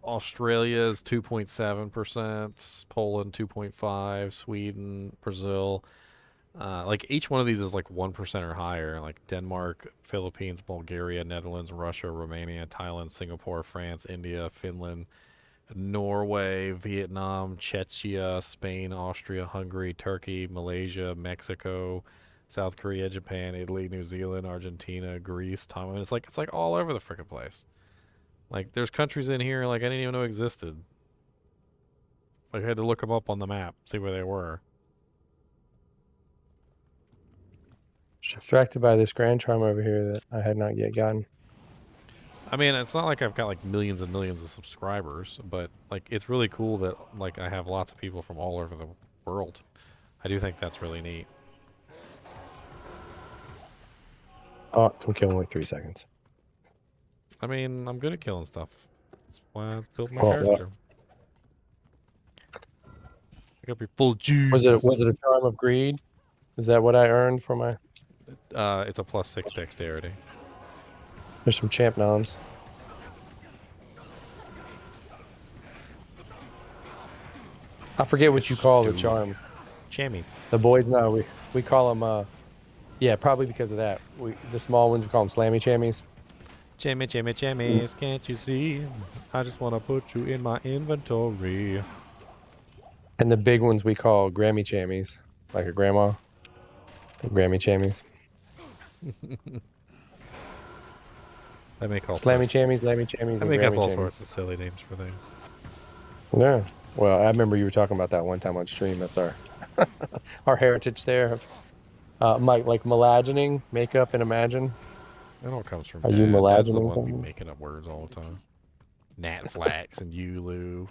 Australia is 2.7%, Poland 2.5%, Sweden, Brazil. Like each one of these is like 1% or higher. Like Denmark, Philippines, Bulgaria, Netherlands, Russia, Romania, Thailand, Singapore, France, India, Finland, Norway, Vietnam, Czechia, Spain, Austria, Hungary, Turkey, Malaysia, Mexico, South Korea, Japan, Italy, New Zealand, Argentina, Greece, Taiwan. It's like all over the frickin' place. Like, there's countries in here, like, I didn't even know existed. Like, I had to look them up on the map, see where they were. Distracted by this Grand Charm over here that I had not yet gotten. I mean, it's not like I've got, like, millions and millions of subscribers, but, like, it's really cool that, like, I have lots of people from all over the world. I do think that's really neat. Oh, can kill him in like 3 seconds. I mean, I'm good at killing stuff. That's why I built my character. I gotta be full juice. Was it a Charm of Greed? Is that what I earned for my? It's a +6 dexterity. There's some champ noms. I forget what you call the charm. Chammies. The boys, no, we call them. Yeah, probably because of that. The small ones we call them slammy chammies. Jammy, jammies, can't you see? I just want to put you in my inventory. And the big ones we call Grammy Chammies, like a grandma. The Grammy Chammies. They make all Slammy sorts. Chammies, Lammy Chammies, They and make Grammy up all Chammies. sorts of silly names for things. Yeah. Well, I remember you were talking about that one time on stream. That's our our heritage there of like malagining, make up and imagine. It all comes from Are Dad. you Dad's the malagining one be things? making up words all the time. Natflax and Ulu,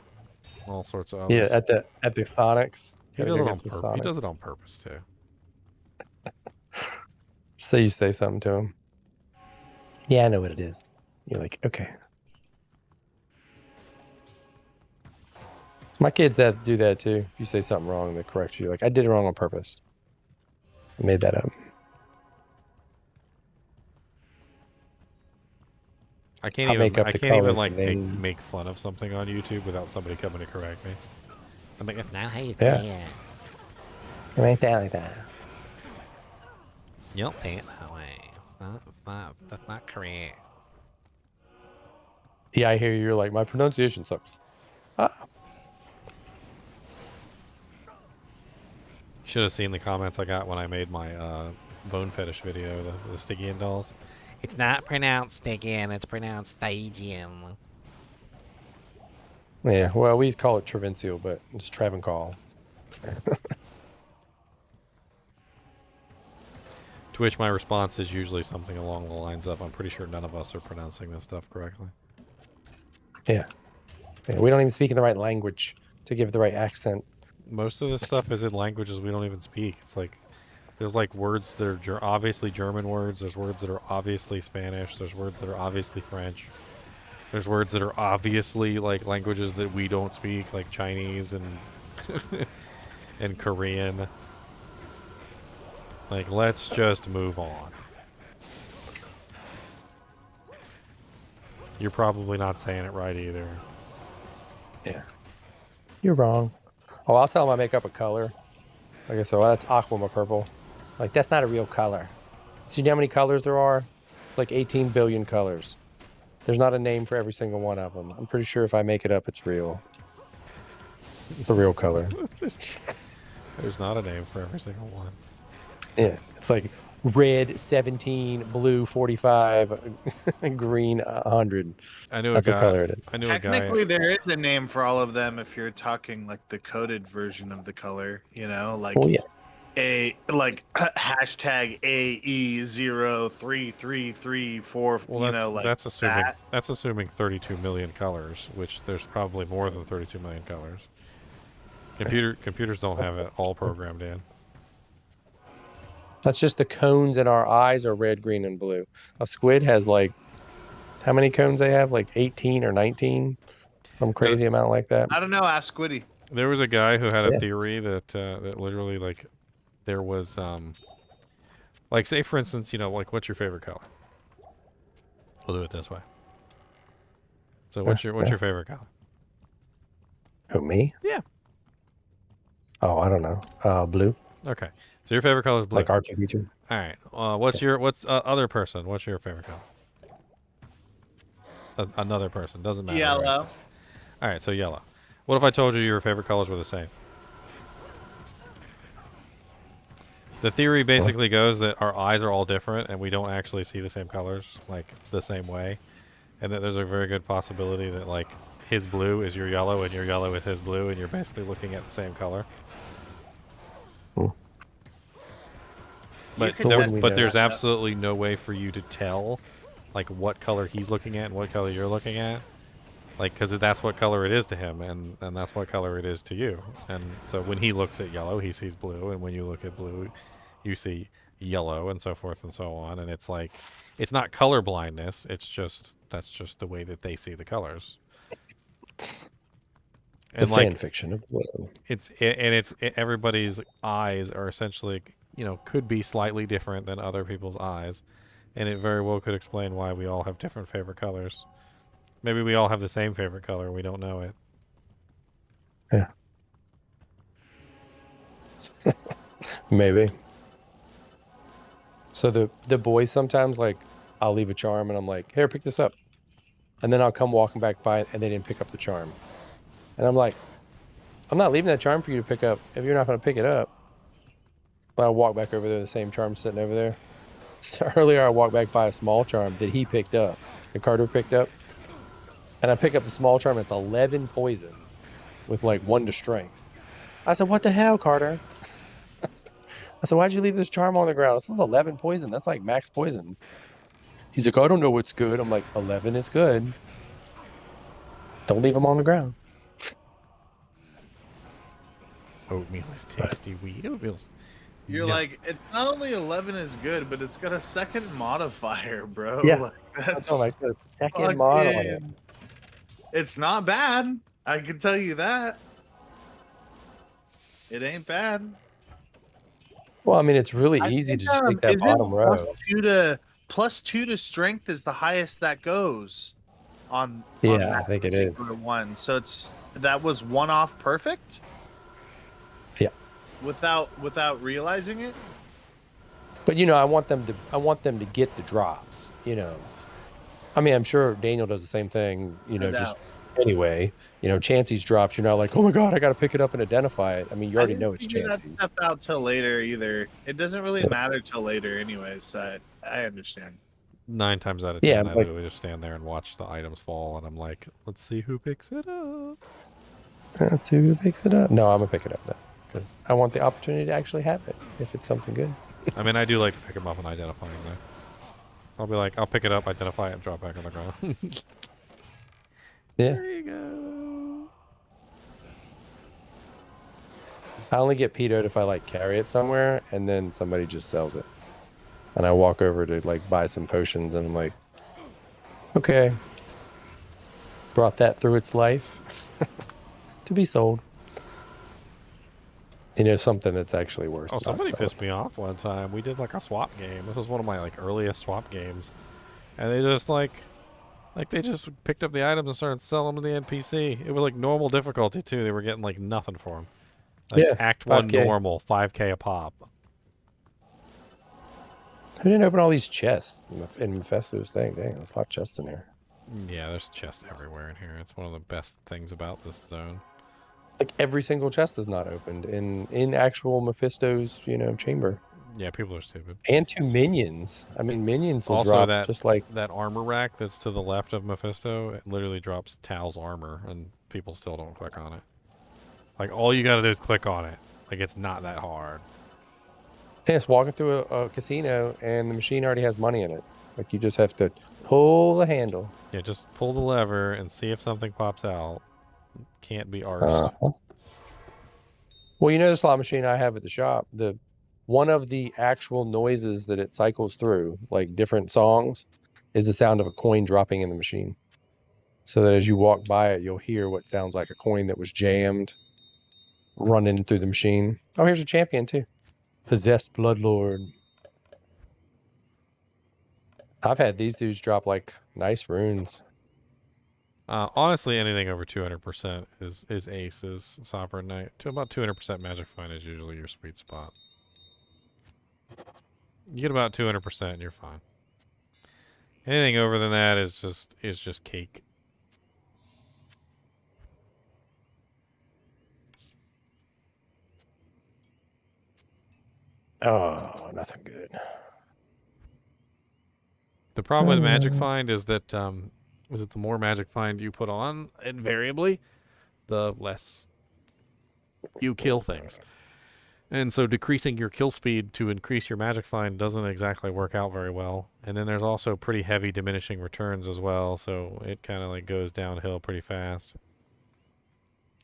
all sorts of Yeah, others. at the Sonics. He Gotta does go it on get the purpose. He Sonics. does it on purpose too. So you say something to him. Yeah, I know what it is. You're like, okay. My kids that do that too. If you say something wrong, they correct you. Like, I did it wrong on purpose. I made that up. I can't I'll even. make up I the can't even colors like and then- make fun of something on YouTube without somebody coming to correct me. I'm like, that's not how you Yeah. say it. It ain't that like that. You don't say it that way. That's not correct. Yeah, I hear you're like, my pronunciation sucks. Ah. Should have seen the comments I got when I made my bone fetish video, the Stygian dolls. It's not pronounced Stygian, it's pronounced Stygian. Yeah, well, we call it Travencial, but it's Travancal. To which my response is usually something along the lines of, I'm pretty sure none of us are pronouncing this stuff correctly. Yeah. Yeah, we don't even speak in the right language to give it the right accent. Most of this stuff is in languages we don't even speak. It's like, there's like words that are obviously German words, there's words that are obviously Spanish, there's words that are obviously French. There's words that are obviously like languages that we don't speak, like Chinese and and Korean. Like, let's just move on. You're probably not saying it right either. Yeah. You're wrong. Oh, I'll tell them I make up a color. Okay, so that's aqua purple. Like, that's not a real color. See how many colors there are? It's like 18 billion colors. There's not a name for every single one of them. I'm pretty sure if I make it up, it's real. It's a real color. There's not a name for every single one. Yeah, it's like red 17, blue 45, green 100. I knew That's a what guy. color it is. I knew a guy. Technically, there is a name for all of them if you're talking like the coded version of the color. You know, like Oh, yeah. hashtag AE03334. Well, you that's know, like that's assuming that. that's assuming 32 million colors, which there's probably more than 32 million colors. Computers don't have it all programmed in. That's just the cones in our eyes are red, green, and blue. A squid has like, how many cones they have? Like 18 or 19? Some crazy amount like that. I don't know. Ask Squiddy. There was a guy who had a Yeah. theory that that literally like there was like, say for instance, you know, like, what's your favorite color? We'll do it this way. So what's your favorite color? Who, me? Yeah. Oh, I don't know. Blue. Okay. So your favorite color is blue. Like R2D2. All right. What's other person? What's your favorite color? Another person, doesn't matter. Yellow. All right, so yellow. What if I told you your favorite colors were the same? The theory basically goes that our eyes are all different and we don't actually see the same colors like the same way, and that there's a very good possibility that like his blue is your yellow and your yellow is his blue and you're basically looking at the same color. But there's absolutely no way for you to tell like what color he's looking at and what color you're looking at, like, because that's what color it is to him and that's what color it is to you. And so when he looks at yellow, he sees blue, and when you look at blue, you see yellow, and so forth and so on. And it's like, it's not color blindness, it's just that's just the way that they see the colors. The fan fiction of blue. Everybody's eyes are essentially, you know, could be slightly different than other people's eyes, and it very well could explain why we all have different favorite colors. Maybe we all have the same favorite color, we don't know it. Yeah. Maybe. So the boys sometimes, like, I'll leave a charm and I'm like, here, pick this up. And then I'll come walking back by and they didn't pick up the charm. And I'm like, I'm not leaving that charm for you to pick up if you're not going to pick it up. But I walk back over there, the same charm sitting over there. So earlier I walked back by a small charm that he picked up, that Carter picked up. And I pick up the small charm, it's 11 poison with like 1 to strength. I said, what the hell, Carter? I said, why'd you leave this charm on the ground? This is 11 poison. That's like max poison. He's like, I don't know what's good. I'm like, 11 is good. Don't leave them on the ground. Oatmeal is tasty. Wheat oatmeal's. You're like, it's not only 11 is good, but it's got a second modifier, bro. Yeah. Like, that's like the second mod on it. It's not bad. I can tell you that. It ain't bad. Well, I mean, it's really easy to just take that bottom row. +2 to strength is the highest that goes on. Yeah, I think it is. One. So that was one off perfect. Yeah. Without realizing it. But I want them to get the drops. I mean, I'm sure Daniel does the same thing. Just anyway. Chansey's drops. You're not like, oh my god, I got to pick it up and identify it. I mean, you already know it's Chansey's. That stuff out till later either. It doesn't really matter till later, anyways. So I understand. 9 times out of 10, I literally just stand there and watch the items fall, and I'm like, let's see who picks it up. Let's see who picks it up. No, I'm gonna pick it up then, because I want the opportunity to actually have it if it's something good. I mean, I do like to pick them up and identify them though. I'll be like, I'll pick it up, identify it, and drop back on the ground. Yeah. There you go. I only get PO'd if I like carry it somewhere and then somebody just sells it. And I walk over to like buy some potions and I'm like, okay. Brought that through its life to be sold. Something that's actually worth. Oh, somebody pissed me off one time. We did like a swap game. This was one of my like earliest swap games. And they just they just picked up the items and started selling them to the NPC. It was like normal difficulty too. They were getting like nothing for them. Like Act 1 5K. normal, 5K a pop. Who didn't open all these chests in Mephisto's thing? Dang, there's a lot of chests in here. Yeah, there's chests everywhere in here. It's one of the best things about this zone. Like every single chest is not opened in actual Mephisto's, chamber. Yeah, people are stupid. And 2 minions. I mean, minions will also, drop that, just like that armor rack that's to the left of Mephisto. It literally drops Tal's armor, and people still don't click on it. Like, all you gotta do is click on it. Like, it's not that hard. Yeah, it's walking through a casino, and the machine already has money in it. Like, you just have to pull the handle. Yeah, just pull the lever and see if something pops out. Can't be arsed. Well, the slot machine I have at the shop, one of the actual noises that it cycles through, like different songs, is the sound of a coin dropping in the machine. So that as you walk by it, you'll hear what sounds like a coin that was jammed running through the machine. Oh, here's a champion too. Possessed Bloodlord. I've had these dudes drop like nice runes. Honestly, anything over 200% is aces, Sovereign Knight. To about 200% Magic Find is usually your sweet spot. You get about 200% and you're fine. Anything over than that is just cake. Oh, nothing good. The problem with Magic Find is that the more Magic Find you put on, invariably, the less you kill things. And so decreasing your kill speed to increase your Magic Find doesn't exactly work out very well. And then there's also pretty heavy diminishing returns as well, so it kind of like goes downhill pretty fast.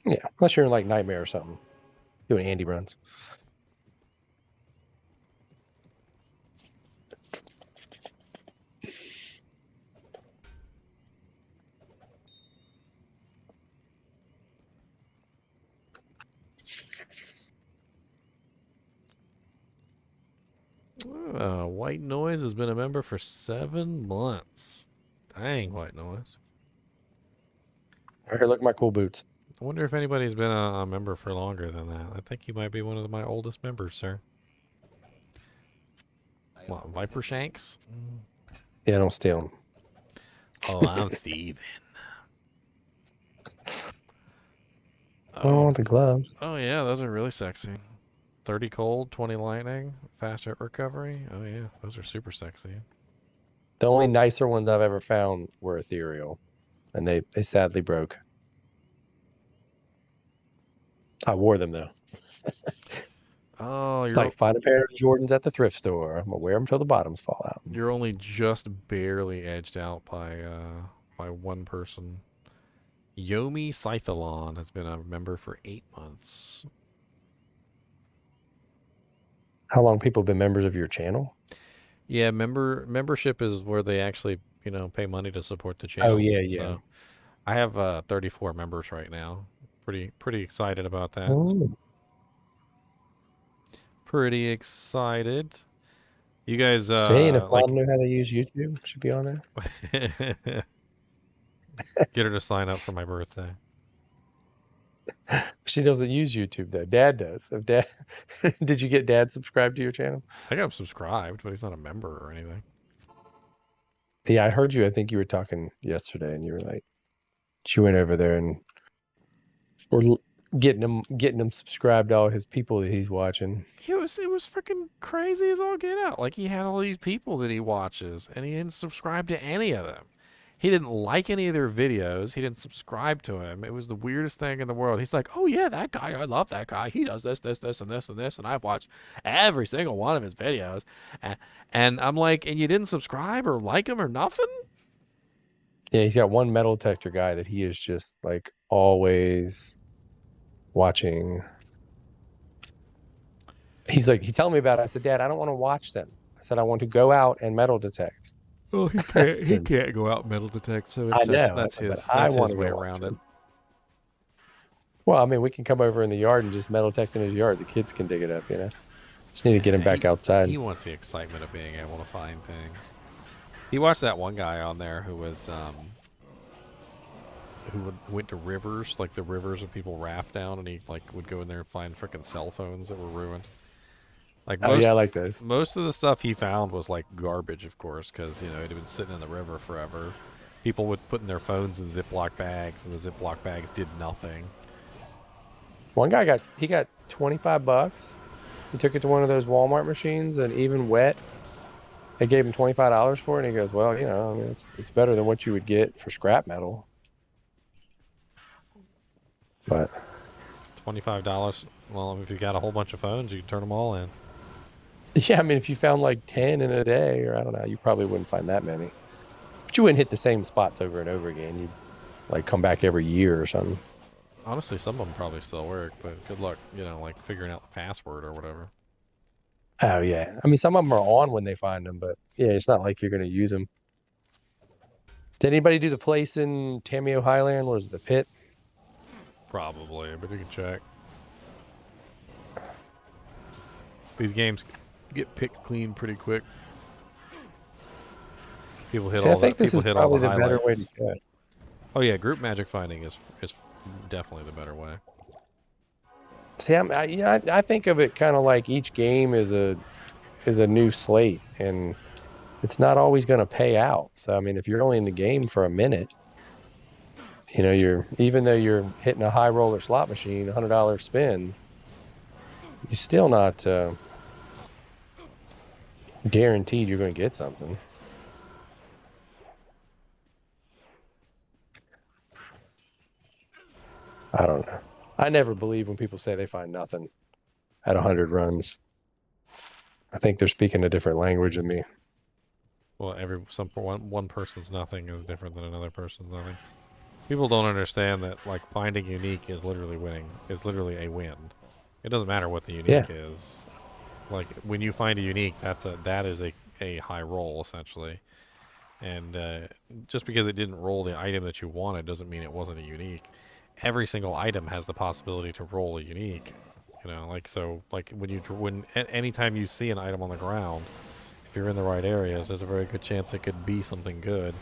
Yeah, unless you're in like Nightmare or something, doing Andy runs. White Noise has been a member for 7 months. Dang, White Noise. Right here, look at my cool boots. I wonder if anybody's been a member for longer than that. I think you might be one of my oldest members, sir. What, Viper Shanks? Yeah, don't steal them. Oh, I'm thieving. Oh, the gloves. Oh yeah, those are really sexy. 30 cold, 20 lightning, fast hit recovery. Oh yeah, those are super sexy. The only nicer ones I've ever found were ethereal, and they sadly broke. I wore them though. Oh, It's like find a pair of Jordans at the thrift store. I'm gonna wear them till the bottoms fall out. You're only just barely edged out by one person. Yomi Scythalon has been a member for 8 months. How long people been members of your channel? Yeah, membership is where they actually, pay money to support the channel. Oh yeah. So I have 34 members right now. Pretty excited about that. Oh. Pretty excited. You guys See, and if Mom knew how to use YouTube, she'd be on there. Get her to sign up for my birthday. She doesn't use YouTube though. Dad does. If Dad, did you get Dad subscribed to your channel? I got him subscribed, but he's not a member or anything. Yeah, I heard you. I think you were talking yesterday, and you were like, she went over there and we're getting him subscribed to all his people that he's watching. It was freaking crazy as all get out. Like, he had all these people that he watches, and he didn't subscribe to any of them. He didn't like any of their videos. He didn't subscribe to him. It was the weirdest thing in the world. He's like, oh, yeah, that guy. I love that guy. He does this, this, this, and this, and this. And I've watched every single one of his videos. And I'm like, and you didn't subscribe or like him or nothing? Yeah, he's got one metal detector guy that he is just, like, always watching. He's like, he told me about it. I said, Dad, I don't want to watch them. I said, I want to go out and metal detect. Well, he can't. He can't go out and metal detect, so it's that's his way around it. Well, I mean, we can come over in the yard and just metal detect in his yard. The kids can dig it up, Just need to get him back outside. He wants the excitement of being able to find things. He watched that one guy on there who was went to rivers, like the rivers that people raft down, and he would go in there and find freaking cell phones that were ruined. Like I like those. Most of the stuff he found was like garbage, of course, because it had been sitting in the river forever. People would put in their phones in Ziploc bags, and the Ziploc bags did nothing. One guy got $25. He took it to one of those Walmart machines, and even wet, they gave him $25 for it. And he goes, "Well, I mean, it's better than what you would get for scrap metal." But $25. Well, if you got a whole bunch of phones, you can turn them all in. Yeah, I mean, if you found like 10 in a day, or I don't know, you probably wouldn't find that many. But you wouldn't hit the same spots over and over again. You'd like come back every year or something. Honestly, some of them probably still work, but good luck, like figuring out the password or whatever. Oh, yeah. I mean, some of them are on when they find them, but yeah, it's not like you're going to use them. Did anybody do the place in Tameo Highland? What was it, the pit? Probably, but you can check. These games get picked clean pretty quick. People hit all the highlights. Better way to go. Oh yeah, group magic finding is definitely the better way. See, I think of it kind of like each game is a new slate, and it's not always going to pay out. So I mean, if you're only in the game for a minute, even though you're hitting a high roller slot machine, $100 spin, you're still not guaranteed you're going to get something. I don't know. I never believe when people say they find nothing at 100 runs. I think they're speaking a different language than me. Well, one person's nothing is different than another person's nothing. People don't understand that finding unique is literally winning. Is literally a win. It doesn't matter what the unique is. Like when you find a unique, that is a high roll essentially. And just because it didn't roll the item that you wanted doesn't mean it wasn't a unique. Every single item has the possibility to roll a unique. When anytime you see an item on the ground, if you're in the right areas, there's a very good chance it could be something good.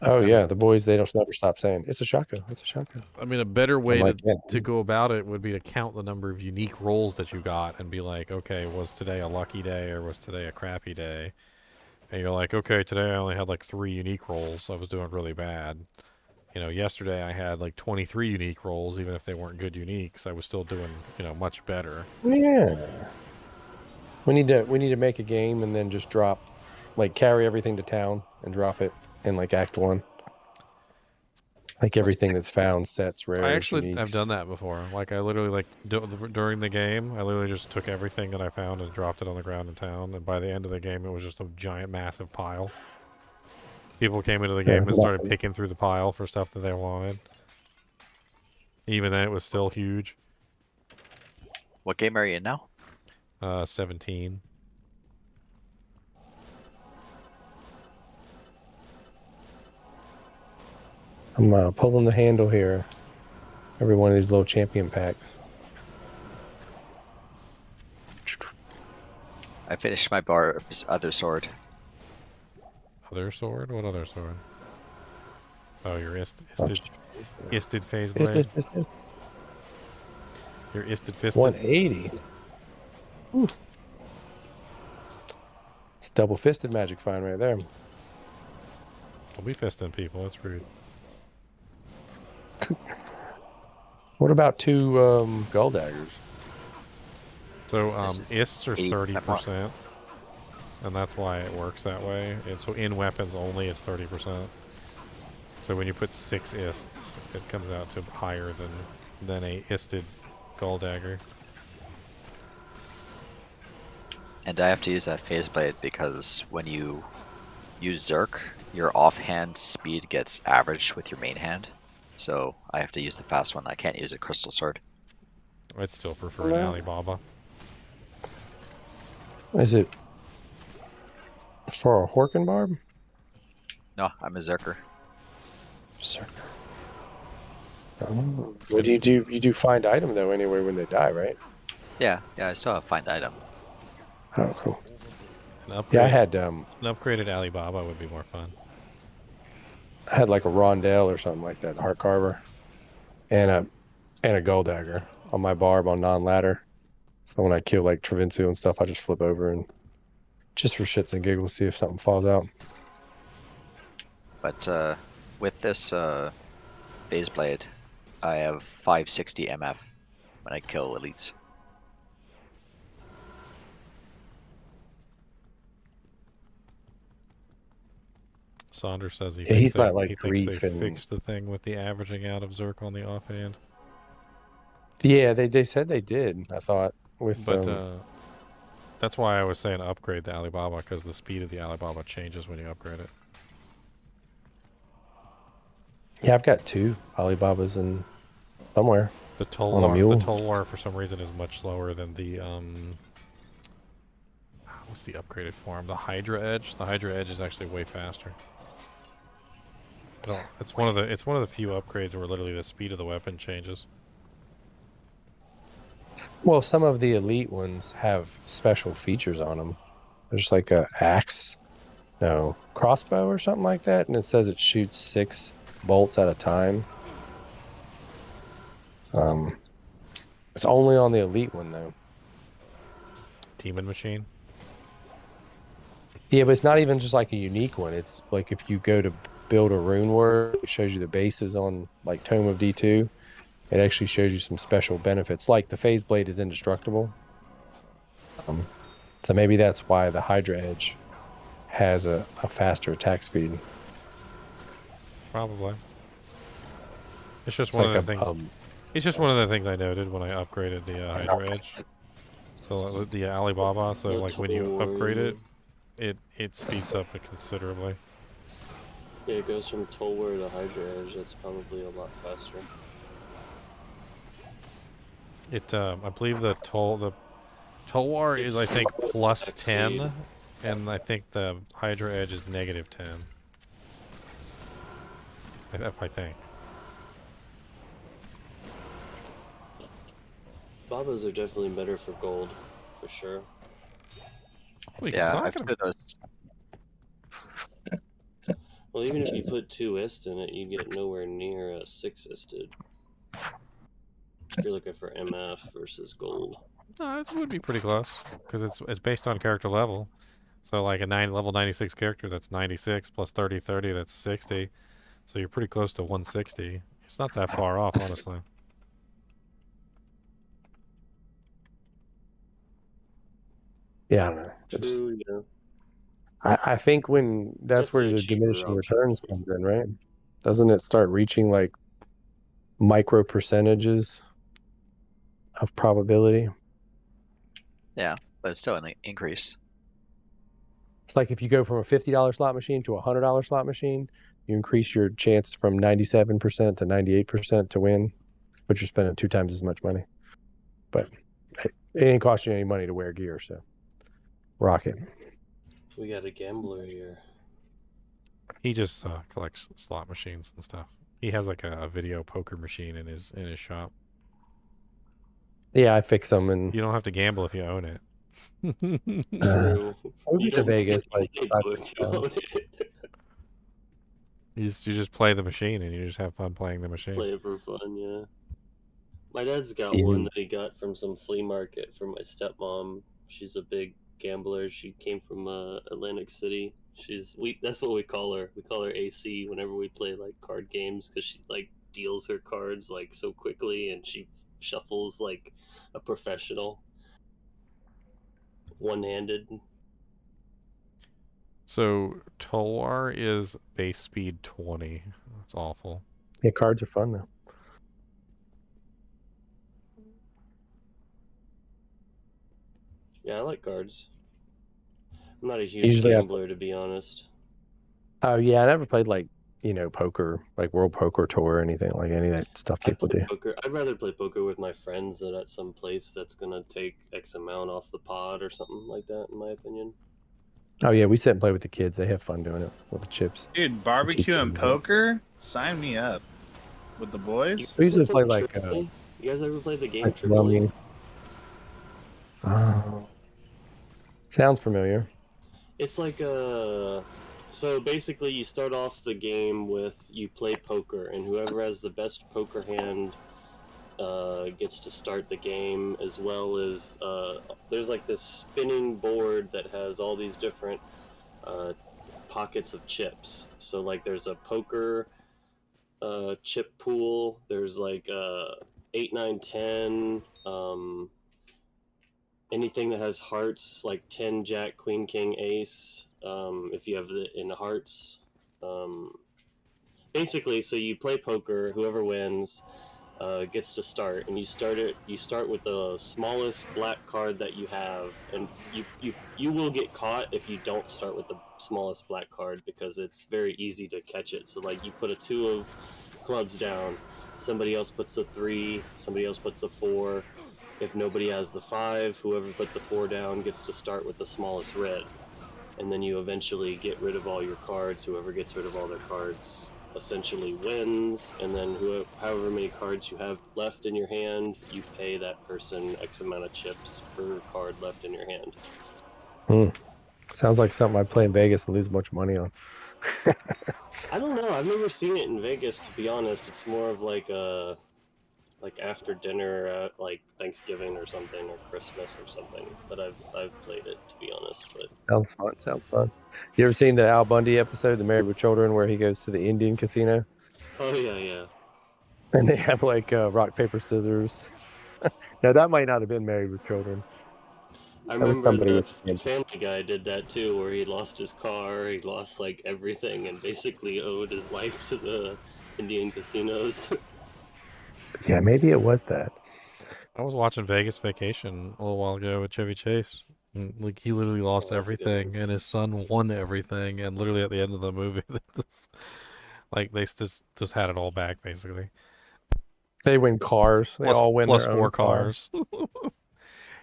Oh yeah, the boys, they don't never stop saying it's a shotgun. It's a shotgun. I mean, a better way to go about it would be to count the number of unique rolls that you got and be like, okay, was today a lucky day or was today a crappy day? And you're like, okay, today I only had like 3 unique rolls. I was doing really bad. You know, yesterday I had like 23 unique rolls, even if they weren't good uniques. I was still doing, you know, much better. Yeah. We need to make a game and then just drop, like, carry everything to town and drop it in like Act 1. Like everything that's found, sets, rares, I actually uniques. have done that before. Like I literally like during the game, I literally just took everything that I found and dropped it on the ground in town. And by the end of the game, it was just a giant, massive pile. People came into the game and started picking through the pile for stuff that they wanted. Even then, it was still huge. What game are you in now? 17. I'm pulling the handle here. Every one of these little champion packs. I finished my barb's other sword. Other sword? What other sword? Oh, your isted phase blade. Your isted fisted. 180. Ooh. It's double fisted magic fine right there. Don't be fisting people. That's rude. What about 2 gold daggers? So ists are 30%, and that's why it works that way. And so in weapons only, it's 30%. So when you put 6 ists, it comes out to higher than a isted gold dagger. And I have to use that phase blade because when you use Zerk, your offhand speed gets averaged with your main hand. So I have to use the fast one. I can't use a crystal sword. I'd still prefer an Alibaba. Is it for a Horkin barb? No, I'm a Zerker. Zerker. Oh. What do you do? You do find item though anyway when they die, right? Yeah, I still have find item. Oh, cool. Yeah, I had an upgraded Alibaba would be more fun. I had like a rondelle or something like that, the heart carver, and a gold dagger on my barb on non-ladder. So when I kill like Travincio and stuff, I just flip over and just for shits and giggles see if something falls out. But with this phase blade, I have 560 MF when I kill elites. Saunders says he thinks they fixed the thing with the averaging out of Zerk on the offhand. Yeah, they said they did. I thought that's why I was saying upgrade the Alibaba, because the speed of the Alibaba changes when you upgrade it. Yeah, I've got 2 Alibabas in somewhere. The Tolwar for some reason is much slower than the what's the upgraded form? The Hydra Edge. The Hydra Edge is actually way faster. It's one of the few upgrades where literally the speed of the weapon changes. Well, some of the elite ones have special features on them. There's like a crossbow or something like that, and it says it shoots 6 bolts at a time. It's only on the elite one though. Demon Machine. Yeah, but it's not even just like a unique one. It's like if you go to build a rune word, it shows you the bases on like Tome of D2. It actually shows you some special benefits, like the phase blade is indestructible. So maybe that's why the Hydra Edge has a faster attack speed. Probably. It's just one of the things. It's just one of the things I noted when I upgraded the Hydra Edge. So the Alibaba. So like when you upgrade it, it speeds up it considerably. Yeah, it goes from Tolwar to Hydra Edge. That's probably a lot faster. I believe the Tolwar is I think plus 10, and I think the Hydra Edge is negative 10. If I think. Babas are definitely better for gold, for sure. Yeah, I've put those. Well, even if you put 2 ist in it, you get nowhere near a 6 isted. If you're looking for MF versus gold. No, it would be pretty close, because it's based on character level. So like a level 96 character, that's 96 plus 30, 30, that's 60. So you're pretty close to 160. It's not that far off, honestly. Yeah, I don't know. True, yeah. I think when that's where Definitely the a cheaper diminishing option. returns comes in, right? Doesn't it start reaching like micro percentages of probability? Yeah, but it's still an increase. It's like if you go from a $50 slot machine to a $100 slot machine, you increase your chance from 97% to 98% to win, but you're spending 2 times as much money. But it ain't cost you any money to wear gear, so rock it. We got a gambler here. He just collects slot machines and stuff. He has like a video poker machine in his shop. Yeah, I fix them, and you don't have to gamble if you own it. True. I went to Vegas like you just play the machine and you just have fun playing the machine. Play it for fun, yeah. My dad's got Yeah. one that he got from some flea market from my stepmom. She's a big gambler. She came from Atlantic City. That's what we call her. We call her AC whenever we play like card games because she like deals her cards like so quickly and she shuffles like a professional. One-handed. So Tolwar is base speed 20. That's awful. Yeah, cards are fun though. Yeah, I like cards. I'm not a huge Usually gambler, to be honest. Oh yeah, I never played like poker, like World Poker Tour or anything like any of that stuff people do. Poker. I'd rather play poker with my friends than at some place that's gonna take X amount off the pot or something like that, in my opinion. Oh yeah, we sit and play with the kids. They have fun doing it with the chips. Dude, barbecue and poker? Sign me up. With the boys? We usually play like You guys ever play the game like Triple? rummy. Sounds familiar. It's like so basically you start off the game with you play poker, and whoever has the best poker hand gets to start the game, as well as there's like this spinning board that has all these different pockets of chips. So like there's a poker chip pool, there's like 8, 9, 10, anything that has hearts, like 10, Jack, Queen, King, Ace, if you have it in hearts. Basically, so you play poker, whoever wins gets to start, and you start with the smallest black card that you have, and you will get caught if you don't start with the smallest black card, because it's very easy to catch it. So like you put a 2 of clubs down, somebody else puts a 3, somebody else puts a 4. If nobody has the 5, whoever put the 4 down gets to start with the smallest red. And then you eventually get rid of all your cards. Whoever gets rid of all their cards essentially wins. And then however many cards you have left in your hand, you pay that person X amount of chips per card left in your hand. Sounds like something I'd play in Vegas and lose a bunch of money on. I don't know. I've never seen it in Vegas, to be honest. It's more of like a... like after dinner at like Thanksgiving or something, or Christmas or something. But I've played it, to be honest. But Sounds fun. You ever seen the Al Bundy episode, The Married with Children, where he goes to the Indian casino? Oh yeah. And they have like rock, paper, scissors. Now that might not have been Married with Children. I remember the Family Guy did that too, where he lost his car, he lost like everything, and basically owed his life to the Indian casinos. Yeah, maybe it was that. I was watching Vegas Vacation a little while ago with Chevy Chase. And, like he literally lost everything, and his son won everything. And literally at the end of the movie, like they just had it all back basically. They win cars. They all win plus their 4 own cars.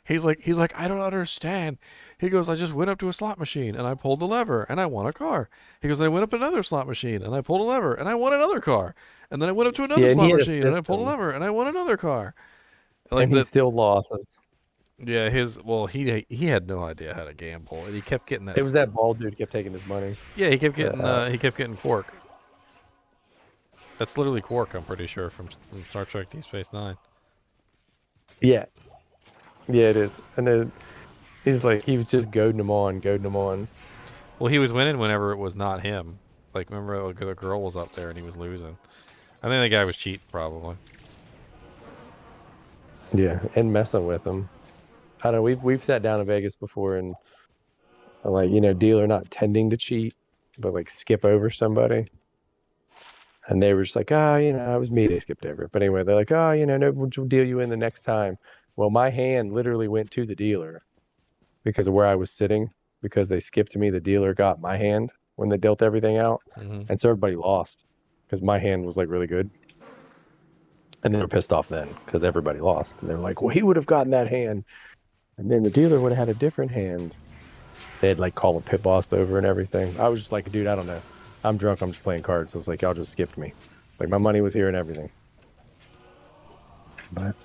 He's like, I don't understand. He goes, I just went up to a slot machine and I pulled the lever and I won a car. He goes, I went up to another slot machine and I pulled a lever and I won another car. And then I went up to another slot machine and I pulled a lever and I won another car. Like and he still lost. Yeah, he had no idea how to gamble, and he kept getting that. It was that bald dude kept taking his money. Yeah, he kept getting Quark. That's literally Quark, I'm pretty sure, from Star Trek Deep Space Nine. Yeah. Yeah, it is. And then He's like, he was just goading them on, goading them on. Well, he was winning whenever it was not him. Like, remember the girl was up there and he was losing. I think the guy was cheating, probably. Yeah, and messing with them. I don't know, we've sat down in Vegas before and like, you know, dealer not tending to cheat, but like skip over somebody. And they were just like, oh, you know, it was me they skipped over. But anyway, they're like, oh, you know, no, we'll deal you in the next time. Well, my hand literally went to the dealer because of where I was sitting. Because they skipped me, the dealer got my hand when they dealt everything out. And so everybody lost because my hand was like really good. And they were pissed off then because everybody lost. And they were like, well, he would have gotten that hand. And then the dealer would have had a different hand. They'd like call a pit boss over and everything. I was just like, dude, I don't know. I'm drunk. I'm just playing cards. So it's like, y'all just skipped me. It's like my money was here and everything. But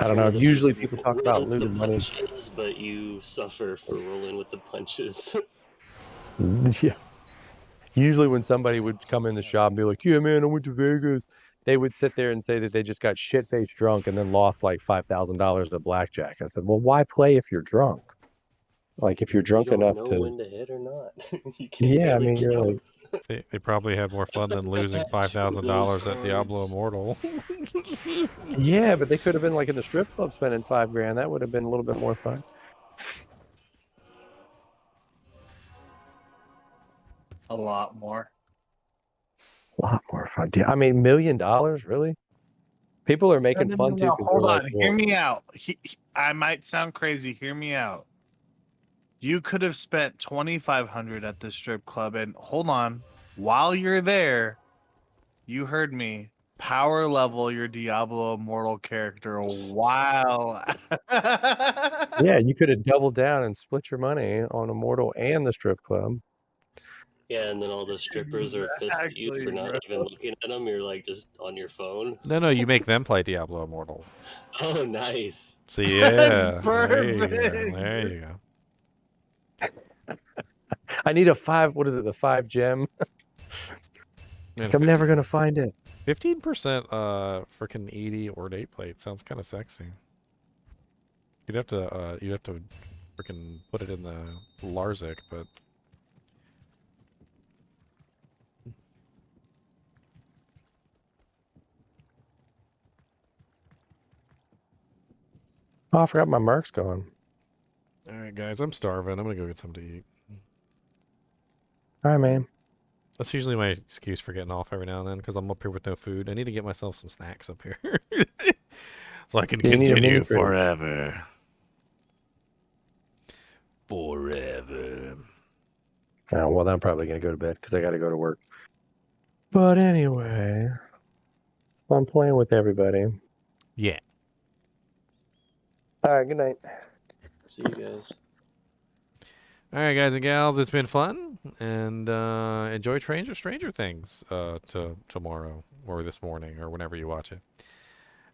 I don't know. Usually people talk about losing money. But you suffer for rolling with the punches. Yeah. Usually when somebody would come in the shop and be like, yeah, man, I went to Vegas. They would sit there and say that they just got shit-faced drunk and then lost like $5,000 at blackjack. I said, well, why play if you're drunk? Like, if you're drunk you don't enough know to... when to hit or not. Yeah, I mean, you're like... They probably had more fun than losing $5,000 at Diablo Immortal. Yeah, but they could have been like in the strip club spending $5,000. That would have been a little bit more fun. A lot more. A lot more fun. I mean, $1 million, really? People are making fun too because hold they're on. like, Hear me out. I might sound crazy. Hear me out. You could have spent $2,500 at the strip club, and hold on, while you're there, you heard me. Power level your Diablo Immortal character while. yeah, you could have doubled down and split your money on Immortal and the strip club. Yeah, and then all the strippers are pissed at you for not even looking at them. You're like just on your phone. No, you make them play Diablo Immortal. Oh, nice. See, yeah. There you go. There you go. I need a 5, what is it, the 5 gem? Man, I'm never going to find it. 15% freaking 80 ornate plate sounds kind of sexy. You'd have to freaking put it in the Larzik, but Oh, I forgot my mark's gone. all right, guys, I'm starving. I'm gonna go get something to eat. All right, man. That's usually my excuse for getting off every now and then because I'm up here with no food. I need to get myself some snacks up here so I can continue forever. Forever. Oh, well, then I'm probably going to go to bed because I got to go to work. But anyway, it's fun playing with everybody. Yeah. All right, good night. See you guys. All right, guys and gals, it's been fun, and enjoy Stranger Things tomorrow or this morning or whenever you watch it.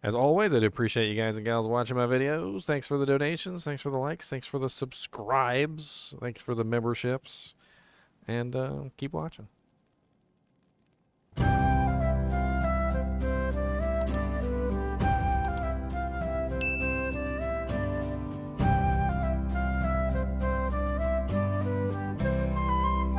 As always, I do appreciate you guys and gals watching my videos. Thanks for the donations. Thanks for the likes. Thanks for the subscribes. Thanks for the memberships. And keep watching.